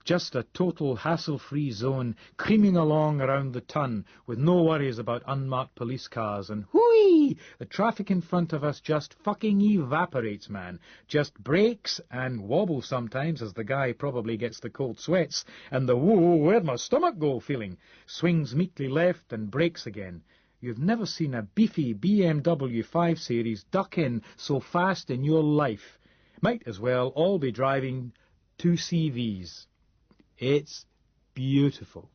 Just a total hassle-free zone, creaming along around the ton, with no worries about unmarked police cars, and whooey! The traffic in front of us just fucking evaporates, man. Just brakes and wobble sometimes, as the guy probably gets the cold sweats, and the whoa, where'd my stomach go feeling? Swings meekly left and brakes again. You've never seen a beefy BMW 5 Series duck in so fast in your life. Might as well all be driving 2 CVs. It's beautiful.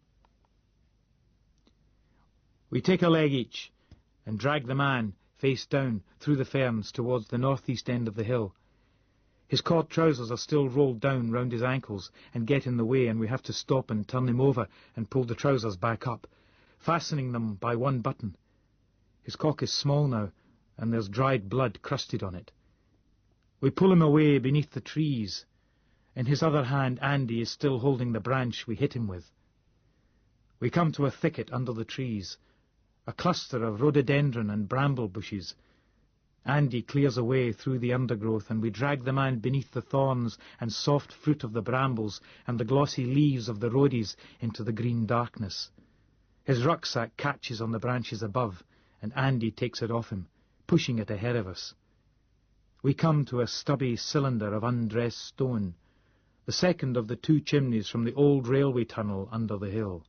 We take a leg each and drag the man, face down, through the ferns towards the northeast end of the hill. His cord trousers are still rolled down round his ankles and get in the way, and we have to stop and turn him over and pull the trousers back up, fastening them by one button. His cock is small now, and there's dried blood crusted on it. We pull him away beneath the trees. In his other hand, Andy is still holding the branch we hit him with. We come to a thicket under the trees, a cluster of rhododendron and bramble bushes. Andy clears a way through the undergrowth, and we drag the man beneath the thorns and soft fruit of the brambles and the glossy leaves of the rhodies into the green darkness. His rucksack catches on the branches above, and Andy takes it off him, pushing it ahead of us. We come to a stubby cylinder of undressed stone, the second of the 2 chimneys from the old railway tunnel under the hill.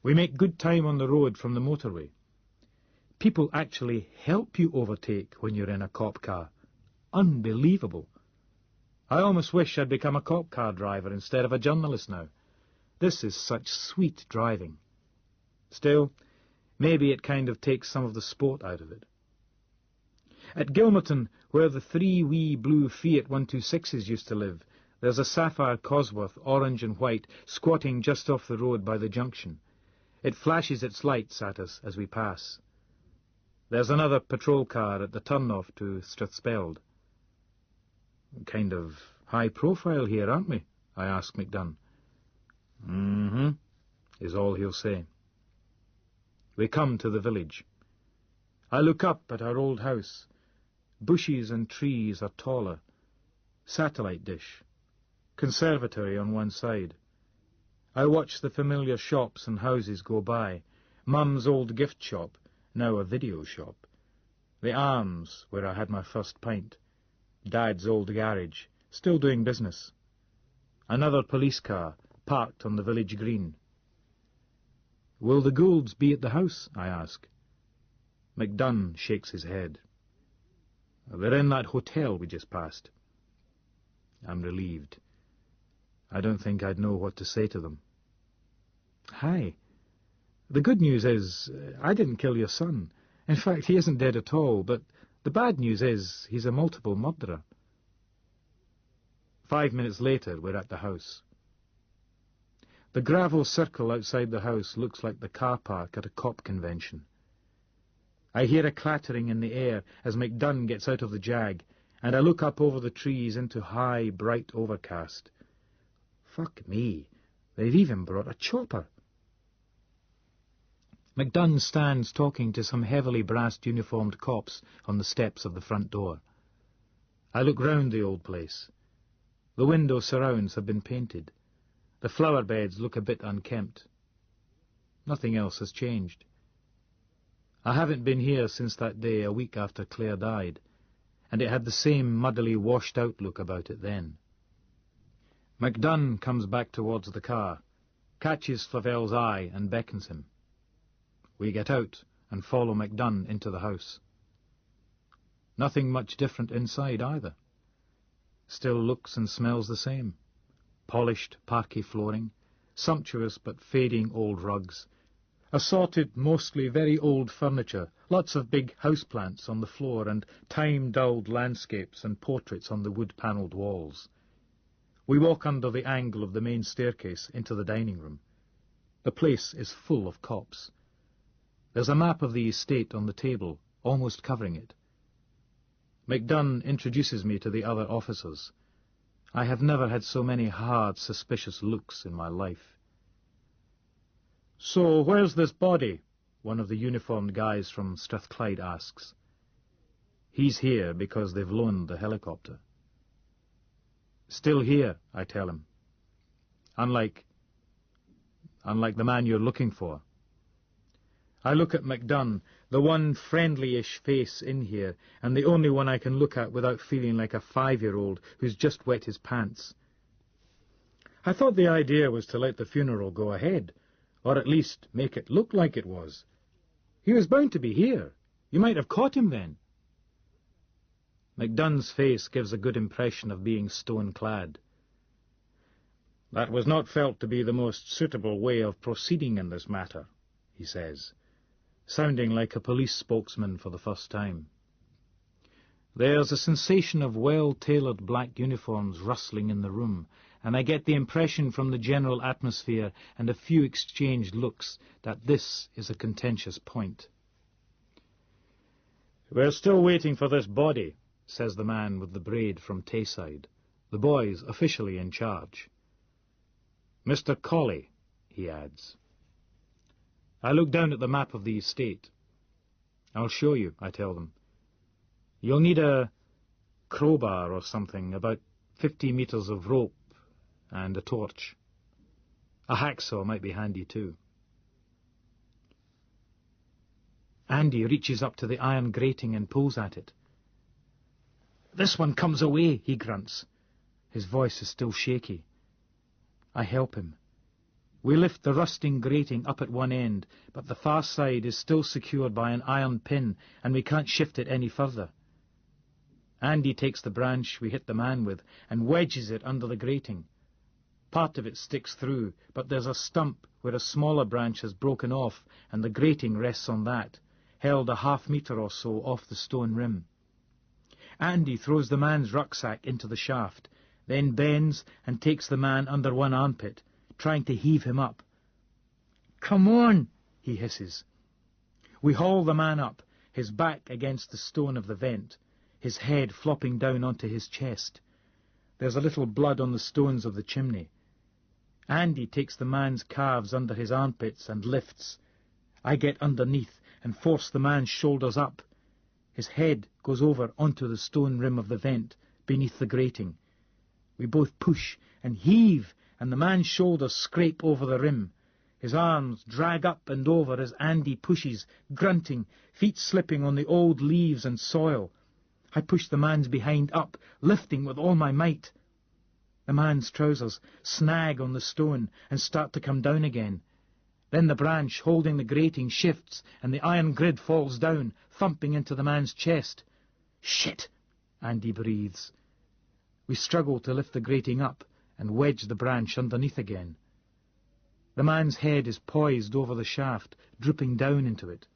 We make good time on the road from the motorway. People actually help you overtake when you're in a cop car. Unbelievable. I almost wish I'd become a cop car driver instead of a journalist now. This is such sweet driving. Still, maybe it kind of takes some of the sport out of it. At Gilmerton, where the 3 wee blue Fiat 126s used to live, there's a sapphire Cosworth, orange and white, squatting just off the road by the junction. It flashes its lights at us as we pass. There's another patrol car at the turn-off to Strathspeld. Kind of high profile here, aren't we? I ask McDunn. Mm-hmm, is all he'll say. We come to the village. I look up at our old house. Bushes and trees are taller. Satellite dish. Conservatory on one side. I watch the familiar shops and houses go by. Mum's old gift shop, now a video shop. The Arms, where I had my first pint. Dad's old garage, still doing business. Another police car, parked on the village green. Will the Goulds be at the house? I ask. McDunn shakes his head. They're in that hotel we just passed. I'm relieved. I don't think I'd know what to say to them. Hi. The good news is, I didn't kill your son. In fact, he isn't dead at all, but the bad news is, he's a multiple murderer. 5 minutes later, we're at the house. The gravel circle outside the house looks like the car park at a cop convention. I hear a clattering in the air as McDunn gets out of the Jag, and I look up over the trees into high, bright overcast. Fuck me, they've even brought a chopper. McDunn stands talking to some heavily brassed uniformed cops on the steps of the front door. I look round the old place. The window surrounds have been painted. The flower beds look a bit unkempt. Nothing else has changed. I haven't been here since that day a week after Claire died, and it had the same muddily washed-out look about it then. MacDunn comes back towards the car, catches Flavel's eye and beckons him. We get out and follow MacDunn into the house. Nothing much different inside either. Still looks and smells the same. Polished parquet flooring, sumptuous but fading old rugs, assorted mostly very old furniture, lots of big houseplants on the floor and time-dulled landscapes and portraits on the wood-panelled walls. We walk under the angle of the main staircase into the dining room. The place is full of cops. There's a map of the estate on the table, almost covering it. MacDunn introduces me to the other officers. I have never had so many hard, suspicious looks in my life. "So, where's this body?" one of the uniformed guys from Strathclyde asks. "He's here because they've loaned the helicopter." "Still here," I tell him. Unlike the man you're looking for." I look at MacDunn, the one friendly-ish face in here, and the only one I can look at without feeling like a 5-year-old who's just wet his pants. "I thought the idea was to let the funeral go ahead, or at least make it look like it was. He was bound to be here. You might have caught him then." MacDunn's face gives a good impression of being stone-clad. "That was not felt to be the most suitable way of proceeding in this matter," he says, sounding like a police spokesman for the first time. There's a sensation of well-tailored black uniforms rustling in the room, and I get the impression from the general atmosphere and a few exchanged looks that this is a contentious point. "We're still waiting for this body," says the man with the braid from Tayside, the boys officially in charge. "Mr. Colley," he adds. I look down at the map of the estate. "I'll show you," I tell them. "You'll need a crowbar or something, about 50 metres of rope, and a torch. A hacksaw might be handy too." Andy reaches up to the iron grating and pulls at it. "This one comes away," he grunts. His voice is still shaky. I help him. We lift the rusting grating up at one end, but the far side is still secured by an iron pin, and we can't shift it any further. Andy takes the branch we hit the man with and wedges it under the grating. Part of it sticks through, but there's a stump where a smaller branch has broken off, and the grating rests on that, held a half-metre or so off the stone rim. Andy throws the man's rucksack into the shaft, then bends and takes the man under one armpit, trying to heave him up. "Come on," he hisses. We haul the man up, his back against the stone of the vent, his head flopping down onto his chest. There's a little blood on the stones of the chimney. Andy takes the man's calves under his armpits and lifts. I get underneath and force the man's shoulders up. His head goes over onto the stone rim of the vent, beneath the grating. We both push and heave, and the man's shoulders scrape over the rim. His arms drag up and over as Andy pushes, grunting, feet slipping on the old leaves and soil. I push the man's behind up, lifting with all my might. The man's trousers snag on the stone and start to come down again. Then the branch holding the grating shifts, and the iron grid falls down, thumping into the man's chest. "Shit!" Andy breathes. We struggle to lift the grating up and wedge the branch underneath again. The man's head is poised over the shaft, drooping down into it.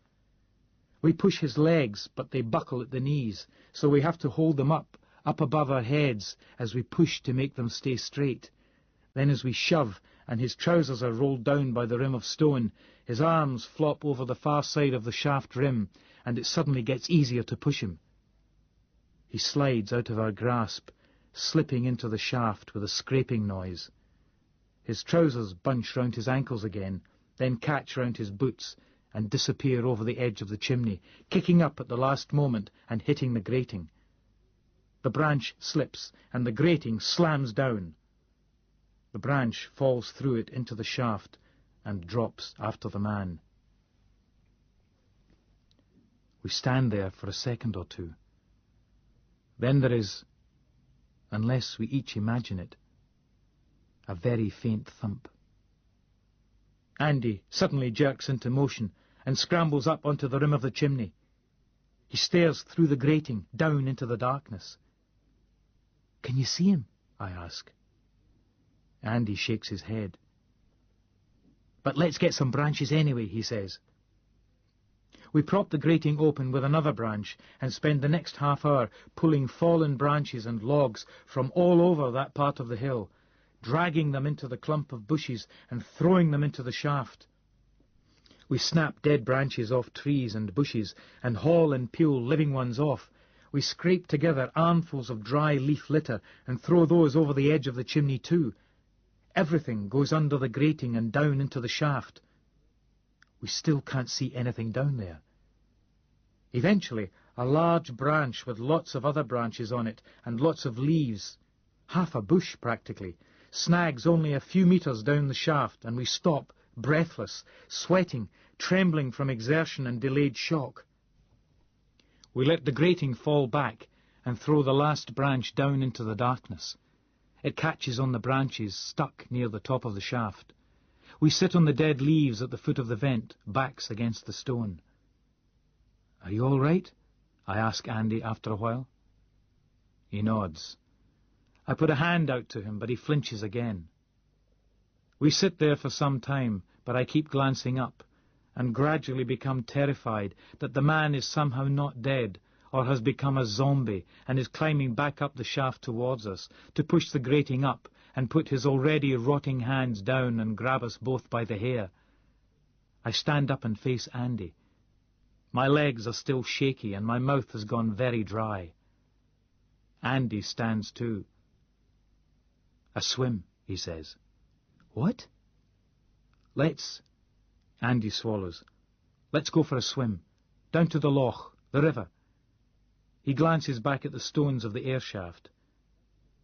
We push his legs, but they buckle at the knees, so we have to hold them up above our heads as we push to make them stay straight. Then as we shove, and his trousers are rolled down by the rim of stone, his arms flop over the far side of the shaft rim, and it suddenly gets easier to push him. He slides out of our grasp, slipping into the shaft with a scraping noise. His trousers bunch round his ankles again, then catch round his boots and disappear over the edge of the chimney, kicking up at the last moment and hitting the grating. The branch slips, and the grating slams down. The branch falls through it into the shaft and drops after the man. We stand there for a second or two. Then there is, unless we each imagine it, A very faint thump. Andy suddenly jerks into motion and scrambles up onto the rim of the chimney. He stares through the grating, down into the darkness. "Can you see him?" I ask. Andy shakes his head. "But let's get some branches anyway," he says. We prop the grating open with another branch and spend the next half hour pulling fallen branches and logs from all over that part of the hill, dragging them into the clump of bushes and throwing them into the shaft. We snap dead branches off trees and bushes and haul and peel living ones off. We scrape together armfuls of dry leaf litter and throw those over the edge of the chimney too. Everything goes under the grating and down into the shaft. We still can't see anything down there. Eventually, a large branch with lots of other branches on it and lots of leaves, half a bush practically, snags only a few meters down the shaft, and we stop, breathless, sweating, trembling from exertion and delayed shock. We let the grating fall back and throw the last branch down into the darkness. It catches on the branches stuck near the top of the shaft. We sit on the dead leaves at the foot of the vent, backs against the stone. "Are you all right?" I ask Andy after a while. He nods. I put a hand out to him, but he flinches again. We sit there for some time, but I keep glancing up, and gradually become terrified that the man is somehow not dead, or has become a zombie and is climbing back up the shaft towards us, to push the grating up and put his already rotting hands down and grab us both by the hair. I stand up and face Andy. My legs are still shaky and my mouth has gone very dry. Andy stands too. "A swim," he says. "What?" "Let's..." Andy swallows. "Let's go for a swim. Down to the loch, the river." He glances back at the stones of the air shaft.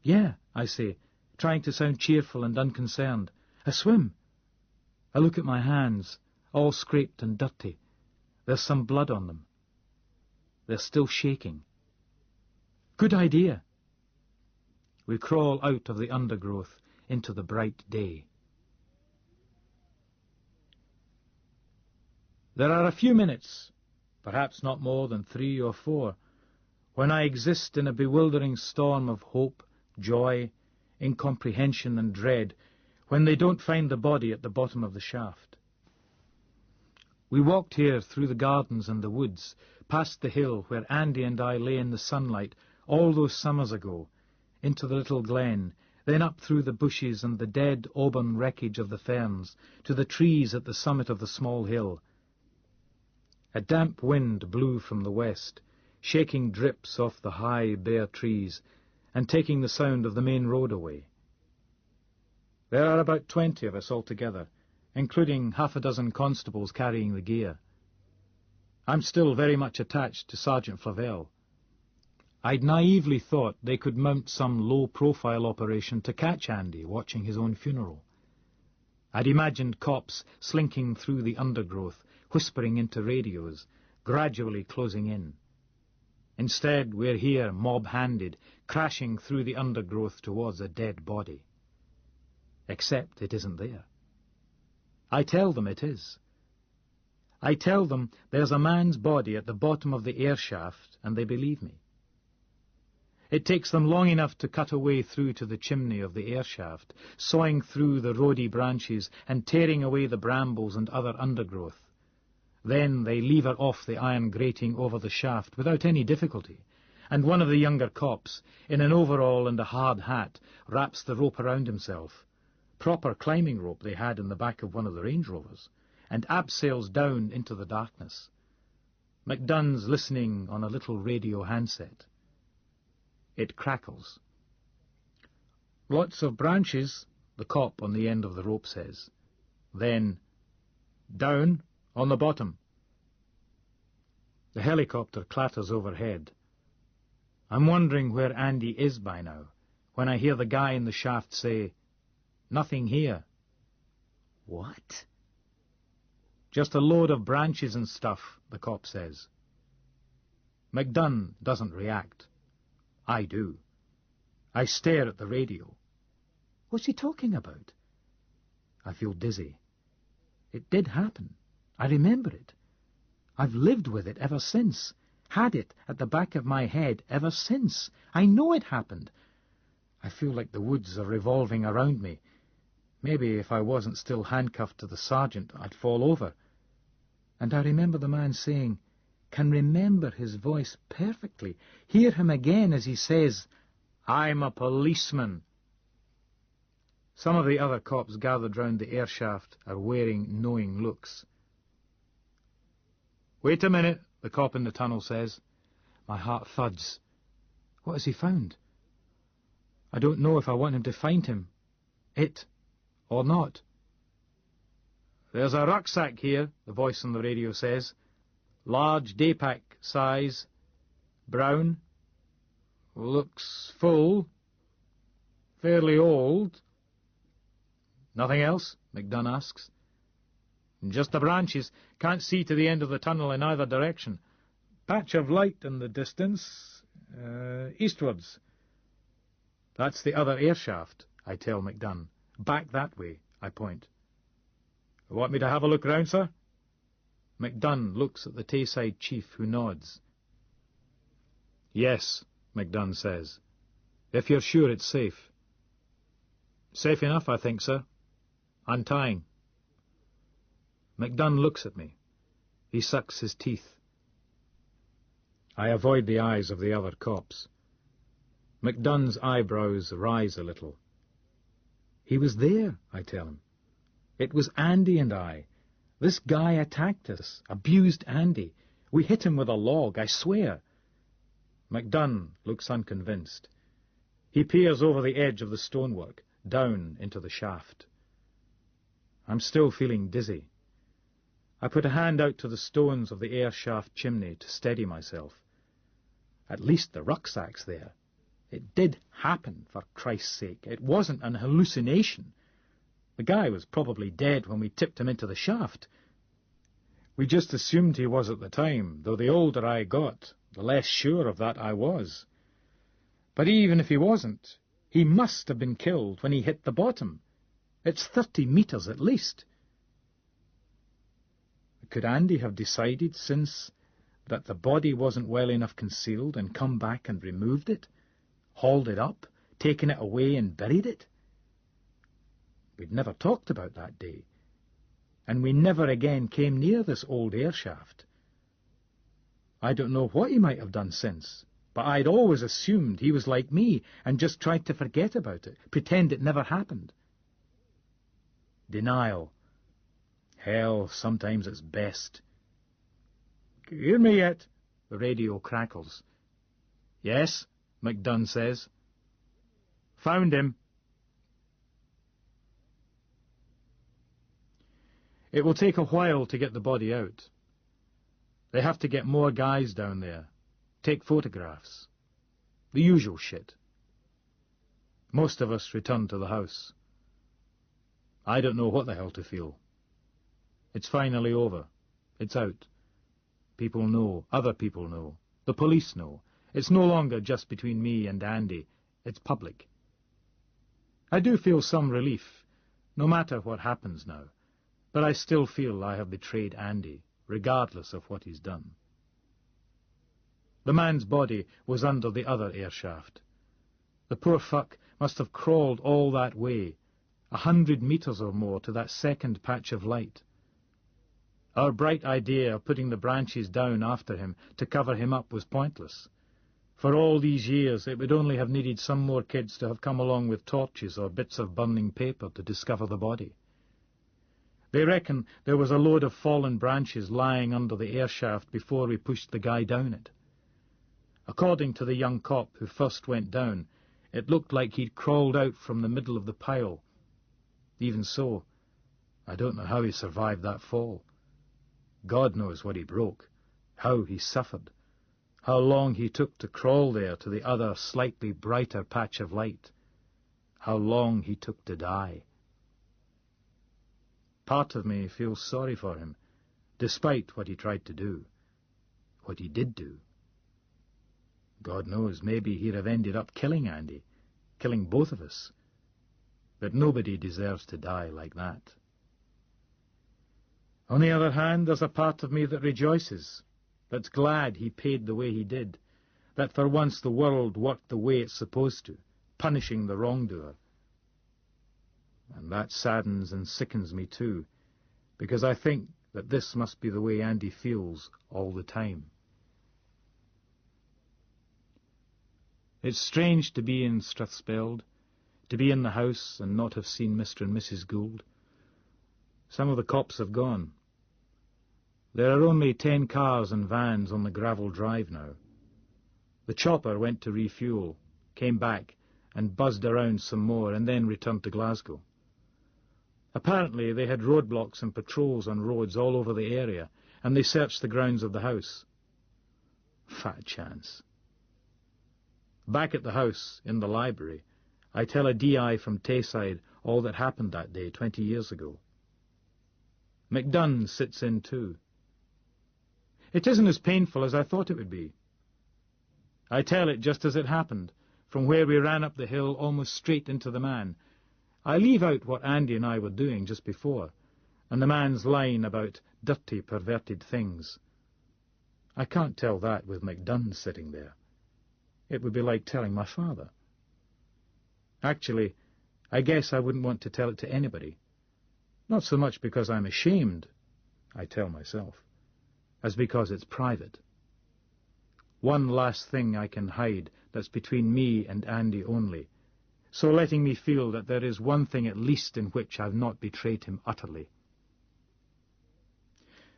"Yeah," I say, trying to sound cheerful and unconcerned. "A swim." I look at my hands, all scraped and dirty. There's some blood on them. They're still shaking. "Good idea." We crawl out of the undergrowth into the bright day. There are a few minutes, perhaps not more than 3 or 4, when I exist in a bewildering storm of hope, joy, incomprehension and dread, when they don't find the body at the bottom of the shaft. We walked here through the gardens and the woods, past the hill where Andy and I lay in the sunlight all those summers ago, into the little glen, then up through the bushes and the dead auburn wreckage of the ferns, to the trees at the summit of the small hill. A damp wind blew from the west, shaking drips off the high, bare trees, and taking the sound of the main road away. There are about 20 of us altogether, including half a dozen constables carrying the gear. I'm still very much attached to Sergeant Flavelle. I'd naively thought they could mount some low-profile operation to catch Andy watching his own funeral. I'd imagined cops slinking through the undergrowth, whispering into radios, gradually closing in. Instead, we're here, mob-handed, crashing through the undergrowth towards a dead body. Except it isn't there. I tell them it is. I tell them there's a man's body at the bottom of the air shaft, and they believe me. It takes them long enough to cut a way through to the chimney of the air shaft, sawing through the roady branches and tearing away the brambles and other undergrowth. Then they lever off the iron grating over the shaft without any difficulty, and one of the younger cops, in an overall and a hard hat, wraps the rope around himself, proper climbing rope they had in the back of one of the Range Rovers, and abseils down into the darkness. MacDunn's listening on a little radio handset. It crackles. "Lots of branches," the cop on the end of the rope says. Then, "Down, on the bottom." The helicopter clatters overhead. I'm wondering where Andy is by now, when I hear the guy in the shaft say, "Nothing here." "What?" "Just a load of branches and stuff," the cop says. MacDunn doesn't react. I do. I stare at the radio. What's he talking about? I feel dizzy. It did happen. I remember it. I've lived with it ever since. Had it at the back of my head ever since. I know it happened. I feel like the woods are revolving around me. Maybe if I wasn't still handcuffed to the sergeant, I'd fall over. And I remember the man saying, can remember his voice perfectly, hear him again as he says, "I'm a policeman." Some of the other cops gathered round the air shaft are wearing knowing looks. "Wait a minute," the cop in the tunnel says. My heart thuds. What has he found? I don't know if I want him to find him. It. Or not. "There's a rucksack here," the voice on the radio says. "Large daypack size. Brown. Looks full. Fairly old." "Nothing else?" McDunn asks. "Just the branches. Can't see to the end of the tunnel in either direction. Patch of light in the distance. Eastwards." "That's the other air shaft," I tell McDunn. "Back that way," I point. "Want me to have a look round, sir?" McDunn looks at the Tayside chief, who nods. "Yes," McDunn says, "if you're sure it's safe." "Safe enough, I think, sir. Untying." McDunn looks at me. He sucks his teeth. I avoid the eyes of the other cops. McDunn's eyebrows rise a little. "He was there," I tell him. "It was Andy and I. This guy attacked us, abused Andy. We hit him with a log, I swear." McDunn looks unconvinced. He peers over the edge of the stonework, down into the shaft. I'm still feeling dizzy. I put a hand out to the stones of the air shaft chimney to steady myself. At least the rucksack's there. It did happen, for Christ's sake. It wasn't an hallucination. The guy was probably dead when we tipped him into the shaft. We just assumed he was at the time, though the older I got, the less sure of that I was. But even if he wasn't, he must have been killed when he hit the bottom. It's 30 metres at least. Could Andy have decided since that the body wasn't well enough concealed and come back and removed it, hauled it up, taken it away and buried it? We'd never talked about that day, and we never again came near this old air shaft. I don't know what he might have done since, but I'd always assumed he was like me and just tried to forget about it, pretend it never happened. Denial. Hell, sometimes it's best. "Hear me yet?" The radio crackles. "Yes," McDunn says. "Found him." It will take a while to get the body out. They have to get more guys down there, take photographs. The usual shit. Most of us return to the house. I don't know what the hell to feel. It's finally over. It's out. People know. Other people know. The police know. It's no longer just between me and Andy. It's public. I do feel some relief, no matter what happens now, but I still feel I have betrayed Andy, regardless of what he's done. The man's body was under the other air shaft. The poor fuck must have crawled all that way, 100 metres or more, to that second patch of light. Our bright idea of putting the branches down after him to cover him up was pointless. For all these years it would only have needed some more kids to have come along with torches or bits of burning paper to discover the body. They reckon there was a load of fallen branches lying under the air shaft before we pushed the guy down it. According to the young cop who first went down, it looked like he'd crawled out from the middle of the pile. Even so, I don't know how he survived that fall. God knows what he broke, how he suffered, how long he took to crawl there to the other slightly brighter patch of light, how long he took to die. Part of me feels sorry for him, despite what he tried to do, what he did do. God knows, maybe he'd have ended up killing Andy, killing both of us. but nobody deserves to die like that. On the other hand, there's a part of me that rejoices, that's glad he paid the way he did, that for once the world worked the way it's supposed to, punishing the wrongdoer. And that saddens and sickens me too, because I think that this must be the way Andy feels all the time. It's strange to be in Strathspeld, to be in the house and not have seen Mr. and Mrs. Gould. Some of the cops have gone. There are only 10 cars and vans on the gravel drive now. The chopper went to refuel, came back and buzzed around some more and then returned to Glasgow. Apparently they had roadblocks and patrols on roads all over the area, and they searched the grounds of the house. Fat chance. Back at the house, in the library, I tell a DI from Tayside all that happened that day 20 years ago. McDunn sits in too. It isn't as painful as I thought it would be. I tell it just as it happened, from where we ran up the hill almost straight into the man. I leave out what Andy and I were doing just before, and the man's line about dirty, perverted things. I can't tell that with McDunn sitting there. It would be like telling my father. Actually, I guess I wouldn't want to tell it to anybody. Not so much because I'm ashamed, I tell myself, as because it's private. One last thing I can hide that's between me and Andy only, so letting me feel that there is one thing at least in which I've not betrayed him utterly.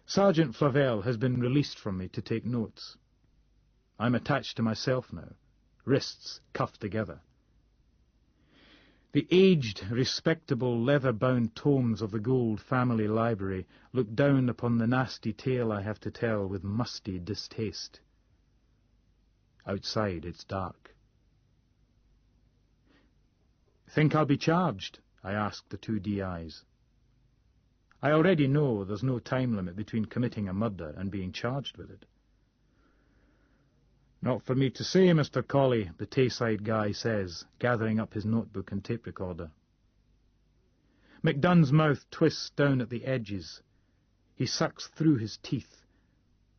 Sergeant Flavel has been released from me to take notes. I'm attached to myself now, wrists cuffed together. The aged, respectable, leather-bound tomes of the Gould family library look down upon the nasty tale I have to tell with musty distaste. Outside it's dark. "Think I'll be charged?" I asked the 2 DIs. I already know there's no time limit between committing a murder and being charged with it. "Not for me to say, Mr. Colley," the Tayside guy says, gathering up his notebook and tape recorder. McDunn's mouth twists down at the edges. He sucks through his teeth,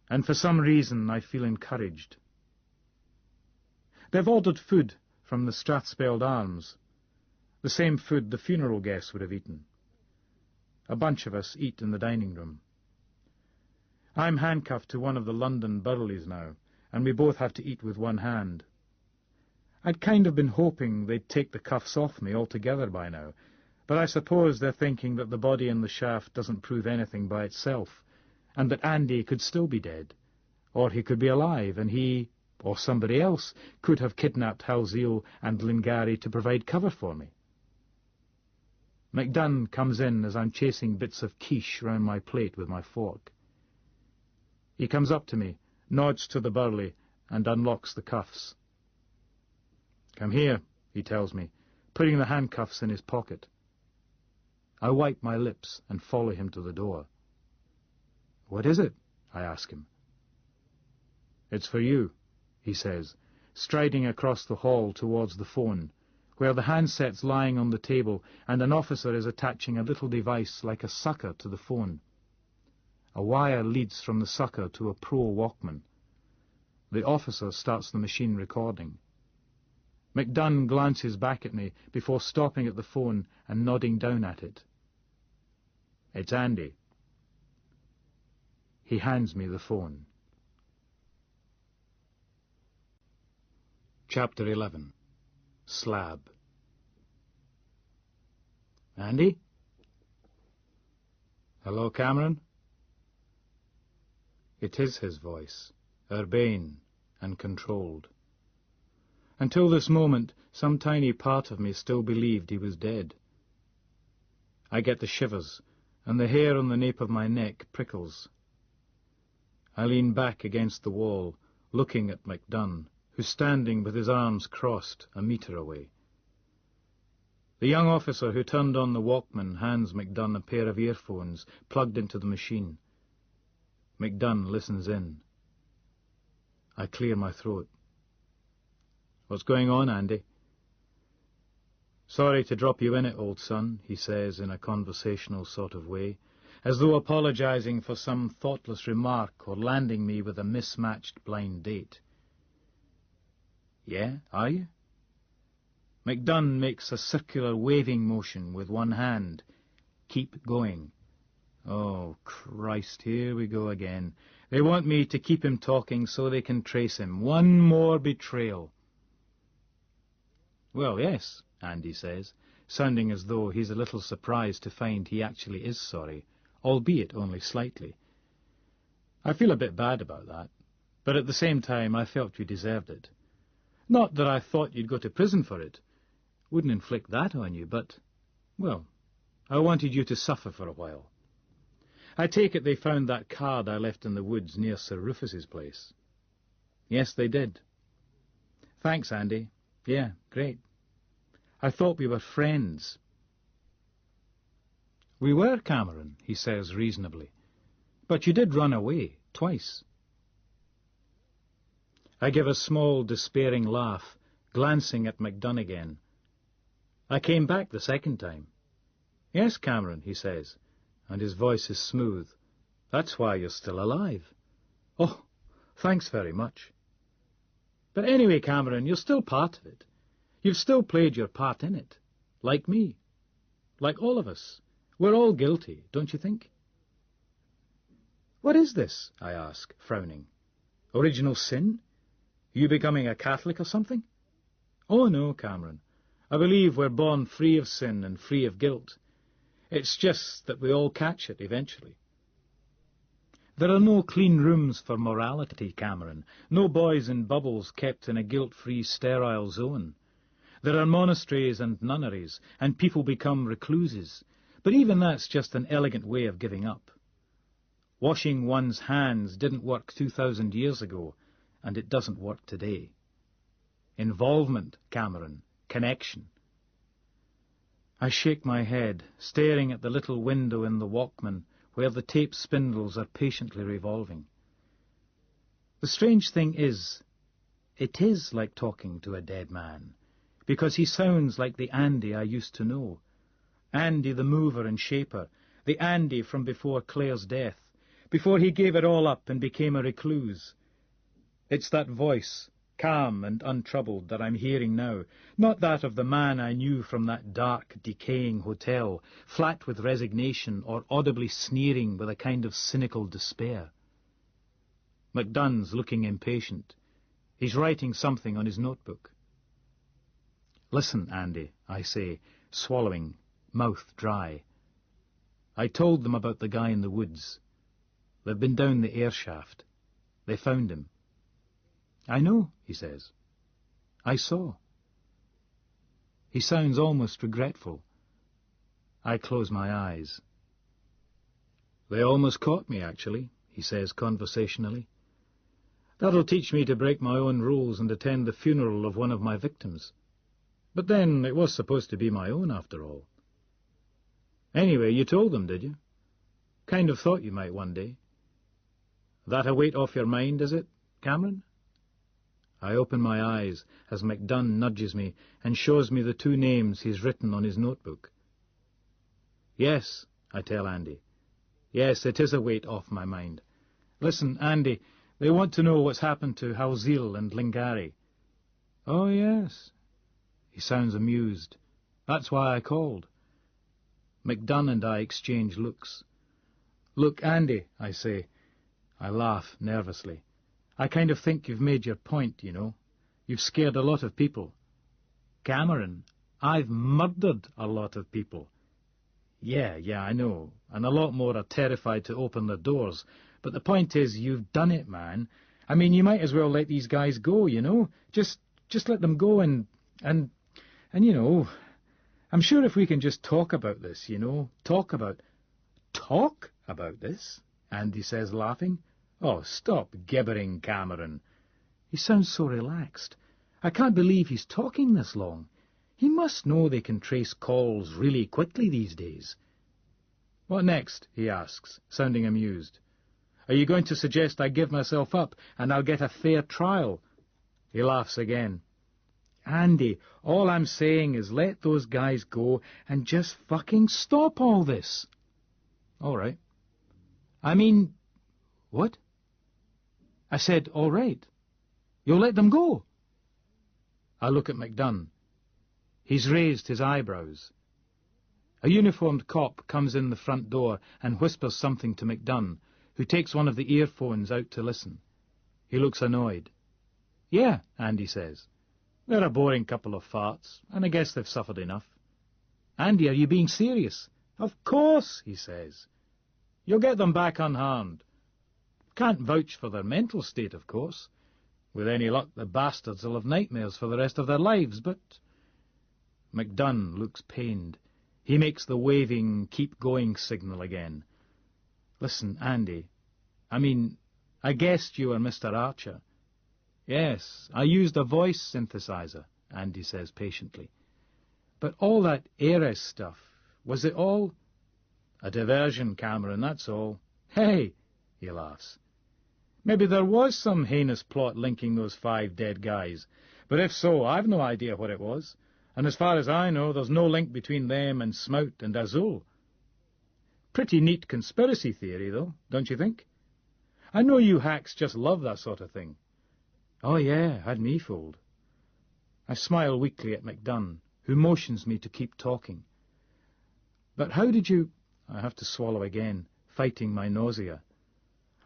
and for some reason I feel encouraged. They've ordered food from the Strathspeld Arms, the same food the funeral guests would have eaten. A bunch of us eat in the dining room. I'm handcuffed to one of the London Burleys now, and we both have to eat with one hand. I'd kind of been hoping they'd take the cuffs off me altogether by now, but I suppose they're thinking that the body in the shaft doesn't prove anything by itself, and that Andy could still be dead, or he could be alive, and he, or somebody else, could have kidnapped Halsey and Lingari to provide cover for me. McDunn comes in as I'm chasing bits of quiche round my plate with my fork. He comes up to me, nods to the Burley, and unlocks the cuffs. "Come here," he tells me, putting the handcuffs in his pocket. I wipe my lips and follow him to the door. "What is it?" I ask him. "It's for you," he says, striding across the hall towards the phone, where the handset's lying on the table and an officer is attaching a little device like a sucker to the phone. A wire leads from the sucker to a Pro Walkman. The officer starts the machine recording. McDunn glances back at me before stopping at the phone and nodding down at it. "It's Andy." He hands me the phone. Chapter 11. Slab. "Andy?" "Hello, Cameron?" It is his voice, urbane and controlled. Until this moment, some tiny part of me still believed he was dead. I get the shivers, and the hair on the nape of my neck prickles. I lean back against the wall, looking at McDunn, who's standing with his arms crossed a metre away. The young officer who turned on the Walkman hands McDunn a pair of earphones plugged into the machine. McDunn listens in. I clear my throat. "What's going on, Andy?" "Sorry to drop you in it, old son," he says in a conversational sort of way, as though apologising for some thoughtless remark or landing me with a mismatched blind date. "Yeah, are you?" McDunn makes a circular waving motion with one hand. "Keep going." Oh, Christ, here we go again. They want me to keep him talking so they can trace him. One more betrayal. "Well, yes," Andy says, sounding as though he's a little surprised to find he actually is sorry, albeit only slightly. I feel a bit bad about that, but at the same time I felt you deserved it. Not that I thought you'd go to prison for it. Wouldn't inflict that on you, but, well, I wanted you to suffer for a while. I take it they found that card I left in the woods near Sir Rufus's place." "Yes, they did." "Thanks, Andy. Yeah, great. I thought we were friends." "We were, Cameron," he says reasonably. "But you did run away, twice." I give a small, despairing laugh, glancing at McDunn again. "I came back the second time." "Yes, Cameron," he says, and his voice is smooth. "That's why you're still alive." "Oh, thanks very much." "But anyway, Cameron, you're still part of it. You've still played your part in it. Like me. Like all of us. We're all guilty, don't you think?" "What is this?" I ask, frowning. "Original sin? You becoming a Catholic or something?" "Oh, no, Cameron. I believe we're born free of sin and free of guilt. It's just that we all catch it eventually. There are no clean rooms for morality, Cameron. No boys in bubbles kept in a guilt-free sterile zone. There are monasteries and nunneries, and people become recluses. But even that's just an elegant way of giving up. Washing one's hands didn't work 2,000 years ago, and it doesn't work today. Involvement, Cameron. Connection." I shake my head, staring at the little window in the Walkman where the tape spindles are patiently revolving. The strange thing is, it is like talking to a dead man, because he sounds like the Andy I used to know. Andy the mover and shaper, the Andy from before Claire's death, before he gave it all up and became a recluse. It's that voice, calm and untroubled, that I'm hearing now, not that of the man I knew from that dark, decaying hotel, flat with resignation or audibly sneering with a kind of cynical despair. McDunn's looking impatient. He's writing something on his notebook. "Listen, Andy," I say, swallowing, mouth dry. "I told them about the guy in the woods. They've been down the air shaft. They found him." "I know," he says. "I saw." He sounds almost regretful. I close my eyes. "They almost caught me, actually," he says conversationally. "That'll teach me to break my own rules and attend the funeral of one of my victims. But then it was supposed to be my own, after all. Anyway, you told them, did you? Kind of thought you might one day. That a weight off your mind, is it, Cameron?" I open my eyes as McDunn nudges me and shows me the two names he's written on his notebook. "Yes," I tell Andy. "Yes, it is a weight off my mind. Listen, Andy, they want to know what's happened to Halzil and Lingari." "Oh, yes." He sounds amused. "That's why I called." McDunn and I exchange looks. "Look, Andy," I say. I laugh nervously. "I kind of think you've made your point, you know. You've scared a lot of people." "Cameron, I've murdered a lot of people." Yeah, I know. And a lot more are terrified to open their doors. But the point is, you've done it, man. I mean, you might as well let these guys go, you know. Just let them go and, you know, I'm sure if we can just talk about this, you know, talk about this, Andy says, laughing. "Oh, stop gibbering, Cameron." He sounds so relaxed. I can't believe he's talking this long. He must know they can trace calls really quickly these days. "What next?" he asks, sounding amused. "Are you going to suggest I give myself up and I'll get a fair trial?" He laughs again. Andy, all I'm saying is let those guys go and just fucking stop all this. All right. I mean, what? I said, all right. You'll let them go. I look at McDunn. He's raised his eyebrows. A uniformed cop comes in the front door and whispers something to McDunn, who takes one of the earphones out to listen. He looks annoyed. Yeah, Andy says. They're a boring couple of farts, and I guess they've suffered enough. Andy, are you being serious? Of course, he says. You'll get them back unharmed. Can't vouch for their mental state, of course. With any luck, the bastards will have nightmares for the rest of their lives, but... McDunn looks pained. He makes the waving, keep-going signal again. Listen, Andy, I guessed you were Mr. Archer. Yes, I used a voice synthesizer, Andy says patiently. But all that heiress stuff, was it all? A diversion, Cameron, that's all. Hey, he laughs. Maybe there was some heinous plot linking those 5 dead guys, but if so, I've no idea what it was, and as far as I know, there's no link between them and Smout and Azul. Pretty neat conspiracy theory, though, don't you think? I know you hacks just love that sort of thing. Oh, yeah, had me fooled. I smile weakly at McDunn, who motions me to keep talking. But how did you... I have to swallow again, fighting my nausea.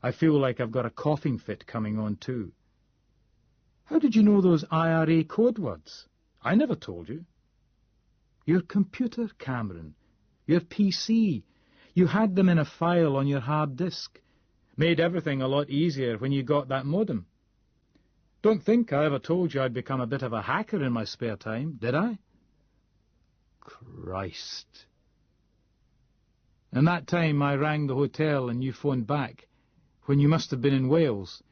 I feel like I've got a coughing fit coming on too. How did you know those IRA code words? I never told you. Your computer, Cameron. Your PC. You had them in a file on your hard disk. Made everything a lot easier when you got that modem. Don't think I ever told you I'd become a bit of a hacker in my spare time, did I? Christ. And that time I rang the hotel and you phoned back, when you must have been in Wales.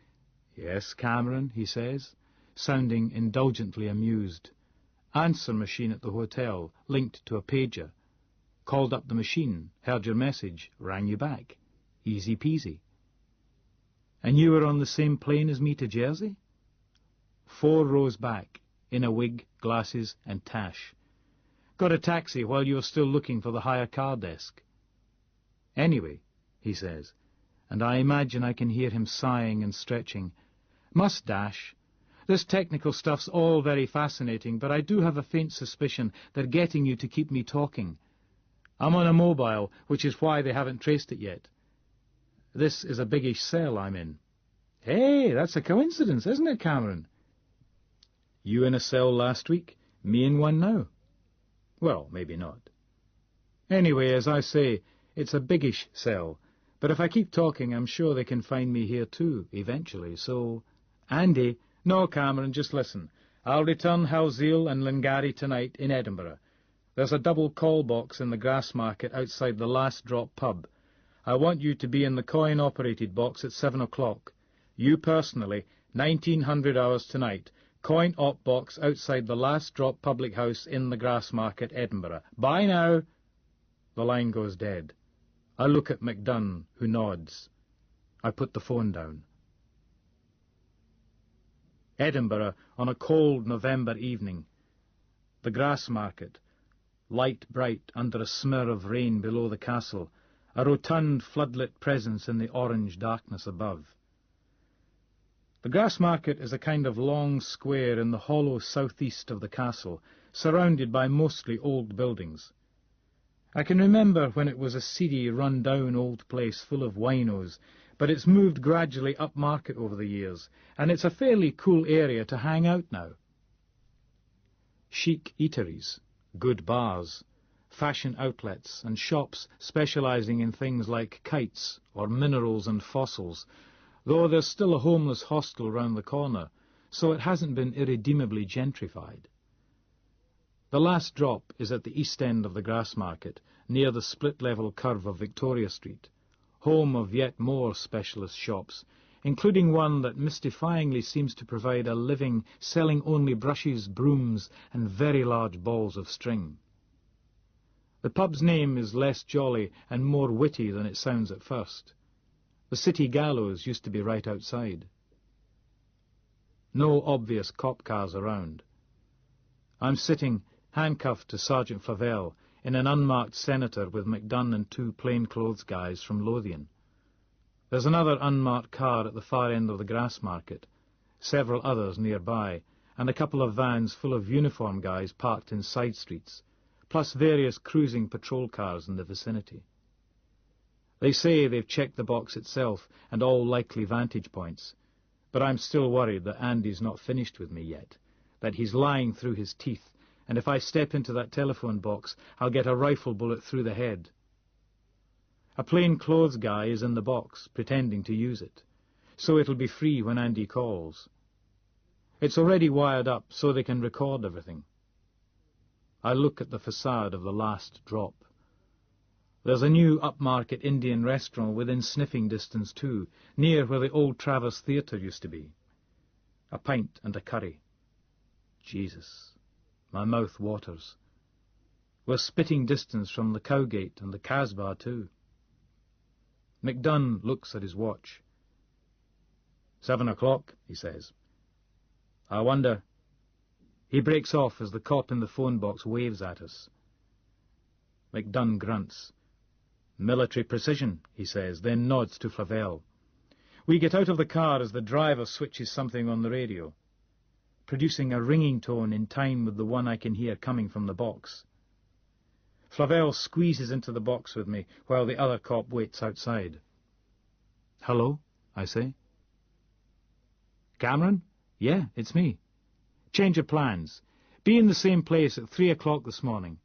Yes, Cameron, he says, sounding indulgently amused. Answer machine at the hotel, linked to a pager. Called up the machine, heard your message, rang you back. Easy peasy. And you were on the same plane as me to Jersey? 4 rows back, in a wig, glasses, and tash. Got a taxi while you were still looking for the hire car desk. Anyway, he says, and I imagine I can hear him sighing and stretching, must dash. This technical stuff's all very fascinating, but I do have a faint suspicion they're getting you to keep me talking. I'm on a mobile, which is why they haven't traced it yet. This is a biggish cell I'm in. Hey, that's a coincidence, isn't it, Cameron? You in a cell last week, me in one now. Well, maybe not. Anyway, as I say, it's a biggish cell, but if I keep talking, I'm sure they can find me here too, eventually, so... Andy... No, Cameron, just listen. I'll return Halzeel and Lingari tonight in Edinburgh. There's a double call box in the grass market outside the Last Drop pub. I want you to be in the coin-operated box at 7 o'clock. You personally, 1900 hours tonight. Coin-op box outside the Last Drop public house in the grass market, Edinburgh. Bye now. The line goes dead. I look at McDunn, who nods. I put the phone down. Edinburgh on a cold November evening. The grass market, light bright under a smear of rain below the castle, a rotund floodlit presence in the orange darkness above. The grass market is a kind of long square in the hollow southeast of the castle, surrounded by mostly old buildings. I can remember when it was a seedy, run-down old place full of winos, but it's moved gradually upmarket over the years, and it's a fairly cool area to hang out now. Chic eateries, good bars, fashion outlets, and shops specializing in things like kites or minerals and fossils, though there's still a homeless hostel round the corner, so it hasn't been irredeemably gentrified. The Last Drop is at the east end of the grass market, near the split-level curve of Victoria Street, home of yet more specialist shops, including one that mystifyingly seems to provide a living, selling only brushes, brooms, and very large balls of string. The pub's name is less jolly and more witty than it sounds at first. The city gallows used to be right outside. No obvious cop cars around. I'm sitting, handcuffed to Sergeant Flavelle, in an unmarked Senator with McDunn and 2 plainclothes guys from Lothian. There's another unmarked car at the far end of the grass market, several others nearby, and a couple of vans full of uniform guys parked in side streets, plus various cruising patrol cars in the vicinity. They say they've checked the box itself and all likely vantage points, but I'm still worried that Andy's not finished with me yet, that he's lying through his teeth, and if I step into that telephone box, I'll get a rifle bullet through the head. A plainclothes guy is in the box, pretending to use it, so it'll be free when Andy calls. It's already wired up so they can record everything. I look at the facade of the last drop. There's a new upmarket Indian restaurant within sniffing distance too, near where the old Travers Theatre used to be. A pint and a curry. Jesus, my mouth waters. We're spitting distance from the Cowgate and the Casbah too. McDunn looks at his watch. 7 o'clock, he says. I wonder... He breaks off as the cop in the phone box waves at us. McDunn grunts. Military precision, he says, then nods to Flavelle. We get out of the car as the driver switches something on the radio, producing a ringing tone in time with the one I can hear coming from the box. Flavelle squeezes into the box with me while the other cop waits outside. Hello, I say. Cameron? Yeah, it's me. Change of plans. Be in the same place at 3 o'clock this morning.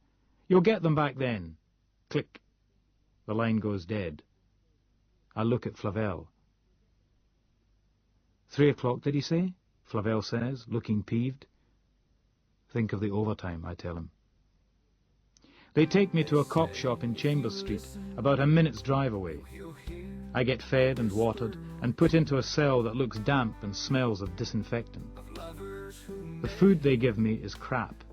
You'll get them back then. Click. The line goes dead. I look at Flavelle. 3 o'clock, did he say? Flavelle says, looking peeved. Think of the overtime, I tell him. They take me to a cop shop in Chambers Street, about a minute's drive away. I get fed and watered and put into a cell that looks damp and smells of disinfectant. The food they give me is crap.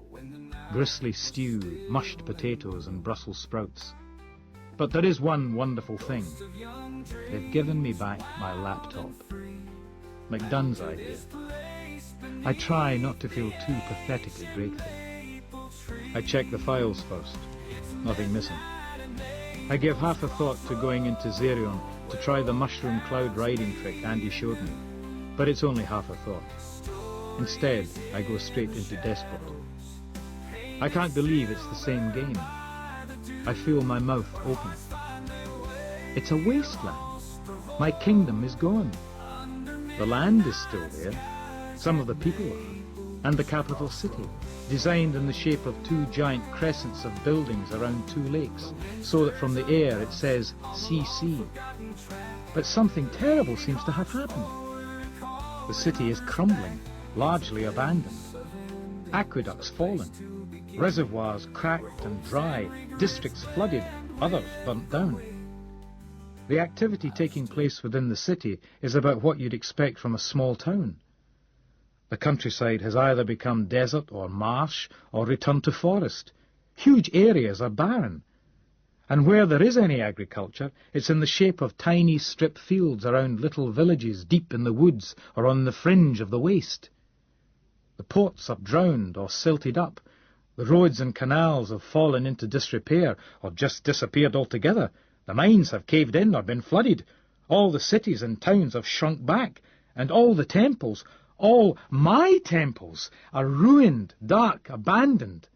Gristly stew, mushed potatoes and Brussels sprouts. But there is one wonderful thing. They've given me back my laptop. McDunn's idea. I try not to feel too pathetically grateful. I check the files first. Nothing missing. I give half a thought to going into Xerion to try the mushroom cloud riding trick Andy showed me, but it's only half a thought. Instead, I go straight into Despot. I can't believe it's the same game. I feel my mouth open. It's a wasteland. My kingdom is gone. The land is still there. Some of the people are. And the capital city, designed in the shape of 2 giant crescents of buildings around 2 lakes, so that from the air it says CC. But something terrible seems to have happened. The city is crumbling, largely abandoned. Aqueducts fallen, reservoirs cracked and dry, districts flooded, others burnt down. The activity taking place within the city is about what you'd expect from a small town. The countryside has either become desert or marsh or returned to forest. Huge areas are barren. And where there is any agriculture, it's in the shape of tiny strip fields around little villages deep in the woods or on the fringe of the waste. The ports are drowned or silted up. The roads and canals have fallen into disrepair or just disappeared altogether. The mines have caved in or been flooded. All the cities and towns have shrunk back, and all the temples, all my temples, are ruined, dark, abandoned.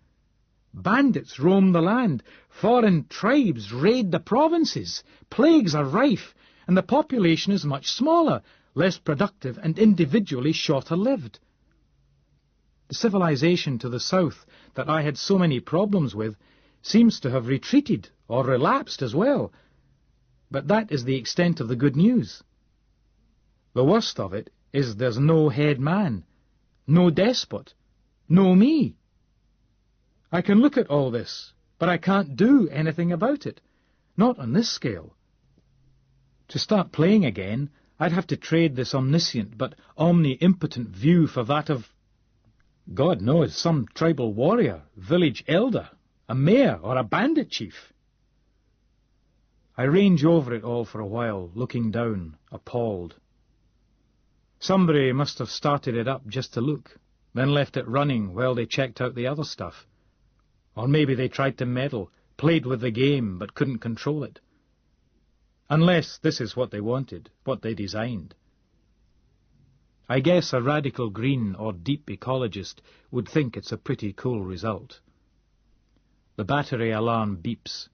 Bandits roam the land. Foreign tribes raid the provinces. Plagues are rife, and the population is much smaller, less productive and individually shorter-lived. The civilization to the south that I had so many problems with seems to have retreated or relapsed as well. But that is the extent of the good news. The worst of it is there's no head man, no despot, no me. I can look at all this, but I can't do anything about it, not on this scale. To start playing again, I'd have to trade this omniscient but omni-impotent view for that of, God knows, some tribal warrior, village elder, a mayor or a bandit chief. I range over it all for a while, looking down, appalled. Somebody must have started it up just to look, then left it running while they checked out the other stuff. Or maybe they tried to meddle, played with the game, but couldn't control it. Unless this is what they wanted, what they designed. I guess a radical green or deep ecologist would think it's a pretty cool result. The battery alarm beeps.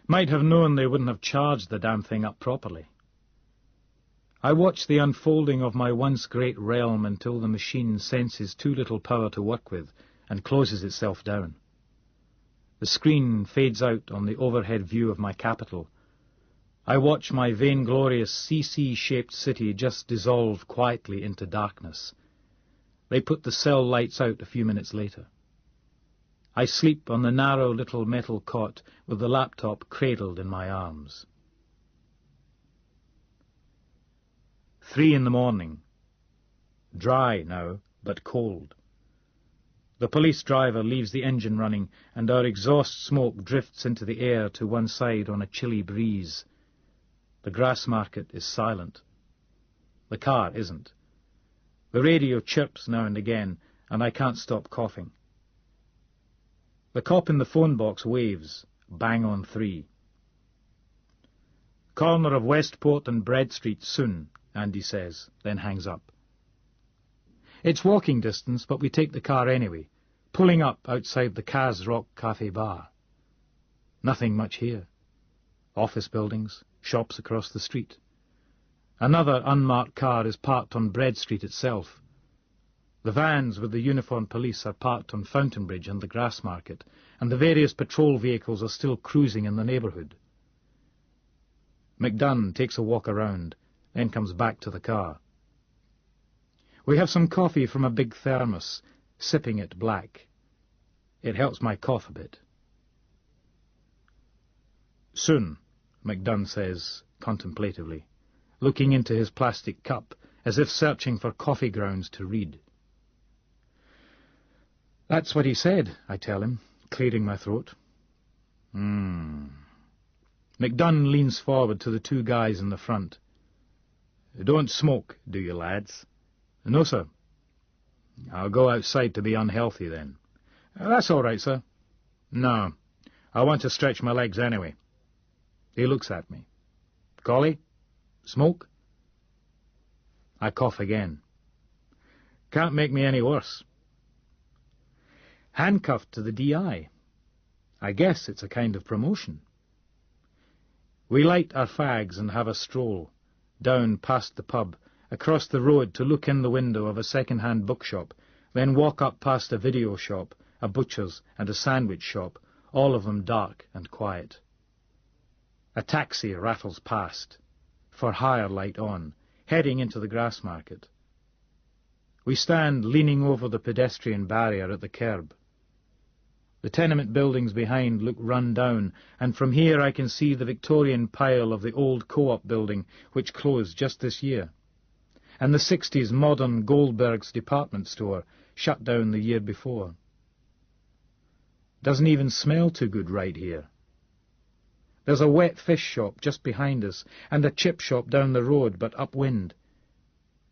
Might have known they wouldn't have charged the damn thing up properly. I watch the unfolding of my once great realm until the machine senses too little power to work with and closes itself down. The screen fades out on the overhead view of my capital. I watch my vainglorious CC-shaped city just dissolve quietly into darkness. They put the cell lights out a few minutes later. I sleep on the narrow little metal cot with the laptop cradled in my arms. 3 a.m. Dry now, but cold. The police driver leaves the engine running, and our exhaust smoke drifts into the air to one side on a chilly breeze. The grass market is silent. The car isn't. The radio chirps now and again, and I can't stop coughing. The cop in the phone box waves, bang on 3. Corner of Westport and Bread Street soon, Andy says, then hangs up. It's walking distance, but we take the car anyway, pulling up outside the Kaz Rock Cafe Bar. Nothing much here. Office buildings, shops across the street. Another unmarked car is parked on Bread Street itself. The vans with the uniformed police are parked on Fountainbridge and the Grass Market, and the various patrol vehicles are still cruising in the neighbourhood. McDunn takes a walk around, then comes back to the car. We have some coffee from a big thermos, sipping it black. It helps my cough a bit. Soon, McDunn says, contemplatively, looking into his plastic cup, as if searching for coffee grounds to read. That's what he said, I tell him, clearing my throat. McDunn leans forward to the 2 guys in the front. Don't smoke, do you, lads? No, sir. I'll go outside to be unhealthy, then. That's all right, sir. No, I want to stretch my legs anyway. He looks at me. Collie? Smoke? I cough again. Can't make me any worse. Handcuffed to the DI. I guess it's a kind of promotion. We light our fags and have a stroll, down past the pub, across the road to look in the window of a second-hand bookshop, then walk up past a video shop, a butcher's and a sandwich shop, all of them dark and quiet. A taxi rattles past, for hire light on, heading into the Grass Market. We stand leaning over the pedestrian barrier at the curb. The tenement buildings behind look run down, and from here I can see the Victorian pile of the old Co-op building, which closed just this year, and the 60s modern Goldberg's department store, shut down the year before. Doesn't even smell too good right here. There's a wet fish shop just behind us, and a chip shop down the road, but upwind.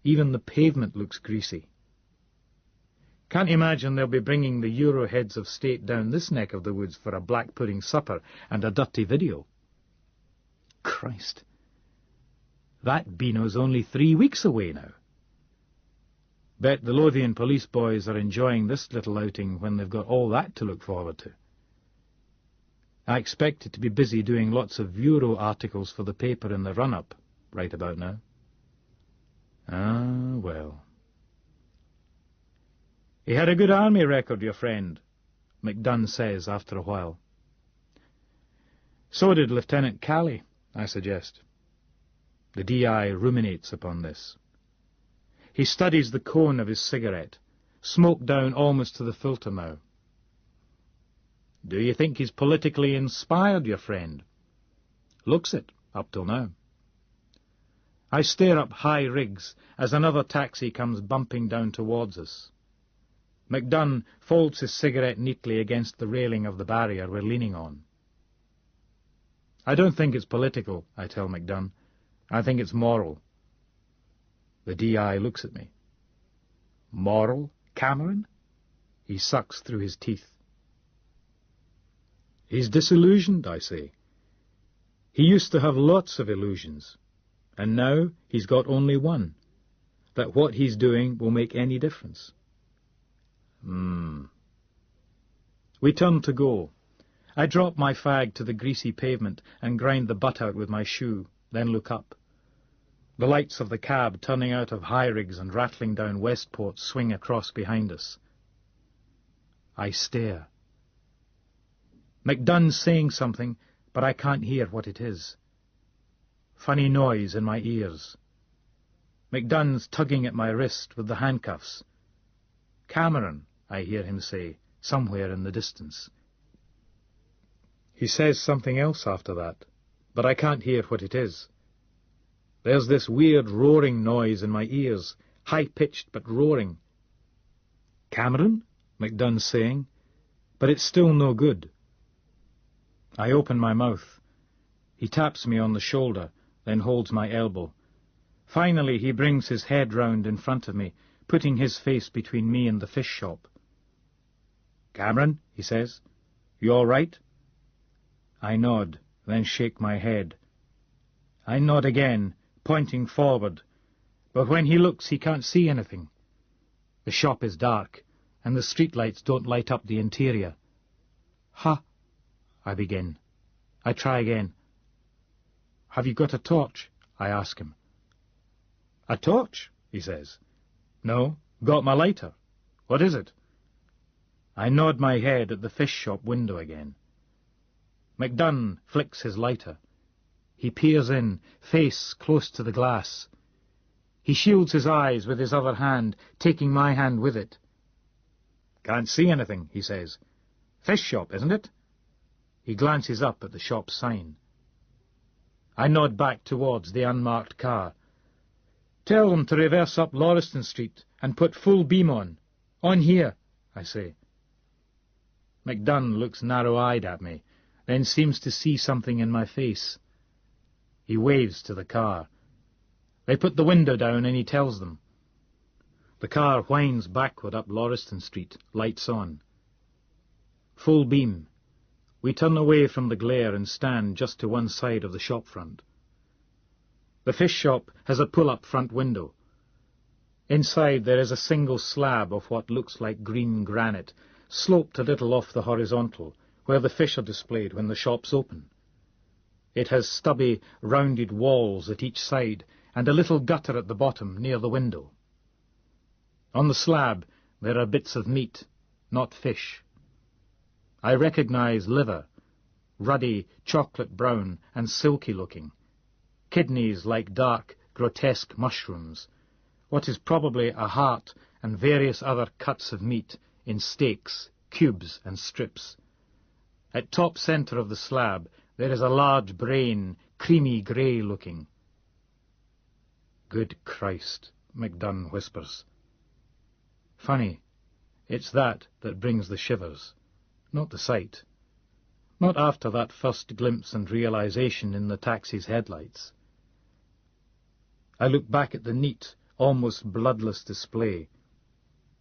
Even the pavement looks greasy. Can't imagine they'll be bringing the Euro heads of state down this neck of the woods for a black pudding supper and a dirty video. Christ. That Beano's only 3 weeks away now. Bet the Lothian police boys are enjoying this little outing when they've got all that to look forward to. I expect it to be busy doing lots of Euro articles for the paper in the run-up, right about now. Ah, well. He had a good army record, your friend, McDunn says after a while. So did Lieutenant Calley, I suggest. The DI ruminates upon this. He studies the cone of his cigarette, smoke down almost to the filter now. Do you think he's politically inspired, your friend? Looks it, up till now. I stare up high rigs as another taxi comes bumping down towards us. McDunn folds his cigarette neatly against the railing of the barrier we're leaning on. I don't think it's political, I tell McDunn. I think it's moral. The DI looks at me. Moral, Cameron? He sucks through his teeth. He's disillusioned, I say. He used to have lots of illusions, and now he's got only one, that what he's doing will make any difference. We turn to go. I drop my fag to the greasy pavement and grind the butt out with my shoe, then look up. The lights of the cab turning out of High Rigs and rattling down Westport swing across behind us. I stare. McDunn's saying something, but I can't hear what it is. Funny noise in my ears. McDunn's tugging at my wrist with the handcuffs. Cameron, I hear him say, somewhere in the distance. He says something else after that, but I can't hear what it is. There's this weird roaring noise in my ears, high-pitched but roaring. Cameron? McDunn's saying, but it's still no good. I open my mouth. He taps me on the shoulder, then holds my elbow. Finally he brings his head round in front of me, putting his face between me and the fish shop. Cameron, he says, you all right? I nod, then shake my head. I nod again, pointing forward, but when he looks he can't see anything. The shop is dark, and the streetlights don't light up the interior. Ha! I begin. I try again. Have you got a torch? I ask him. A torch? He says. No, got my lighter. What is it? I nod my head at the fish shop window again. McDunn flicks his lighter. He peers in, face close to the glass. He shields his eyes with his other hand, taking my hand with it. Can't see anything, he says. Fish shop, isn't it? He glances up at the shop sign. I nod back towards the unmarked car. Tell them to reverse up Lauriston Street and put full beam on. On here, I say. McDunn looks narrow-eyed at me, then seems to see something in my face. He waves to the car. They put the window down and he tells them. The car whines backward up Lauriston Street, lights on. Full beam. We turn away from the glare and stand just to one side of the shop front. The fish shop has a pull-up front window. Inside there is a single slab of what looks like green granite, sloped a little off the horizontal, where the fish are displayed when the shop's open. It has stubby, rounded walls at each side, and a little gutter at the bottom near the window. On the slab there are bits of meat, not fish. I recognize liver, ruddy, chocolate-brown and silky-looking, kidneys like dark, grotesque mushrooms, what is probably a heart and various other cuts of meat in steaks, cubes and strips. At top centre of the slab there is a large brain, creamy grey-looking. Good Christ, McDunn whispers. Funny, it's that brings the shivers, not the sight. Not after that first glimpse and realization in the taxi's headlights. I look back at the neat, almost bloodless display.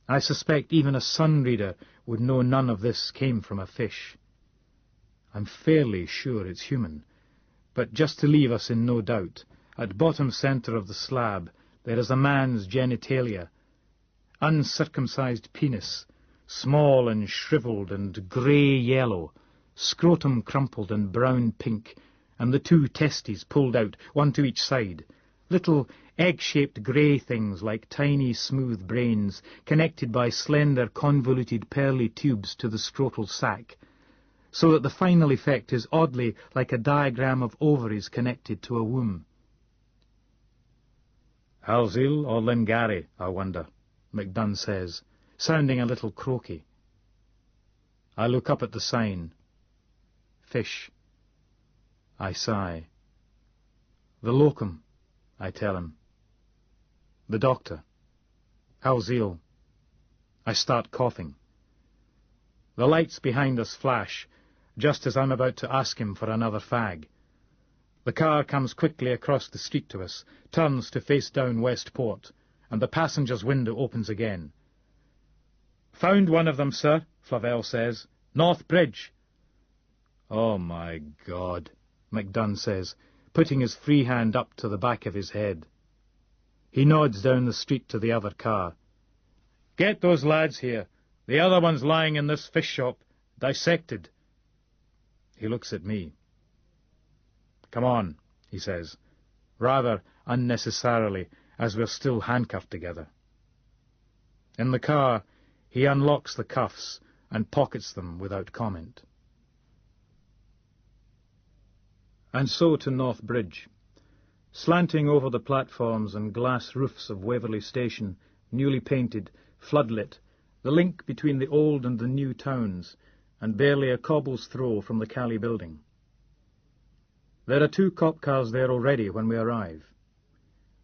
I suspect even a sun reader would know none of this came from a fish. I'm fairly sure it's human, but just to leave us in no doubt, at bottom centre of the slab there is a man's genitalia, uncircumcised penis, small and shrivelled and grey-yellow, scrotum crumpled and brown-pink, and the two testes pulled out, one to each side, little egg-shaped grey things like tiny smooth brains, connected by slender convoluted pearly tubes to the scrotal sac, so that the final effect is oddly like a diagram of ovaries connected to a womb. Halsey or Lingari, I wonder, McDunn says, sounding a little croaky. I look up at the sign. Fish. I sigh. The locum, I tell him. The doctor. Halsey. I start coughing. The lights behind us flash, just as I'm about to ask him for another fag. The car comes quickly across the street to us, turns to face down Westport, and the passenger's window opens again. "Found one of them, sir," Flavelle says. "North Bridge." "Oh, my God," MacDunn says, putting his free hand up to the back of his head. He nods down the street to the other car. "Get those lads here. The other one's lying in this fish shop, dissected." He looks at me. "Come on," he says, rather unnecessarily, as we're still handcuffed together. In the car, he unlocks the cuffs and pockets them without comment. And so to North Bridge. Slanting over the platforms and glass roofs of Waverley Station, newly painted, floodlit, the link between the old and the new towns, and barely a cobble's throw from the Cali building. There are 2 cop cars there already when we arrive.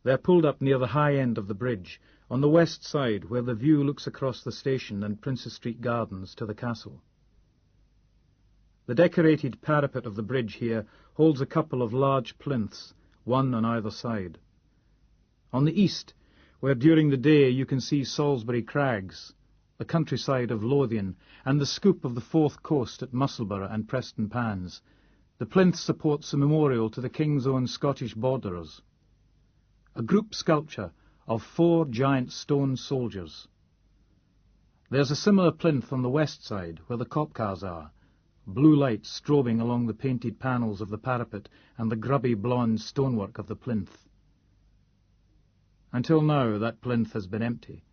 They're pulled up near the high end of the bridge, on the west side where the view looks across the station and Princess Street Gardens to the castle. The decorated parapet of the bridge here holds a couple of large plinths, one on either side. On the east, where during the day you can see Salisbury Crags, the countryside of Lothian, and the scoop of the Forth Coast at Musselburgh and Preston Pans, the plinth supports a memorial to the King's Own Scottish borderers. A group sculpture of 4 giant stone soldiers. There's a similar plinth on the west side, where the cop cars are, blue lights strobing along the painted panels of the parapet and the grubby blonde stonework of the plinth. Until now that plinth has been empty,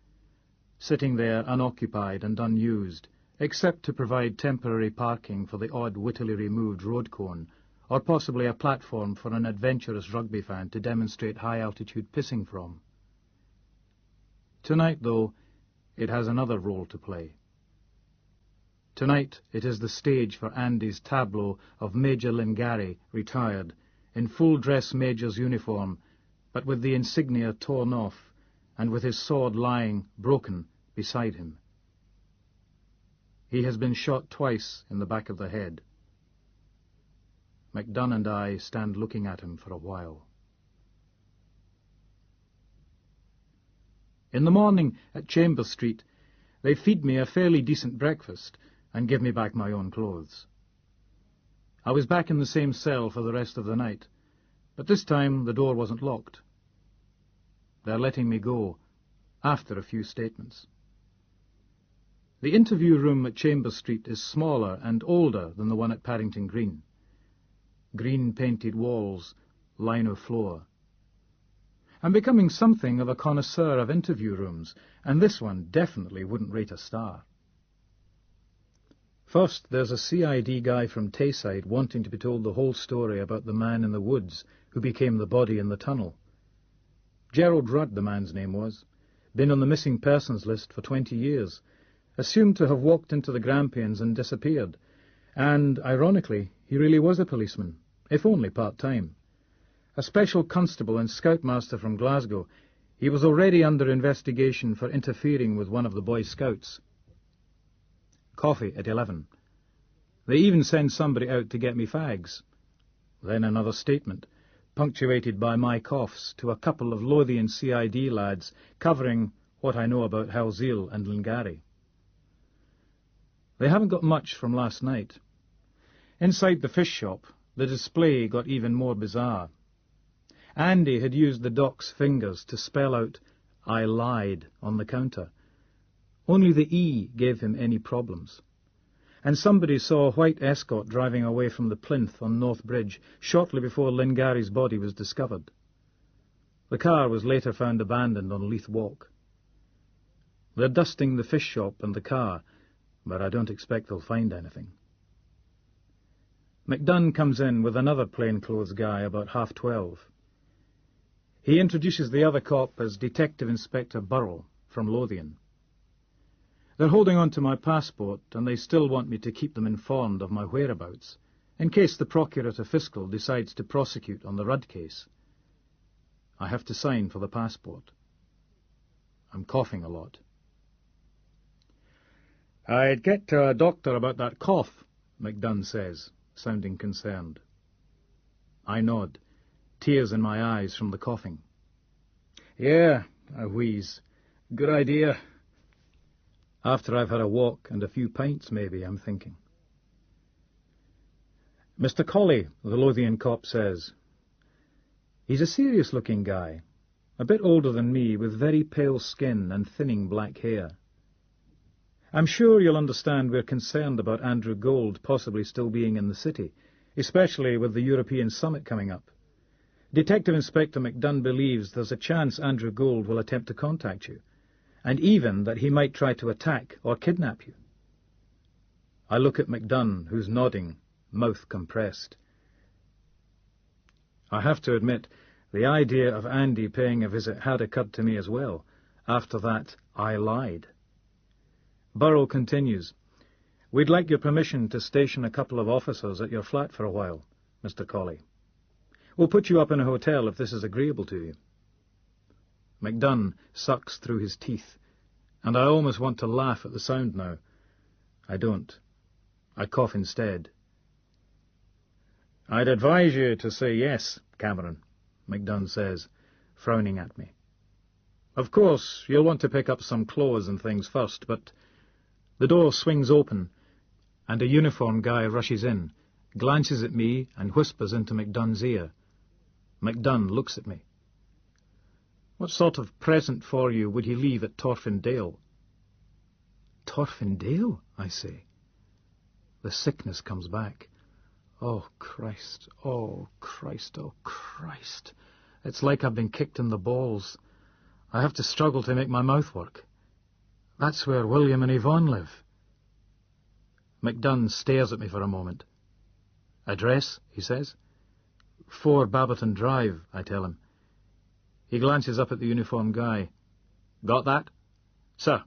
sitting there unoccupied and unused, except to provide temporary parking for the odd wittily removed road cone, or possibly a platform for an adventurous rugby fan to demonstrate high-altitude pissing from. Tonight, though, it has another role to play. Tonight it is the stage for Andy's tableau of Major Lingari, retired, in full-dress major's uniform, but with the insignia torn off, and with his sword lying, broken, beside him. He has been shot twice in the back of the head. MacDunn and I stand looking at him for a while. In the morning at Chambers Street, they feed me a fairly decent breakfast and give me back my own clothes. I was back in the same cell for the rest of the night, but this time the door wasn't locked. They're letting me go, after a few statements. The interview room at Chambers Street is smaller and older than the one at Paddington Green. Green-painted walls, lino floor. I'm becoming something of a connoisseur of interview rooms, and this one definitely wouldn't rate a star. First, there's a CID guy from Tayside wanting to be told the whole story about the man in the woods who became the body in the tunnel. Gerald Rudd, the man's name was, been on the missing persons list for 20 years, assumed to have walked into the Grampians and disappeared, and, ironically, he really was a policeman, if only part-time. A special constable and scoutmaster from Glasgow, he was already under investigation for interfering with one of the Boy Scouts. Coffee at 11. They even send somebody out to get me fags. Then another statement, punctuated by my coughs, to a couple of Lothian CID lads, covering what I know about Halzeel and Lingari. They haven't got much from last night. Inside the fish shop, the display got even more bizarre. Andy had used the doc's fingers to spell out, "I lied," on the counter. Only the E gave him any problems. And somebody saw a white escort driving away from the plinth on North Bridge shortly before Lingari's body was discovered. The car was later found abandoned on Leith Walk. They're dusting the fish shop and the car, but I don't expect they'll find anything. MacDunn comes in with another plainclothes guy about 12:30. He introduces the other cop as Detective Inspector Burrell from Lothian. They're holding on to my passport, and they still want me to keep them informed of my whereabouts, in case the Procurator Fiscal decides to prosecute on the Rudd case. I have to sign for the passport. I'm coughing a lot. "I'd get to a doctor about that cough," MacDunn says, sounding concerned. I nod, tears in my eyes from the coughing. "Yeah," I wheeze. "Good idea." After I've had a walk and a few pints, maybe, I'm thinking. Mr. Colley, the Lothian cop says. He's a serious-looking guy, a bit older than me, with very pale skin and thinning black hair. I'm sure you'll understand we're concerned about Andrew Gold possibly still being in the city, especially with the European summit coming up. Detective Inspector McDunn believes there's a chance Andrew Gold will attempt to contact you, and even that he might try to attack or kidnap you. I look at McDunn, who's nodding, mouth compressed. I have to admit, the idea of Andy paying a visit had occurred to me as well. After that, I lied. Burrell continues, We'd like your permission to station a couple of officers at your flat for a while, Mr. Colley. We'll put you up in a hotel if this is agreeable to you. McDunn sucks through his teeth, and I almost want to laugh at the sound now. I don't. I cough instead. I'd advise you to say yes, Cameron, McDunn says, frowning at me. Of course, you'll want to pick up some clothes and things first, but the door swings open, and a uniformed guy rushes in, glances at me and whispers into McDunn's ear. McDunn looks at me. What sort of present for you would he leave at Torfindale? Torfindale, I say. The sickness comes back. Oh, Christ, oh, Christ, oh, Christ. It's like I've been kicked in the balls. I have to struggle to make my mouth work. That's where William and Yvonne live. McDunn stares at me for a moment. Address, he says. 4 Baberton Drive, I tell him. He glances up at the uniformed guy. Got that? Sir.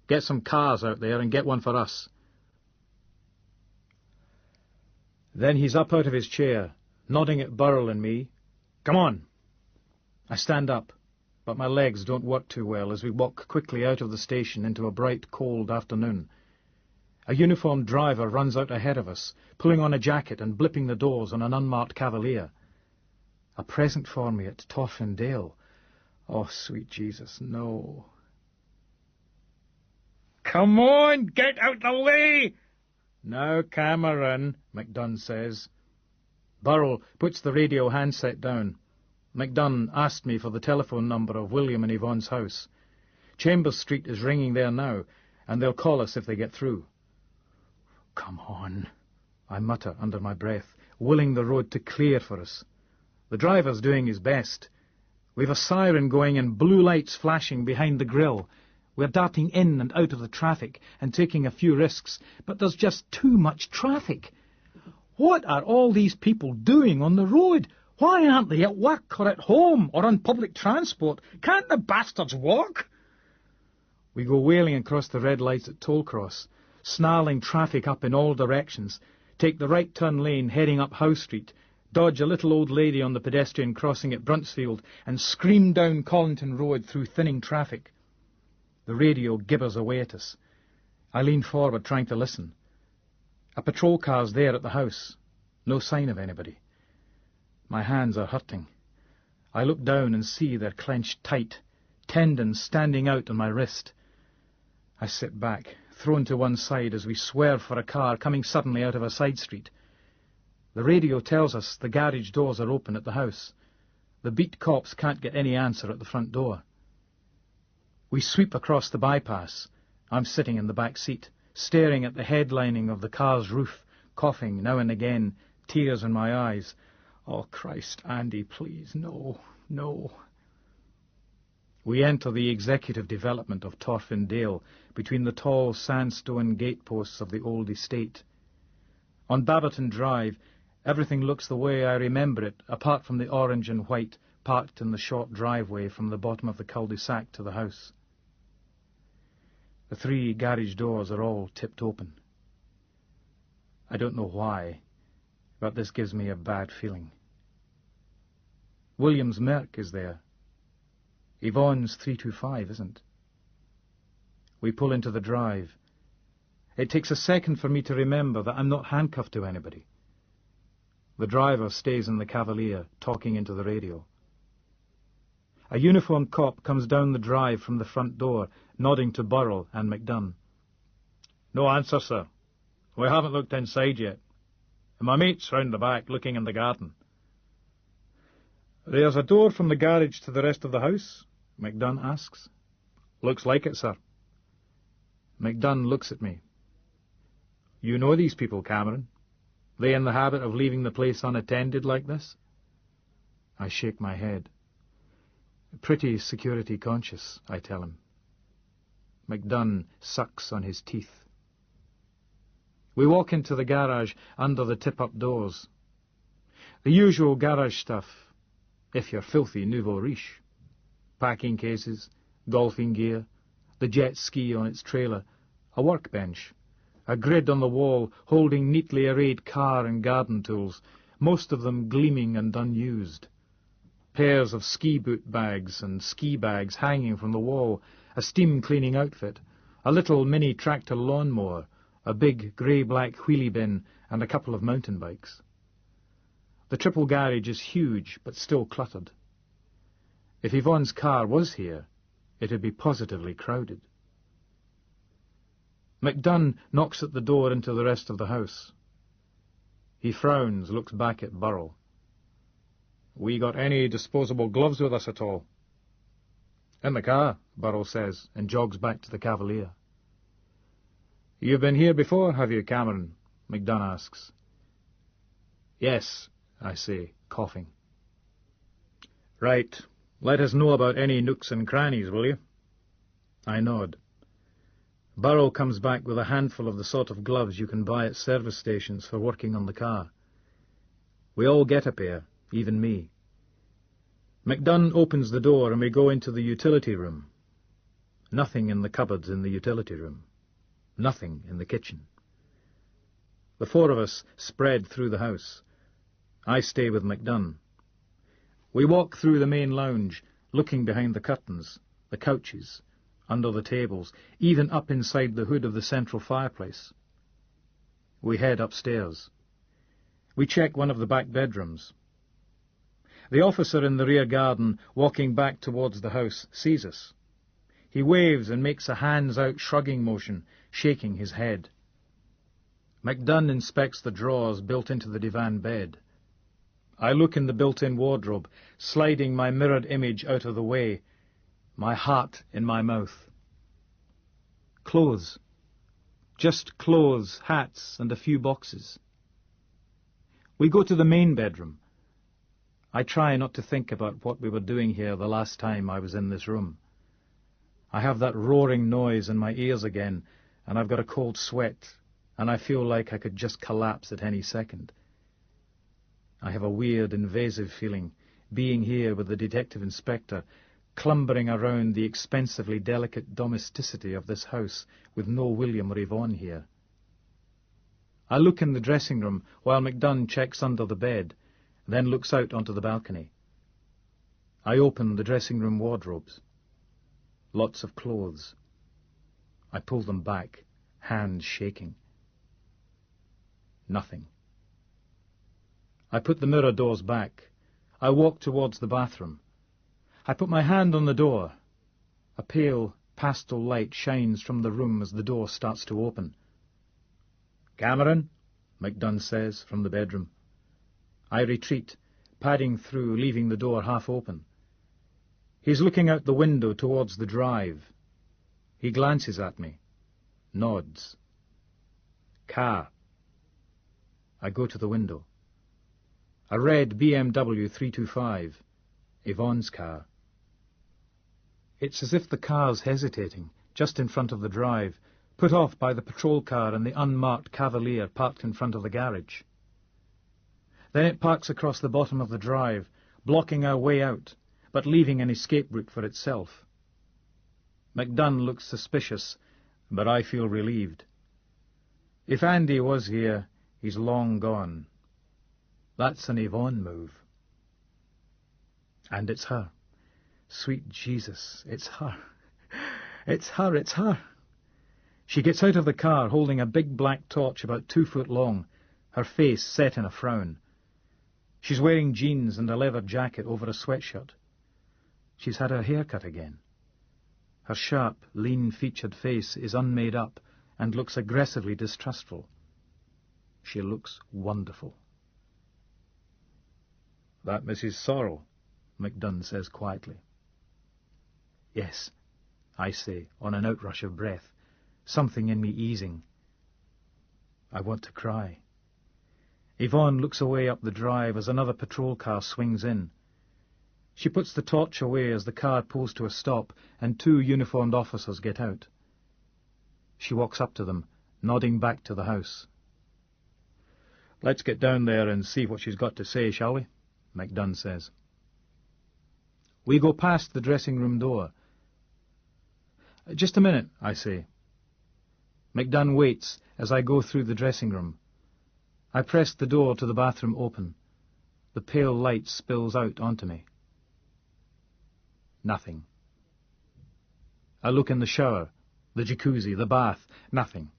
Get some cars out there and get one for us. Then he's up out of his chair, nodding at Burrell and me. Come on. I stand up, but my legs don't work too well as we walk quickly out of the station into a bright, cold afternoon. A uniformed driver runs out ahead of us, pulling on a jacket and blipping the doors on an unmarked Cavalier. A present for me at Torfindale. Oh, sweet Jesus, no. Come on, get out the way! Now, Cameron, McDunn says. Burrell puts the radio handset down. McDunn asked me for the telephone number of William and Yvonne's house. Chambers Street is ringing there now, and they'll call us if they get through. Come on, I mutter under my breath, willing the road to clear for us. The driver's doing his best. We've a siren going and blue lights flashing behind the grill. We're darting in and out of the traffic and taking a few risks, but there's just too much traffic. What are all these people doing on the road? Why aren't they at work or at home or on public transport? Can't the bastards walk? We go wailing across the red lights at Tollcross, snarling traffic up in all directions, take the right turn lane heading up Howe Street, dodge a little old lady on the pedestrian crossing at Bruntsfield, and scream down Collington Road through thinning traffic. The radio gibbers away at us. I lean forward trying to listen. A patrol car's there at the house. No sign of anybody. My hands are hurting. I look down and see they're clenched tight, tendons standing out on my wrist. I sit back, thrown to one side as we swerve for a car coming suddenly out of a side street. The radio tells us the garage doors are open at the house. The beat cops can't get any answer at the front door. We sweep across the bypass. I'm sitting in the back seat, staring at the headlining of the car's roof, coughing now and again, tears in my eyes. Oh, Christ, Andy, please, no, no. We enter the executive development of Torfindale, between the tall sandstone gateposts of the old estate. On Baberton Drive, everything looks the way I remember it, apart from the orange and white parked in the short driveway from the bottom of the cul-de-sac to the house. The 3 garage doors are all tipped open. I don't know why, but this gives me a bad feeling. William's Merc is there. Yvonne's 325 isn't. We pull into the drive. It takes a second for me to remember that I'm not handcuffed to anybody. The driver stays in the Cavalier, talking into the radio. A uniformed cop comes down the drive from the front door, nodding to Burrell and McDunn. "No answer, sir. We haven't looked inside yet. And my mate's round the back, looking in the garden." "There's a door from the garage to the rest of the house?" McDunn asks. "Looks like it, sir." McDunn looks at me. "You know these people, Cameron? They in the habit of leaving the place unattended like this?" I shake my head. "Pretty security conscious," I tell him. McDunn sucks on his teeth. We walk into the garage under the tip-up doors. The usual garage stuff, if you're filthy nouveau riche. Packing cases, golfing gear, the jet ski on its trailer, a workbench, a grid on the wall holding neatly arrayed car and garden tools, most of them gleaming and unused. Pairs of ski boot bags and ski bags hanging from the wall, a steam cleaning outfit, a little mini tractor lawnmower, a big grey-black wheelie bin, and a couple of mountain bikes. The triple garage is huge, but still cluttered. If Yvonne's car was here, it would be positively crowded. McDunn knocks at the door into the rest of the house. He frowns, looks back at Burrell. "We got any disposable gloves with us at all?" "In the car," Burrell says, and jogs back to the Cavalier. "You've been here before, have you, Cameron?" McDunn asks. "Yes," I say, coughing. "Right. Let us know about any nooks and crannies, will you?" I nod. Burrell comes back with a handful of the sort of gloves you can buy at service stations for working on the car. We all get a pair, even me. McDunn opens the door and we go into the utility room. Nothing in the cupboards in the utility room. Nothing in the kitchen. The four of us spread through the house. I stay with McDunn. We walk through the main lounge, looking behind the curtains, the couches, under the tables, even up inside the hood of the central fireplace. We head upstairs. We check one of the back bedrooms. The officer in the rear garden, walking back towards the house, sees us. He waves and makes a hands-out shrugging motion, shaking his head. McDunn inspects the drawers built into the divan bed. I look in the built-in wardrobe, sliding my mirrored image out of the way, my heart in my mouth. Clothes. Just clothes, hats, and a few boxes. We go to the main bedroom. I try not to think about what we were doing here the last time I was in this room. I have that roaring noise in my ears again, and I've got a cold sweat, and I feel like I could just collapse at any second. I have a weird, invasive feeling, being here with the detective inspector, clumbering around the expensively delicate domesticity of this house with no William or Yvonne here. I look in the dressing room while McDunn checks under the bed, then looks out onto the balcony. I open the dressing room wardrobes. Lots of clothes. I pull them back, hands shaking. Nothing. I put the mirror doors back. I walk towards the bathroom. I put my hand on the door. A pale pastel light shines from the room as the door starts to open. "Cameron," McDunn says from the bedroom. I retreat, padding through, leaving the door half open. He's looking out the window towards the drive. He glances at me, nods. "Car." I go to the window. A red BMW 325, Yvonne's car. It's as if the car's hesitating, just in front of the drive, put off by the patrol car and the unmarked Cavalier parked in front of the garage. Then it parks across the bottom of the drive, blocking our way out, but leaving an escape route for itself. McDunn looks suspicious, but I feel relieved. If Andy was here, he's long gone. That's an Yvonne move. And it's her. Sweet Jesus, it's her. It's her, it's her. She gets out of the car holding a big black torch about 2 foot long, her face set in a frown. She's wearing jeans and a leather jacket over a sweatshirt. She's had her hair cut again. Her sharp, lean-featured face is unmade up and looks aggressively distrustful. She looks wonderful. "That Mrs. Sorrel?" MacDunn says quietly. "Yes," I say, on an outrush of breath, something in me easing. I want to cry. Yvonne looks away up the drive as another patrol car swings in. She puts the torch away as the car pulls to a stop and 2 uniformed officers get out. She walks up to them, nodding back to the house. "Let's get down there and see what she's got to say, shall we?" MacDunn says. We go past the dressing-room door. "Just a minute," I say. MacDunn waits as I go through the dressing-room. I press the door to the bathroom open. The pale light spills out onto me. Nothing. I look in the shower, the jacuzzi, the bath. Nothing.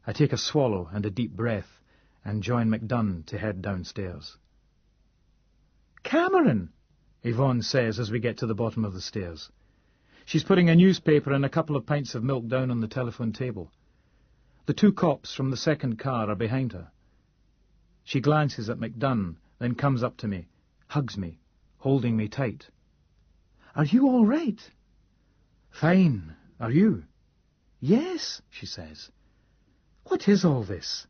I take a swallow and a deep breath and join MacDunn to head downstairs. "Cameron!" Yvonne says as we get to the bottom of the stairs. She's putting a newspaper and a couple of pints of milk down on the telephone table. The 2 cops from the second car are behind her. She glances at MacDunn, then comes up to me, hugs me, holding me tight. "Are you all right?" "Fine. Are you?" "Yes," she says. "What is all this?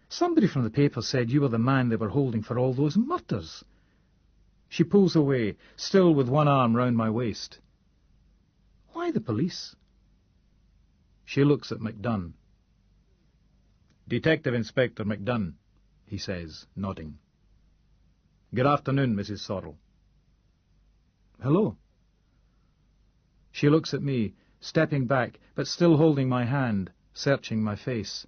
Somebody from the paper said you were the man they were holding for all those murders." She pulls away, still with one arm round my waist. "Why the police?" She looks at MacDunn. "Detective Inspector MacDunn," he says, nodding. "Good afternoon, Mrs. Sorrel." "Hello." She looks at me, stepping back, but still holding my hand, searching my face.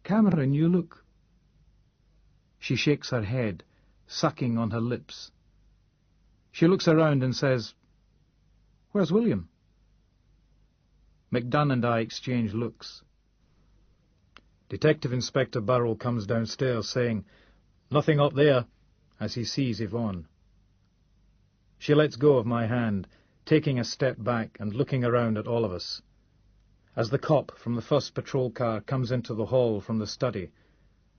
"Cameron, you look..." She shakes her head, sucking on her lips. She looks around and says, "Where's William?" MacDunn and I exchange looks. Detective Inspector Burrell comes downstairs saying, "Nothing up there," as he sees Yvonne. She lets go of my hand, taking a step back and looking around at all of us. As the cop from the first patrol car comes into the hall from the study,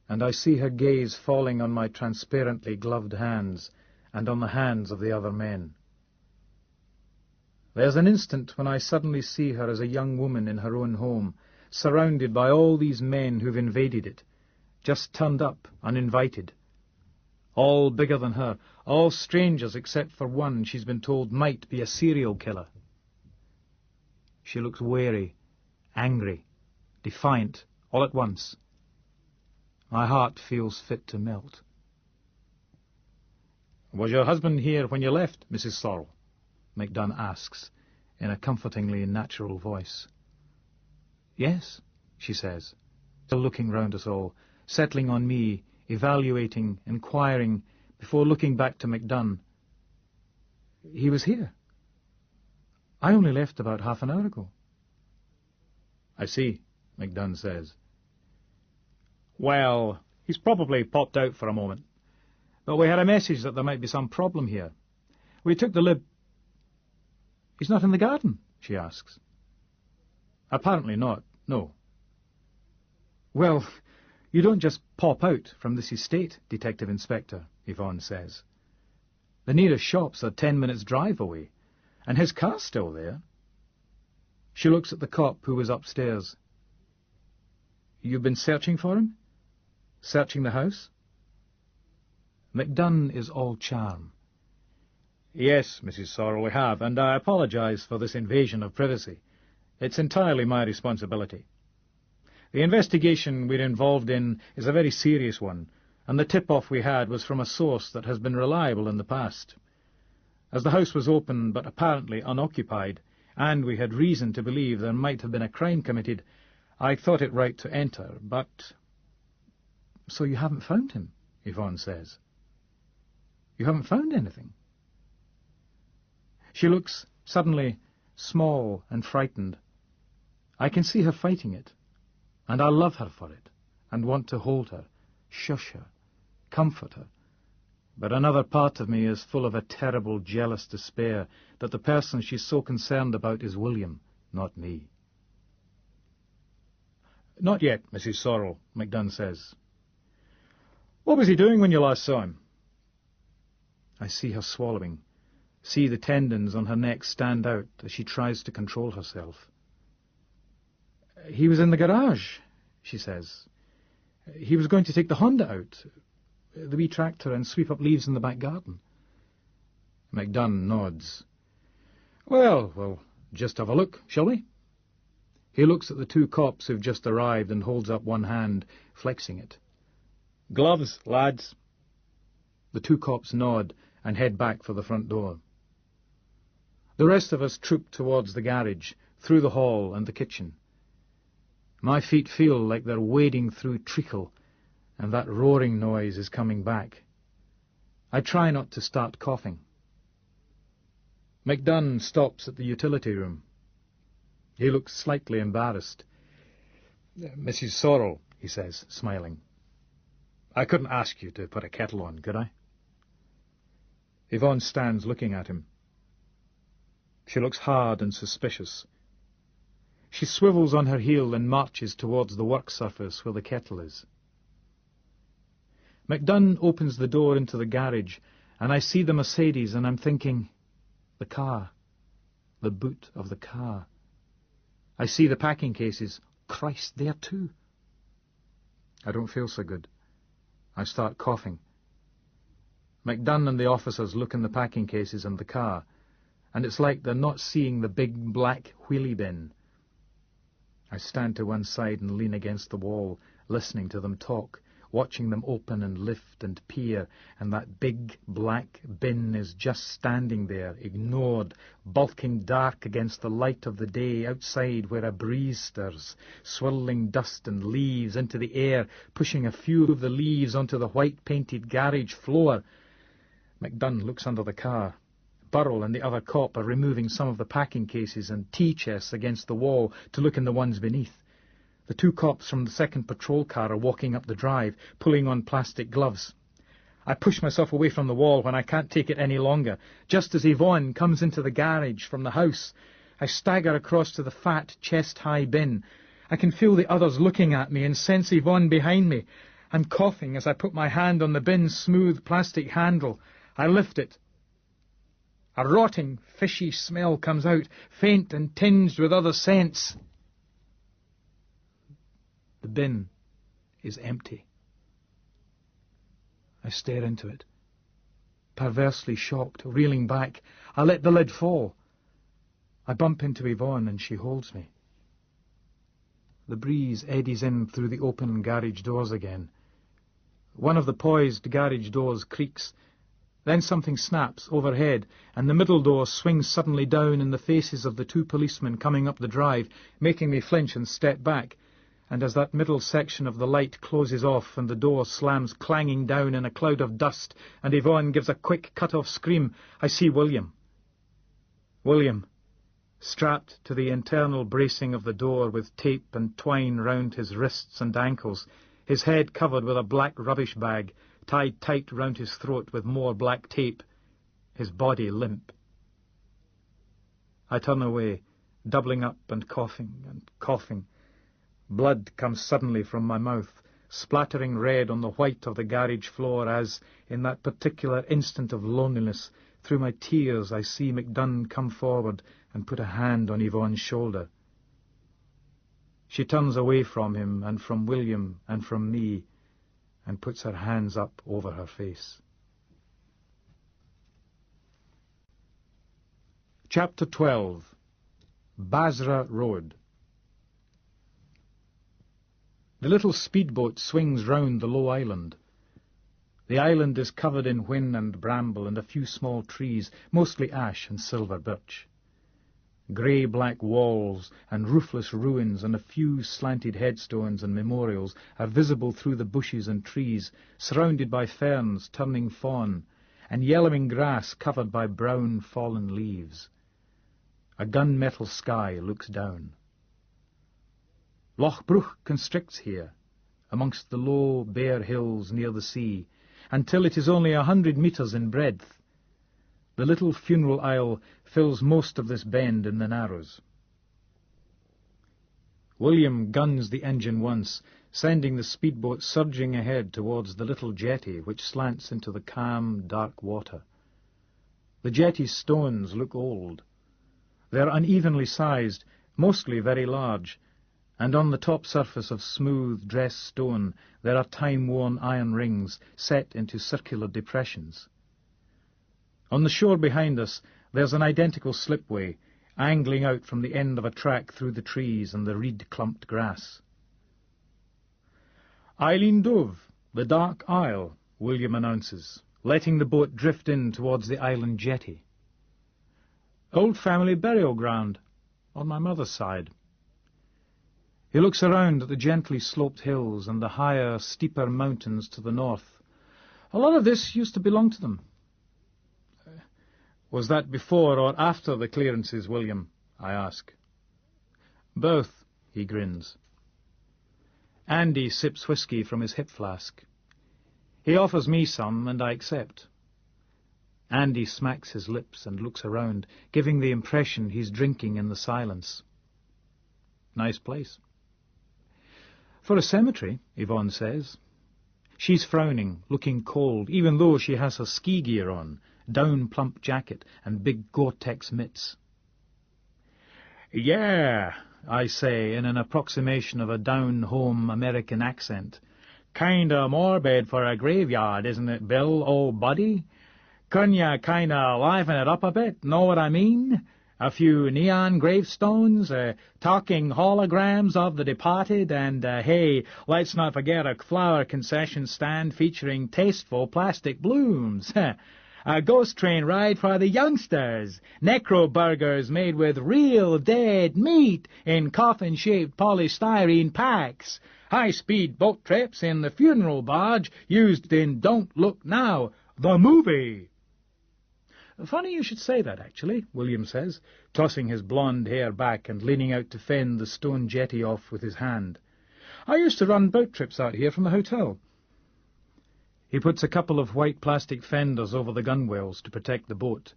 and I see her gaze falling on my transparently gloved hands and on the hands of the other men. There's an instant when I suddenly see her as a young woman in her own home, surrounded by all these men who've invaded it, just turned up, uninvited. All bigger than her, all strangers except for one she's been told might be a serial killer. She looks wary, angry, defiant, all at once. My heart feels fit to melt. "Was your husband here when you left, Mrs. Sorrel?" MacDunn asks, in a comfortingly natural voice. "Yes," she says, still looking round us all, settling on me, evaluating, inquiring, before looking back to MacDunn. "He was here. I only left about half an hour ago." "I see," MacDunn says. "Well, he's probably popped out for a moment. But we had a message that there might be some problem here. We took the lib..." "He's not in the garden?" she asks. "Apparently not, no." "Well, you don't just pop out from this estate, Detective Inspector," Yvonne says. "The nearest shops are 10 minutes' drive away, and his car's still there." She looks at the cop who was upstairs. "You've been searching for him? Searching the house?" MacDunn is all charm. "Yes, Mrs. Sorrel, we have, and I apologize for this invasion of privacy. It's entirely my responsibility. The investigation we're involved in is a very serious one, and the tip-off we had was from a source that has been reliable in the past. As the house was open but apparently unoccupied, and we had reason to believe there might have been a crime committed, I thought it right to enter, but..." "So you haven't found him?" Yvonne says. "You haven't found anything?" She looks suddenly small and frightened. I can see her fighting it, and I love her for it, and want to hold her, shush her, comfort her. But another part of me is full of a terrible jealous despair that the person she's so concerned about is William, not me. "Not yet, Mrs. Sorrel," MacDunn says. "What was he doing when you last saw him?" I see her swallowing, see the tendons on her neck stand out as she tries to control herself. "He was in the garage," she says. "He was going to take the Honda out, the wee tractor, and sweep up leaves in the back garden." MacDunn nods. "Well, we'll just have a look, shall we?" He looks at the two cops who've just arrived and holds up one hand, flexing it. "Gloves, lads." The two cops nod and head back for the front door. The rest of us troop towards the garage, through the hall and the kitchen. My feet feel like they're wading through treacle, and that roaring noise is coming back. I try not to start coughing. MacDunn stops at the utility room. He looks slightly embarrassed. "Mrs. Sorrel," he says, smiling. "I couldn't ask you to put a kettle on, could I?" Yvonne stands looking at him. She looks hard and suspicious. She swivels on her heel and marches towards the work surface where the kettle is. MacDunn opens the door into the garage, and I see the Mercedes, and I'm thinking, the car, the boot of the car. I see the packing cases. Christ, there too. I don't feel so good. I start coughing. MacDunn and the officers look in the packing cases and the car, and it's like they're not seeing the big black wheelie bin. I stand to one side and lean against the wall, listening to them talk, watching them open and lift and peer, and that big black bin is just standing there, ignored, bulking dark against the light of the day outside where a breeze stirs, swirling dust and leaves into the air, pushing a few of the leaves onto the white-painted garage floor. MacDunn looks under the car. Burrell and the other cop are removing some of the packing cases and tea chests against the wall to look in the ones beneath. The two cops from the second patrol car are walking up the drive, pulling on plastic gloves. I push myself away from the wall when I can't take it any longer. Just as Yvonne comes into the garage from the house, I stagger across to the fat, chest-high bin. I can feel the others looking at me and sense Yvonne behind me. I'm coughing as I put my hand on the bin's smooth plastic handle. I lift it. A rotting, fishy smell comes out, faint and tinged with other scents. The bin is empty. I stare into it, perversely shocked, reeling back. I let the lid fall. I bump into Yvonne and she holds me. The breeze eddies in through the open garage doors again. One of the poised garage doors creaks. Then something snaps overhead, and the middle door swings suddenly down in the faces of the two policemen coming up the drive, making me flinch and step back. And as that middle section of the light closes off and the door slams clanging down in a cloud of dust, and Yvonne gives a quick cut-off scream, I see William. William, strapped to the internal bracing of the door with tape and twine round his wrists and ankles, his head covered with a black rubbish bag, tied tight round his throat with more black tape, his body limp. I turn away, doubling up and coughing and coughing. Blood comes suddenly from my mouth, splattering red on the white of the garage floor as, in that particular instant of loneliness, through my tears I see MacDunn come forward and put a hand on Yvonne's shoulder. She turns away from him and from William and from me, and puts her hands up over her face. Chapter 12. Basra Road. The little speedboat swings round the low island. The island is covered in whin and bramble and a few small trees, mostly ash and silver birch. Grey-black walls and roofless ruins and a few slanted headstones and memorials are visible through the bushes and trees, surrounded by ferns turning fawn, and yellowing grass covered by brown fallen leaves. A gunmetal sky looks down. Loch Bruch constricts here, amongst the low, bare hills near the sea, until it is only 100 metres in breadth. The little funeral aisle fills most of this bend in the Narrows. William guns the engine once, sending the speedboat surging ahead towards the little jetty which slants into the calm, dark water. The jetty's stones look old. They are unevenly sized, mostly very large, and on the top surface of smooth dressed stone there are time-worn iron rings set into circular depressions. On the shore behind us there's an identical slipway, angling out from the end of a track through the trees and the reed-clumped grass. "Eilean Dubh, the Dark Isle," William announces, letting the boat drift in towards the island jetty. "Old family burial ground, on my mother's side." He looks around at the gently sloped hills and the higher, steeper mountains to the north. "A lot of this used to belong to them." "Was that before or after the clearances, William?" I ask. "Both," he grins. Andy sips whisky from his hip flask. He offers me some, and I accept. Andy smacks his lips and looks around, giving the impression he's drinking in the silence. "Nice place." "For a cemetery," Yvonne says. She's frowning, looking cold, even though she has her ski gear on, down plump jacket and big Gore-Tex mitts. "Yeah," I say in an approximation of a down-home American accent. "Kinda morbid for a graveyard, isn't it, Bill, old buddy? Couldn't ya kinda liven it up a bit, know what I mean? A few neon gravestones, talking holograms of the departed, and, hey, let's not forget a flower concession stand featuring tasteful plastic blooms. A ghost train ride for the youngsters, necro burgers made with real dead meat in coffin-shaped polystyrene packs, high-speed boat trips in the funeral barge used in Don't Look Now, the movie." "Funny you should say that, actually," William says, tossing his blonde hair back and leaning out to fend the stone jetty off with his hand. "I used to run boat trips out here from the hotel." He puts a couple of white plastic fenders over the gunwales to protect the boat,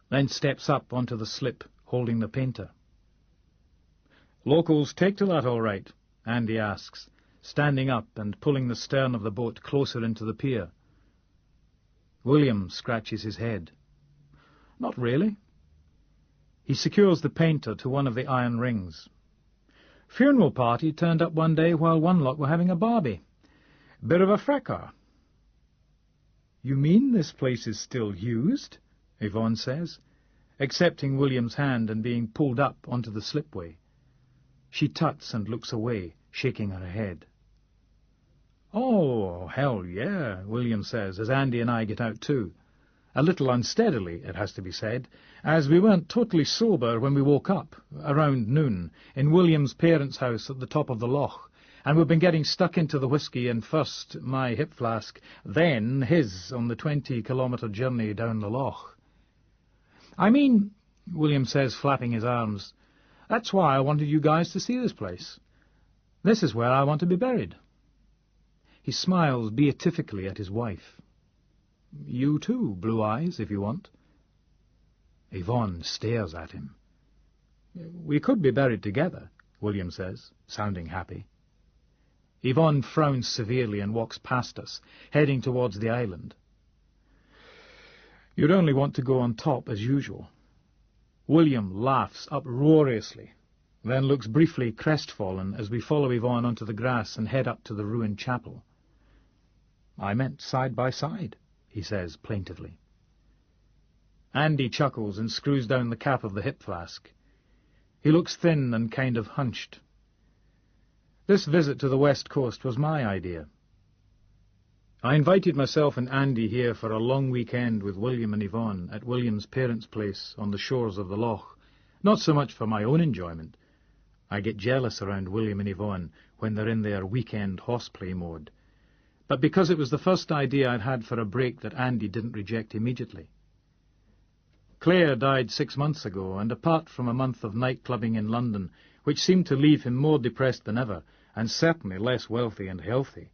then steps up onto the slip, holding the painter. "Locals take to that all right?" Andy asks, standing up and pulling the stern of the boat closer into the pier. William scratches his head. "Not really." He secures the painter to one of the iron rings. "Funeral party turned up one day while one lot were having a barbie. Bit of a fracas." "You mean this place is still used?" Yvonne says, accepting William's hand and being pulled up onto the slipway. She tuts and looks away, shaking her head. "Oh, hell yeah," William says, as Andy and I get out too. A little unsteadily, it has to be said, as we weren't totally sober when we woke up, around noon, in William's parents' house at the top of the loch, and we've been getting stuck into the whisky and first my hip flask, then his on the 20-kilometre journey down the loch. "I mean," William says, flapping his arms, "that's why I wanted you guys to see this place. This is where I want to be buried." He smiles beatifically at his wife. "You too, Blue Eyes, if you want." Yvonne stares at him. "We could be buried together," William says, sounding happy. Yvonne frowns severely and walks past us, heading towards the island. "You'd only want to go on top as usual." William laughs uproariously, then looks briefly crestfallen as we follow Yvonne onto the grass and head up to the ruined chapel. "I meant side by side," he says plaintively. Andy chuckles and screws down the cap of the hip flask. He looks thin and kind of hunched. This visit to the west coast was my idea. I invited myself and Andy here for a long weekend with William and Yvonne at William's parents' place on the shores of the loch, not so much for my own enjoyment. I get jealous around William and Yvonne when they're in their weekend horseplay mode, but because it was the first idea I'd had for a break that Andy didn't reject immediately. Claire died 6 months ago, and apart from a month of night-clubbing in London, which seemed to leave him more depressed than ever, and certainly less wealthy and healthy,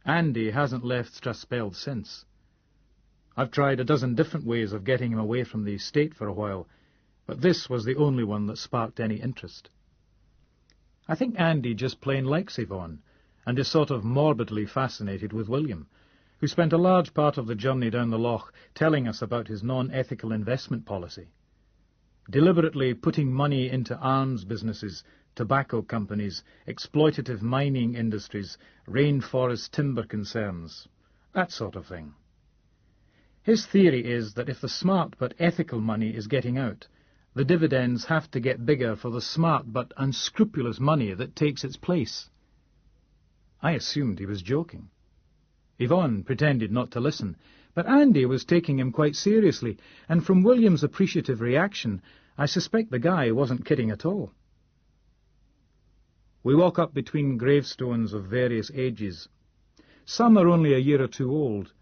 Andy hasn't left Strathspeld since. I've tried a dozen different ways of getting him away from the estate for a while, but this was the only one that sparked any interest. I think Andy just plain likes Yvonne, and is sort of morbidly fascinated with William, who spent a large part of the journey down the loch telling us about his non-ethical investment policy, deliberately putting money into arms businesses, tobacco companies, exploitative mining industries, rainforest timber concerns, that sort of thing. His theory is that if the smart but ethical money is getting out, the dividends have to get bigger for the smart but unscrupulous money that takes its place. I assumed he was joking. Yvonne pretended not to listen, but Andy was taking him quite seriously, and from William's appreciative reaction, I suspect the guy wasn't kidding at all. We walk up between gravestones of various ages. Some are only a year or two old,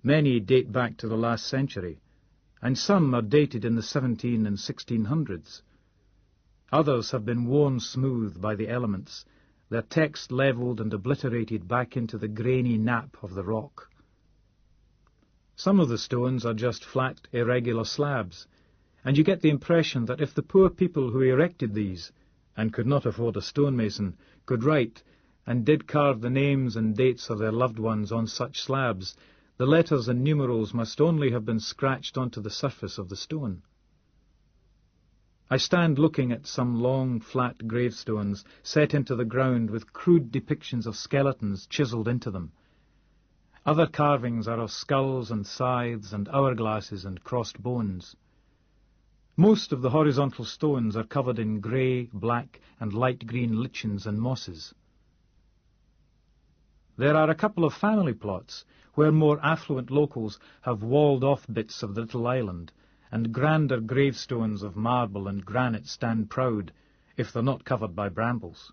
many date back to the last century, and some are dated in the 17 and 1600s. Others have been worn smooth by the elements, their text levelled and obliterated back into the grainy nap of the rock. Some of the stones are just flat, irregular slabs, and you get the impression that if the poor people who erected these, and could not afford a stonemason, could write, and did carve the names and dates of their loved ones on such slabs, the letters and numerals must only have been scratched onto the surface of the stone. I stand looking at some long, flat gravestones set into the ground with crude depictions of skeletons chiselled into them. Other carvings are of skulls and scythes and hourglasses and crossed bones. Most of the horizontal stones are covered in grey, black and light green lichens and mosses. There are a couple of family plots where more affluent locals have walled off bits of the little island, and grander gravestones of marble and granite stand proud, if they're not covered by brambles.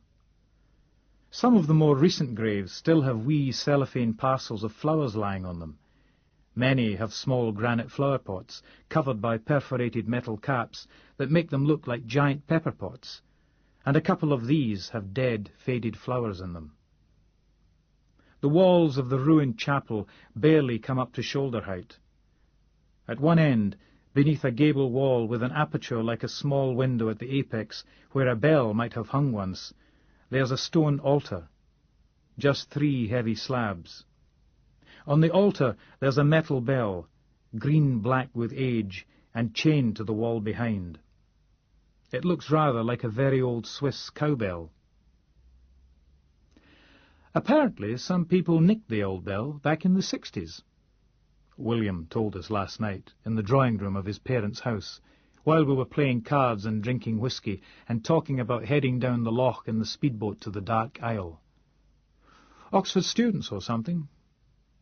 Some of the more recent graves still have wee cellophane parcels of flowers lying on them. Many have small granite flower pots, covered by perforated metal caps that make them look like giant pepper pots, and a couple of these have dead, faded flowers in them. The walls of the ruined chapel barely come up to shoulder height. At one end, beneath a gable wall with an aperture like a small window at the apex, where a bell might have hung once, there's a stone altar, just 3 heavy slabs. On the altar there's a metal bell, green-black with age, and chained to the wall behind. It looks rather like a very old Swiss cowbell. Apparently some people nicked the old bell back in the 60s. William told us last night in the drawing-room of his parents' house, while we were playing cards and drinking whisky and talking about heading down the loch in the speedboat to the Dark Isle. Oxford students or something.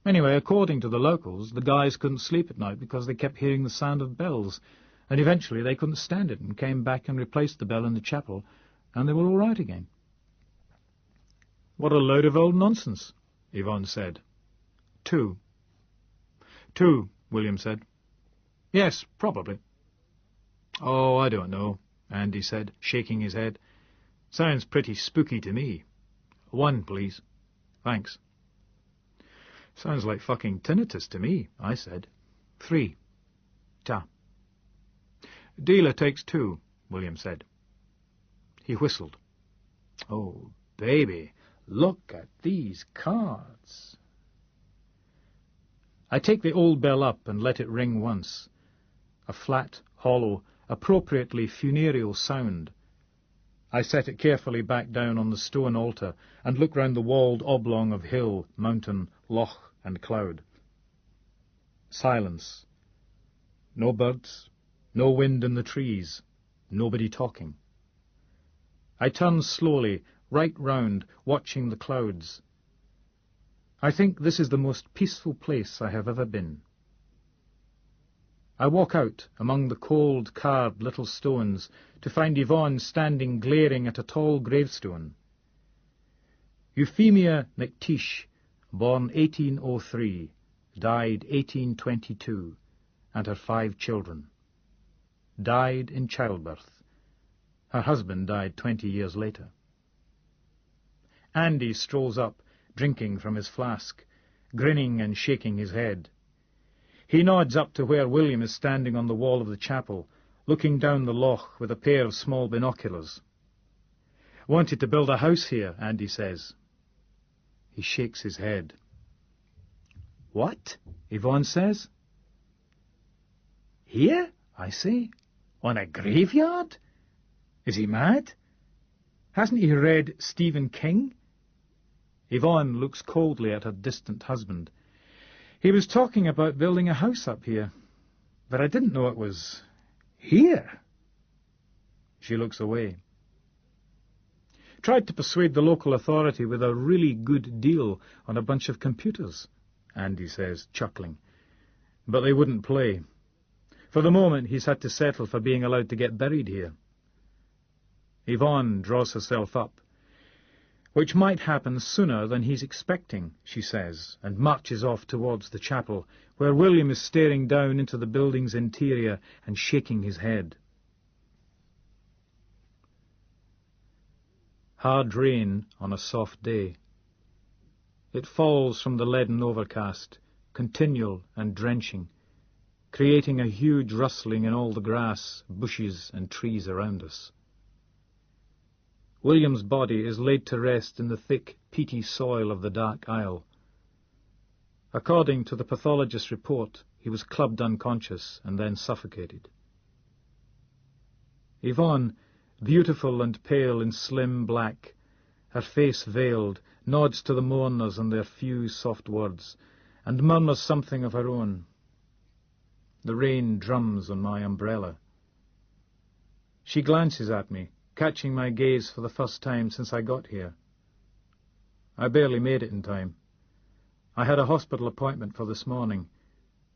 Anyway, according to the locals, the guys couldn't sleep at night because they kept hearing the sound of bells, and eventually they couldn't stand it and came back and replaced the bell in the chapel, and they were all right again. "What a load of old nonsense," Yvonne said. Two, William said. "Yes, probably." "Oh, I don't know," Andy said, shaking his head. "Sounds pretty spooky to me. 1, please." "Thanks." "Sounds like fucking tinnitus to me," I said. 3. "Ta." "Dealer takes 2, William said. He whistled. "Oh, baby, look at these cards." I take the old bell up and let it ring once. A flat, hollow, appropriately funereal sound. I set it carefully back down on the stone altar and look round the walled oblong of hill, mountain, loch and cloud. Silence. No birds, no wind in the trees, nobody talking. I turn slowly, right round, watching the clouds. I think this is the most peaceful place I have ever been. I walk out among the cold, carved little stones to find Yvonne standing glaring at a tall gravestone. Euphemia McTeish, born 1803, died 1822, and her 5 children. Died in childbirth. Her husband died 20 years later. Andy strolls up, drinking from his flask, grinning and shaking his head. He nods up to where William is standing on the wall of the chapel, looking down the loch with a pair of small binoculars. "Wanted to build a house here," Andy says. He shakes his head. "What?" Yvonne says. "Here?" I say. "On a graveyard? Is he mad? Hasn't he read Stephen King?" Yvonne looks coldly at her distant husband. "He was talking about building a house up here, but I didn't know it was here." She looks away. "Tried to persuade the local authority with a really good deal on a bunch of computers," Andy says, chuckling. "But they wouldn't play. For the moment, he's had to settle for being allowed to get buried here." Yvonne draws herself up. "Which might happen sooner than he's expecting," she says, and marches off towards the chapel, where William is staring down into the building's interior and shaking his head. Hard rain on a soft day. It falls from the leaden overcast, continual and drenching, creating a huge rustling in all the grass, bushes and trees around us. William's body is laid to rest in the thick, peaty soil of the dark aisle. According to the pathologist's report, he was clubbed unconscious and then suffocated. Yvonne, beautiful and pale in slim black, her face veiled, nods to the mourners and their few soft words, and murmurs something of her own. The rain drums on my umbrella. She glances at me, catching my gaze for the first time since I got here. I barely made it in time. I had a hospital appointment for this morning,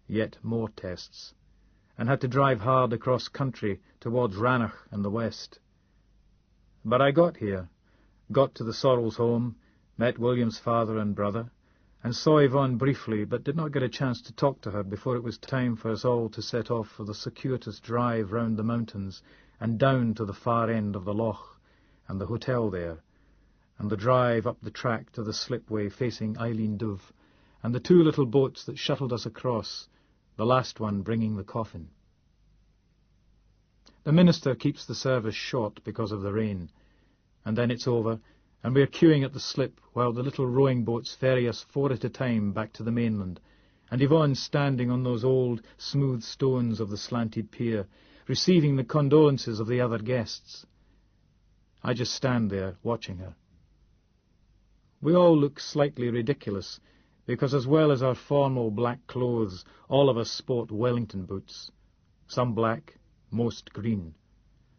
yet more tests, and had to drive hard across country towards Rannoch and the west. But I got here, got to the Sorrells' home, met William's father and brother, and saw Yvonne briefly, but did not get a chance to talk to her before it was time for us all to set off for the circuitous drive round the mountains and down to the far end of the loch, and the hotel there, and the drive up the track to the slipway facing Eileen Dubh, and the 2 little boats that shuttled us across, the last one bringing the coffin. The minister keeps the service short because of the rain, and then it's over, and we're queuing at the slip while the little rowing boats ferry us 4 at a time back to the mainland, and Yvonne's standing on those old, smooth stones of the slanted pier, receiving the condolences of the other guests. I just stand there, watching her. We all look slightly ridiculous, because as well as our formal black clothes, all of us sport Wellington boots, some black, most green,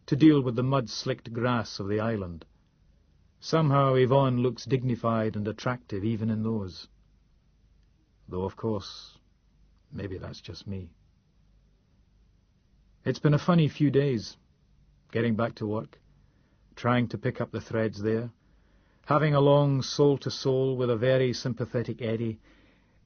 to deal with the mud-slicked grass of the island. Somehow Yvonne looks dignified and attractive even in those. Though, of course, maybe that's just me. It's been a funny few days, getting back to work, trying to pick up the threads there, having a long soul-to-soul with a very sympathetic Eddie,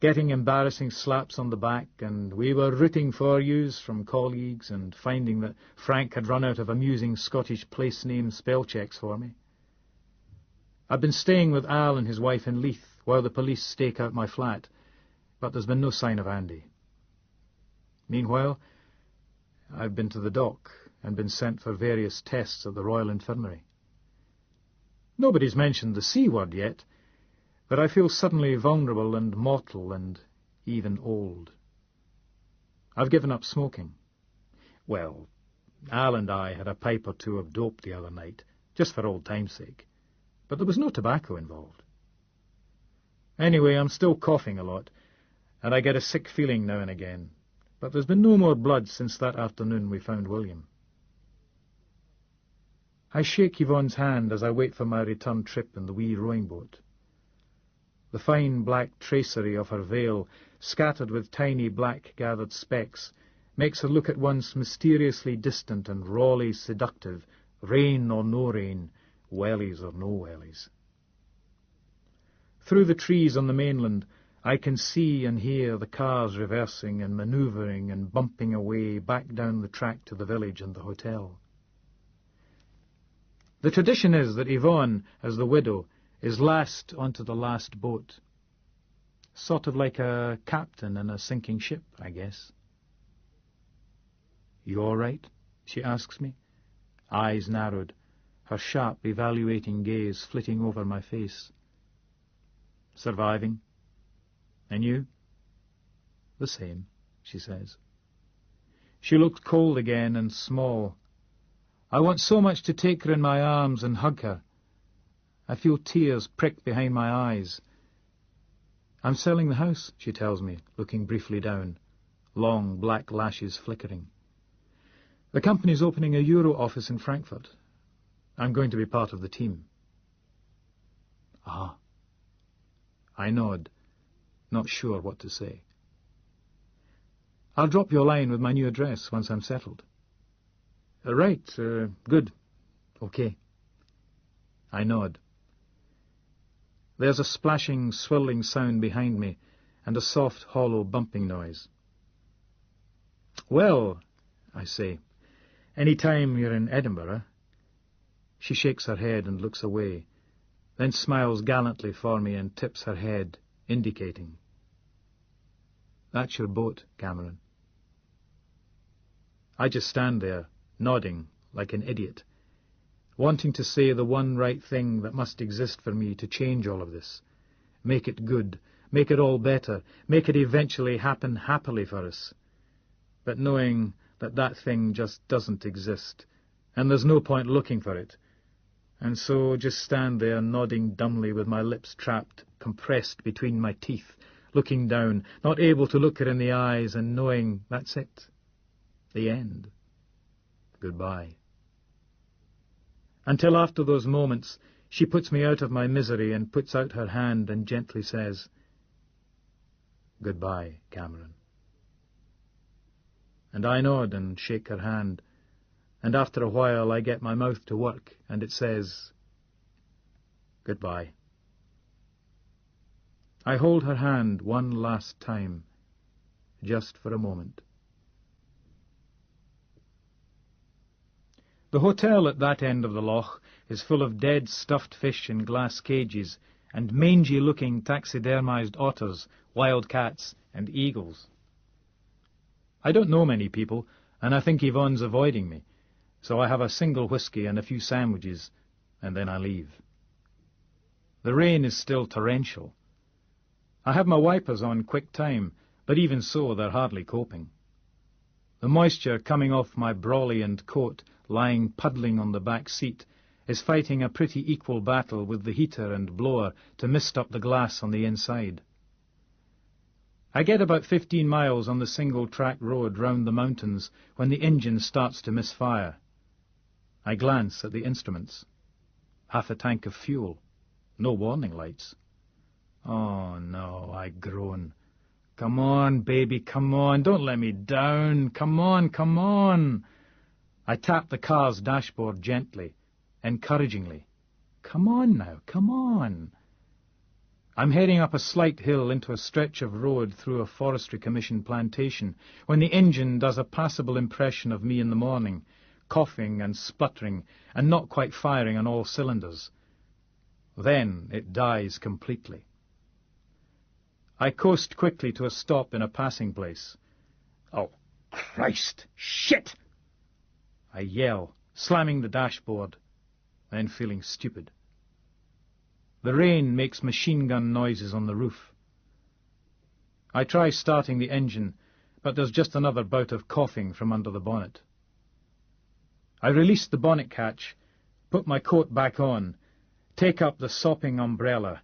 getting embarrassing slaps on the back, and we were rooting for yous from colleagues, and finding that Frank had run out of amusing Scottish place name spell checks for me. I've been staying with Al and his wife in Leith while the police stake out my flat, but there's been no sign of Andy. Meanwhile, I've been to the dock and been sent for various tests at the Royal Infirmary. Nobody's mentioned the C word yet, but I feel suddenly vulnerable and mortal and even old. I've given up smoking. Well, Al and I had a pipe or 2 of dope the other night, just for old time's sake, but there was no tobacco involved. Anyway, I'm still coughing a lot, and I get a sick feeling now and again, but there's been no more blood since that afternoon we found William. I shake Yvonne's hand as I wait for my return trip in the wee rowing boat. The fine black tracery of her veil, scattered with tiny black gathered specks, makes her look at once mysteriously distant and rawly seductive, rain or no rain, wellies or no wellies. Through the trees on the mainland, I can see and hear the cars reversing and manoeuvring and bumping away back down the track to the village and the hotel. The tradition is that Yvonne, as the widow, is last onto the last boat. Sort of like a captain in a sinking ship, I guess. You all right? She asks me, eyes narrowed, her sharp, evaluating gaze flitting over my face. Surviving. And you? The same, she says. She looks cold again and small. I want so much to take her in my arms and hug her. I feel tears prick behind my eyes. I'm selling the house, she tells me, looking briefly down, long black lashes flickering. The company's opening a Euro office in Frankfurt. I'm going to be part of the team. Ah. I nod, not sure what to say. I'll drop you a line with my new address once I'm settled. Right, good. Okay. I nod. There's a splashing, swirling sound behind me, and a soft, hollow bumping noise. Well, I say, any time you're in Edinburgh. She shakes her head and looks away, then smiles gallantly for me and tips her head, indicating. That's your boat, Cameron. I just stand there, nodding like an idiot, wanting to say the one right thing that must exist for me to change all of this, make it good, make it all better, make it eventually happen happily for us, but knowing that that thing just doesn't exist, and there's no point looking for it, and so just stand there nodding dumbly with my lips trapped, compressed between my teeth, looking down, not able to look her in the eyes, and knowing that's it, the end. Goodbye. Until after those moments, she puts me out of my misery and puts out her hand and gently says, Goodbye, Cameron. And I nod and shake her hand, and after a while I get my mouth to work, and it says, Goodbye. I hold her hand one last time, just for a moment. The hotel at that end of the loch is full of dead stuffed fish in glass cages and mangy-looking taxidermized otters, wild cats, and eagles. I don't know many people, and I think Yvonne's avoiding me, so I have a single whiskey and a few sandwiches, and then I leave. The rain is still torrential. I have my wipers on quick time, but even so they're hardly coping. The moisture coming off my brolly and coat, lying puddling on the back seat, is fighting a pretty equal battle with the heater and blower to mist up the glass on the inside. I get about 15 miles on the single-track road round the mountains when the engine starts to misfire. I glance at the instruments. Half a tank of fuel. No warning lights. Oh, no, I groan. Come on, baby, come on, don't let me down. Come on, come on. I tap the car's dashboard gently, encouragingly. Come on now, come on. I'm heading up a slight hill into a stretch of road through a Forestry Commission plantation when the engine does a passable impression of me in the morning, coughing and spluttering and not quite firing on all cylinders. Then it dies completely. I coast quickly to a stop in a passing place. Oh, Christ! Shit! I yell, slamming the dashboard, then feeling stupid. The rain makes machine gun noises on the roof. I try starting the engine, but there's just another bout of coughing from under the bonnet. I release the bonnet catch, put my coat back on, take up the sopping umbrella,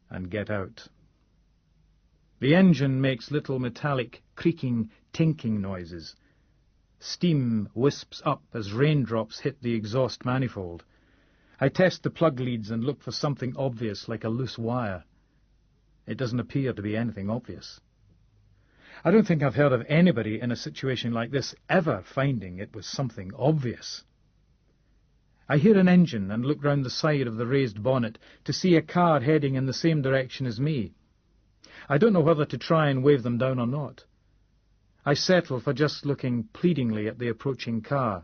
and get out. The engine makes little metallic, creaking, tinking noises. Steam wisps up as raindrops hit the exhaust manifold. I test the plug leads and look for something obvious like a loose wire. It doesn't appear to be anything obvious. I don't think I've heard of anybody in a situation like this ever finding it was something obvious. I hear an engine and look round the side of the raised bonnet to see a car heading in the same direction as me. I don't know whether to try and wave them down or not. I settle for just looking pleadingly at the approaching car.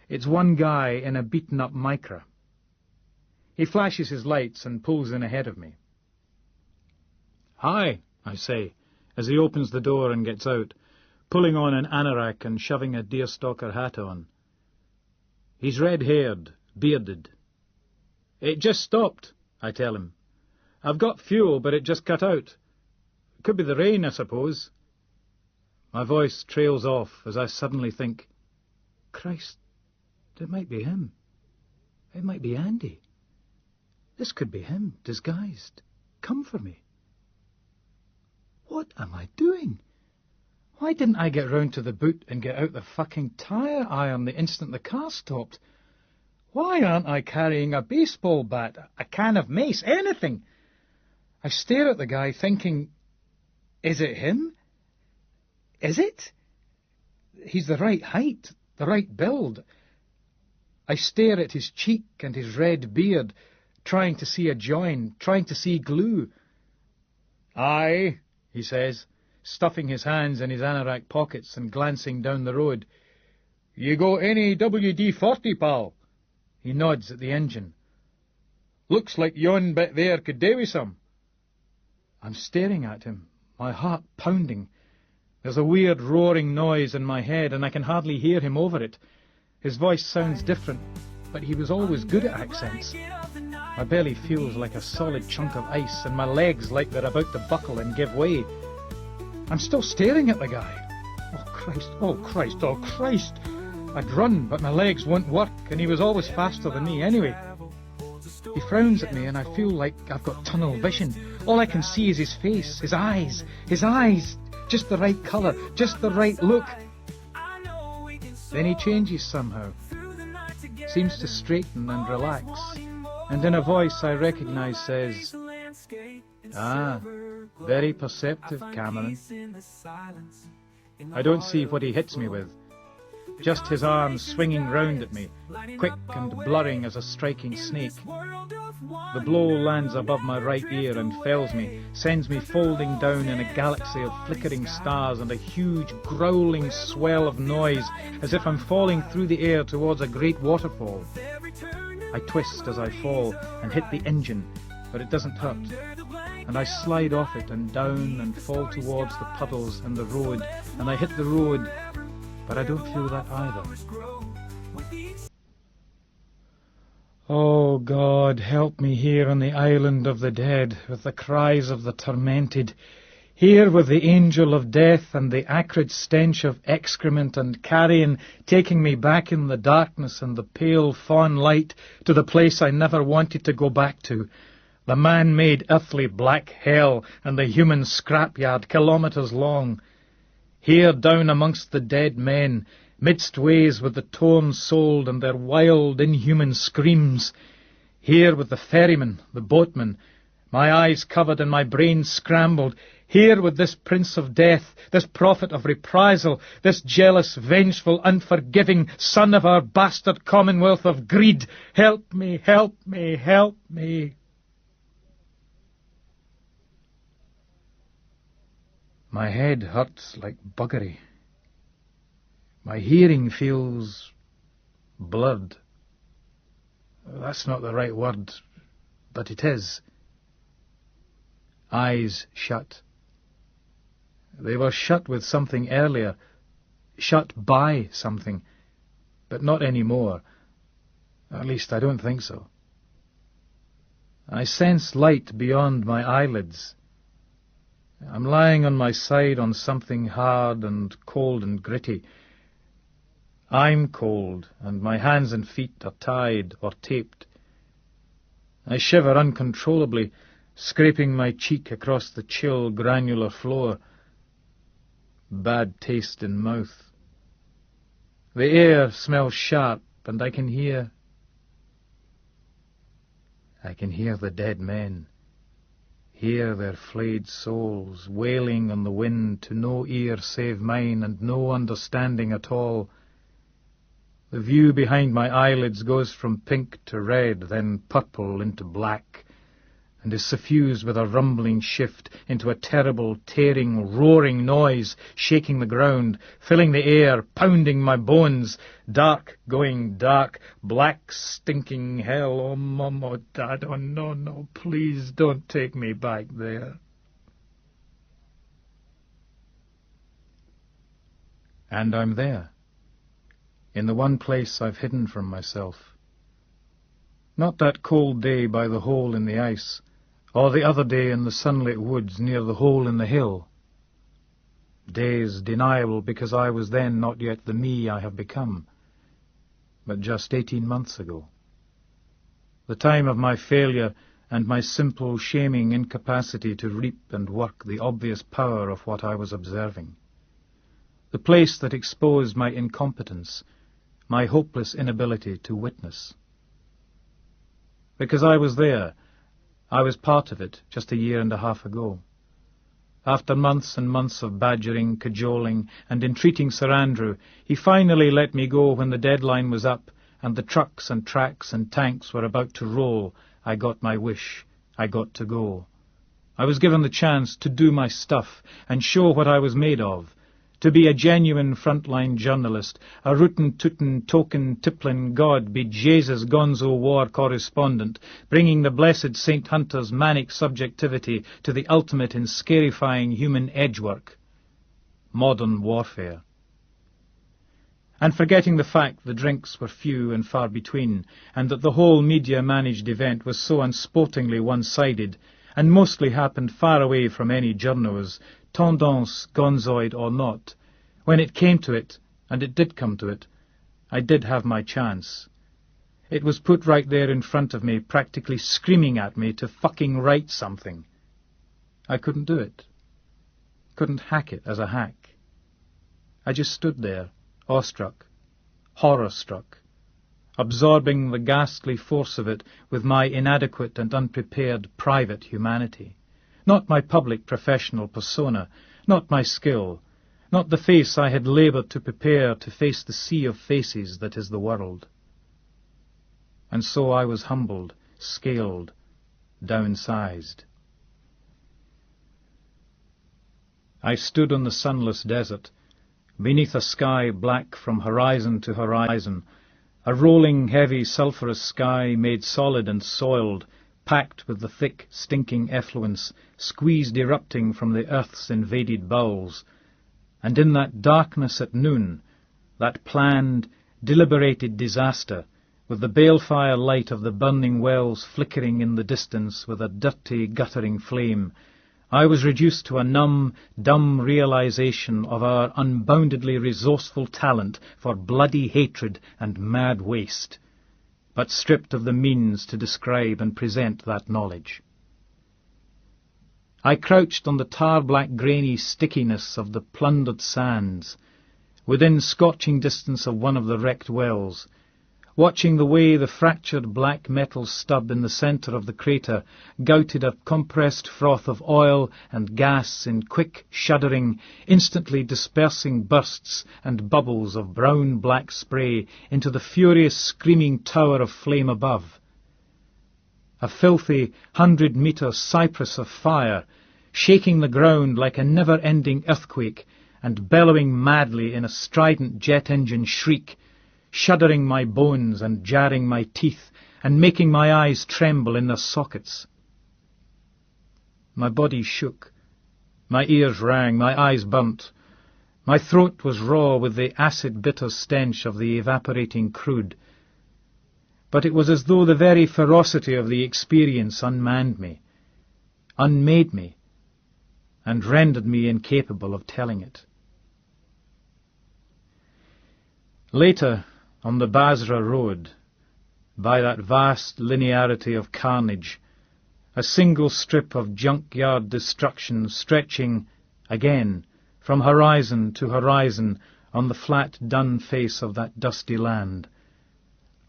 It's one guy in a beaten-up Micra. He flashes his lights and pulls in ahead of me. "Hi," I say, as he opens the door and gets out, pulling on an anorak and shoving a deerstalker hat on. He's red-haired, bearded. "It just stopped," I tell him. "I've got fuel, but it just cut out. Could be the rain, I suppose." My voice trails off as I suddenly think, Christ, it might be him. It might be Andy. This could be him, disguised. Come for me. What am I doing? Why didn't I get round to the boot and get out the fucking tyre iron the instant the car stopped? Why aren't I carrying a baseball bat, a can of mace, anything? I stare at the guy thinking, is it him? Is it? He's the right height, the right build. I stare at his cheek and his red beard, trying to see a join, trying to see glue. "Aye," he says, stuffing his hands in his anorak pockets and glancing down the road. "You got any WD-40, pal?" He nods at the engine. "Looks like yon bit there could do with some." I'm staring at him, my heart pounding. There's a weird roaring noise in my head, and I can hardly hear him over it. His voice sounds different, but he was always good at accents. My belly feels like a solid chunk of ice, and my legs like they're about to buckle and give way. I'm still staring at the guy. Oh, Christ, oh, Christ, oh, Christ! I'd run, but my legs won't work, and he was always faster than me anyway. He frowns at me, and I feel like I've got tunnel vision. All I can see is his face, his eyes, just the right colour, just the right look. Then he changes somehow, seems to straighten and relax, and in a voice I recognise says, "Ah, very perceptive, Cameron." I don't see what he hits me with, just his arm swinging round at me, quick and blurring as a striking snake. The blow lands above my right ear and fells me, sends me folding down in a galaxy of flickering stars and a huge growling swell of noise, as if I'm falling through the air towards a great waterfall. I twist as I fall and hit the engine, but it doesn't hurt, and I slide off it and down and fall towards the puddles and the road, and I hit the road, but I don't feel that either. Oh, God, help me here on the island of the dead, with the cries of the tormented, here with the angel of death and the acrid stench of excrement and carrion taking me back in the darkness and the pale fawn light to the place I never wanted to go back to, the man-made earthly black hell and the human scrapyard kilometres long. Here down amongst the dead men, midst ways with the torn-souled and their wild, inhuman screams. Here with the ferryman, the boatman, my eyes covered and my brain scrambled. Here with this prince of death, this prophet of reprisal, this jealous, vengeful, unforgiving son of our bastard commonwealth of greed. Help me, help me, help me. My head hurts like buggery. My hearing feels blurred. That's not the right word, but it is. Eyes shut. They were shut with something earlier, shut by something, but not anymore. At least I don't think so. I sense light beyond my eyelids. I'm lying on my side on something hard and cold and gritty. I'm cold, and my hands and feet are tied or taped. I shiver uncontrollably, scraping my cheek across the chill, granular floor. Bad taste in mouth. The air smells sharp, and I can hear the dead men, hear their flayed souls wailing on the wind to no ear save mine and no understanding at all. The view behind my eyelids goes from pink to red, then purple into black, and is suffused with a rumbling shift into a terrible, tearing, roaring noise, shaking the ground, filling the air, pounding my bones, dark, going dark, black, stinking hell. Oh, Mum, oh, Dad, oh, no, no, please don't take me back there. And I'm there, in the one place I've hidden from myself. Not that cold day by the hole in the ice, or the other day in the sunlit woods near the hole in the hill. Days deniable because I was then not yet the me I have become, but just 18 months ago. The time of my failure and my simple, shaming incapacity to reap and work the obvious power of what I was observing. The place that exposed my incompetence, my hopeless inability to witness. Because I was there, I was part of it just a year and a half ago. After months and months of badgering, cajoling, and entreating Sir Andrew, he finally let me go when the deadline was up, and the trucks and tracks and tanks were about to roll. I got my wish. I got to go. I was given the chance to do my stuff and show what I was made of, to be a genuine frontline journalist, a rootin'-tootin' token tipplin' God be Jesus gonzo war correspondent, bringing the blessed St. Hunter's manic subjectivity to the ultimate in scarifying human edgework. Modern warfare. And forgetting the fact the drinks were few and far between, and that the whole media-managed event was so unsportingly one-sided, and mostly happened far away from any journos, tendance gonzoid or not, when it came to it, and it did come to it, I did have my chance. It was put right there in front of me, practically screaming at me to fucking write something. I couldn't do it. Couldn't hack it as a hack. I just stood there, awestruck, horror-struck, absorbing the ghastly force of it with my inadequate and unprepared private humanity. Not my public professional persona, not my skill, not the face I had laboured to prepare to face the sea of faces that is the world. And so I was humbled, scaled, downsized. I stood on the sunless desert, beneath a sky black from horizon to horizon, a rolling, heavy, sulphurous sky made solid and soiled, packed with the thick, stinking effluence, squeezed erupting from the earth's invaded bowels. And in that darkness at noon, that planned, deliberated disaster, with the balefire light of the burning wells flickering in the distance with a dirty, guttering flame, I was reduced to a numb, dumb realization of our unboundedly resourceful talent for bloody hatred and mad waste, but stripped of the means to describe and present that knowledge. I crouched on the tar-black grainy stickiness of the plundered sands, within scorching distance of one of the wrecked wells, watching the way the fractured black metal stub in the centre of the crater gouted a compressed froth of oil and gas in quick, shuddering, instantly dispersing bursts and bubbles of brown-black spray into the furious, screaming tower of flame above. A filthy 100-metre cypress of fire, shaking the ground like a never-ending earthquake and bellowing madly in a strident jet-engine shriek, shuddering my bones and jarring my teeth and making my eyes tremble in their sockets. My body shook, my ears rang, my eyes burnt, my throat was raw with the acid-bitter stench of the evaporating crude, but it was as though the very ferocity of the experience unmanned me, unmade me, and rendered me incapable of telling it. Later, on the Basra road, by that vast linearity of carnage, a single strip of junkyard destruction stretching, again, from horizon to horizon on the flat, dun face of that dusty land,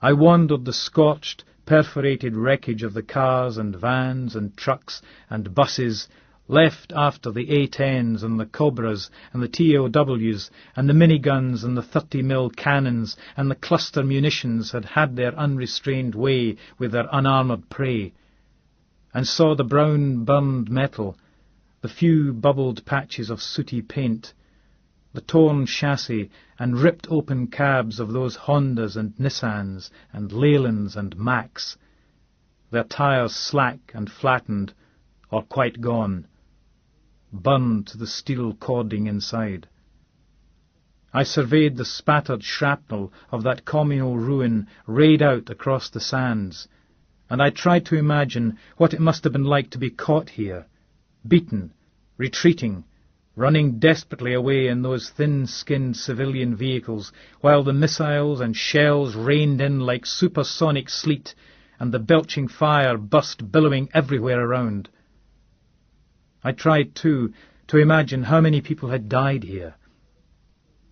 I wandered the scorched, perforated wreckage of the cars and vans and trucks and buses left after the A-10s and the Cobras and the TOWs and the miniguns and the 30mm cannons and the cluster munitions had had their unrestrained way with their unarmoured prey, and saw the brown burned metal, the few bubbled patches of sooty paint, the torn chassis and ripped open cabs of those Hondas and Nissans and Leylands and Macs, their tyres slack and flattened or quite gone, burned to the steel cording inside. I surveyed the spattered shrapnel of that communal ruin rayed out across the sands, and I tried to imagine what it must have been like to be caught here, beaten, retreating, running desperately away in those thin-skinned civilian vehicles, while the missiles and shells rained in like supersonic sleet, and the belching fire burst billowing everywhere around. I tried, too, to imagine how many people had died here,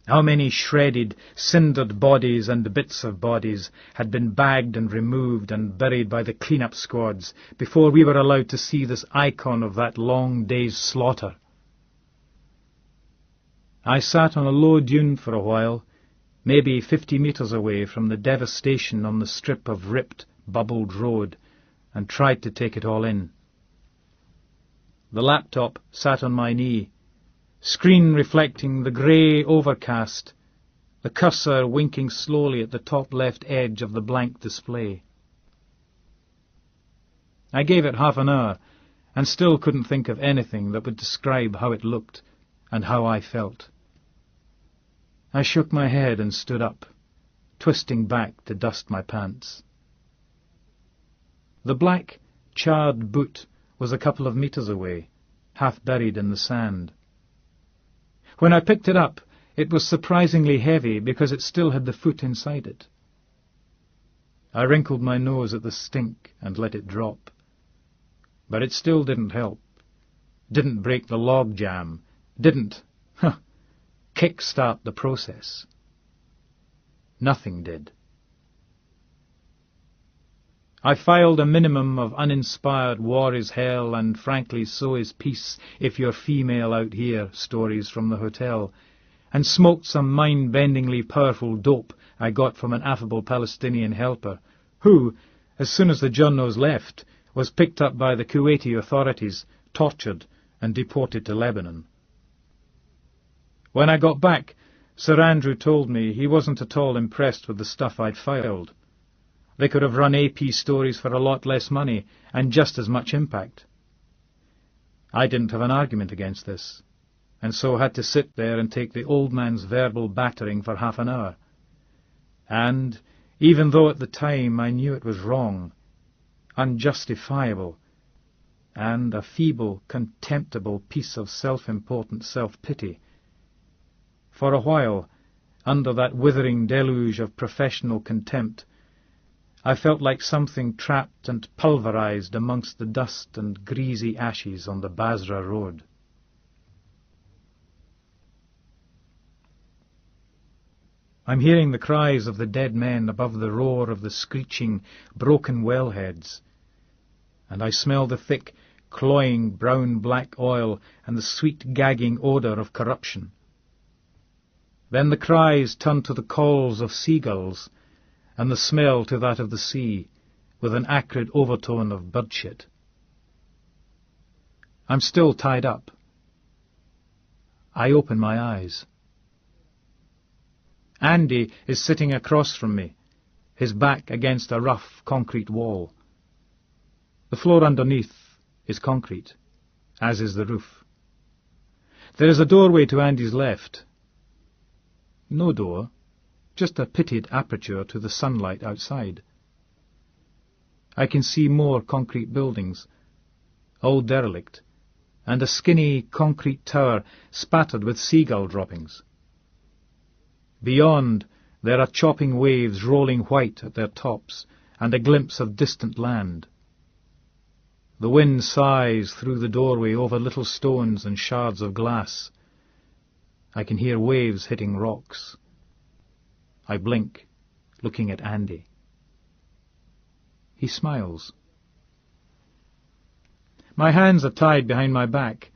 how many shredded, cindered bodies and bits of bodies had been bagged and removed and buried by the clean-up squads before we were allowed to see this icon of that long day's slaughter. I sat on a low dune for a while, maybe 50 metres away from the devastation on the strip of ripped, bubbled road, and tried to take it all in. The laptop sat on my knee, screen reflecting the grey overcast, the cursor winking slowly at the top left edge of the blank display. I gave it half an hour, and still couldn't think of anything that would describe how it looked and how I felt. I shook my head and stood up, twisting back to dust my pants. The black, charred boot was a couple of metres away, half buried in the sand. When I picked it up, it was surprisingly heavy because it still had the foot inside it. I wrinkled my nose at the stink and let it drop. But it still didn't help. Didn't break the log jam. Didn't, kick-start the process. Nothing did. I filed a minimum of uninspired war is hell and frankly so is peace if you're female out here stories from the hotel, and smoked some mind-bendingly powerful dope I got from an affable Palestinian helper, who, as soon as the journos left, was picked up by the Kuwaiti authorities, tortured and deported to Lebanon. When I got back, Sir Andrew told me he wasn't at all impressed with the stuff I'd filed. They could have run AP stories for a lot less money and just as much impact. I didn't have an argument against this, and so had to sit there and take the old man's verbal battering for half an hour. And, even though at the time I knew it was wrong, unjustifiable, and a feeble, contemptible piece of self-important self-pity, for a while, under that withering deluge of professional contempt, I felt like something trapped and pulverized amongst the dust and greasy ashes on the Basra road. I'm hearing the cries of the dead men above the roar of the screeching, broken wellheads, and I smell the thick, cloying brown-black oil and the sweet gagging odour of corruption. Then the cries turn to the calls of seagulls, and the smell to that of the sea, with an acrid overtone of birdshit. I'm still tied up. I open my eyes. Andy is sitting across from me, his back against a rough concrete wall. The floor underneath is concrete, as is the roof. There is a doorway to Andy's left. No door, just a pitted aperture to the sunlight outside. I can see more concrete buildings, all derelict, and a skinny concrete tower spattered with seagull droppings. Beyond, there are chopping waves rolling white at their tops, and a glimpse of distant land. The wind sighs through the doorway over little stones and shards of glass. I can hear waves hitting rocks. I blink, looking at Andy. He smiles. My hands are tied behind my back.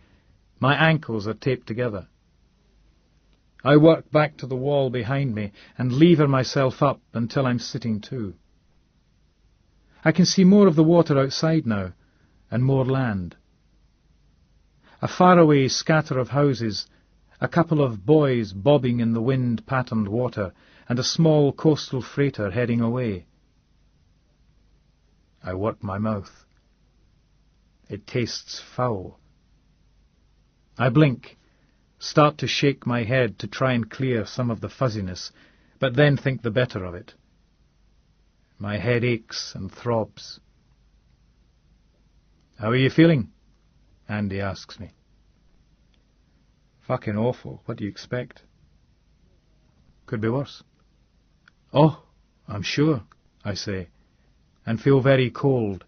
My ankles are taped together. I work back to the wall behind me and lever myself up until I'm sitting too. I can see more of the water outside now, and more land. A faraway scatter of houses, a couple of boys bobbing in the wind-patterned water, and a small coastal freighter heading away. I work my mouth. It tastes foul. I blink, start to shake my head to try and clear some of the fuzziness, but then think the better of it. My head aches and throbs. "How are you feeling?" Andy asks me. "Fucking awful. What do you expect?" "Could be worse." "Oh, I'm sure," I say, and feel very cold.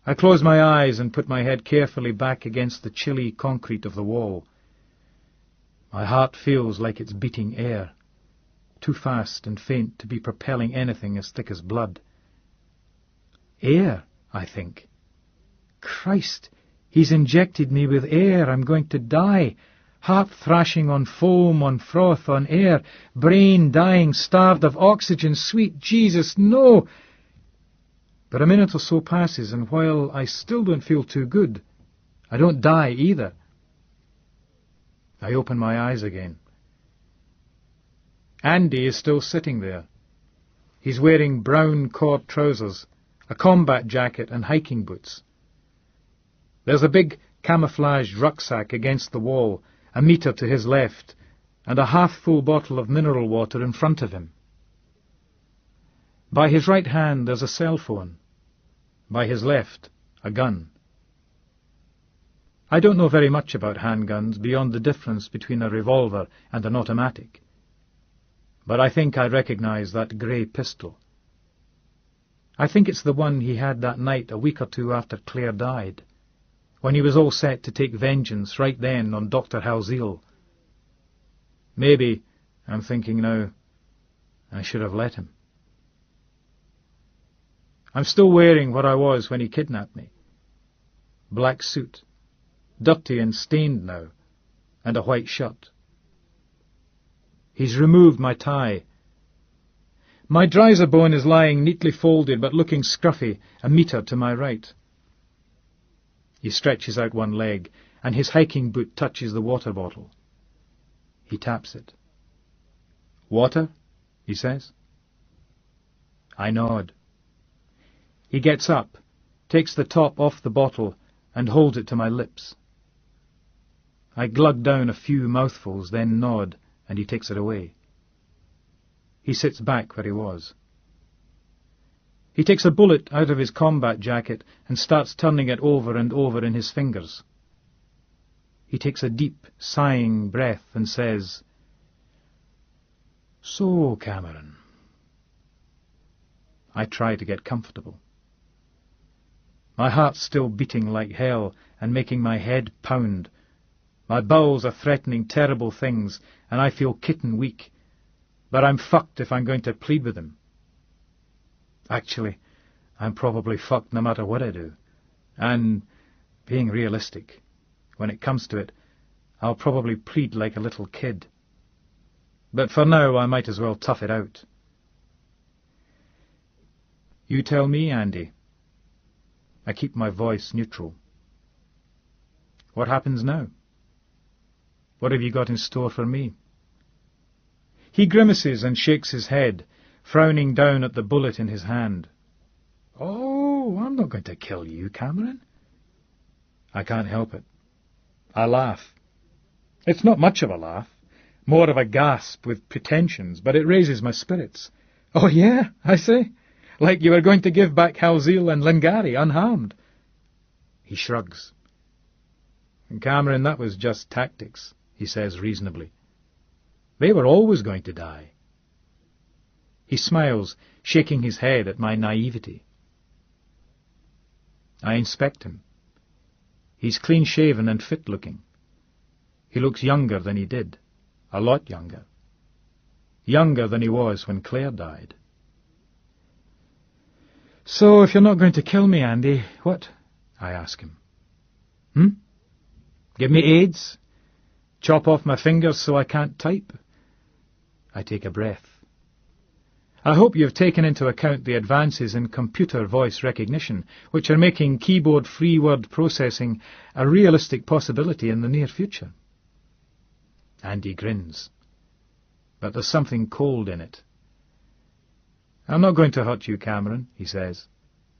I close my eyes and put my head carefully back against the chilly concrete of the wall. My heart feels like it's beating air, too fast and faint to be propelling anything as thick as blood. Air, I think. Christ, he's injected me with air. I'm going to die. Heart thrashing on foam, on froth, on air. Brain dying, starved of oxygen. Sweet Jesus, no! But a minute or so passes, and while I still don't feel too good, I don't die either. I open my eyes again. Andy is still sitting there. He's wearing brown cord trousers, a combat jacket and hiking boots. There's a big camouflaged rucksack against the wall, a metre to his left, and a half-full bottle of mineral water in front of him. By his right hand there's a cell phone. By his left, a gun. I don't know very much about handguns beyond the difference between a revolver and an automatic. But I think I recognize that grey pistol. I think it's the one he had that night a week or two after Claire died, when he was all set to take vengeance right then on Dr. Halzeel. Maybe, I'm thinking now, I should have let him. I'm still wearing what I was when he kidnapped me. Black suit, dirty and stained now, and a white shirt. He's removed my tie. My dryser bone is lying neatly folded but looking scruffy, a metre to my right. He stretches out one leg, and his hiking boot touches the water bottle. He taps it. "Water?" he says. I nod. He gets up, takes the top off the bottle, and holds it to my lips. I glug down a few mouthfuls, then nod, and he takes it away. He sits back where he was. He takes a bullet out of his combat jacket and starts turning it over and over in his fingers. He takes a deep, sighing breath and says, "So, Cameron." I try to get comfortable. My heart's still beating like hell and making my head pound. My bowels are threatening terrible things, and I feel kitten weak. But I'm fucked if I'm going to plead with him. Actually, I'm probably fucked no matter what I do. And, being realistic, when it comes to it, I'll probably plead like a little kid. But for now, I might as well tough it out. You tell me, Andy. I keep my voice neutral. What happens now? What have you got in store for me? He grimaces and shakes his head, frowning down at the bullet in his hand. "Oh, I'm not going to kill you, Cameron." I can't help it. I laugh. It's not much of a laugh, more of a gasp with pretensions, but it raises my spirits. "Oh, yeah," I say. "Like you were going to give back Halzeel and Lingari unharmed." He shrugs. "Cameron, that was just tactics," he says reasonably. "They were always going to die." He smiles, shaking his head at my naivety. I inspect him. He's clean-shaven and fit-looking. He looks younger than he did, a lot younger. Younger than he was when Claire died. "So, if you're not going to kill me, Andy, what?" I ask him. Give me AIDS? Chop off my fingers so I can't type?" I take a breath. "I hope you've taken into account the advances in computer voice recognition, which are making keyboard-free word processing a realistic possibility in the near future." Andy grins. But there's something cold in it. "I'm not going to hurt you, Cameron," he says,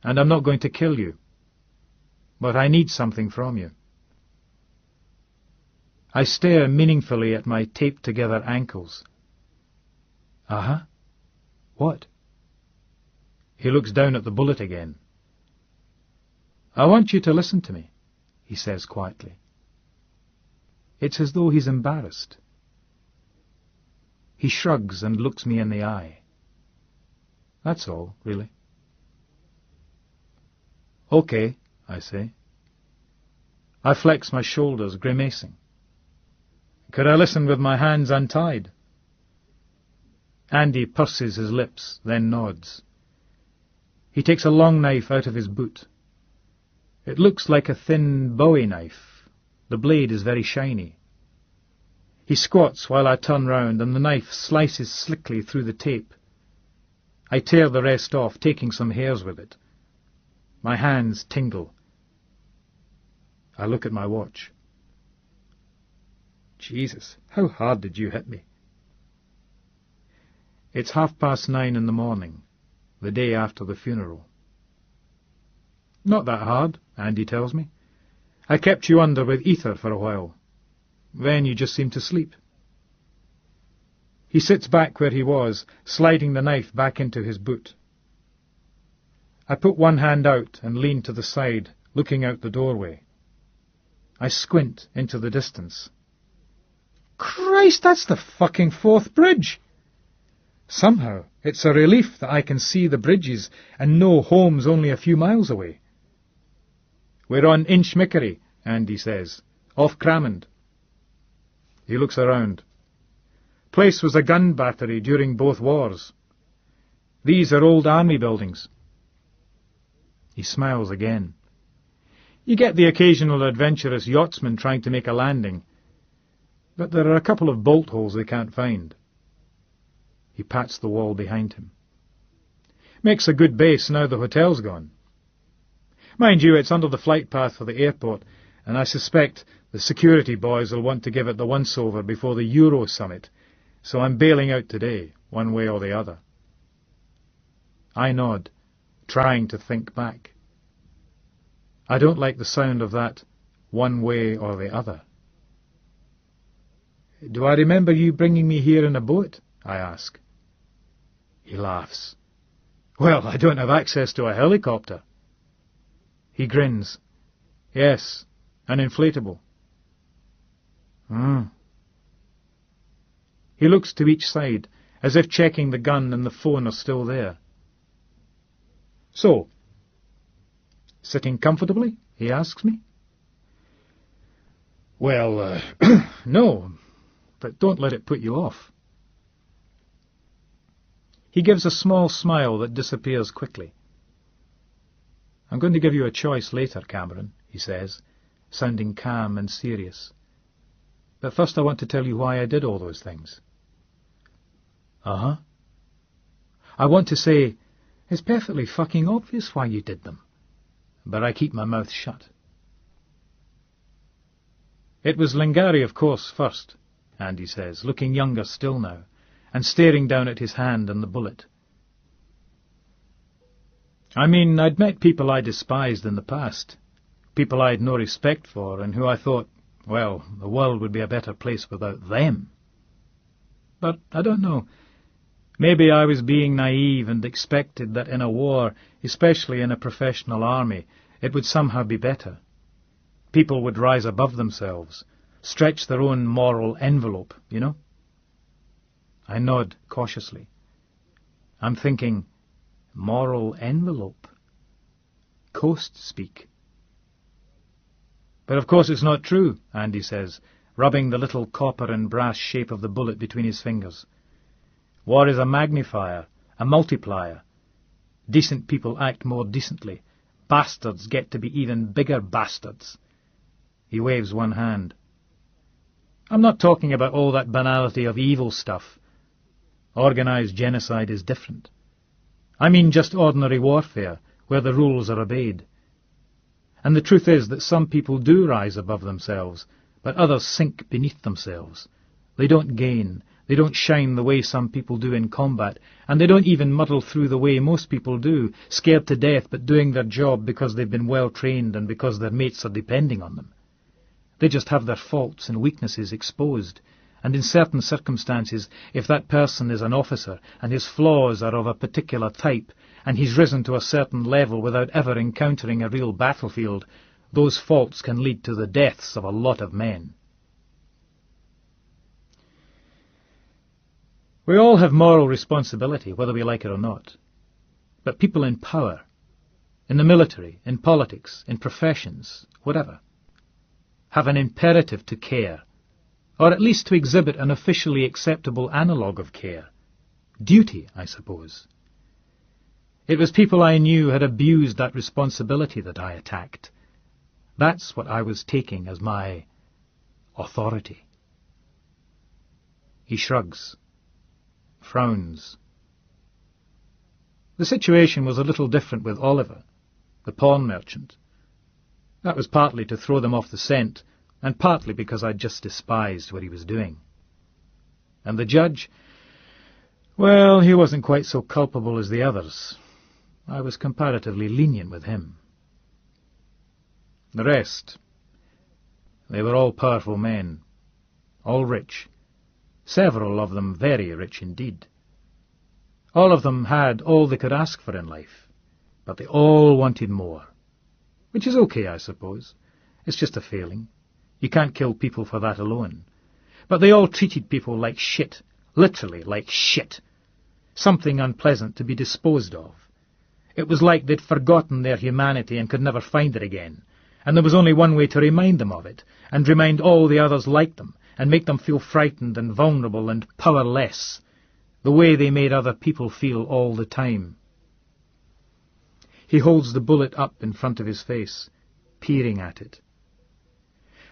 "and I'm not going to kill you. But I need something from you." I stare meaningfully at my taped-together ankles. Uh-huh. What? He looks down at the bullet again. I want you to listen to me, he says quietly. It's as though he's embarrassed. He shrugs and looks me in the eye. That's all, really. Okay, I say. I flex my shoulders, grimacing. Could I listen with my hands untied? Andy purses his lips, then nods. He takes a long knife out of his boot. It looks like a thin Bowie knife. The blade is very shiny. He squats while I turn round, and the knife slices slickly through the tape. I tear the rest off, taking some hairs with it. My hands tingle. I look at my watch. Jesus, how hard did you hit me? It's 9:30 in the morning, the day after the funeral. Not that hard, Andy tells me. I kept you under with ether for a while. Then you just seemed to sleep. He sits back where he was, sliding the knife back into his boot. I put one hand out and lean to the side, looking out the doorway. I squint into the distance. Christ, that's the fucking Forth Bridge! Somehow, it's a relief that I can see the bridges and know home's only a few miles away. We're on Inchmickery, Andy says, off Cramond. He looks around. Place was a gun battery during both wars. These are old army buildings. He smiles again. You get the occasional adventurous yachtsman trying to make a landing, but there are a couple of bolt holes they can't find. He pats the wall behind him. Makes a good base now the hotel's gone. Mind you, it's under the flight path for the airport, and I suspect the security boys will want to give it the once-over before the Euro summit, so I'm bailing out today, one way or the other. I nod, trying to think back. I don't like the sound of that one way or the other. Do I remember you bringing me here in a boat? I ask. He laughs. Well, I don't have access to a helicopter. He grins. Yes, an inflatable. He looks to each side, as if checking the gun and the phone are still there. So, sitting comfortably? He asks me. Well, no, but don't let it put you off. He gives a small smile that disappears quickly. I'm going to give you a choice later, Cameron, he says, sounding calm and serious. But first I want to tell you why I did all those things. Uh-huh. I want to say, it's perfectly fucking obvious why you did them. But I keep my mouth shut. It was Lingari, of course, first, Andy says, looking younger still now, and staring down at his hand and the bullet. I mean, I'd met people I despised in the past, people I had no respect for, and who I thought, well, the world would be a better place without them. But I don't know. Maybe I was being naive and expected that in a war, especially in a professional army, it would somehow be better. People would rise above themselves, stretch their own moral envelope, you know? I nod cautiously. I'm thinking, moral envelope. Coast speak. But of course it's not true, Andy says, rubbing the little copper and brass shape of the bullet between his fingers. War is a magnifier, a multiplier. Decent people act more decently. Bastards get to be even bigger bastards. He waves one hand. I'm not talking about all that banality of evil stuff. Organized genocide is different. I mean just ordinary warfare, where the rules are obeyed. And the truth is that some people do rise above themselves, but others sink beneath themselves. They don't gain, they don't shine the way some people do in combat, and they don't even muddle through the way most people do, scared to death but doing their job because they've been well trained and because their mates are depending on them. They just have their faults and weaknesses exposed, and in certain circumstances, if that person is an officer and his flaws are of a particular type, and he's risen to a certain level without ever encountering a real battlefield, those faults can lead to the deaths of a lot of men. We all have moral responsibility, whether we like it or not. But people in power, in the military, in politics, in professions, whatever, have an imperative to care, or at least to exhibit an officially acceptable analogue of care. Duty, I suppose. It was people I knew had abused that responsibility that I attacked. That's what I was taking as my authority. He shrugs, frowns. The situation was a little different with Oliver, the pawn merchant. That was partly to throw them off the scent, and partly because I just despised what he was doing. And the judge, well, he wasn't quite so culpable as the others. I was comparatively lenient with him. The rest, they were all powerful men, all rich, several of them very rich indeed. All of them had all they could ask for in life, but they all wanted more. Which is okay, I suppose. It's just a failing. You can't kill people for that alone. But they all treated people like shit, literally like shit. Something unpleasant to be disposed of. It was like they'd forgotten their humanity and could never find it again, and there was only one way to remind them of it, and remind all the others like them, and make them feel frightened and vulnerable and powerless, the way they made other people feel all the time. He holds the bullet up in front of his face, peering at it.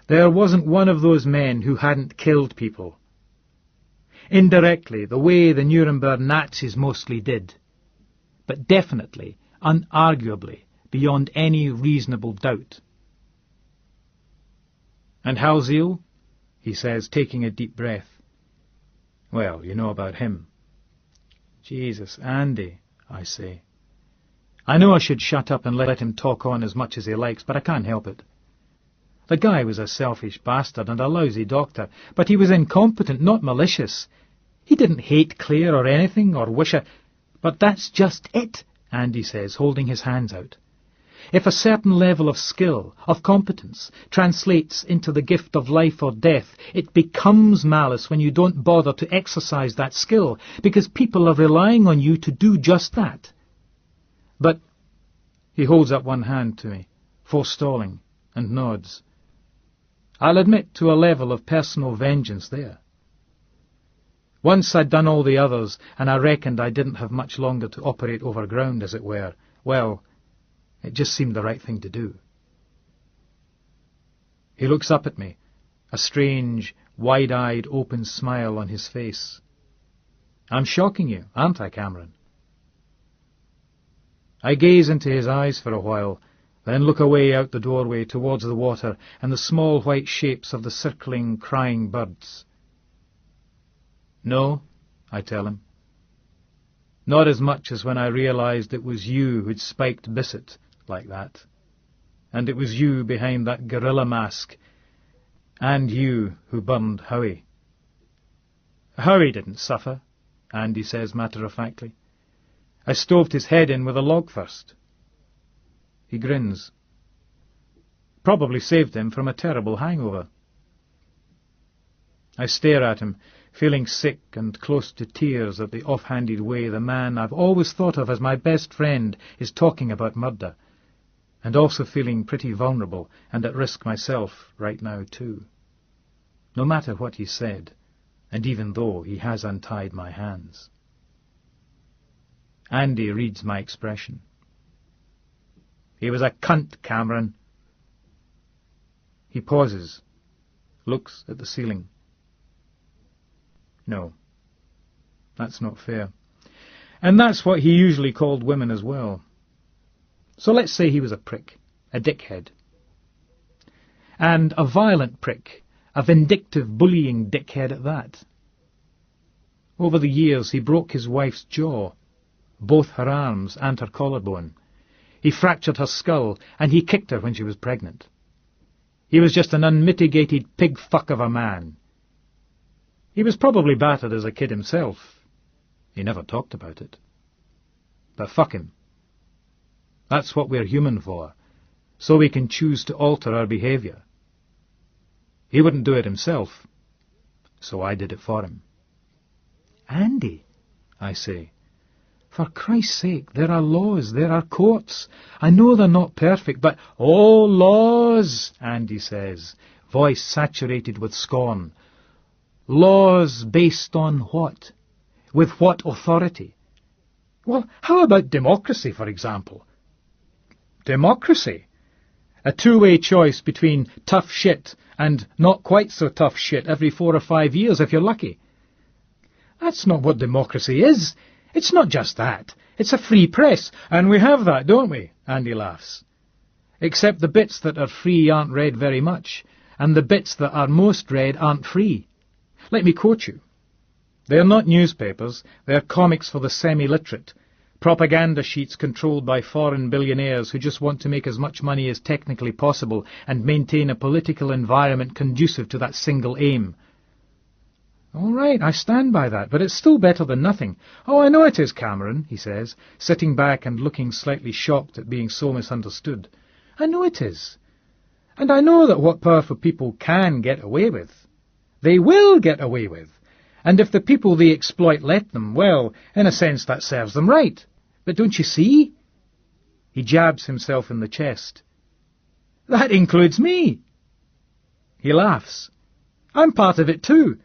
There wasn't one of those men who hadn't killed people. Indirectly, the way the Nuremberg Nazis mostly did, but definitely, unarguably, beyond any reasonable doubt. And Halsey, he says, taking a deep breath. Well, you know about him. Jesus, Andy, I say. I know I should shut up and let him talk on as much as he likes, but I can't help it. The guy was a selfish bastard and a lousy doctor, but he was incompetent, not malicious. He didn't hate Claire or anything, or wish her. But that's just it, Andy says, holding his hands out. If a certain level of skill, of competence, translates into the gift of life or death, it becomes malice when you don't bother to exercise that skill, because people are relying on you to do just that. But he holds up one hand to me, forestalling, and nods. I'll admit to a level of personal vengeance there. Once I'd done all the others, and I reckoned I didn't have much longer to operate over ground, as it were. Well, it just seemed the right thing to do. He looks up at me, a strange, wide-eyed, open smile on his face. I'm shocking you, aren't I, Cameron? I gaze into his eyes for a while, then look away out the doorway towards the water and the small white shapes of the circling, crying birds. No, I tell him. Not as much as when I realized it was you who'd spiked Bissett like that, and it was you behind that gorilla mask, and you who burned Howie. Howie didn't suffer, Andy says matter-of-factly. I stoved his head in with a log first. He grins. Probably saved him from a terrible hangover. I stare at him, feeling sick and close to tears at the off-handed way the man I've always thought of as my best friend is talking about murder, and also feeling pretty vulnerable and at risk myself right now too. No matter what he said, and even though he has untied my hands. Andy reads my expression. He was a cunt, Cameron. He pauses, looks at the ceiling. No, that's not fair. And that's what he usually called women as well. So let's say he was a prick, a dickhead. And a violent prick, a vindictive, bullying dickhead at that. Over the years he broke his wife's jaw, both her arms and her collarbone. He fractured her skull, and he kicked her when she was pregnant. He was just an unmitigated pig-fuck of a man. He was probably battered as a kid himself. He never talked about it. But fuck him. That's what we're human for, so we can choose to alter our behaviour. He wouldn't do it himself, so I did it for him. Andy, I say, for Christ's sake, there are laws, there are courts. I know they're not perfect, but, oh, laws, Andy says, voice saturated with scorn. Laws based on what? With what authority? Well, how about democracy, for example? Democracy? A two-way choice between tough shit and not quite so tough shit every 4 or 5 years if you're lucky. That's not what democracy is. It's not just that. It's a free press, and we have that, don't we? Andy laughs. Except the bits that are free aren't read very much, and the bits that are most read aren't free. Let me quote you. They're not newspapers, they're comics for the semi-literate, propaganda sheets controlled by foreign billionaires who just want to make as much money as technically possible and maintain a political environment conducive to that single aim. All right, I stand by that, but it's still better than nothing. Oh, I know it is, Cameron, he says, sitting back and looking slightly shocked at being so misunderstood. I know it is. And I know that what powerful people can get away with, they will get away with. And if the people they exploit let them, well, in a sense that serves them right. But don't you see? He jabs himself in the chest. That includes me. He laughs. I'm part of it too.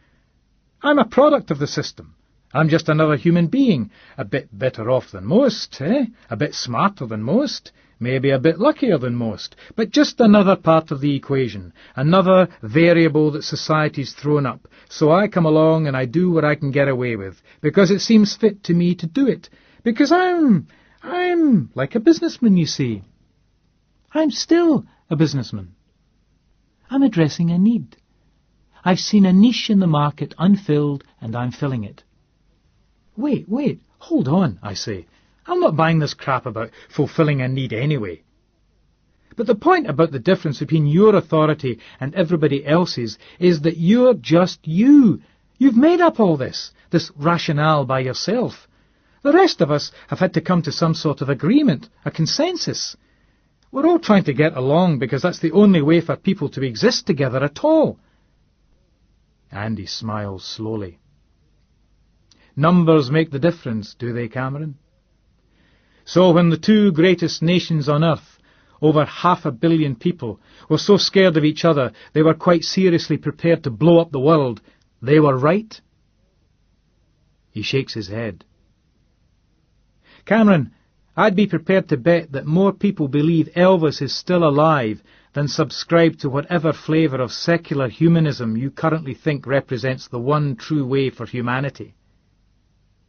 I'm a product of the system. I'm just another human being, a bit better off than most, a bit smarter than most, maybe a bit luckier than most, but just another part of the equation, another variable that society's thrown up. So I come along and I do what I can get away with, because it seems fit to me to do it, because I'm like a businessman, you see. I'm still a businessman. I'm addressing a need. I've seen a niche in the market unfilled, and I'm filling it. Wait, hold on, I say. I'm not buying this crap about fulfilling a need anyway. But the point about the difference between your authority and everybody else's is that you're just you. You've made up all this rationale by yourself. The rest of us have had to come to some sort of agreement, a consensus. We're all trying to get along because that's the only way for people to exist together at all. Andy smiles slowly. Numbers make the difference, do they, Cameron? So when the two greatest nations on earth, over 500 million people, were so scared of each other they were quite seriously prepared to blow up the world, they were right? He shakes his head. Cameron, I'd be prepared to bet that more people believe Elvis is still alive than subscribe to whatever flavour of secular humanism you currently think represents the one true way for humanity.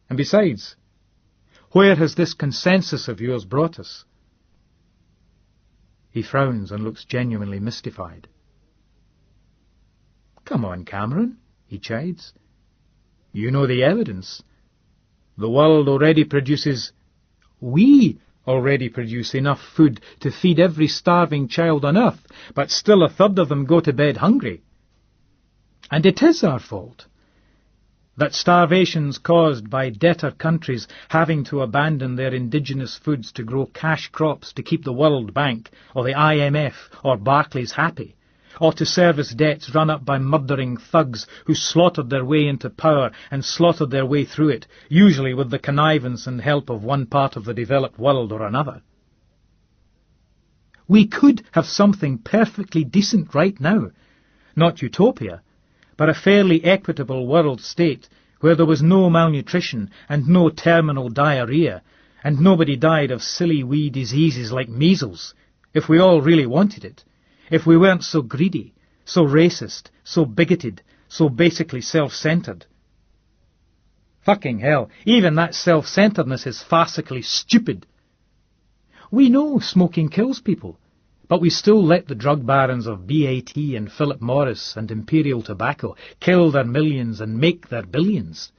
And besides, where has this consensus of yours brought us? He frowns and looks genuinely mystified. Come on, Cameron, he chides. You know the evidence. The world already produces... We already produce enough food to feed every starving child on earth, but still a third of them go to bed hungry. And it is our fault that starvation's caused by debtor countries having to abandon their indigenous foods to grow cash crops to keep the World Bank or the IMF or Barclays happy, or to service debts run up by murdering thugs who slaughtered their way into power and slaughtered their way through it, usually with the connivance and help of one part of the developed world or another. We could have something perfectly decent right now, not utopia, but a fairly equitable world state where there was no malnutrition and no terminal diarrhea, and nobody died of silly wee diseases like measles, if we all really wanted it, if we weren't so greedy, so racist, so bigoted, so basically self-centred. Fucking hell, even that self-centredness is farcically stupid. We know smoking kills people, but we still let the drug barons of BAT and Philip Morris and Imperial Tobacco kill their millions and make their billions.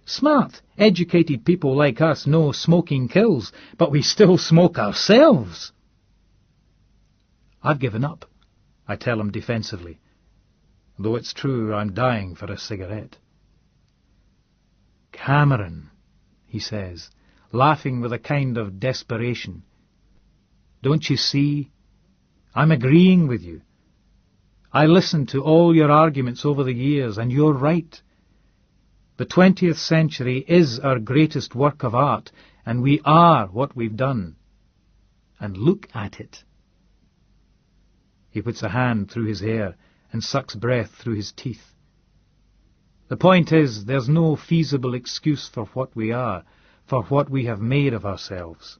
Smart, educated people like us know smoking kills, but we still smoke ourselves. I've given up. I tell him defensively, though it's true I'm dying for a cigarette. Cameron, he says, laughing with a kind of desperation. Don't you see? I'm agreeing with you. I listened to all your arguments over the years, and you're right. The 20th century is our greatest work of art, and we are what we've done. And look at it. He puts a hand through his hair and sucks breath through his teeth. The point is, there's no feasible excuse for what we are, for what we have made of ourselves.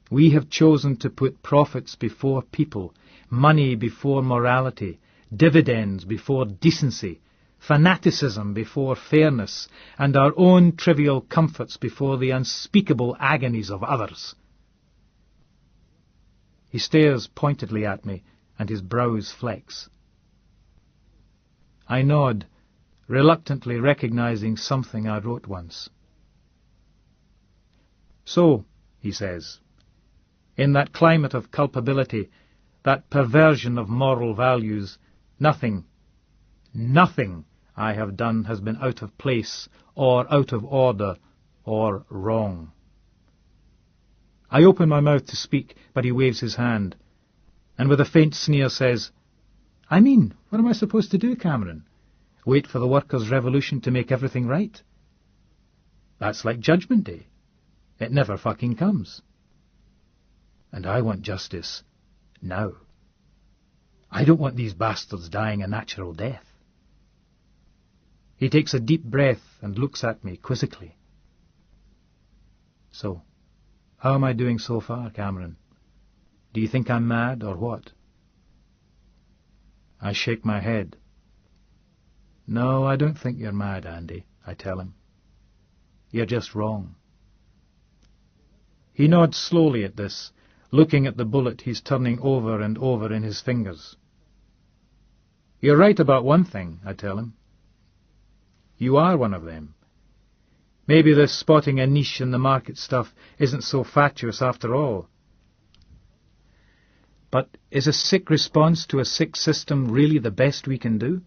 We have chosen to put profits before people, money before morality, dividends before decency, fanaticism before fairness, and our own trivial comforts before the unspeakable agonies of others. He stares pointedly at me, and his brows flex. I nod, reluctantly recognizing something I wrote once. So, he says, in that climate of culpability, that perversion of moral values, nothing I have done has been out of place, or out of order, or wrong. I open my mouth to speak, but he waves his hand, and with a faint sneer says, I mean, what am I supposed to do, Cameron? Wait for the workers' revolution to make everything right? That's like Judgment Day. It never fucking comes. And I want justice now. I don't want these bastards dying a natural death. He takes a deep breath and looks at me quizzically. So, how am I doing so far, Cameron? Do you think I'm mad, or what? I shake my head. No, I don't think you're mad, Andy, I tell him. You're just wrong. He nods slowly at this, looking at the bullet he's turning over and over in his fingers. You're right about one thing, I tell him. You are one of them. Maybe this spotting a niche in the market stuff isn't so fatuous after all. But is a sick response to a sick system really the best we can do?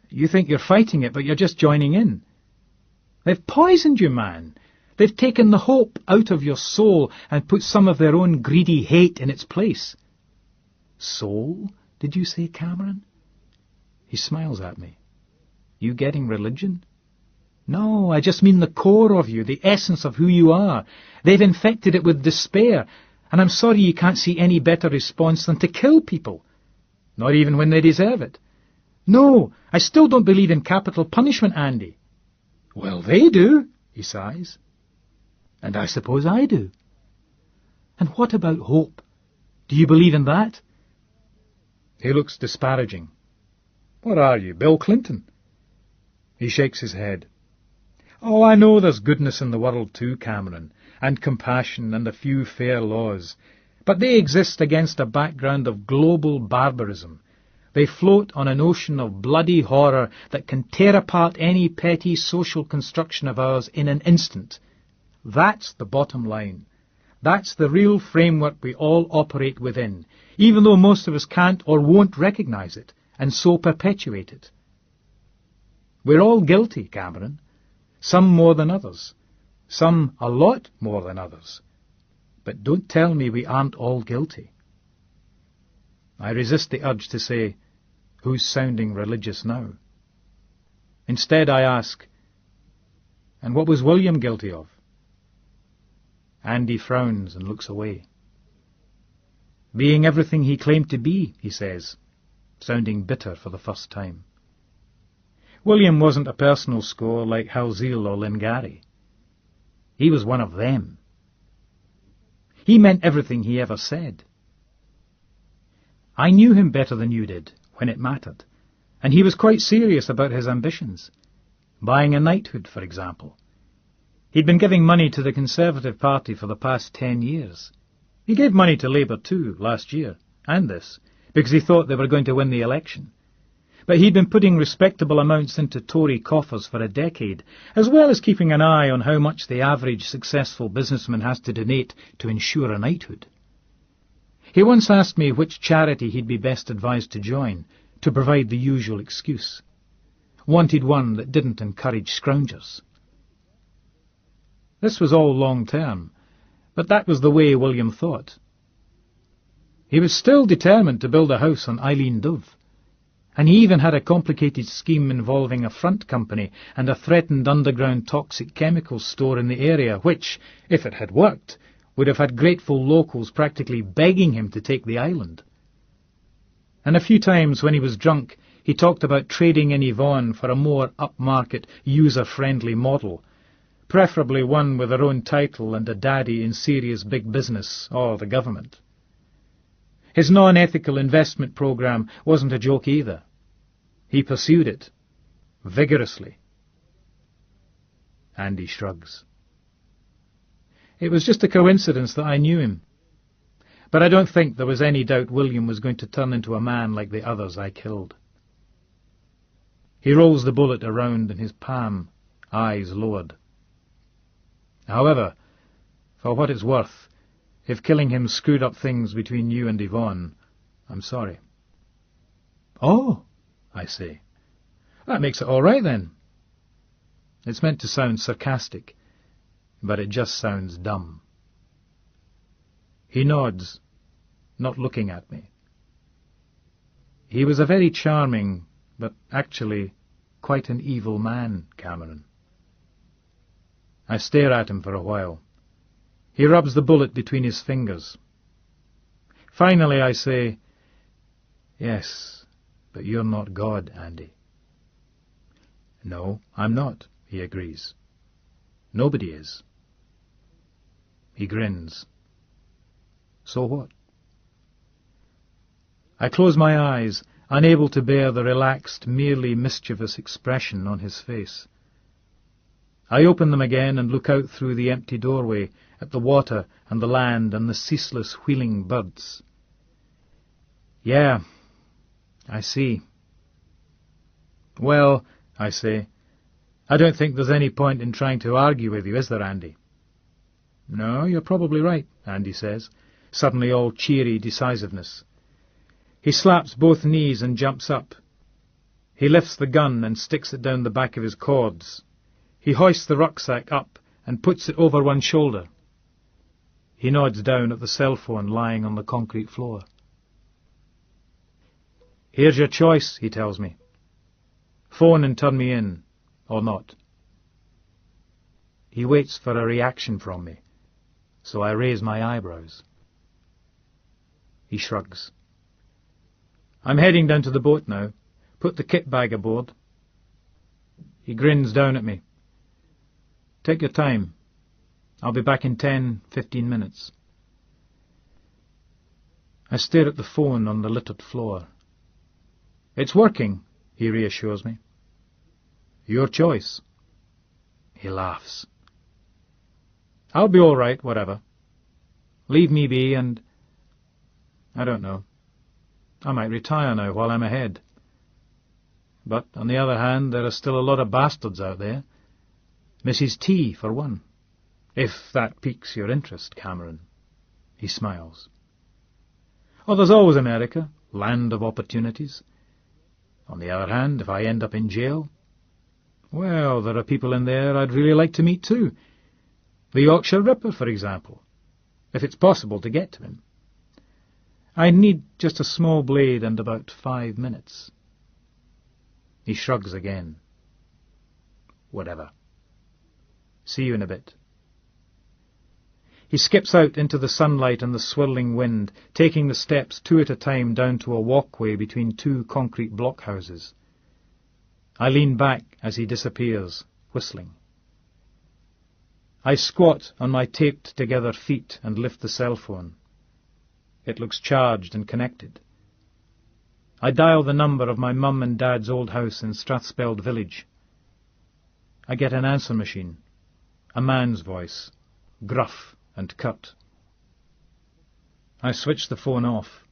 You think you're fighting it, but you're just joining in. They've poisoned you, man. They've taken the hope out of your soul and put some of their own greedy hate in its place. Soul, did you say, Cameron? He smiles at me. You getting religion? No, I just mean the core of you, the essence of who you are. They've infected it with despair, and I'm sorry you can't see any better response than to kill people. Not even when they deserve it. No, I still don't believe in capital punishment, Andy. Well, they do, he sighs. And I suppose I do. And what about hope? Do you believe in that? He looks disparaging. What are you, Bill Clinton? He shakes his head. Oh, I know there's goodness in the world too, Cameron, and compassion and a few fair laws. But they exist against a background of global barbarism. They float on an ocean of bloody horror that can tear apart any petty social construction of ours in an instant. That's the bottom line. That's the real framework we all operate within, even though most of us can't or won't recognize it, and so perpetuate it. We're all guilty, Cameron. Some more than others. Some a lot more than others. But don't tell me we aren't all guilty. I resist the urge to say, who's sounding religious now? Instead I ask, and what was William guilty of? Andy frowns and looks away. Being everything he claimed to be, he says, sounding bitter for the first time. William wasn't a personal score like Halzeel or Lingari. He was one of them. He meant everything he ever said. I knew him better than you did, when it mattered, and he was quite serious about his ambitions. Buying a knighthood, for example. He'd been giving money to the Conservative Party for the past 10 years. He gave money to Labour too, last year, and this, because he thought they were going to win the election. But he'd been putting respectable amounts into Tory coffers for a decade, as well as keeping an eye on how much the average successful businessman has to donate to ensure a knighthood. He once asked me which charity he'd be best advised to join, to provide the usual excuse. Wanted one that didn't encourage scroungers. This was all long-term, but that was the way William thought. He was still determined to build a house on Eileen Dove, and he even had a complicated scheme involving a front company and a threatened underground toxic chemicals store in the area, which, if it had worked, would have had grateful locals practically begging him to take the island. And a few times when he was drunk, he talked about trading in Yvonne for a more upmarket, user-friendly model, preferably one with her own title and a daddy in serious big business or the government. His non-ethical investment program wasn't a joke either. He pursued it vigorously. Andy shrugs. It was just a coincidence that I knew him. But I don't think there was any doubt William was going to turn into a man like the others I killed. He rolls the bullet around in his palm, eyes lowered. However, for what it's worth, if killing him screwed up things between you and Yvonne, I'm sorry. Oh, I say. That makes it all right, then. It's meant to sound sarcastic, but it just sounds dumb. He nods, not looking at me. He was a very charming, but actually quite an evil man, Cameron. I stare at him for a while. He rubs the bullet between his fingers. Finally I say, "Yes, but you're not God, Andy." "No, I'm not," he agrees. "Nobody is." He grins. So what? I close my eyes, unable to bear the relaxed, merely mischievous expression on his face. I open them again and look out through the empty doorway at the water and the land and the ceaseless wheeling birds. Yeah, I see. Well, I say, I don't think there's any point in trying to argue with you, is there, Andy? No, you're probably right, Andy says, suddenly all cheery decisiveness. He slaps both knees and jumps up. He lifts the gun and sticks it down the back of his cords. He hoists the rucksack up and puts it over one shoulder. He nods down at the cell phone lying on the concrete floor. "Here's your choice," he tells me. "Phone and turn me in, or not." He waits for a reaction from me, so I raise my eyebrows. He shrugs. "I'm heading down to the boat now. Put the kit bag aboard." He grins down at me. "Take your time. I'll be back in 10-15 minutes. I stare at the phone on the littered floor. "It's working," he reassures me. "Your choice." He laughs. "I'll be all right, whatever. Leave me be and... I don't know. I might retire now while I'm ahead. But, on the other hand, there are still a lot of bastards out there. Mrs. T, for one. If that piques your interest, Cameron." He smiles. "Oh, there's always America, land of opportunities. On the other hand, if I end up in jail, well, there are people in there I'd really like to meet too. The Yorkshire Ripper, for example, if it's possible to get to him. I'd need just a small blade and about 5 minutes. He shrugs again. "Whatever. See you in a bit." He skips out into the sunlight and the swirling wind, taking the steps 2 at a time down to a walkway between 2 concrete blockhouses. I lean back as he disappears, whistling. I squat on my taped-together feet and lift the cell phone. It looks charged and connected. I dial the number of my mum and dad's old house in Strathspeld village. I get an answer machine, a man's voice, gruff and curt. I switch the phone off.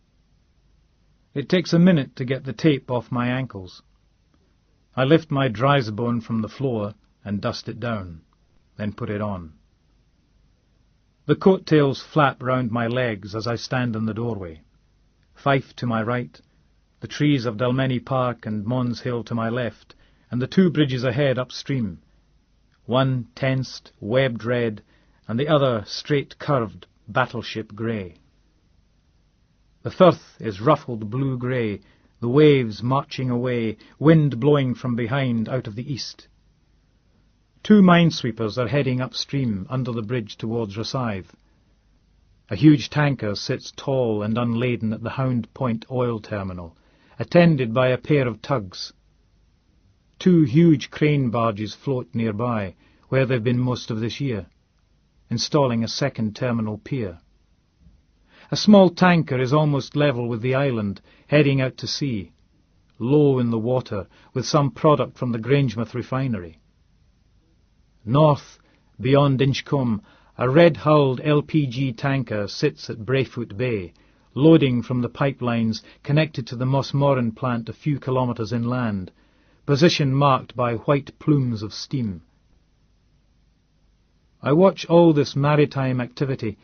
It takes a minute to get the tape off my ankles. I lift my Drisbone from the floor and dust it down, then put it on. The coat-tails flap round my legs as I stand in the doorway. Fife to my right, the trees of Dalmeny Park and Mons Hill to my left, and the two bridges ahead upstream, one tensed, webbed red, and the other straight-curved, battleship grey. The Firth is ruffled blue-grey, the waves marching away, wind blowing from behind out of the east. Two minesweepers are heading upstream under the bridge towards Rosyth. A huge tanker sits tall and unladen at the Hound Point oil terminal, attended by a pair of tugs. Two huge crane barges float nearby, where they've been most of this year, installing a second terminal pier. A small tanker is almost level with the island, heading out to sea, low in the water, with some product from the Grangemouth refinery. North, beyond Inchcombe, a red-hulled LPG tanker sits at Brayfoot Bay, loading from the pipelines connected to the Mossmoran plant a few kilometres inland, position marked by white plumes of steam. I watch all this maritime activity,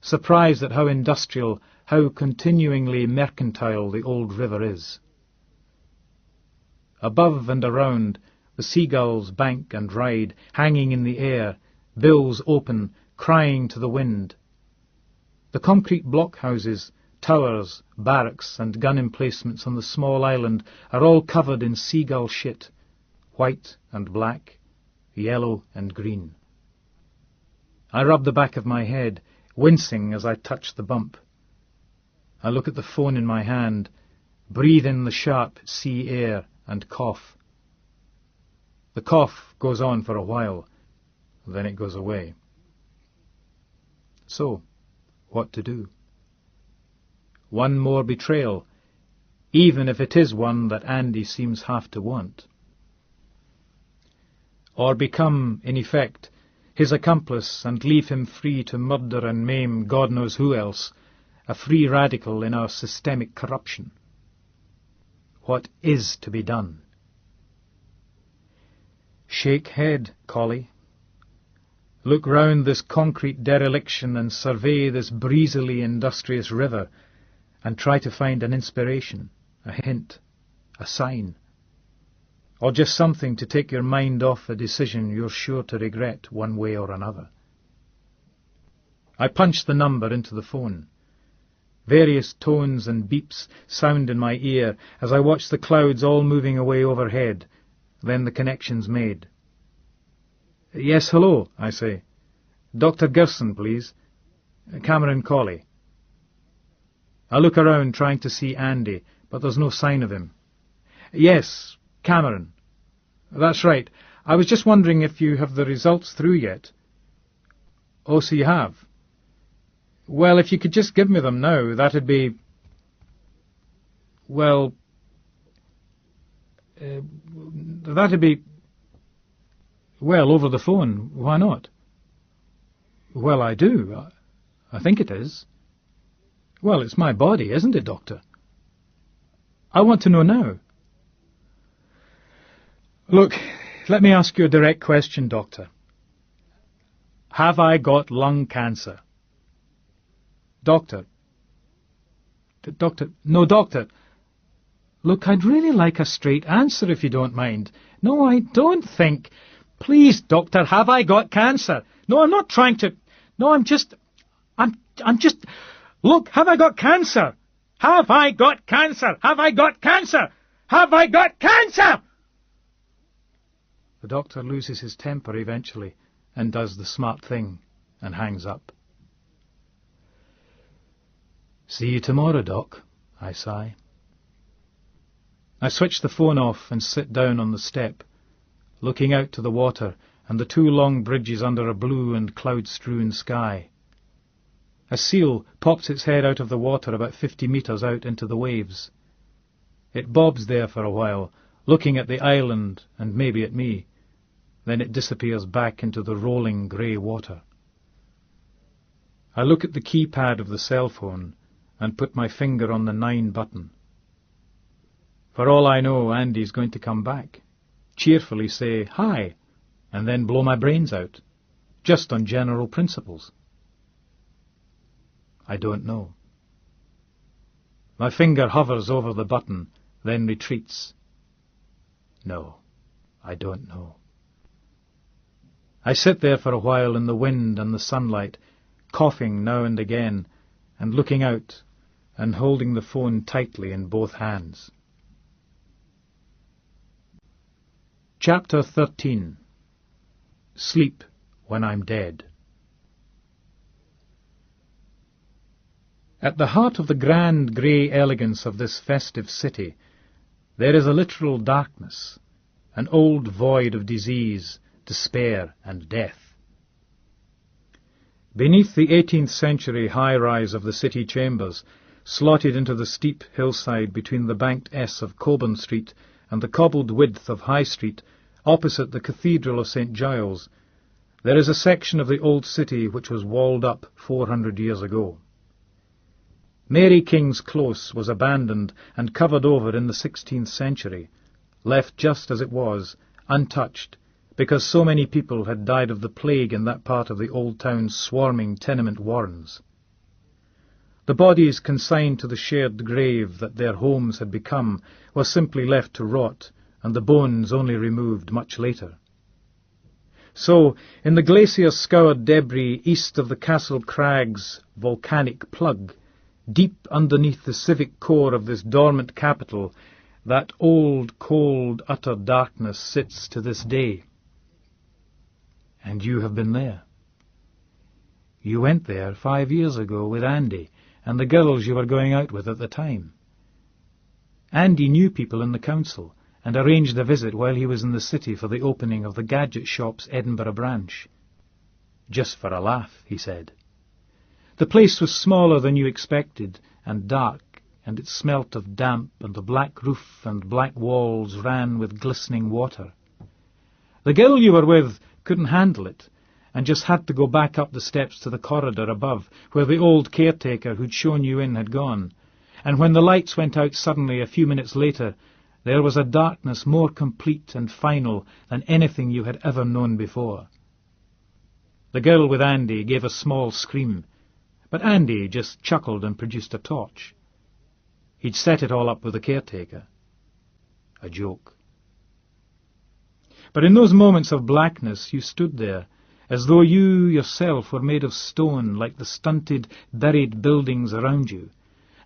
surprised at how industrial, how continuingly mercantile the old river is. Above and around, the seagulls bank and ride, hanging in the air, bills open, crying to the wind. The concrete blockhouses, towers, barracks, and gun emplacements on the small island are all covered in seagull shit, white and black, yellow and green. I rub the back of my head, wincing as I touch the bump. I look at the phone in my hand, breathe in the sharp sea air, and cough. The cough goes on for a while, then it goes away. So, what to do? One more betrayal, even if it is one that Andy seems half to want. Or become, in effect, his accomplice and leave him free to murder and maim God knows who else, a free radical in our systemic corruption. What is to be done? Shake head, Collie. Look round this concrete dereliction and survey this breezily industrious river, and try to find an inspiration, a hint, a sign, or just something to take your mind off a decision you're sure to regret one way or another. I punch the number into the phone. Various tones and beeps sound in my ear as I watch the clouds all moving away overhead. Then the connection's made. Yes, hello, I say. Dr. Gerson, please. Cameron Colley. I look around trying to see Andy, but there's no sign of him. Yes, Cameron. That's right. I was just wondering if you have the results through yet. Oh, so you have? Well, if you could just give me them now, that'd be... Well... that'd be... Well, over the phone. Why not? Well, I do. I think it is. Well, it's my body, isn't it, Doctor? I want to know now. Look, let me ask you a direct question, Doctor. Have I got lung cancer? Doctor. Doctor. No, Doctor. Look, I'd really like a straight answer if you don't mind. No, I don't think... Please, Doctor, have I got cancer? No, I'm not trying to... No, I'm just... Look, have I got cancer? Have I got cancer? Have I got cancer? Have I got cancer? The doctor loses his temper eventually and does the smart thing and hangs up. See you tomorrow, Doc, I sigh. I switch the phone off and sit down on the step, looking out to the water and the two long bridges under a blue and cloud-strewn sky. A seal pops its head out of the water about 50 metres out into the waves. It bobs there for a while, looking at the island and maybe at me. Then it disappears back into the rolling grey water. I look at the keypad of the cell phone and put my finger on the 9 button. For all I know, Andy's going to come back, cheerfully say, "Hi," and then blow my brains out, just on general principles. I don't know. My finger hovers over the button, then retreats. No, I don't know. I sit there for a while in the wind and the sunlight, coughing now and again, and looking out, and holding the phone tightly in both hands. Chapter 13. Sleep when I'm dead. At the heart of the grand grey elegance of this festive city, there is a literal darkness, an old void of disease, despair, and death. Beneath the 18th century high-rise of the city chambers, slotted into the steep hillside between the banked S of Cockburn Street and the cobbled width of High Street, opposite the Cathedral of St. Giles, there is a section of the old city which was walled up 400 years ago. Mary King's Close was abandoned and covered over in the 16th century, left just as it was, untouched, because so many people had died of the plague in that part of the old town's swarming tenement warrens. The bodies consigned to the shared grave that their homes had become were simply left to rot, and the bones only removed much later. So, in the glacier-scoured debris east of the Castle Crag's volcanic plug, deep underneath the civic core of this dormant capital, that old, cold, utter darkness sits to this day. And you have been there. You went there 5 years ago with Andy and the girls you were going out with at the time. Andy knew people in the council and arranged a visit while he was in the city for the opening of the gadget shop's Edinburgh branch. Just for a laugh, he said. The place was smaller than you expected, and dark, and it smelt of damp, and the black roof and black walls ran with glistening water. The girl you were with couldn't handle it, and just had to go back up the steps to the corridor above, where the old caretaker who'd shown you in had gone, and when the lights went out suddenly a few minutes later, there was a darkness more complete and final than anything you had ever known before. The girl with Andy gave a small scream, but Andy just chuckled and produced a torch. He'd set it all up with the caretaker. A joke. But in those moments of blackness you stood there, as though you yourself were made of stone like the stunted, buried buildings around you,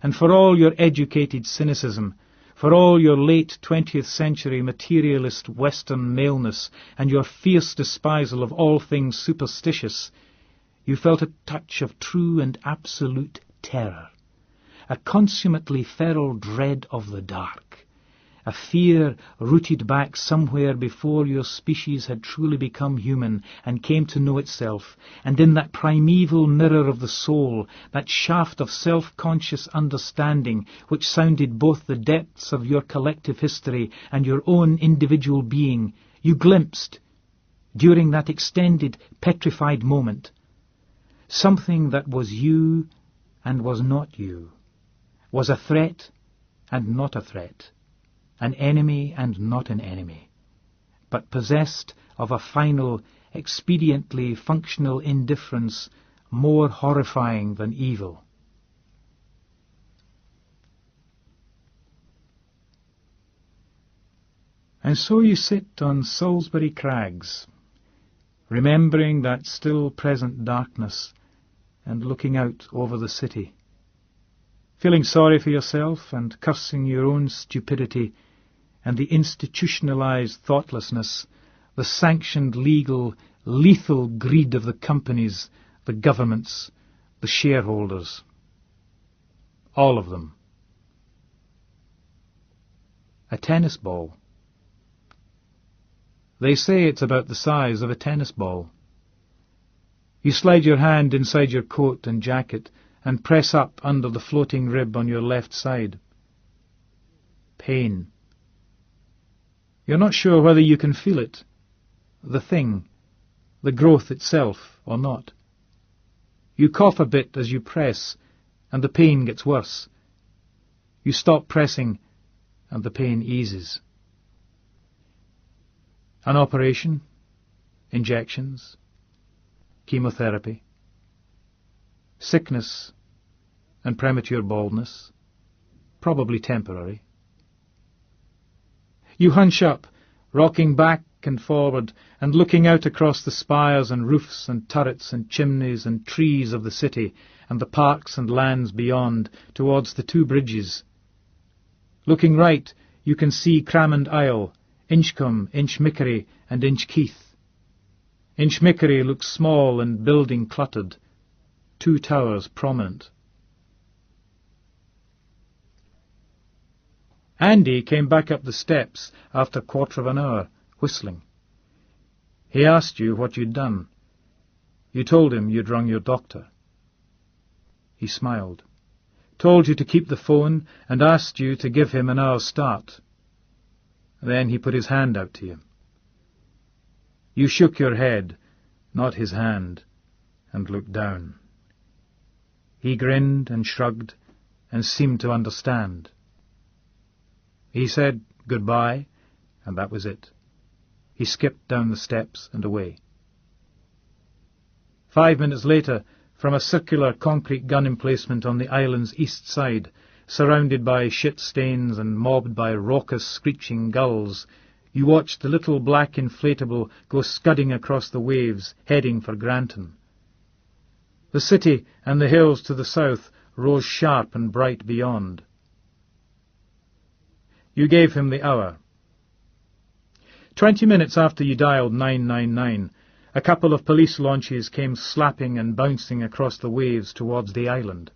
and for all your educated cynicism, for all your late 20th century materialist Western maleness and your fierce despisal of all things superstitious, you felt a touch of true and absolute terror, a consummately feral dread of the dark, a fear rooted back somewhere before your species had truly become human and came to know itself, and in that primeval mirror of the soul, that shaft of self-conscious understanding which sounded both the depths of your collective history and your own individual being, you glimpsed, during that extended, petrified moment, something that was you and was not you, was a threat and not a threat, an enemy and not an enemy, but possessed of a final, expediently functional indifference more horrifying than evil. And so you sit on Salisbury Crags, remembering that still present darkness and looking out over the city, feeling sorry for yourself and cursing your own stupidity and the institutionalized thoughtlessness, the sanctioned legal, lethal greed of the companies, the governments, the shareholders. All of them. A tennis ball. They say it's about the size of a tennis ball. You slide your hand inside your coat and jacket and press up under the floating rib on your left side. Pain. You're not sure whether you can feel it, the thing, the growth itself, or not. You cough a bit as you press, and the pain gets worse. You stop pressing, and the pain eases. An operation, injections, chemotherapy, sickness, and premature baldness, probably temporary. You hunch up, rocking back and forward, and looking out across the spires and roofs and turrets and chimneys and trees of the city, and the parks and lands beyond, towards the two bridges. Looking right, you can see Cramond Isle, Inchcombe, Inchmickery, and Inchkeith. Inchmickery looks small and building cluttered, two towers prominent. Andy came back up the steps after a quarter of an hour, whistling. He asked you what you'd done. You told him you'd rung your doctor. He smiled, told you to keep the phone, and asked you to give him an hour's start. Then he put his hand out to you. You shook your head, not his hand, and looked down. He grinned and shrugged and seemed to understand. He said goodbye, and that was it. He skipped down the steps and away. 5 minutes later, from a circular concrete gun emplacement on the island's east side, surrounded by shit stains and mobbed by raucous, screeching gulls, you watched the little black inflatable go scudding across the waves, heading for Granton. The city and the hills to the south rose sharp and bright beyond. You gave him the hour. 20 minutes after you dialed 999, a couple of police launches came slapping and bouncing across the waves towards the island.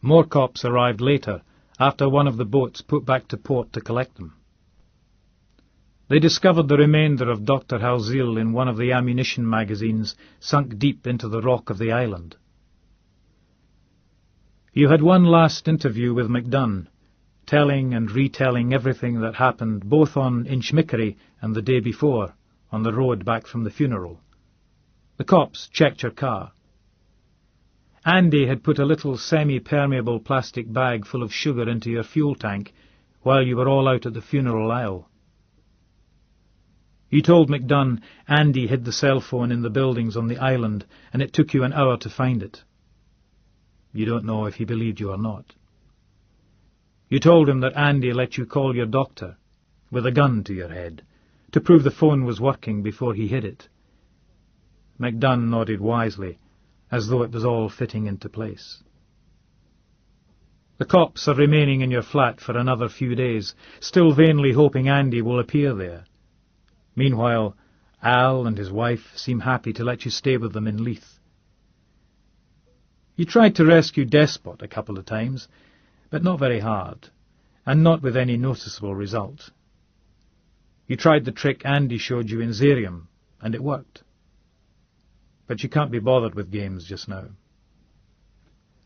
More cops arrived later, after one of the boats put back to port to collect them. They discovered the remainder of Dr. Halzil in one of the ammunition magazines sunk deep into the rock of the island. You had one last interview with MacDunn, telling and retelling everything that happened both on Inchmickery and the day before, on the road back from the funeral. The cops checked your car. Andy had put a little semi-permeable plastic bag full of sugar into your fuel tank while you were all out at the funeral aisle. You told MacDunn Andy hid the cell phone in the buildings on the island, and it took you an hour to find it. You don't know if he believed you or not. You told him that Andy let you call your doctor, with a gun to your head, to prove the phone was working before he hid it. MacDunn nodded wisely, as though it was all fitting into place. The cops are remaining in your flat for another few days, still vainly hoping Andy will appear there. Meanwhile, Al and his wife seem happy to let you stay with them in Leith. You tried to rescue Despot a couple of times, but not very hard, and not with any noticeable result. You tried the trick Andy showed you in Zarium, and it worked. But you can't be bothered with games just now.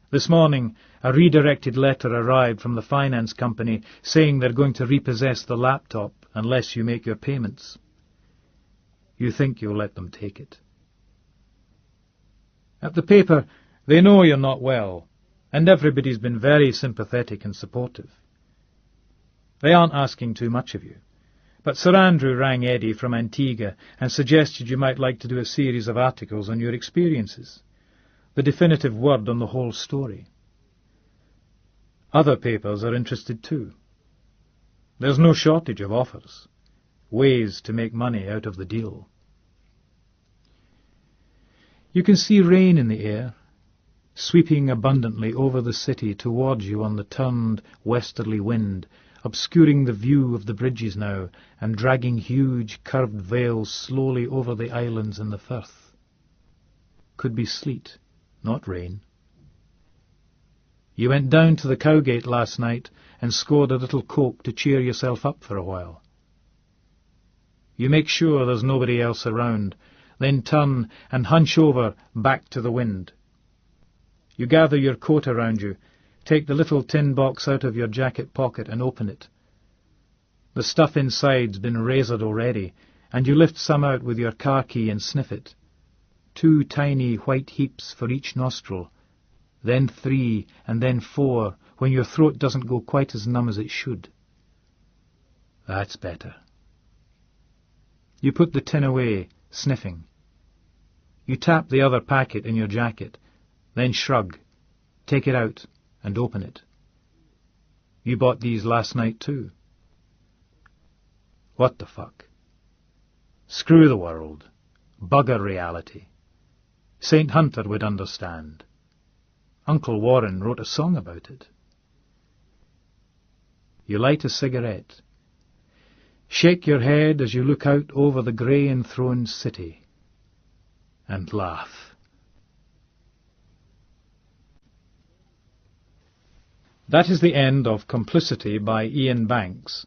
This morning, a redirected letter arrived from the finance company saying they're going to repossess the laptop unless you make your payments. You think you'll let them take it. At the paper, they know you're not well, and everybody's been very sympathetic and supportive. They aren't asking too much of you, but Sir Andrew rang Eddie from Antigua and suggested you might like to do a series of articles on your experiences, the definitive word on the whole story. Other papers are interested too. There's no shortage of offers, ways to make money out of the deal. You can see rain in the air, sweeping abundantly over the city towards you on the turned westerly wind, obscuring the view of the bridges now, and dragging huge curved veils slowly over the islands in the firth. Could be sleet, not rain. You went down to the Cowgate last night and scored a little coke to cheer yourself up for a while. You make sure there's nobody else around, then turn and hunch over back to the wind. You gather your coat around you, take the little tin box out of your jacket pocket and open it. The stuff inside's been razored already, and you lift some out with your car key and sniff it. 2 tiny white heaps for each nostril, then 3, and then 4, when your throat doesn't go quite as numb as it should. That's better. You put the tin away, sniffing. You tap the other packet in your jacket, then shrug, Take it out and open it. You bought these last night too. What the fuck? Screw the world. Bugger reality. St. Hunter would understand. Uncle Warren wrote a song about it. You light a cigarette. Shake your head as you look out over the grey enthroned city. And laugh. That is the end of Complicity by Iain Banks.